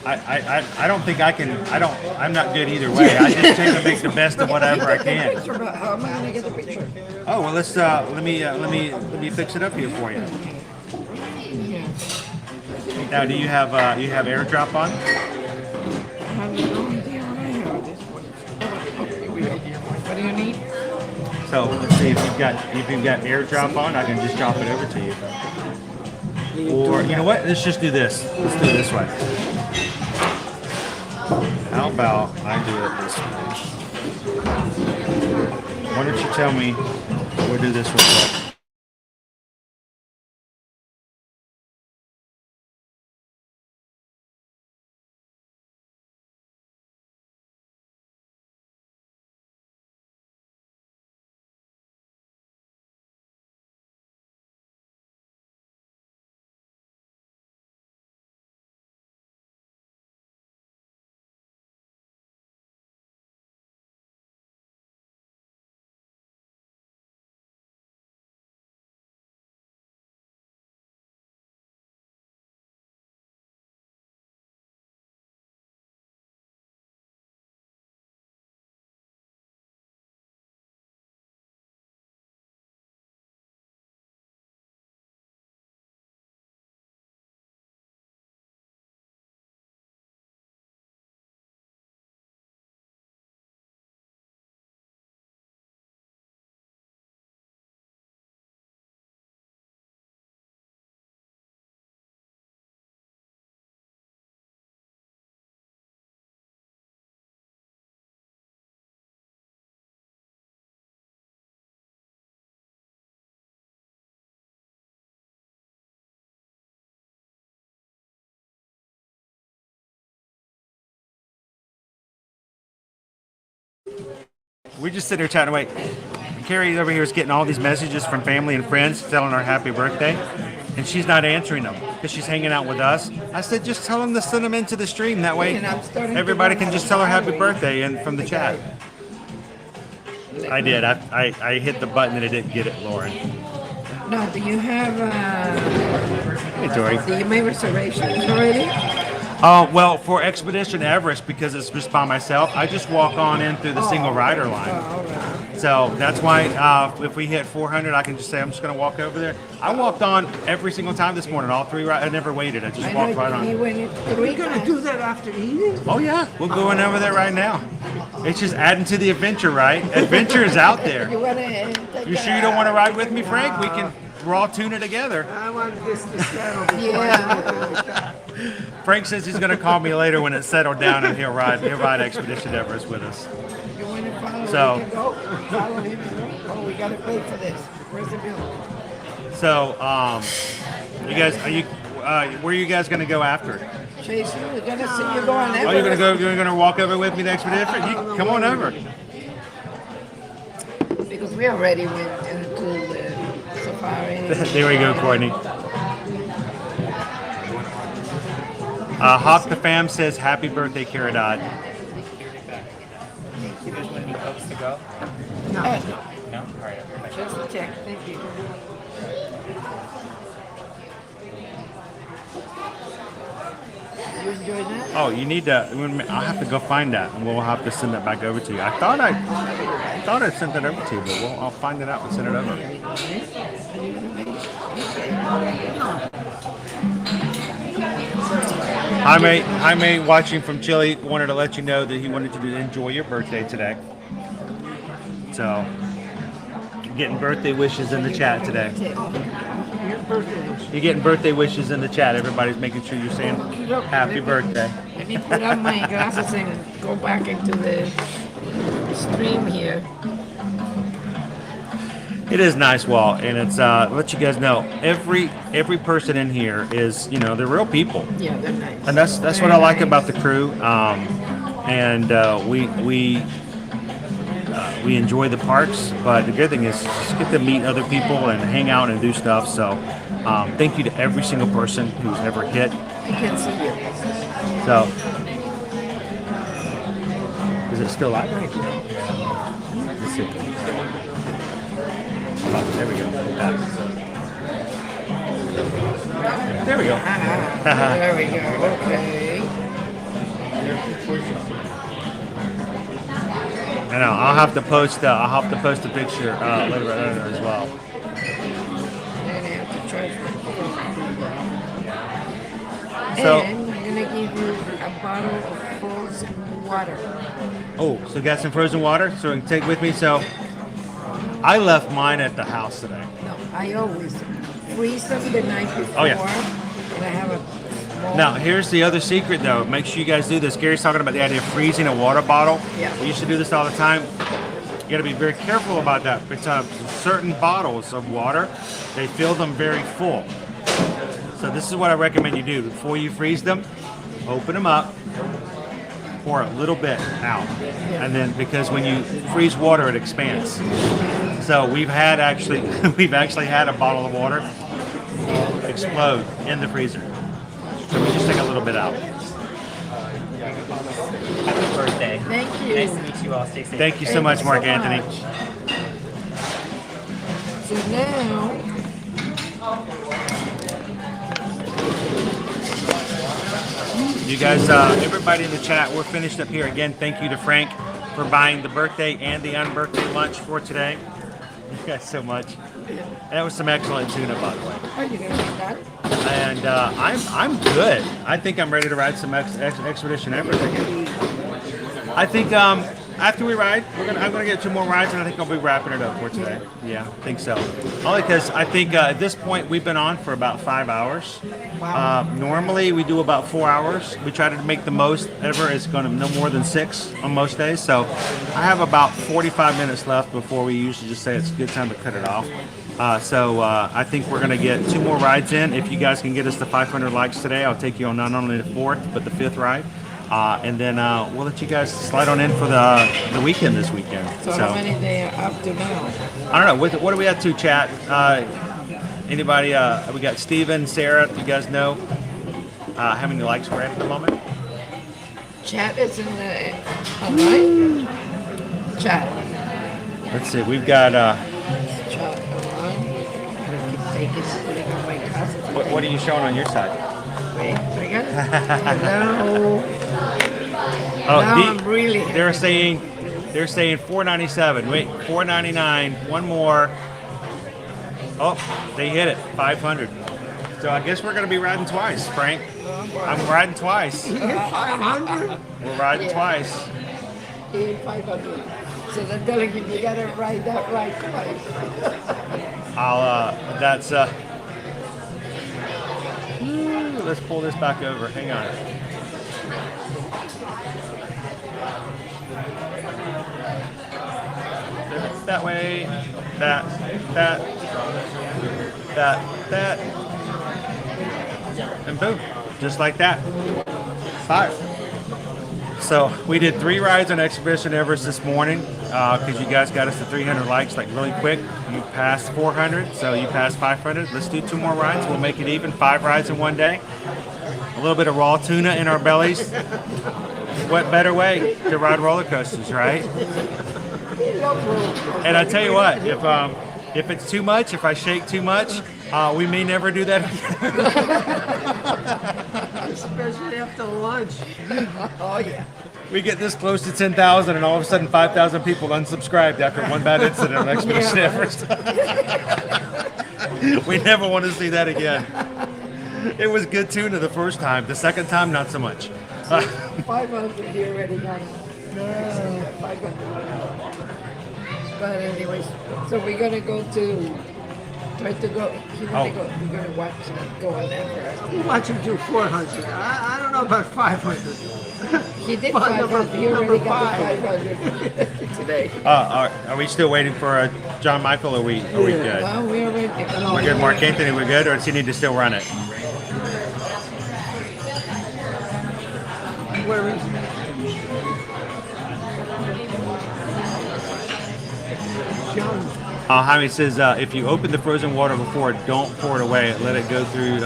I don't think I can. I'm not good either way. I just try to make the best of whatever I can. How am I gonna get the picture? Oh well, let me fix it up here for you. Now, do you have AirDrop on? I have no idea what I have. What do you need? So let's see if you've got AirDrop on. I can just drop it over to you. Or you know what? Let's just do this. Let's do it this way. How about I do it this way? Why don't you tell me? We'll do this real quick. We just sit here chatting away. Carrie over here is getting all these messages from family and friends telling her happy birthday, and she's not answering them because she's hanging out with us. I said, just tell them to send them into the stream. That way everybody can just tell her happy birthday and from the chat. I did. I hit the button and it didn't get it, Lauren. No, do you have, Hey, Tori. do you make reservations already? Well, for Expedition Everest, because it's just by myself, I just walk on in through the single rider line. So that's why if we hit 400, I can just say I'm just going to walk over there. I walked on every single time this morning, all three rides. I never waited. I just walked right on. Are we going to do that after eating? Oh, yeah. We're going over there right now. It's just adding to the adventure, right? Adventure is out there. You sure you don't want to ride with me, Frank? We're all tuning together. I want this to settle. Yeah. Frank says he's going to call me later when it's settled down and he'll ride Expedition Everest with us. You want to follow? So, we can go. Follow him. Oh, we got to pay for this. Where's the bill? So, you guys, where are you guys going to go after? Jason, we're going to see you go on Oh, you're going to walk over with me to Expedition? Come on over. Because we already went to the safari. There we go, Courtney. Hawk the Fam says, happy birthday, Caradot. You guys want any folks to go? No. No? All right. Just a check. Thank you. You enjoy that? Oh, you need to. I'll have to go find that, and we'll have to send that back over to you. I thought I sent that over to you, but I'll find it out and send it over. Jaime, watching from Chile, wanted to let you know that he wanted you to enjoy your birthday today. So, getting birthday wishes in the chat today. You're getting birthday wishes in the chat. Everybody's making sure you're saying happy birthday. Let me put on my glasses and go back into the stream here. It is nice, Walt, and it's let you guys know every person in here is, they're real people. Yeah, they're nice. And that's what I like about the crew. We enjoy the parks, but the good thing is just get to meet other people and hang out and do stuff. So thank you to every single person who's ever hit. I can see you. So is it still live? Let's see. Oh, there we go. There we go. There we go. Okay. I know. I'll have to post a picture later as well. So and I'm gonna give you a bottle of frozen water. Oh, so got some frozen water, so you can take with me. So I left mine at the house today. No, I always freeze them the night before. Oh, yeah. And I have a small... Now, here's the other secret, though. Make sure you guys do this. Gary's talking about the idea of freezing a water bottle. Yeah. We used to do this all the time. You got to be very careful about that because certain bottles of water, they fill them very full. So this is what I recommend you do. Before you freeze them, open them up, pour a little bit out. And then, because when you freeze water, it expands. So we've actually had a bottle of water explode in the freezer. So we just take a little bit out. Happy birthday. Thank you. Nice to meet you all. Stay safe. Thank you so much, Mark Anthony. So now, you guys, everybody in the chat, we're finished up here. Again, thank you to Frank for buying the birthday and the unbirthday lunch for today. Thank you guys so much. That was some excellent tuna, by the way. are you going to eat that? And I'm good. I think I'm ready to ride some Expedition Everest again. I think after we ride, I'm gonna get 2 more rides, and I think I'll be wrapping it up for today. Yeah, I think so. Only because I think at this point we've been on for about 5 hours. Wow. Normally we do about 4 hours. We try to make the most ever. It's going to no more than 6 on most days. So I have about 45 minutes left before we usually just say it's a good time to cut it off. So I think we're going to get 2 more rides in. If you guys can get us to 500 likes today, I'll take you on not only the 4th, but the 5th ride. And then we'll let you guys slide on in for the weekend this weekend. So how many they are up to now? I don't know. What are we at to, chat? Anybody? We got Steven, Sarah, if you guys know how many likes we're at the moment. Chat is in the online? Chat. Let's see. We've got... Chat online. What are you showing on your side? Wait, hello. Oh, now I'm really happy. They're saying 497. Wait, 499. One more. Oh, they hit it. 500. So I guess we're gonna be riding twice, Frank. I'm riding twice. 500. We're riding twice. 500. So they're telling you you gotta ride that ride twice. That's let's pull this back over. Hang on. That way. That. And boom. Just like that. 5. So we did 3 rides on Expedition Everest this morning because you guys got us to 300 likes like really quick. You passed 400, so you passed 500. Let's do 2 more rides. We'll make it even. 5 rides in one day. A little bit of raw tuna in our bellies. What better way to ride roller coasters, right? And I tell you what, if it's too much, if I shake too much, we may never do that again. Especially after lunch. Oh, yeah. We get this close to 10,000 and all of a sudden 5,000 people unsubscribed after one bad incident on Expedition Everest. We never want to see that again. It was good tuna the first time. The second time, not so much. 500 you already got. No, 500. But anyways, so we're gonna go to. Try to go. We're gonna watch go on Everest. You watch him do 400. I don't know about 500. He did But 500. You already got the number 500 today. Are we still waiting for John Michael? Or are we good? Well, we already. We're good. Mark Anthony, we're good, or does he need to still run it? Where is he? John. Jaime says, if you open the frozen water before, don't pour it away. Let it go through.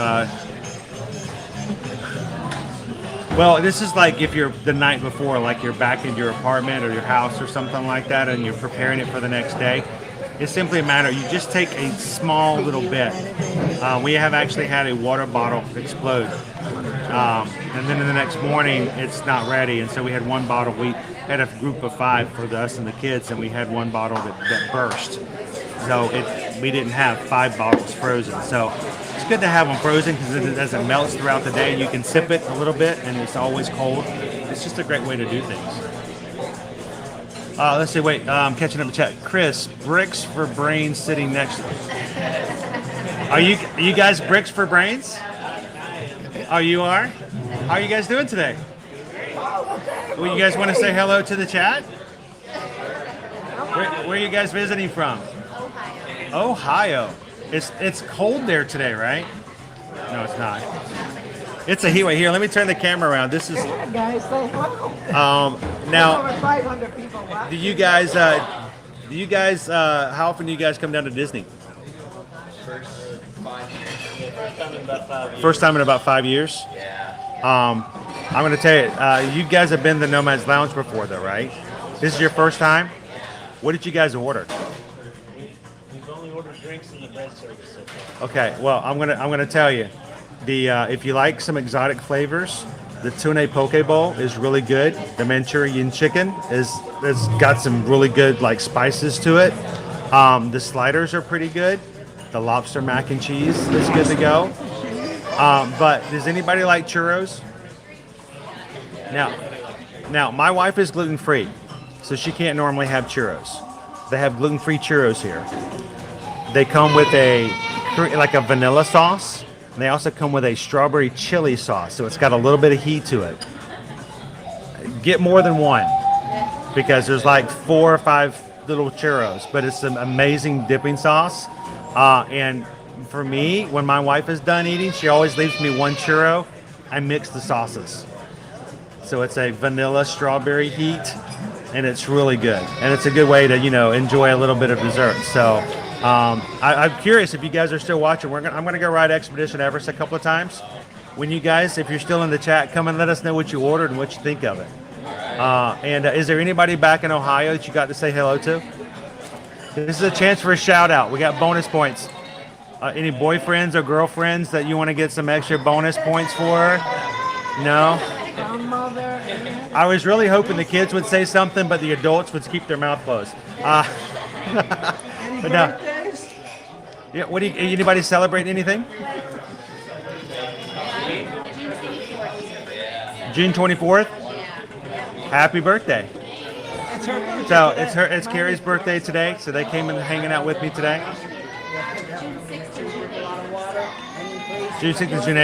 Well, this is like if you're the night before, like you're back in your apartment or your house or something like that, and you're preparing it for the next day. It's simply a matter, you just take a small little bit. We have actually had a water bottle explode. And then in the next morning, it's not ready. And so we had one bottle. We had a group of 5 for us and the kids, and we had one bottle that burst. So we didn't have 5 bottles frozen. So it's good to have them frozen because as it melts throughout the day, you can sip it a little bit, and it's always cold. It's just a great way to do things. Let's see, wait, I'm catching up in chat. Chris, bricks for brains sitting next to me. Are you guys bricks for brains? Oh, you are? How are you guys doing today? Well, you guys want to say hello to the chat? Where are you guys visiting from? Ohio. It's cold there today, right? No, it's not. It's a heat wave. Here, let me turn the camera around. This is. Guys, say hello. Now. Over 500 people watching. Do you guys? How often do you guys come down to Disney? First time in about 5 years. I'm going to tell you. You guys have been to Nomad's Lounge before, though, right? This is your first time. What did you guys order? We've only ordered drinks and the bread service so far. Okay. Well, I'm gonna tell you. If you like some exotic flavors, the tuna poke bowl is really good. The Manchurian chicken has got some really good like spices to it. The sliders are pretty good. The lobster mac and cheese is good to go. But does anybody like churros? Now my wife is gluten free, so she can't normally have churros. They have gluten free churros here. They come with a vanilla sauce. And they also come with a strawberry chili sauce, so it's got a little bit of heat to it. Get more than one, because there's like 4 or 5 little churros, but it's an amazing dipping sauce. And for me, when my wife is done eating, she always leaves me one churro. I mix the sauces. So it's a vanilla strawberry heat, and it's really good. And it's a good way to, enjoy a little bit of dessert. So. I'm curious if you guys are still watching. I'm going to go ride Expedition Everest a couple of times. When you guys, if you're still in the chat, come and let us know what you ordered and what you think of it. And is there anybody back in Ohio that you got to say hello to? This is a chance for a shout out. We got bonus points. Any boyfriends or girlfriends that you want to get some extra bonus points for? No? I was really hoping the kids would say something, but the adults would keep their mouth closed. But no. Yeah, anybody celebrate anything? June 24th? Happy birthday. So it's Carrie's birthday today, so they came and hanging out with me today. June 6th and June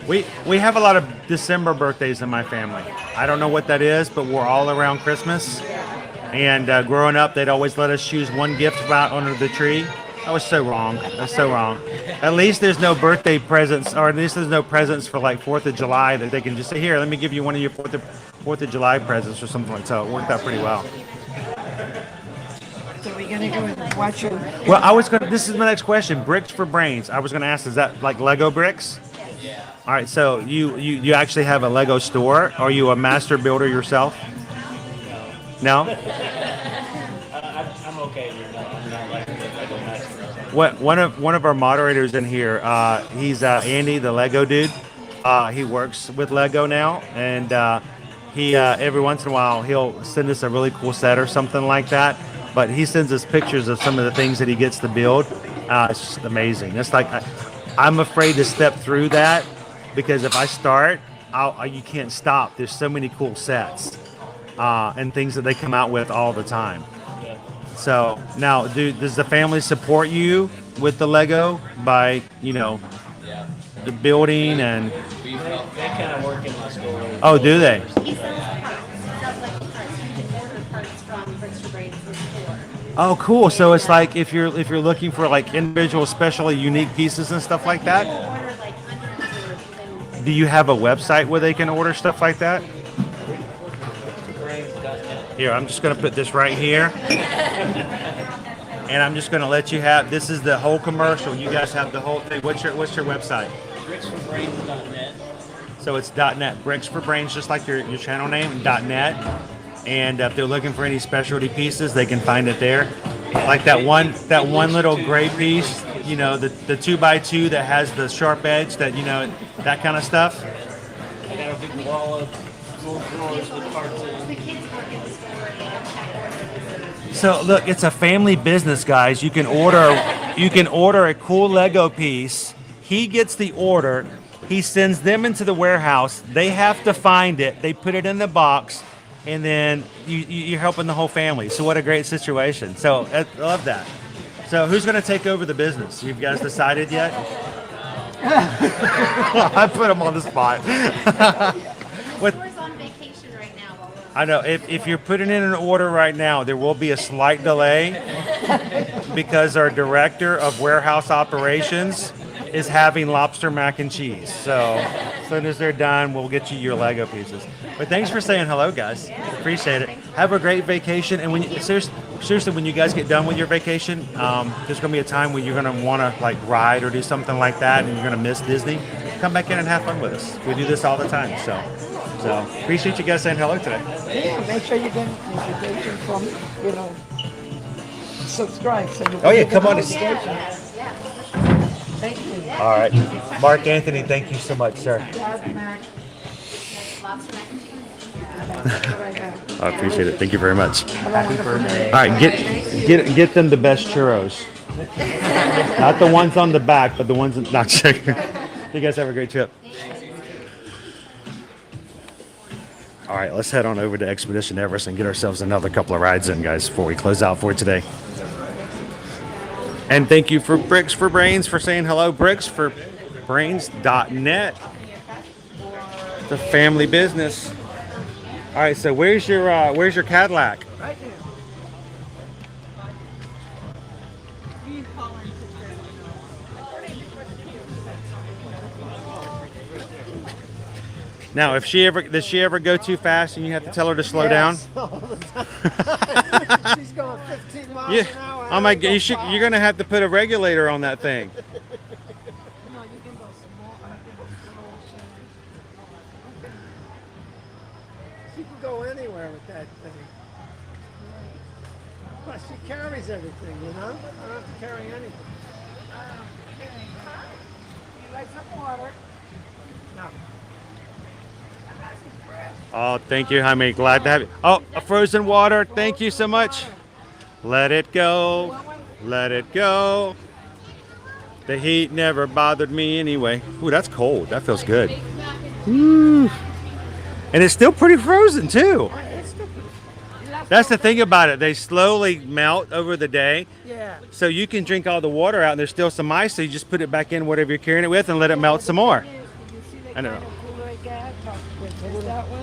8th. We have a lot of December birthdays in my family. I don't know what that is, but we're all around Christmas. And growing up, they'd always let us choose one gift about under the tree. That was so wrong. That's so wrong. At least there's no birthday presents, or at least there's no presents for like 4th of July that they can just say, here, let me give you one of your 4th of July presents or something like that. So it worked out pretty well. So we're going to go and watch you. Well, this is my next question. Bricks for brains. I was going to ask, is that like Lego bricks? All right, so you actually have a Lego store? Are you a master builder yourself? No? I'm okay. I'm not like Lego master. one of our moderators in here, he's Andy, the Lego dude. He works with Lego now, and he every once in a while he'll send us a really cool set or something like that. But he sends us pictures of some of the things that he gets to build. It's just amazing. It's like I'm afraid to step through that because if I start, you can't stop. There's so many cool sets and things that they come out with all the time. So now, does the family support you with the Lego by, the building and? They kind of work in my store. Oh, do they? He sells parts. He can order parts from Bricks for Brains store. Oh, cool. So it's like if you're looking for like individual, especially unique pieces and stuff like that. Order like hundreds. Do you have a website where they can order stuff like that? Here, I'm just going to put this right here. And I'm just going to let you have, this is the whole commercial. You guys have the whole thing. What's your website? Bricksforbrains.net. So it's .net. Bricks for Brains, just like your channel name, .net. And if they're looking for any specialty pieces, they can find it there. Like that one little gray piece, the 2x2 that has the sharp edge, that that kind of stuff. I got a big wall of little drawers with parts in. So look, it's a family business, guys. You can order a cool Lego piece. He gets the order. He sends them into the warehouse. They have to find it. They put it in the box, and then you're helping the whole family. So what a great situation. So I love that. So who's going to take over the business? You guys decided yet? I put him on the spot. We're on vacation right now. I know. If you're putting in an order right now, there will be a slight delay because our director of warehouse operations is having lobster mac and cheese. So as soon as they're done, we'll get you your Lego pieces. But thanks for saying hello, guys. Appreciate it. Have a great vacation. And seriously, when you guys get done with your vacation, there's going to be a time when you're going to want to like ride or do something like that, and you're going to miss Disney. Come back in and have fun with us. We do this all the time. So appreciate you guys saying hello today. Yeah, make sure you get notification from, subscribe. So you Oh yeah, come on. Thank you. All right. Mark Anthony, thank you so much, sir. I appreciate it. Thank you very much. Happy birthday. All right, get them the best churros. Not the ones on the back, but the ones that not checking. You guys have a great trip. All right, let's head on over to Expedition Everest and get ourselves another couple of rides in, guys, before we close out for today. And thank you for Bricks for Brains for saying hello. Bricksforbrains.net. It's a family business. All right, so where's your Cadillac? Right there. Now, does she ever go too fast and you have to tell her to slow down? She's going 15 miles Yeah. an hour. Oh my God, you're gonna have to put a regulator on that thing. No, you can go small. She can go anywhere with that thing. Plus, she carries everything, I don't have to carry anything. You like some water? No. Oh, thank you, Jaime. Glad to have you. Oh, a frozen water. Thank you so much. Let it go. Let it go. The heat never bothered me anyway. Ooh, that's cold. That feels good. Ooh. And it's still pretty frozen, too. That's the thing about it. They slowly melt over the day. Yeah. So you can drink all the water out and there's still some ice, so you just put it back in whatever you're carrying it with and let it melt some more. I don't know.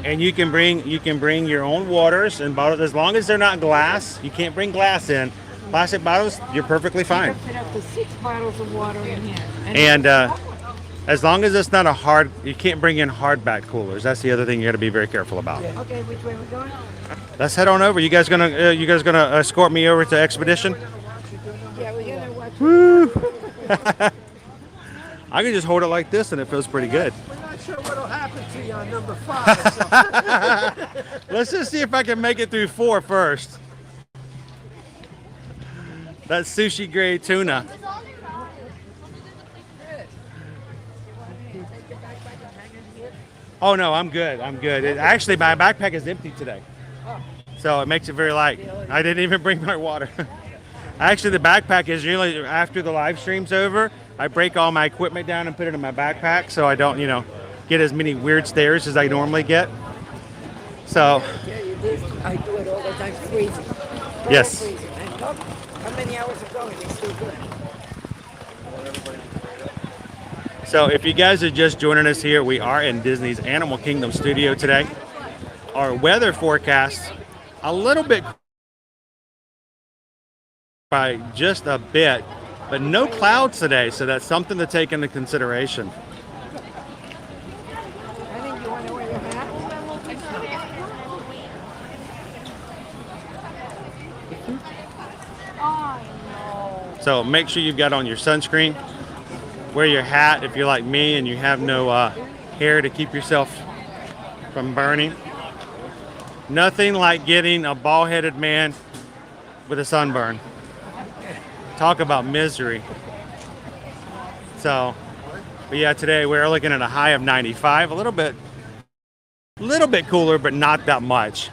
And you can bring your own waters and bottles as long as they're not glass. You can't bring glass in. Plastic bottles, you're perfectly fine. You can fit up to 6 bottles of water in here. And as long as it's not a hard, you can't bring in hardback coolers. That's the other thing you got to be very careful about. Okay, which way we going? Let's head on over. You guys gonna escort me over to Expedition? Yeah, we're gonna watch. Woo! I can just hold it like this and it feels pretty good. We're not sure what'll happen to you on number 5. So. Let's just see if I can make it through 4 first. That's sushi grade tuna. As long as Oh no, I'm good. I'm good. Actually, my backpack is empty today, so it makes it very light. I didn't even bring my water. Actually, the backpack is usually after the live stream's over, I break all my equipment down and put it in my backpack so I don't, get as many weird stares as I normally get. So. I do it all the time, freezing. Yes. Freezing. And look, how many hours ago and it's still good. So if you guys are just joining us here, we are in Disney's Animal Kingdom studio today. Our weather forecast, a little bit by just a bit, but no clouds today, so that's something to take into consideration. I think you want to wear your hat. So make sure you've got on your sunscreen. Wear your hat if you're like me and you have no hair to keep yourself from burning. Nothing like getting a bald-headed man with a sunburn. Talk about misery. So, but yeah, today we're looking at a high of 95, a little bit cooler, but not that much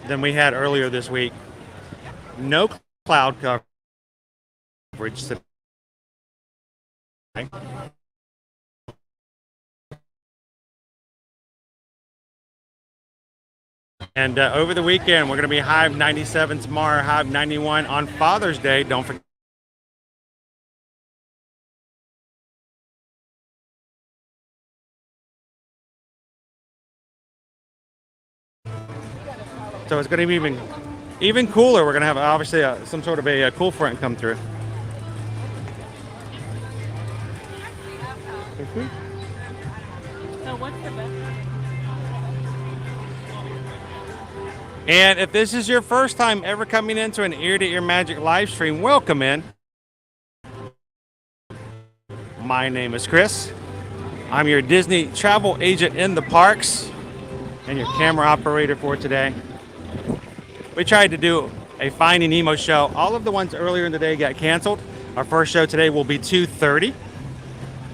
than we had earlier this week. No cloud coverage today. And over the weekend, we're going to be high of 97 tomorrow, high of 91 on Father's Day. Don't forget. So it's going to be even cooler. We're going to have obviously some sort of a cool front come through. So what's the best? And if this is your first time ever coming into an Ear to Ear Magic live stream, welcome in. My name is Chris. I'm your Disney travel agent in the parks and your camera operator for today. We tried to do a Finding Nemo show. All of the ones earlier in the day got canceled. Our first show today will be 2:30.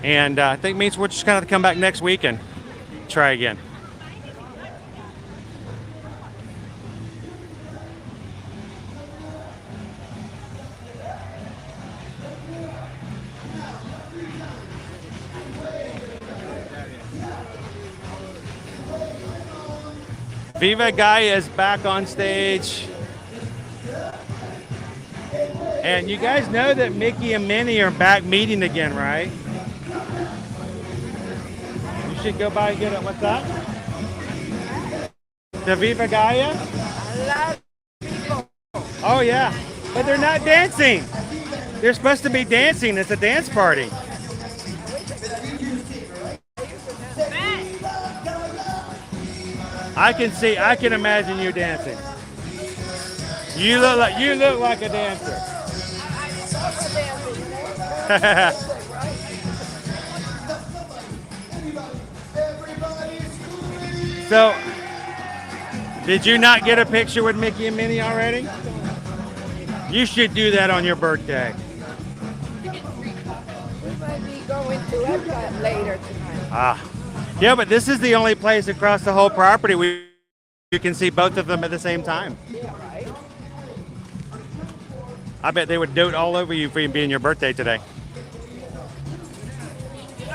And I think means we're just going to come back next week and try again. Viva Gaia is back on stage. And you guys know that Mickey and Minnie are back meeting again, right? You should go by and get it. What's that? The Viva Gaia? Oh, yeah. But they're not dancing. They're supposed to be dancing. It's a dance party. I can imagine you dancing. You look like a dancer. So, did you not get a picture with Mickey and Minnie already? You should do that on your birthday. We might be going to Epcot later tonight. Yeah, but this is the only place across the whole property you can see both of them at the same time. Yeah, right. I bet they would dote all over you for being your birthday today. I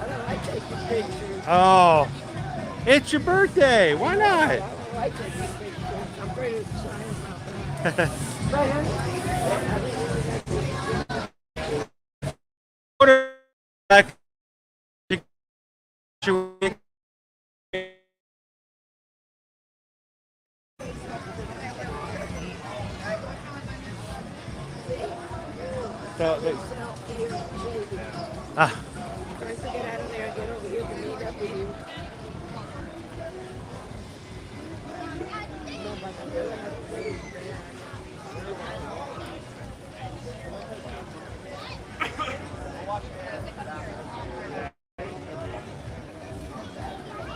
don't like taking pictures. Oh, it's your birthday. Why not? I don't like taking pictures. I'm afraid of the Back. Trying to get out of there and get over here to meet up with you.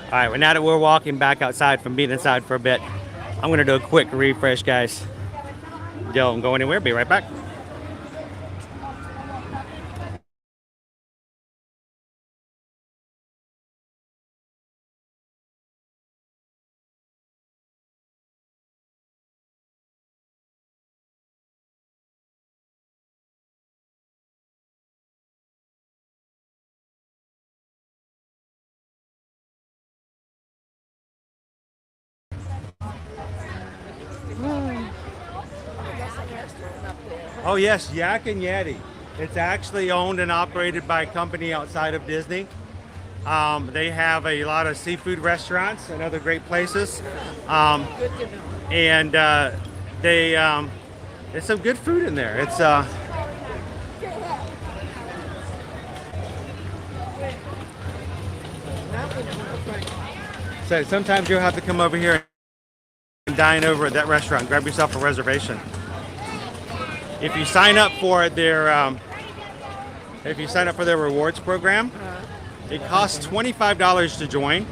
All right, well, now that we're walking back outside from being inside for a bit, I'm going to do a quick refresh, guys. Don't go anywhere. Be right back. Oh yes, Yak and Yeti. It's actually owned and operated by a company outside of Disney. They have a lot of seafood restaurants and other great places. And there's some good food in there. It's so sometimes you'll have to come over here and dine over at that restaurant. Grab yourself a reservation. If you sign up for their rewards program, it costs $25 to join,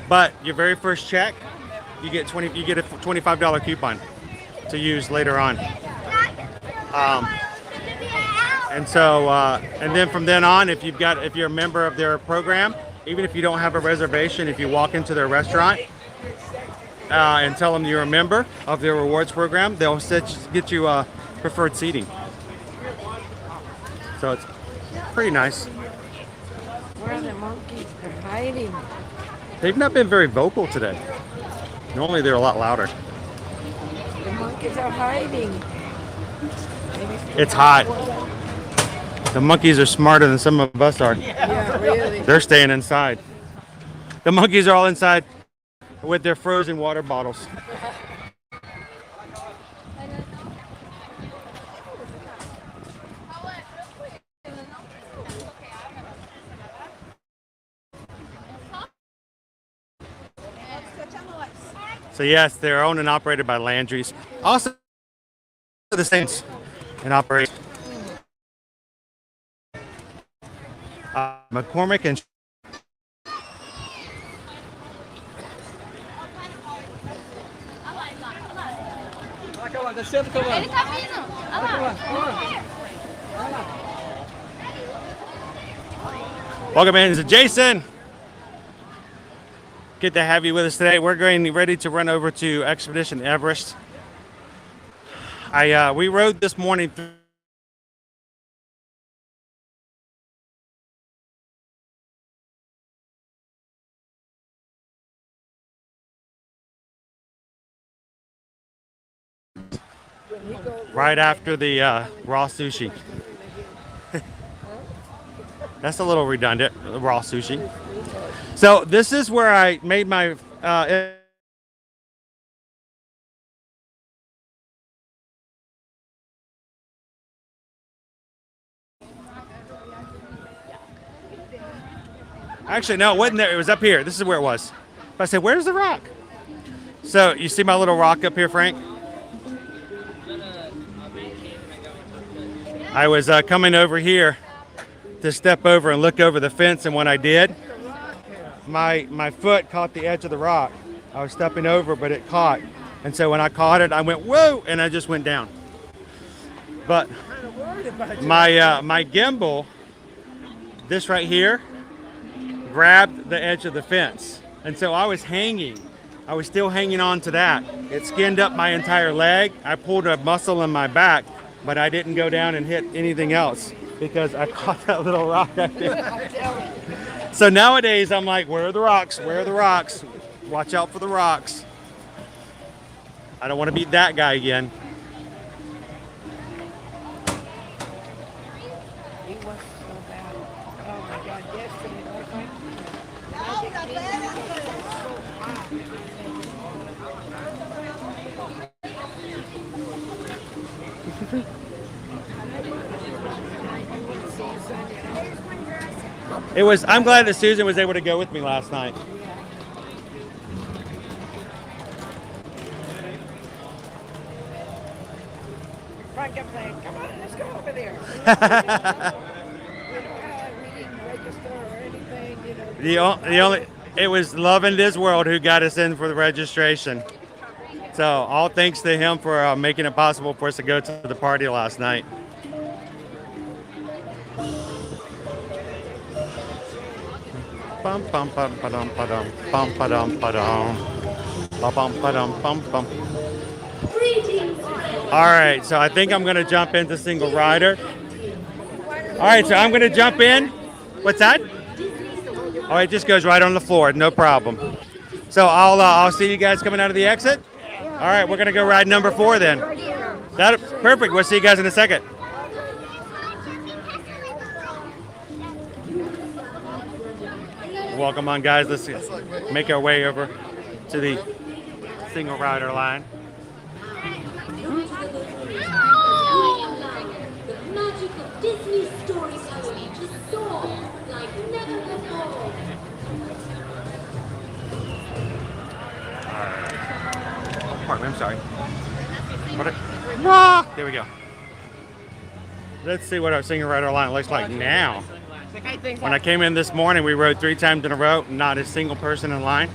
but your very first check, you get a $25 coupon to use later on. And then from then on, if you're a member of their program, even if you don't have a reservation, if you walk into their restaurant and tell them you're a member of their rewards program, they'll get you preferred seating. So it's pretty nice. Where are the monkeys? They're hiding. They've not been very vocal today. Normally they're a lot louder. The monkeys are hiding. It's hot. The monkeys are smarter than some of us are. Yeah, really. They're staying inside. The monkeys are all inside with their frozen water bottles. So yes, they're owned and operated by Landry's. Also the Saints and operate McCormick and welcome in to Jason. Good to have you with us today. We're ready to run over to Expedition Everest. We rode this morning through right after the raw sushi. That's a little redundant, raw sushi. So this is where I made my actually no, it wasn't there. It was up here. This is where it was. But I said, where's the rock? So you see my little rock up here, Frank? I was coming over here to step over and look over the fence, and when I did, my foot caught the edge of the rock. I was stepping over, but it caught. And so when I caught it, I went, whoa, and I just went down. But my gimbal, this right here, grabbed the edge of the fence. And so I was hanging. I was still hanging on to that. It skinned up my entire leg. I pulled a muscle in my back, but I didn't go down and hit anything else because I caught that little rock right there. So nowadays, I'm like, where are the rocks? Where are the rocks? Watch out for the rocks. I don't want to be that guy again. It was so bad. Oh my God, yesterday I was like, It was. I'm glad that Susan was able to go with me last night. Frank kept saying, come on, let's go over there. We didn't register or anything, you know. The only it was Love in This World who got us in for the registration. So all thanks to him for making it possible for us to go to the party last night. Bum bum bum ba-dum ba-dum bum ba-dum ba-dum ba-bum ba-dum bum bum. All right, so I think I'm gonna jump into single rider. All right, so I'm gonna jump in. What's that? Oh, it just goes right on the floor, no problem. So I'll see you guys coming out of the exit. All right, we're gonna go ride number 4 then. Perfect. We'll see you guys in a second. Welcome on, guys. Let's make our way over to the single rider line. The magic of Disney storytelling just soar like never before. Pardon me, I'm sorry. Ah, there we go. Let's see what our single rider line looks like now. When I came in this morning, we rode 3 times in a row, not a single person in line.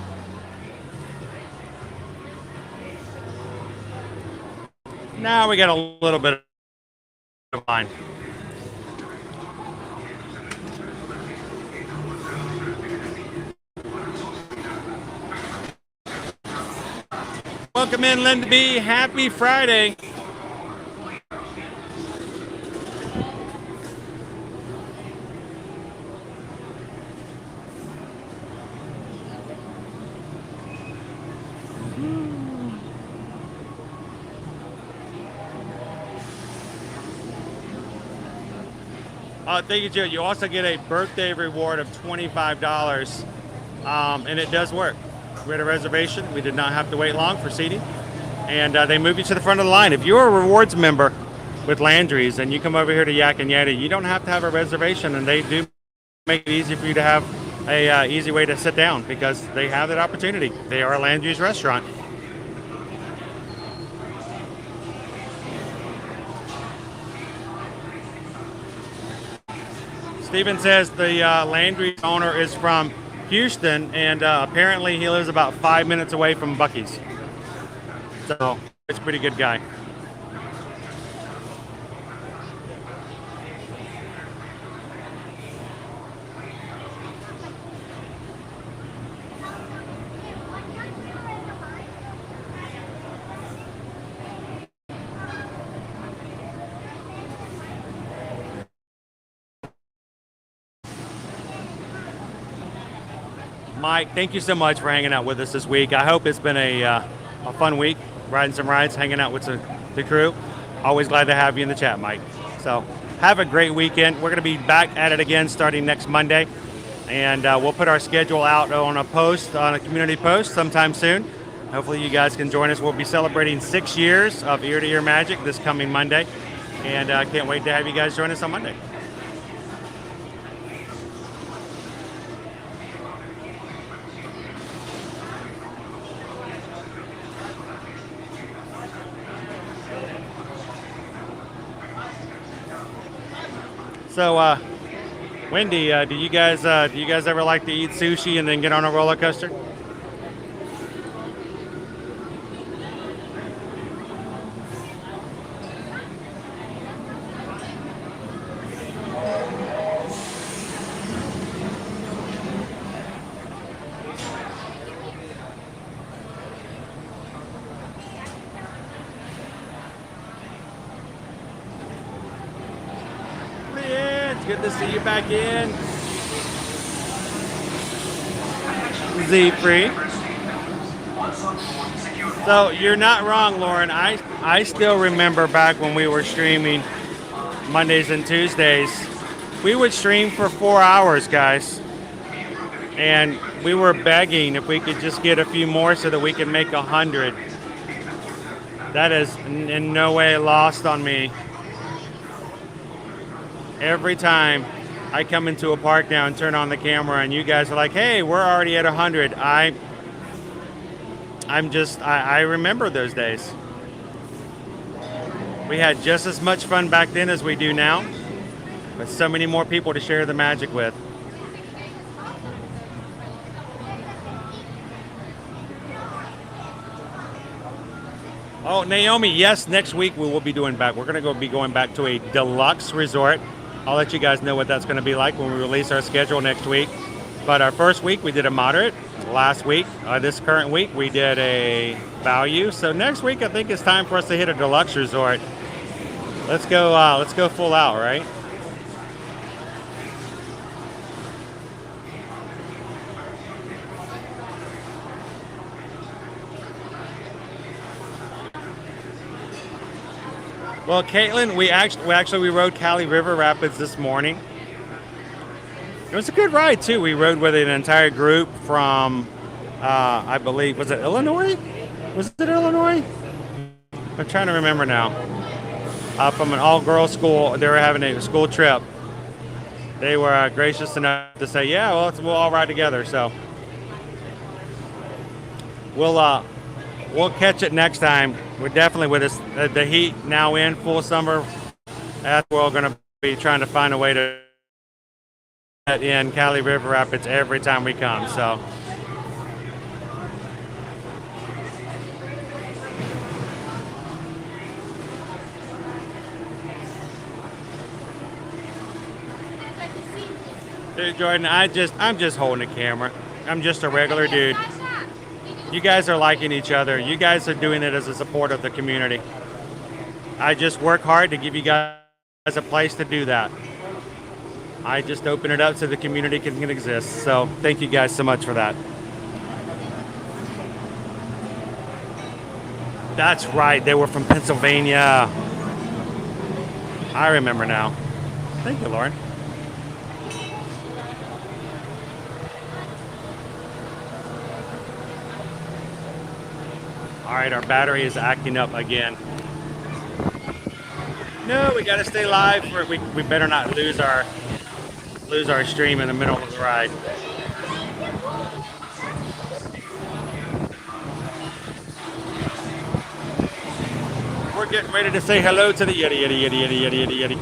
Now we got a little bit of line. Welcome in, Linda B. Happy Friday. Thank you, Joe. You also get a birthday reward of $25, and it does work. We had a reservation. We did not have to wait long for seating, and they move you to the front of the line. If you're a rewards member with Landry's and you come over here to Yak and Yeti, you don't have to have a reservation, and they do make it easy for you to have a easy way to sit down because they have that opportunity. They are a Landry's restaurant. Steven says the Landry owner is from Houston, and apparently he lives about 5 minutes away from Buc-ee's. So, it's a pretty good guy. Mike, thank you so much for hanging out with us this week. I hope it's been a fun week, riding some rides, hanging out with the crew. Always glad to have you in the chat, Mike. So have a great weekend. We're going to be back at it again starting next Monday, and we'll put our schedule out on a community post sometime soon. Hopefully you guys can join us. We'll be celebrating 6 years of Ear to Ear Magic this coming Monday, and I can't wait to have you guys join us on Monday. So, Wendy, do you guys ever like to eat sushi and then get on a roller coaster? Good to see you back in. Z-Free. So you're not wrong, Lauren. I still remember back when we were streaming Mondays and Tuesdays. We would stream for 4 hours, guys. And we were begging if we could just get a few more so that we could make 100. That is in no way lost on me. Every time I come into a park now and turn on the camera and you guys are like, hey, we're already at 100. I remember those days. We had just as much fun back then as we do now, but so many more people to share the magic with. Oh, Naomi, yes, next week we will be doing back. We're going to be going back to a deluxe resort. I'll let you guys know what that's going to be like when we release our schedule next week. But our first week we did a moderate. Last week, this current week, we did a value. So next week I think it's time for us to hit a deluxe resort. Let's go full out, right? Well, Caitlin, we actually rode Cali River Rapids this morning. It was a good ride too. We rode with an entire group from, I believe, was it Illinois? Was it Illinois? I'm trying to remember now. From an all-girls school, they were having a school trip. They were gracious enough to say, "Yeah, well, we'll all ride together." So we'll catch it next time. We're definitely with us. The heat now in full summer. That's where we're going to be trying to find a way to get in Cali River Rapids every time we come. So. Dude, Jordan, I'm just holding the camera. I'm just a regular dude. You guys are liking each other. You guys are doing it as a support of the community. I just work hard to give you guys a place to do that. I just open it up so the community can exist. So thank you guys so much for that. That's right. They were from Pennsylvania. I remember now. Thank you, Lauren. All right, our battery is acting up again. No, we gotta stay live. We better not lose our stream in the middle of the ride. We're getting ready to say hello to the Yeti, Yeti, Yeti, Yeti, Yeti, Yeti, Yeti.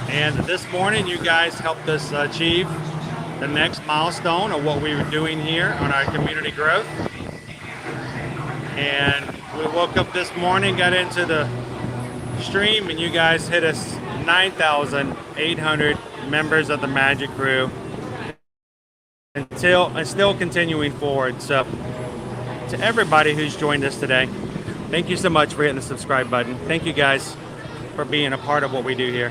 And this morning, you guys helped us achieve the next milestone of what we were doing here on our community growth. And we woke up this morning, got into the stream, and you guys hit us 9,800 members of the Magic Crew. And still continuing forward. So to everybody who's joined us today, thank you so much for hitting the subscribe button. Thank you guys for being a part of what we do here.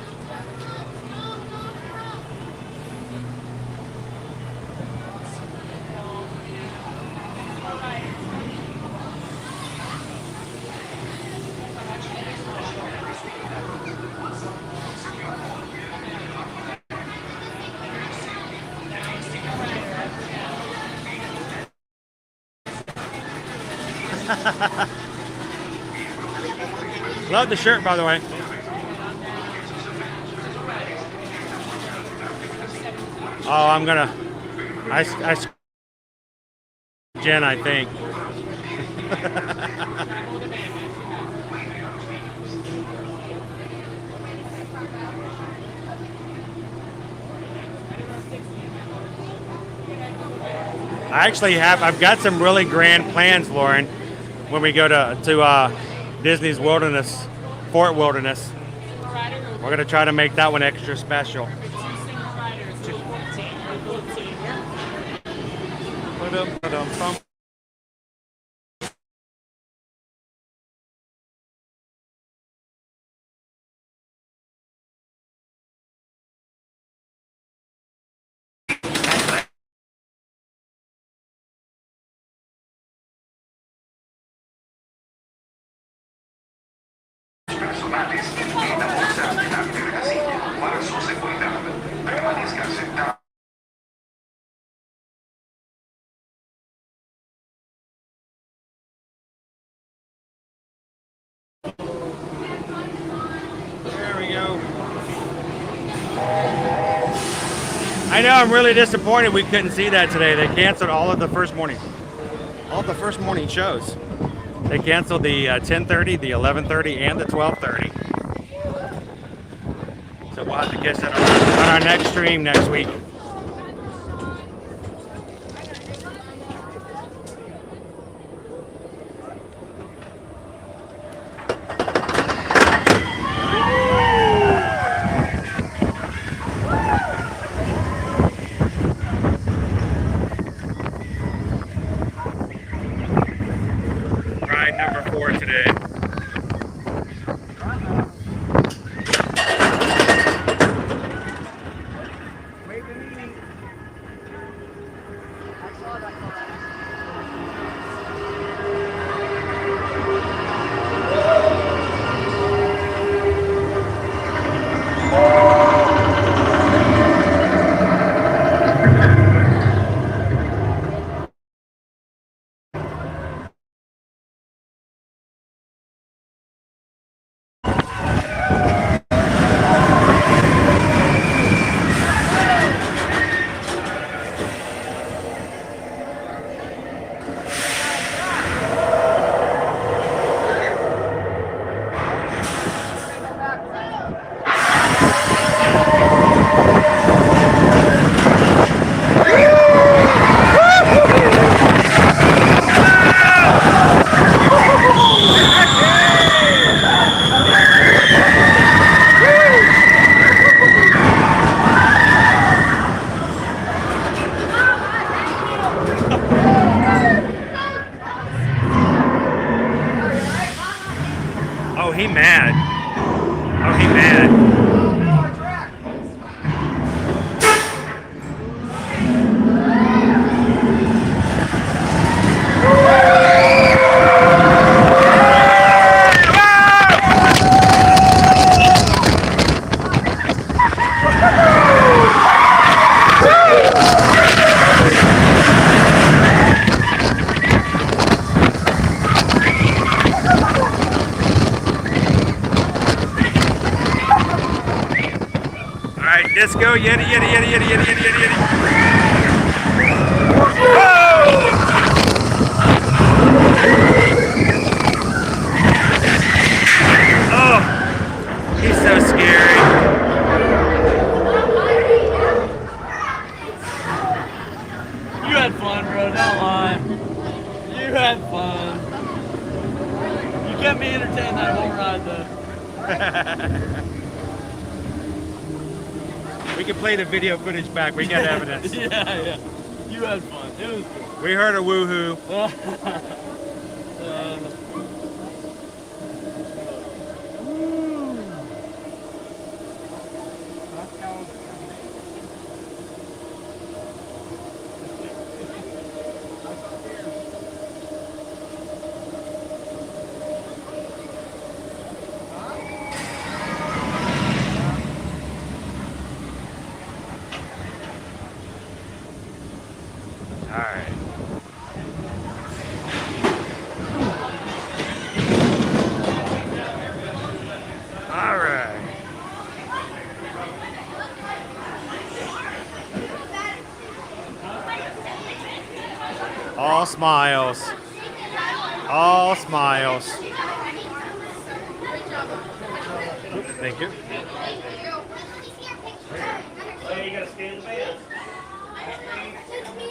Love the shirt, by the way. Oh, I'm gonna. I Jen, I think. I've got some really grand plans, Lauren, when we go to Disney's Wilderness, Fort Wilderness. We're going to try to make that one extra special. Personales en la bolsa de la delegación para su seguridad. Permanezcan sentados. There we go. I know, I'm really disappointed we couldn't see that today. They canceled all of the first morning shows. They canceled the 10:30, the 11:30, and the 12:30. So we'll have to catch that on our next stream next week. Ride number 4 today. he mad. Oh, he mad. Let's go, yeti, yeti, yeti, yeti, yeti, yeti, yeti, yeti. Whoa! Oh, he's so scary. You had fun, bro. Don't lie. You had fun. You kept me entertained that whole ride, though. We can play the video footage back. We got evidence. Yeah. You had fun. It was good. We heard a woohoo. Alright. Alright. All smiles. All smiles. Thank you.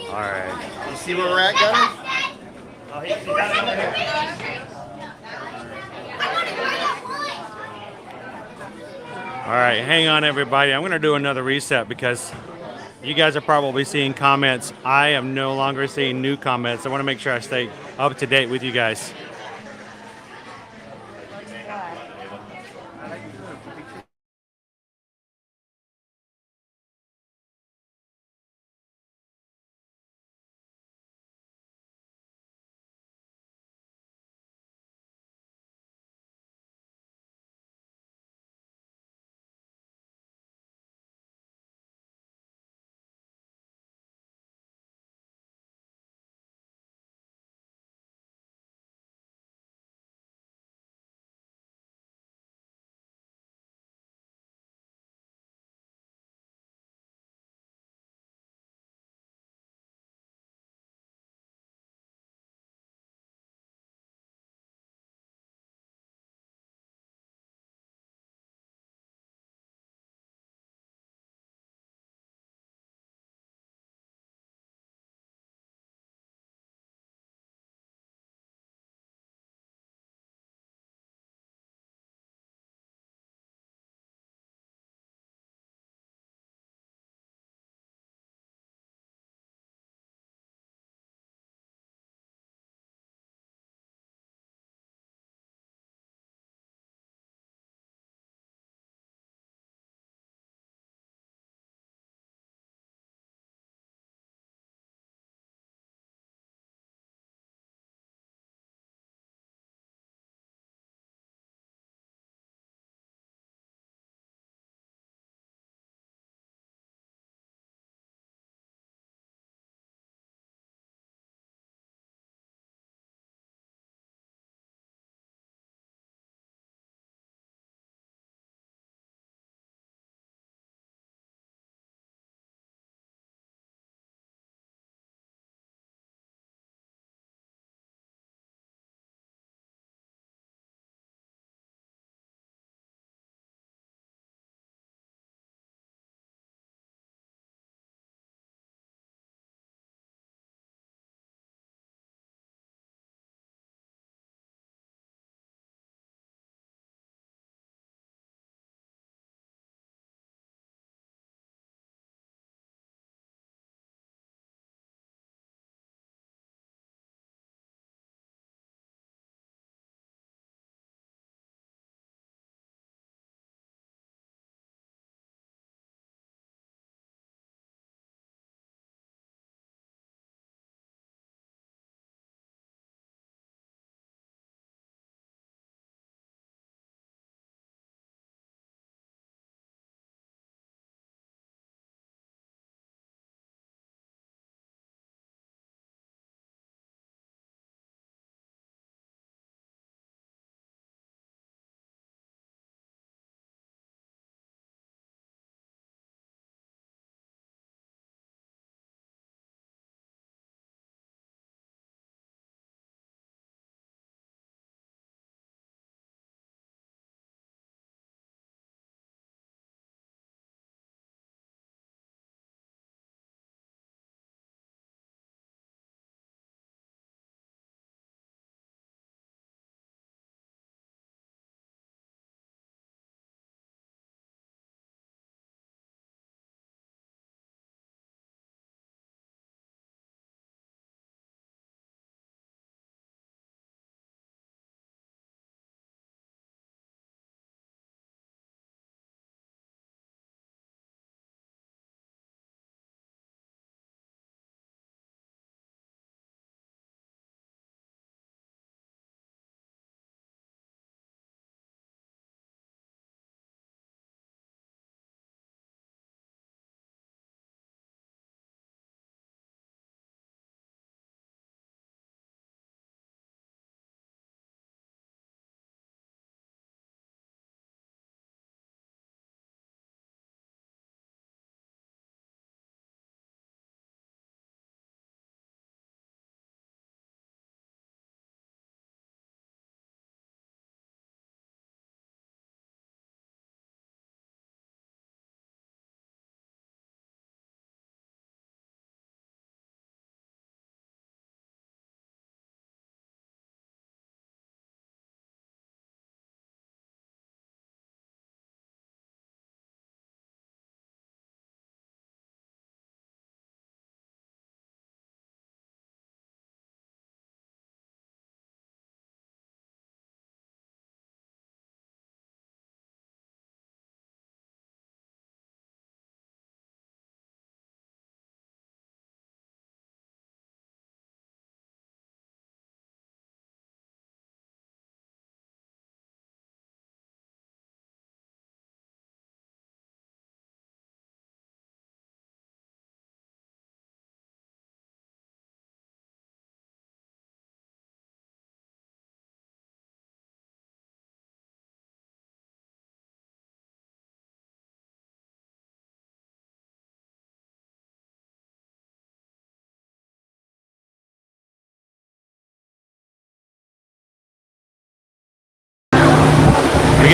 All right. You see where we're at, guys? All right, hang on, everybody. I'm going to do another reset because you guys are probably seeing comments. I am no longer seeing new comments. I want to make sure I stay up to date with you guys.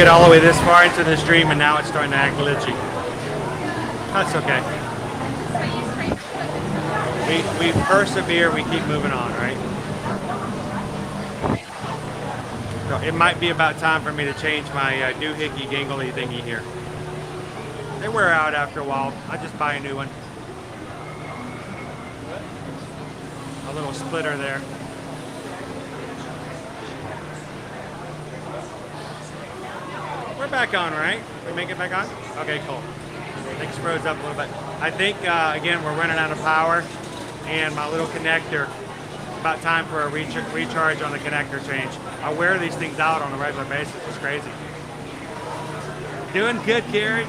get all the way this far into the stream and now it's starting to act glitchy. That's okay. We persevere, we keep moving on, right? So it might be about time for me to change my doohickey gangly thingy here. They wear out after a while. I just buy a new one. A little splitter there. We're back on, right? We make it back on? Okay, cool. Things froze up a little bit. I think, again, we're running out of power and my little connector, about time for a recharge on the connector change. I wear these things out on a regular basis. It's crazy. Doing good, Carrie.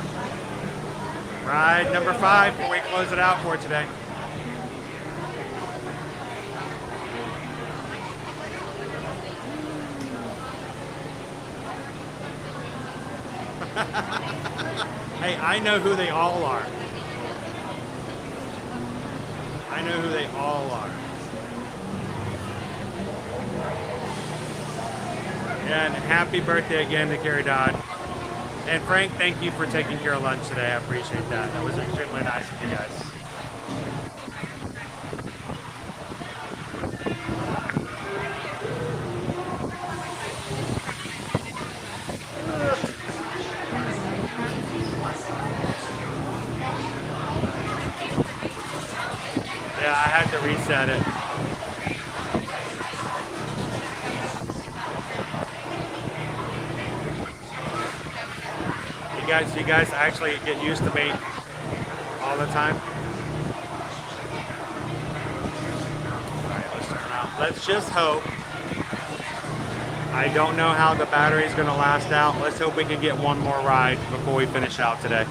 Ride number 5 before we close it out for today. Hey, I know who they all are. I know who they all are. And happy birthday again to Carrie Dodd. And Frank, thank you for taking care of lunch today. I appreciate that. That was extremely nice of you guys. Yeah, I had to reset it. You guys actually get used to me all the time. All right, let's turn around. Let's just hope. I don't know how the battery's going to last out. Let's hope we can get one more ride before we finish out today.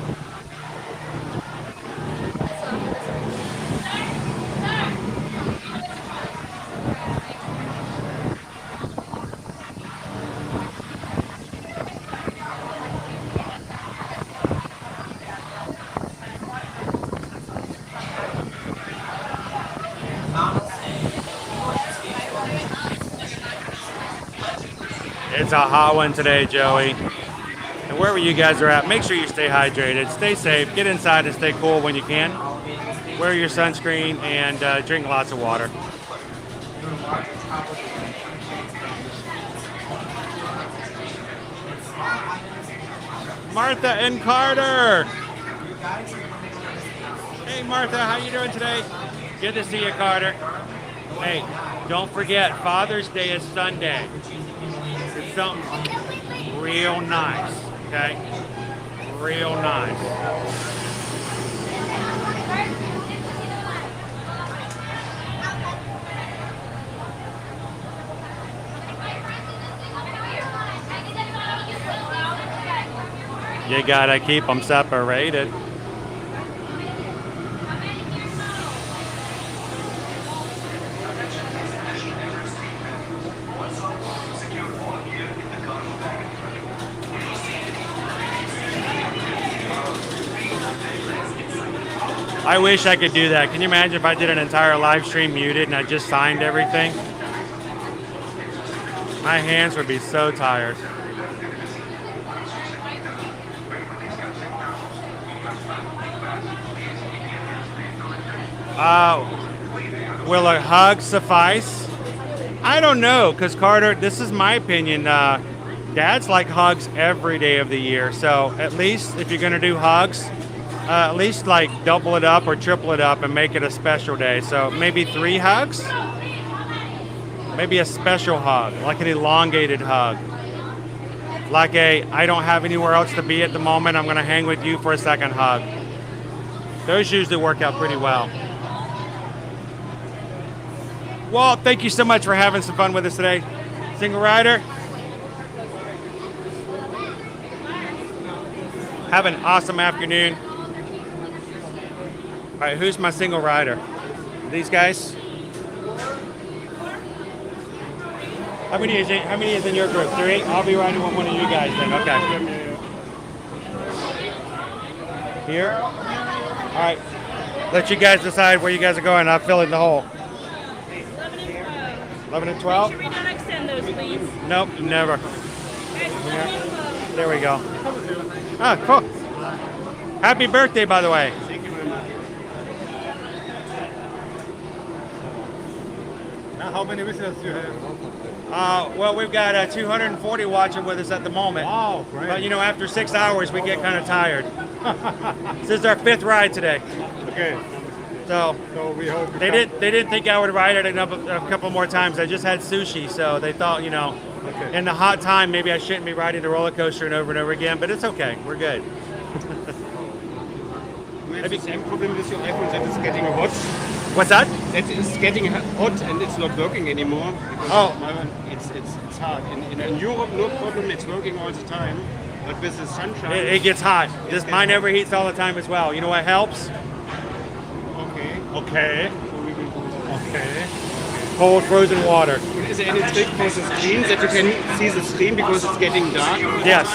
It's a hot one today, Joey. And wherever you guys are at, make sure you stay hydrated, stay safe, get inside and stay cool when you can. Wear your sunscreen and drink lots of water. Martha and Carter. Hey Martha, how you doing today? Good to see you, Carter. Hey, don't forget, Father's Day is Sunday. It's something real nice, okay? Real nice. You gotta keep them separated. I wish I could do that. Can you imagine if I did an entire live stream muted and I just signed everything? My hands would be so tired. Will a hug suffice? I don't know, because Carter, this is my opinion. Dads like hugs every day of the year. So at least if you're going to do hugs, at least like double it up or triple it up and make it a special day. So maybe 3 hugs? Maybe a special hug, like an elongated hug. Like a, I don't have anywhere else to be at the moment, I'm gonna hang with you for a second hug. Those usually work out pretty well. Walt, thank you so much for having some fun with us today. Single rider. Have an awesome afternoon. All right, who's my single rider? These guys? How many is in your group? 3? I'll be riding with one of you guys then. Okay. Here? All right. Let you guys decide where you guys are going. I'll fill in the hole. 11 and 12? Should we not extend those, please? Nope, never. Guys, There we go. Oh, cool. Happy birthday, by the way. Thank you very much. Now, how many visitors do you have? Well, we've got 240 watching with us at the moment. Wow, great. But you know, after 6 hours, we get kind of tired. This is our 5th ride today. Okay. So we hope they didn't think I would ride it a couple more times. I just had sushi, so they thought, you know, in the hot time, maybe I shouldn't be riding the roller coaster and over again. But it's okay. We're good. You have the same problem with your iPhone that it's getting hot. What's that? That it's getting hot and it's not working anymore. Oh. My one, it's hard. In Europe, no problem. It's working all the time. But with the sunshine, It gets hot. Mine overheats all the time as well. You know what helps? Okay. Okay. Cold frozen water. Is there any trick for the screen that you can see the screen because it's getting dark? Yes.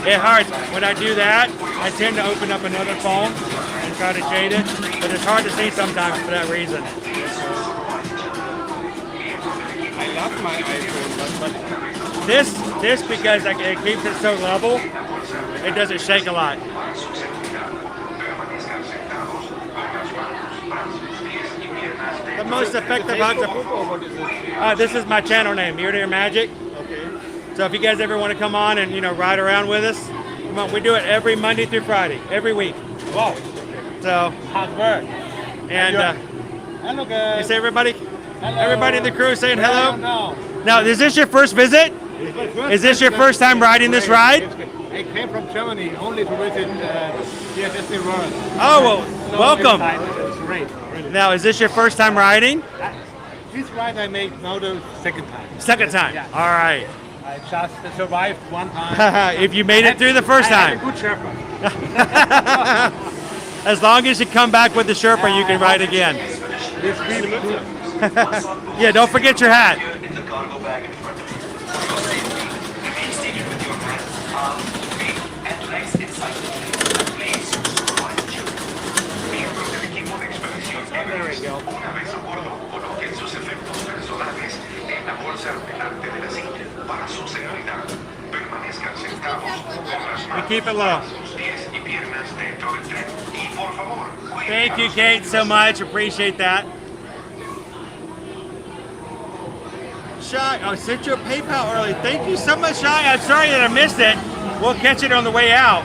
It hurts. When I do that, I tend to open up another phone and try to shade it, but it's hard to see sometimes for that reason. I love my iPhone, but This because it keeps it so level, it doesn't shake a lot. The most effective hunter. This is my channel name, Ear to Ear Magic. Okay. So if you guys ever want to come on and ride around with us, come on. We do it every Monday through Friday, every week. Wow. So hard work. And hello guys. you say everybody, everybody in the crew saying hello. No. Now, is this your first visit? Is this your first time riding this ride? I came from Germany only to visit here Disney World. Oh well, welcome. It's great. Really. Now, is this your first time riding? This ride I made now the second time. Second time. Yeah. All right. I just survived one time. If you made it through the first I time. had a good Sherpa. As long as you come back with the Sherpa, you can ride again. Yeah, don't forget your hat. There we go. We keep it low. Thank you, Kate, so much. Appreciate that. Shy, I sent you a PayPal early. Thank you so much, Shy. I'm sorry that I missed it. We'll catch it on the way out.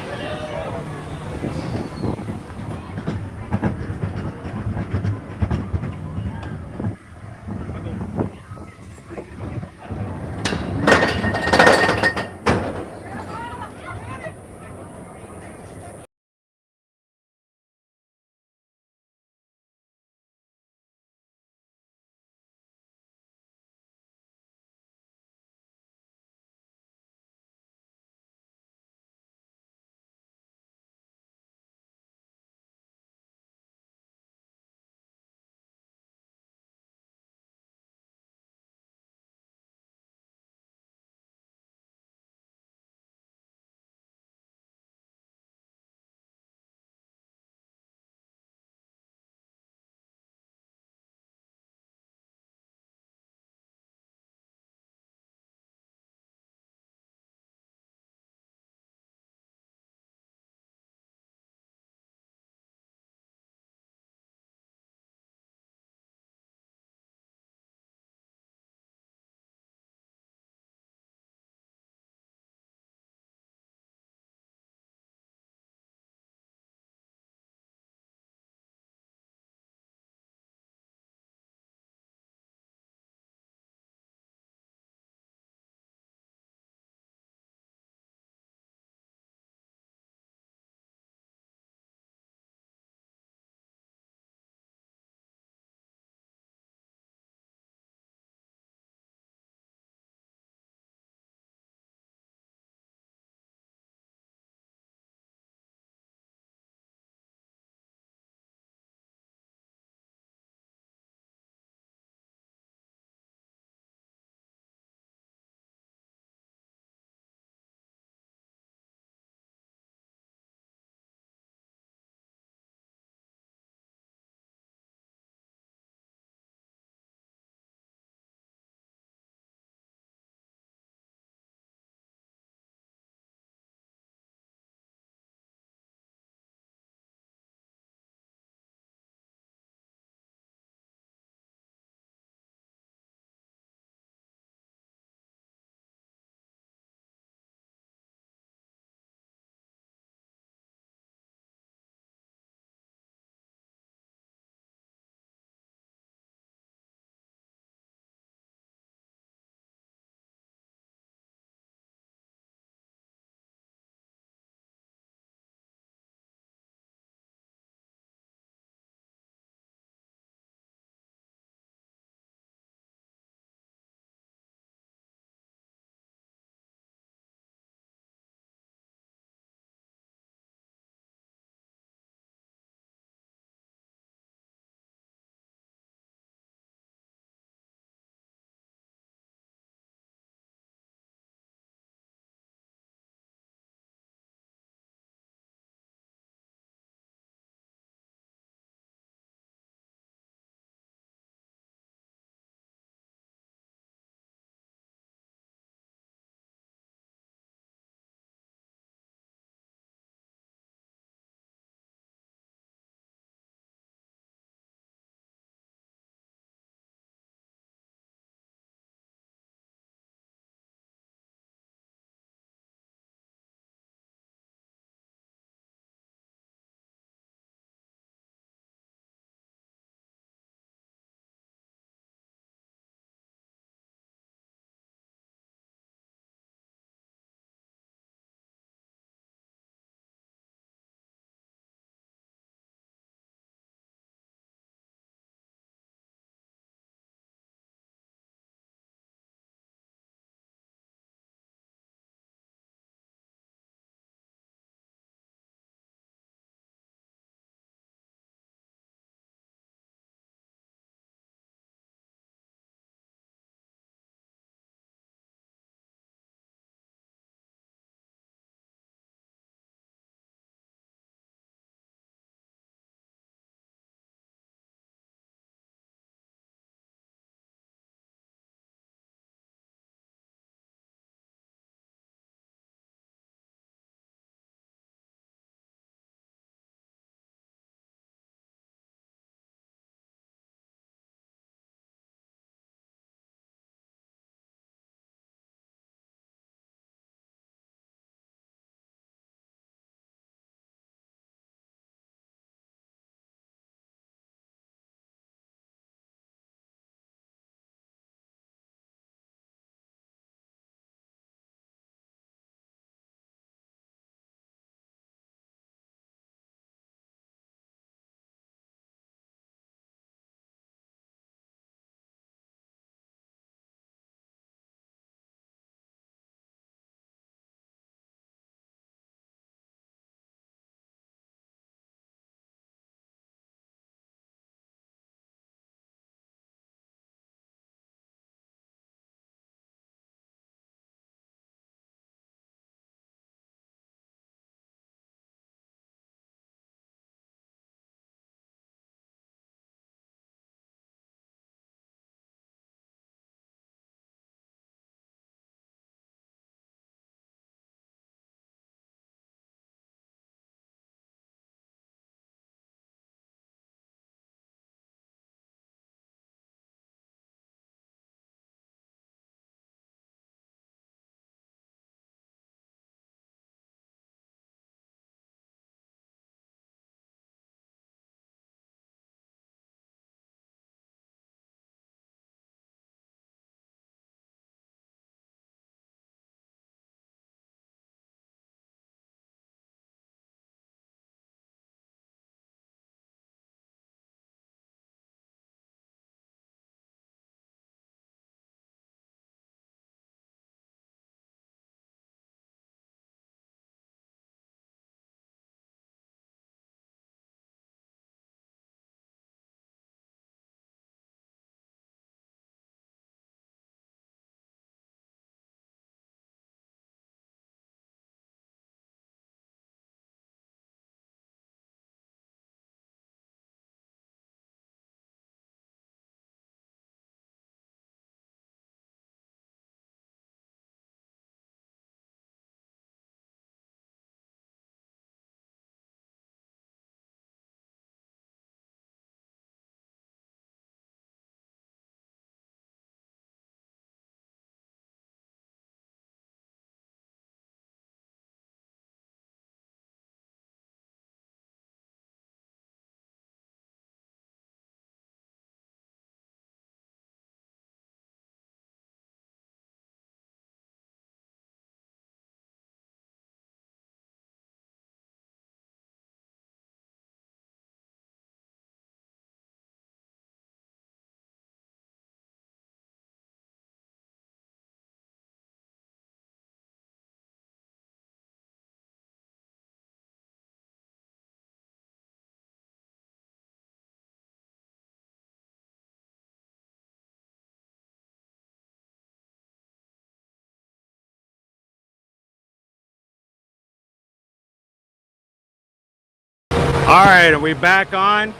All right, are we back on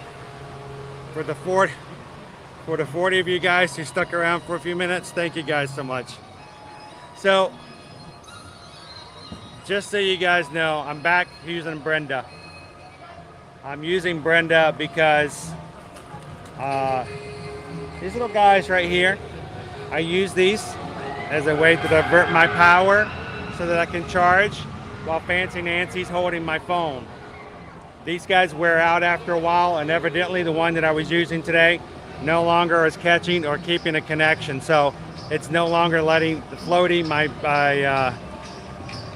for the 40 of you guys who stuck around for a few minutes? Thank you guys so much. So, just so you guys know, I'm back using Brenda. I'm using Brenda because these little guys right here, I use these as a way to divert my power so that I can charge while Fancy Nancy's holding my phone. These guys wear out after a while, and evidently the one that I was using today no longer is catching or keeping a connection. So it's no longer letting the floaty,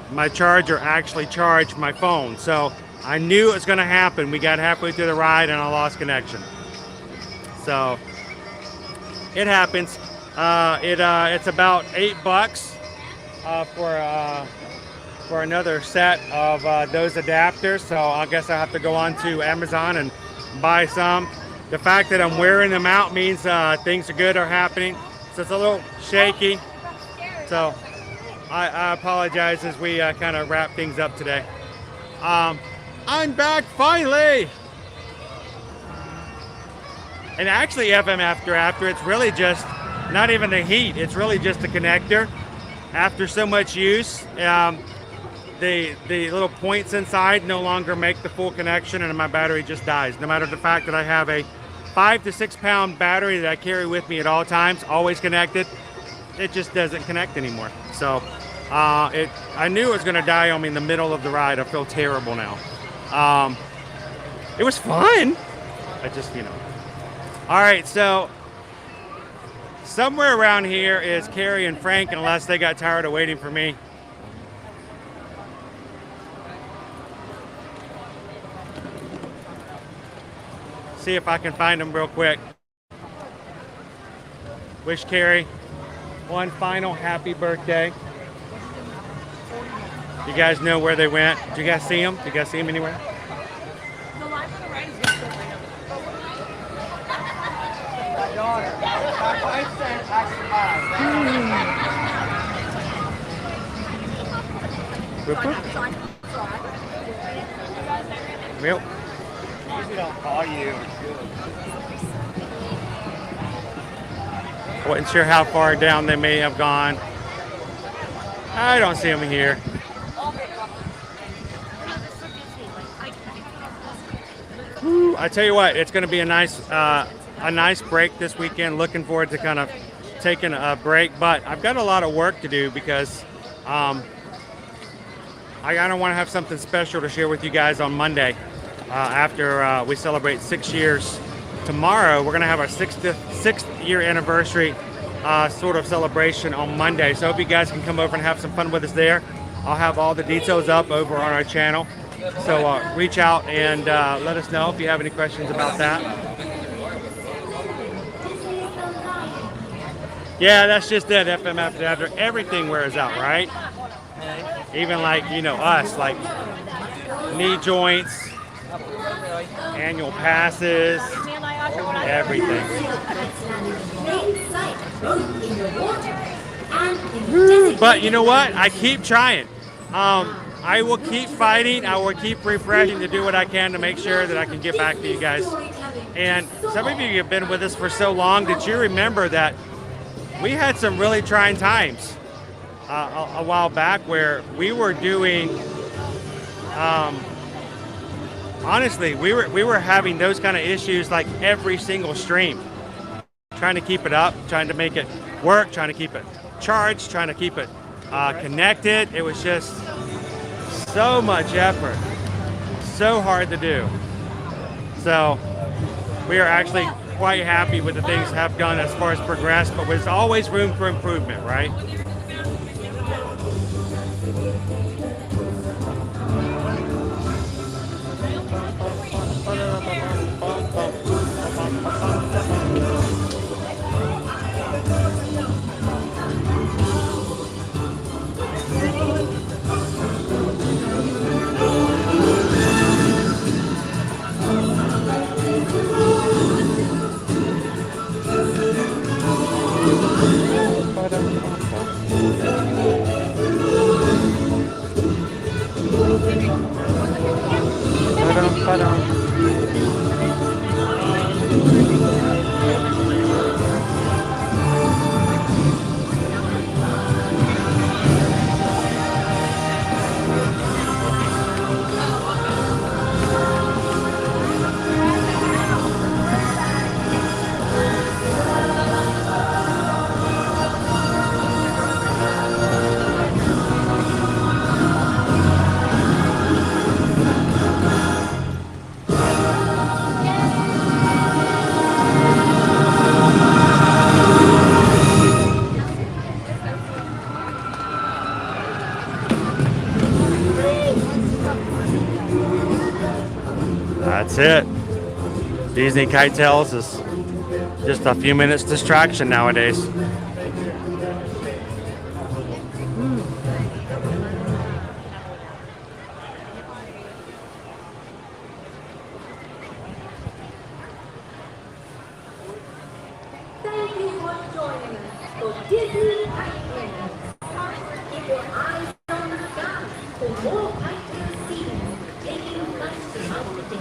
my charger actually charge my phone. So I knew it was going to happen. We got halfway through the ride and I lost connection. So it happens. It's about $8 for another set of those adapters. So I guess I have to go on to Amazon and buy some. The fact that I'm wearing them out means things are good are happening. So it's a little shaky. So I apologize as we kind of wrap things up today. I'm back finally. And actually FM after it's really just not even the heat. It's really just the connector. After so much use, the little points inside no longer make the full connection and my battery just dies. No matter the fact that I have a 5 to 6 pound battery that I carry with me at all times, always connected, it just doesn't connect anymore. So I knew it was gonna die on me in the middle of the ride. I feel terrible now. It was fun. I just, All right, so somewhere around here is Carrie and Frank, unless they got tired of waiting for me. See if I can find them real quick. Wish Carrie one final happy birthday. You guys know where they went? Did you guys see them? Did you guys see them anywhere? The line for the ride is just so random. My daughter. My wife said actually Milk. usually don't call you. Wasn't sure how far down they may have gone. I don't see them here. I tell you what, it's going to be a nice break this weekend. Looking forward to kind of taking a break, but I've got a lot of work to do because I don't want to have something special to share with you guys on Monday after we celebrate 6 years. Tomorrow we're going to have our sixth year anniversary sort of celebration on Monday. So I hope you guys can come over and have some fun with us there. I'll have all the details up over on our channel. So reach out and let us know if you have any questions about that. Yeah, that's just it. FM after everything wears out, right? Even like, us, like knee joints, annual passes, everything. But you know what? I keep trying. I will keep fighting. I will keep refreshing to do what I can to make sure that I can get back to you guys. And some of you have been with us for so long that you remember that we had some really trying times a while back where we were doing, honestly, we were having those kind of issues like every single stream. Trying to keep it up, trying to make it work, trying to keep it charged, trying to keep it connected. It was just so much effort, so hard to do. So we are actually quite happy with the things have done as far as progress, but there's always room for improvement, right? That's it. Disney Kite Tails is just a few minutes distraction nowadays. Thank you for joining us for Disney Kite Tails. Keep your eyes on the sky for more kite tail scenes taking place throughout the day.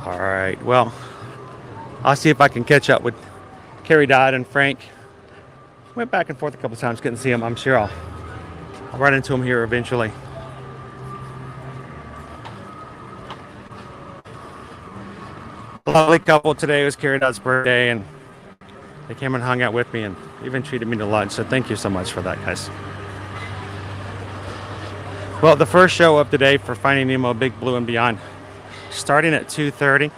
All right, well, I'll see if I can catch up with Carrie Dodd and Frank. Went back and forth a couple times, couldn't see him. I'm sure I'll run into him here eventually. Lovely couple today. It was Carrie Dodd's birthday, and they came and hung out with me and even treated me to lunch. So thank you so much for that, guys. Well, the first show of the day for Finding Nemo Big Blue and Beyond, starting at 2:30.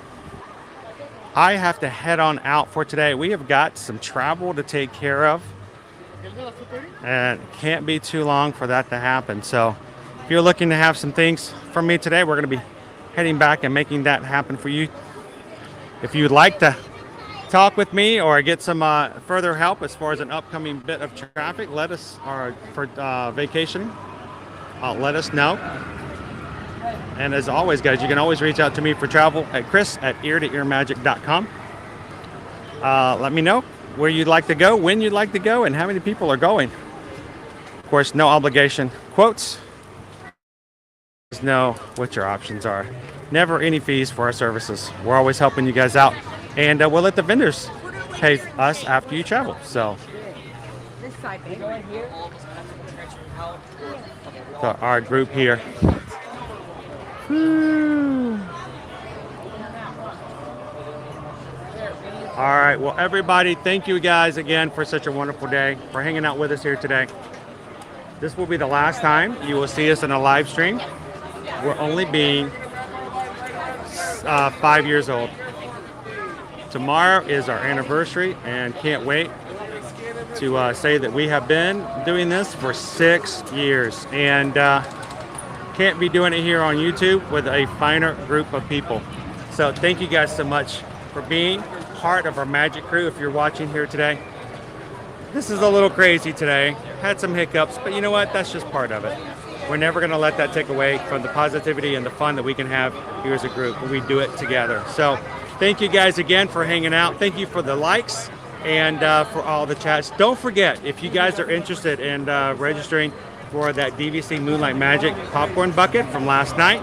I have to head on out for today. We have got some travel to take care of, and it can't be too long for that to happen. So if you're looking to have some things from me today, we're going to be heading back and making that happen for you. If you'd like to talk with me or get some further help as far as an upcoming bit of traffic, let us, or for vacation, let us know. And as always, guys, you can always reach out to me for travel at chris@eartoearmagic.com. Let me know where you'd like to go, when you'd like to go, and how many people are going. Of course, no obligation quotes. Just know what your options are. Never any fees for our services. We're always helping you guys out. And we'll let the vendors pay us after you travel. So, our group here. All right, well, everybody, thank you guys again for such a wonderful day, for hanging out with us here today. This will be the last time you will see us in a live stream. We're only being 5 years old. Tomorrow is our anniversary, and can't wait to say that we have been doing this for 6 years. And can't be doing it here on YouTube with a finer group of people. So thank you guys so much for being part of our magic crew. If you're watching here today, this is a little crazy today. Had some hiccups, but you know what? That's just part of it. We're never going to let that take away from the positivity and the fun that we can have here as a group when we do it together. So thank you guys again for hanging out. Thank you for the likes and for all the chats. Don't forget, if you guys are interested in registering for that DVC Moonlight Magic popcorn bucket from last night,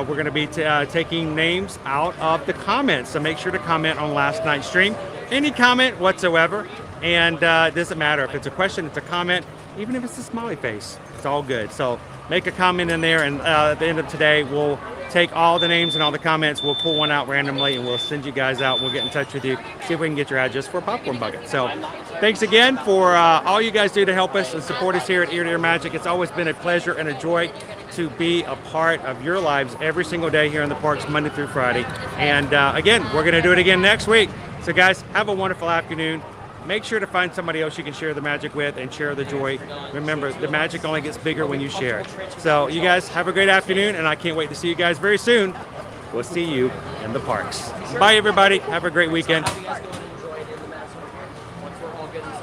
we're going to be taking names out of the comments. So make sure to comment on last night's stream. Any comment whatsoever. And it doesn't matter if it's a question, it's a comment, even if it's a smiley face, it's all good. So make a comment in there, and at the end of today, we'll take all the names and all the comments, we'll pull one out randomly, and we'll send you guys out. We'll get in touch with you, see if we can get your address for a popcorn bucket. So thanks again for all you guys do to help us and support us here at Ear to Ear Magic. It's always been a pleasure and a joy to be a part of your lives every single day here in the parks, Monday through Friday. And again, we're going to do it again next week. So guys, have a wonderful afternoon. Make sure to find somebody else you can share the magic with and share the joy. Remember, the magic only gets bigger when you share it. So you guys have a great afternoon, and I can't wait to see you guys very soon. We'll see you in the parks. Bye, everybody. Have a great weekend.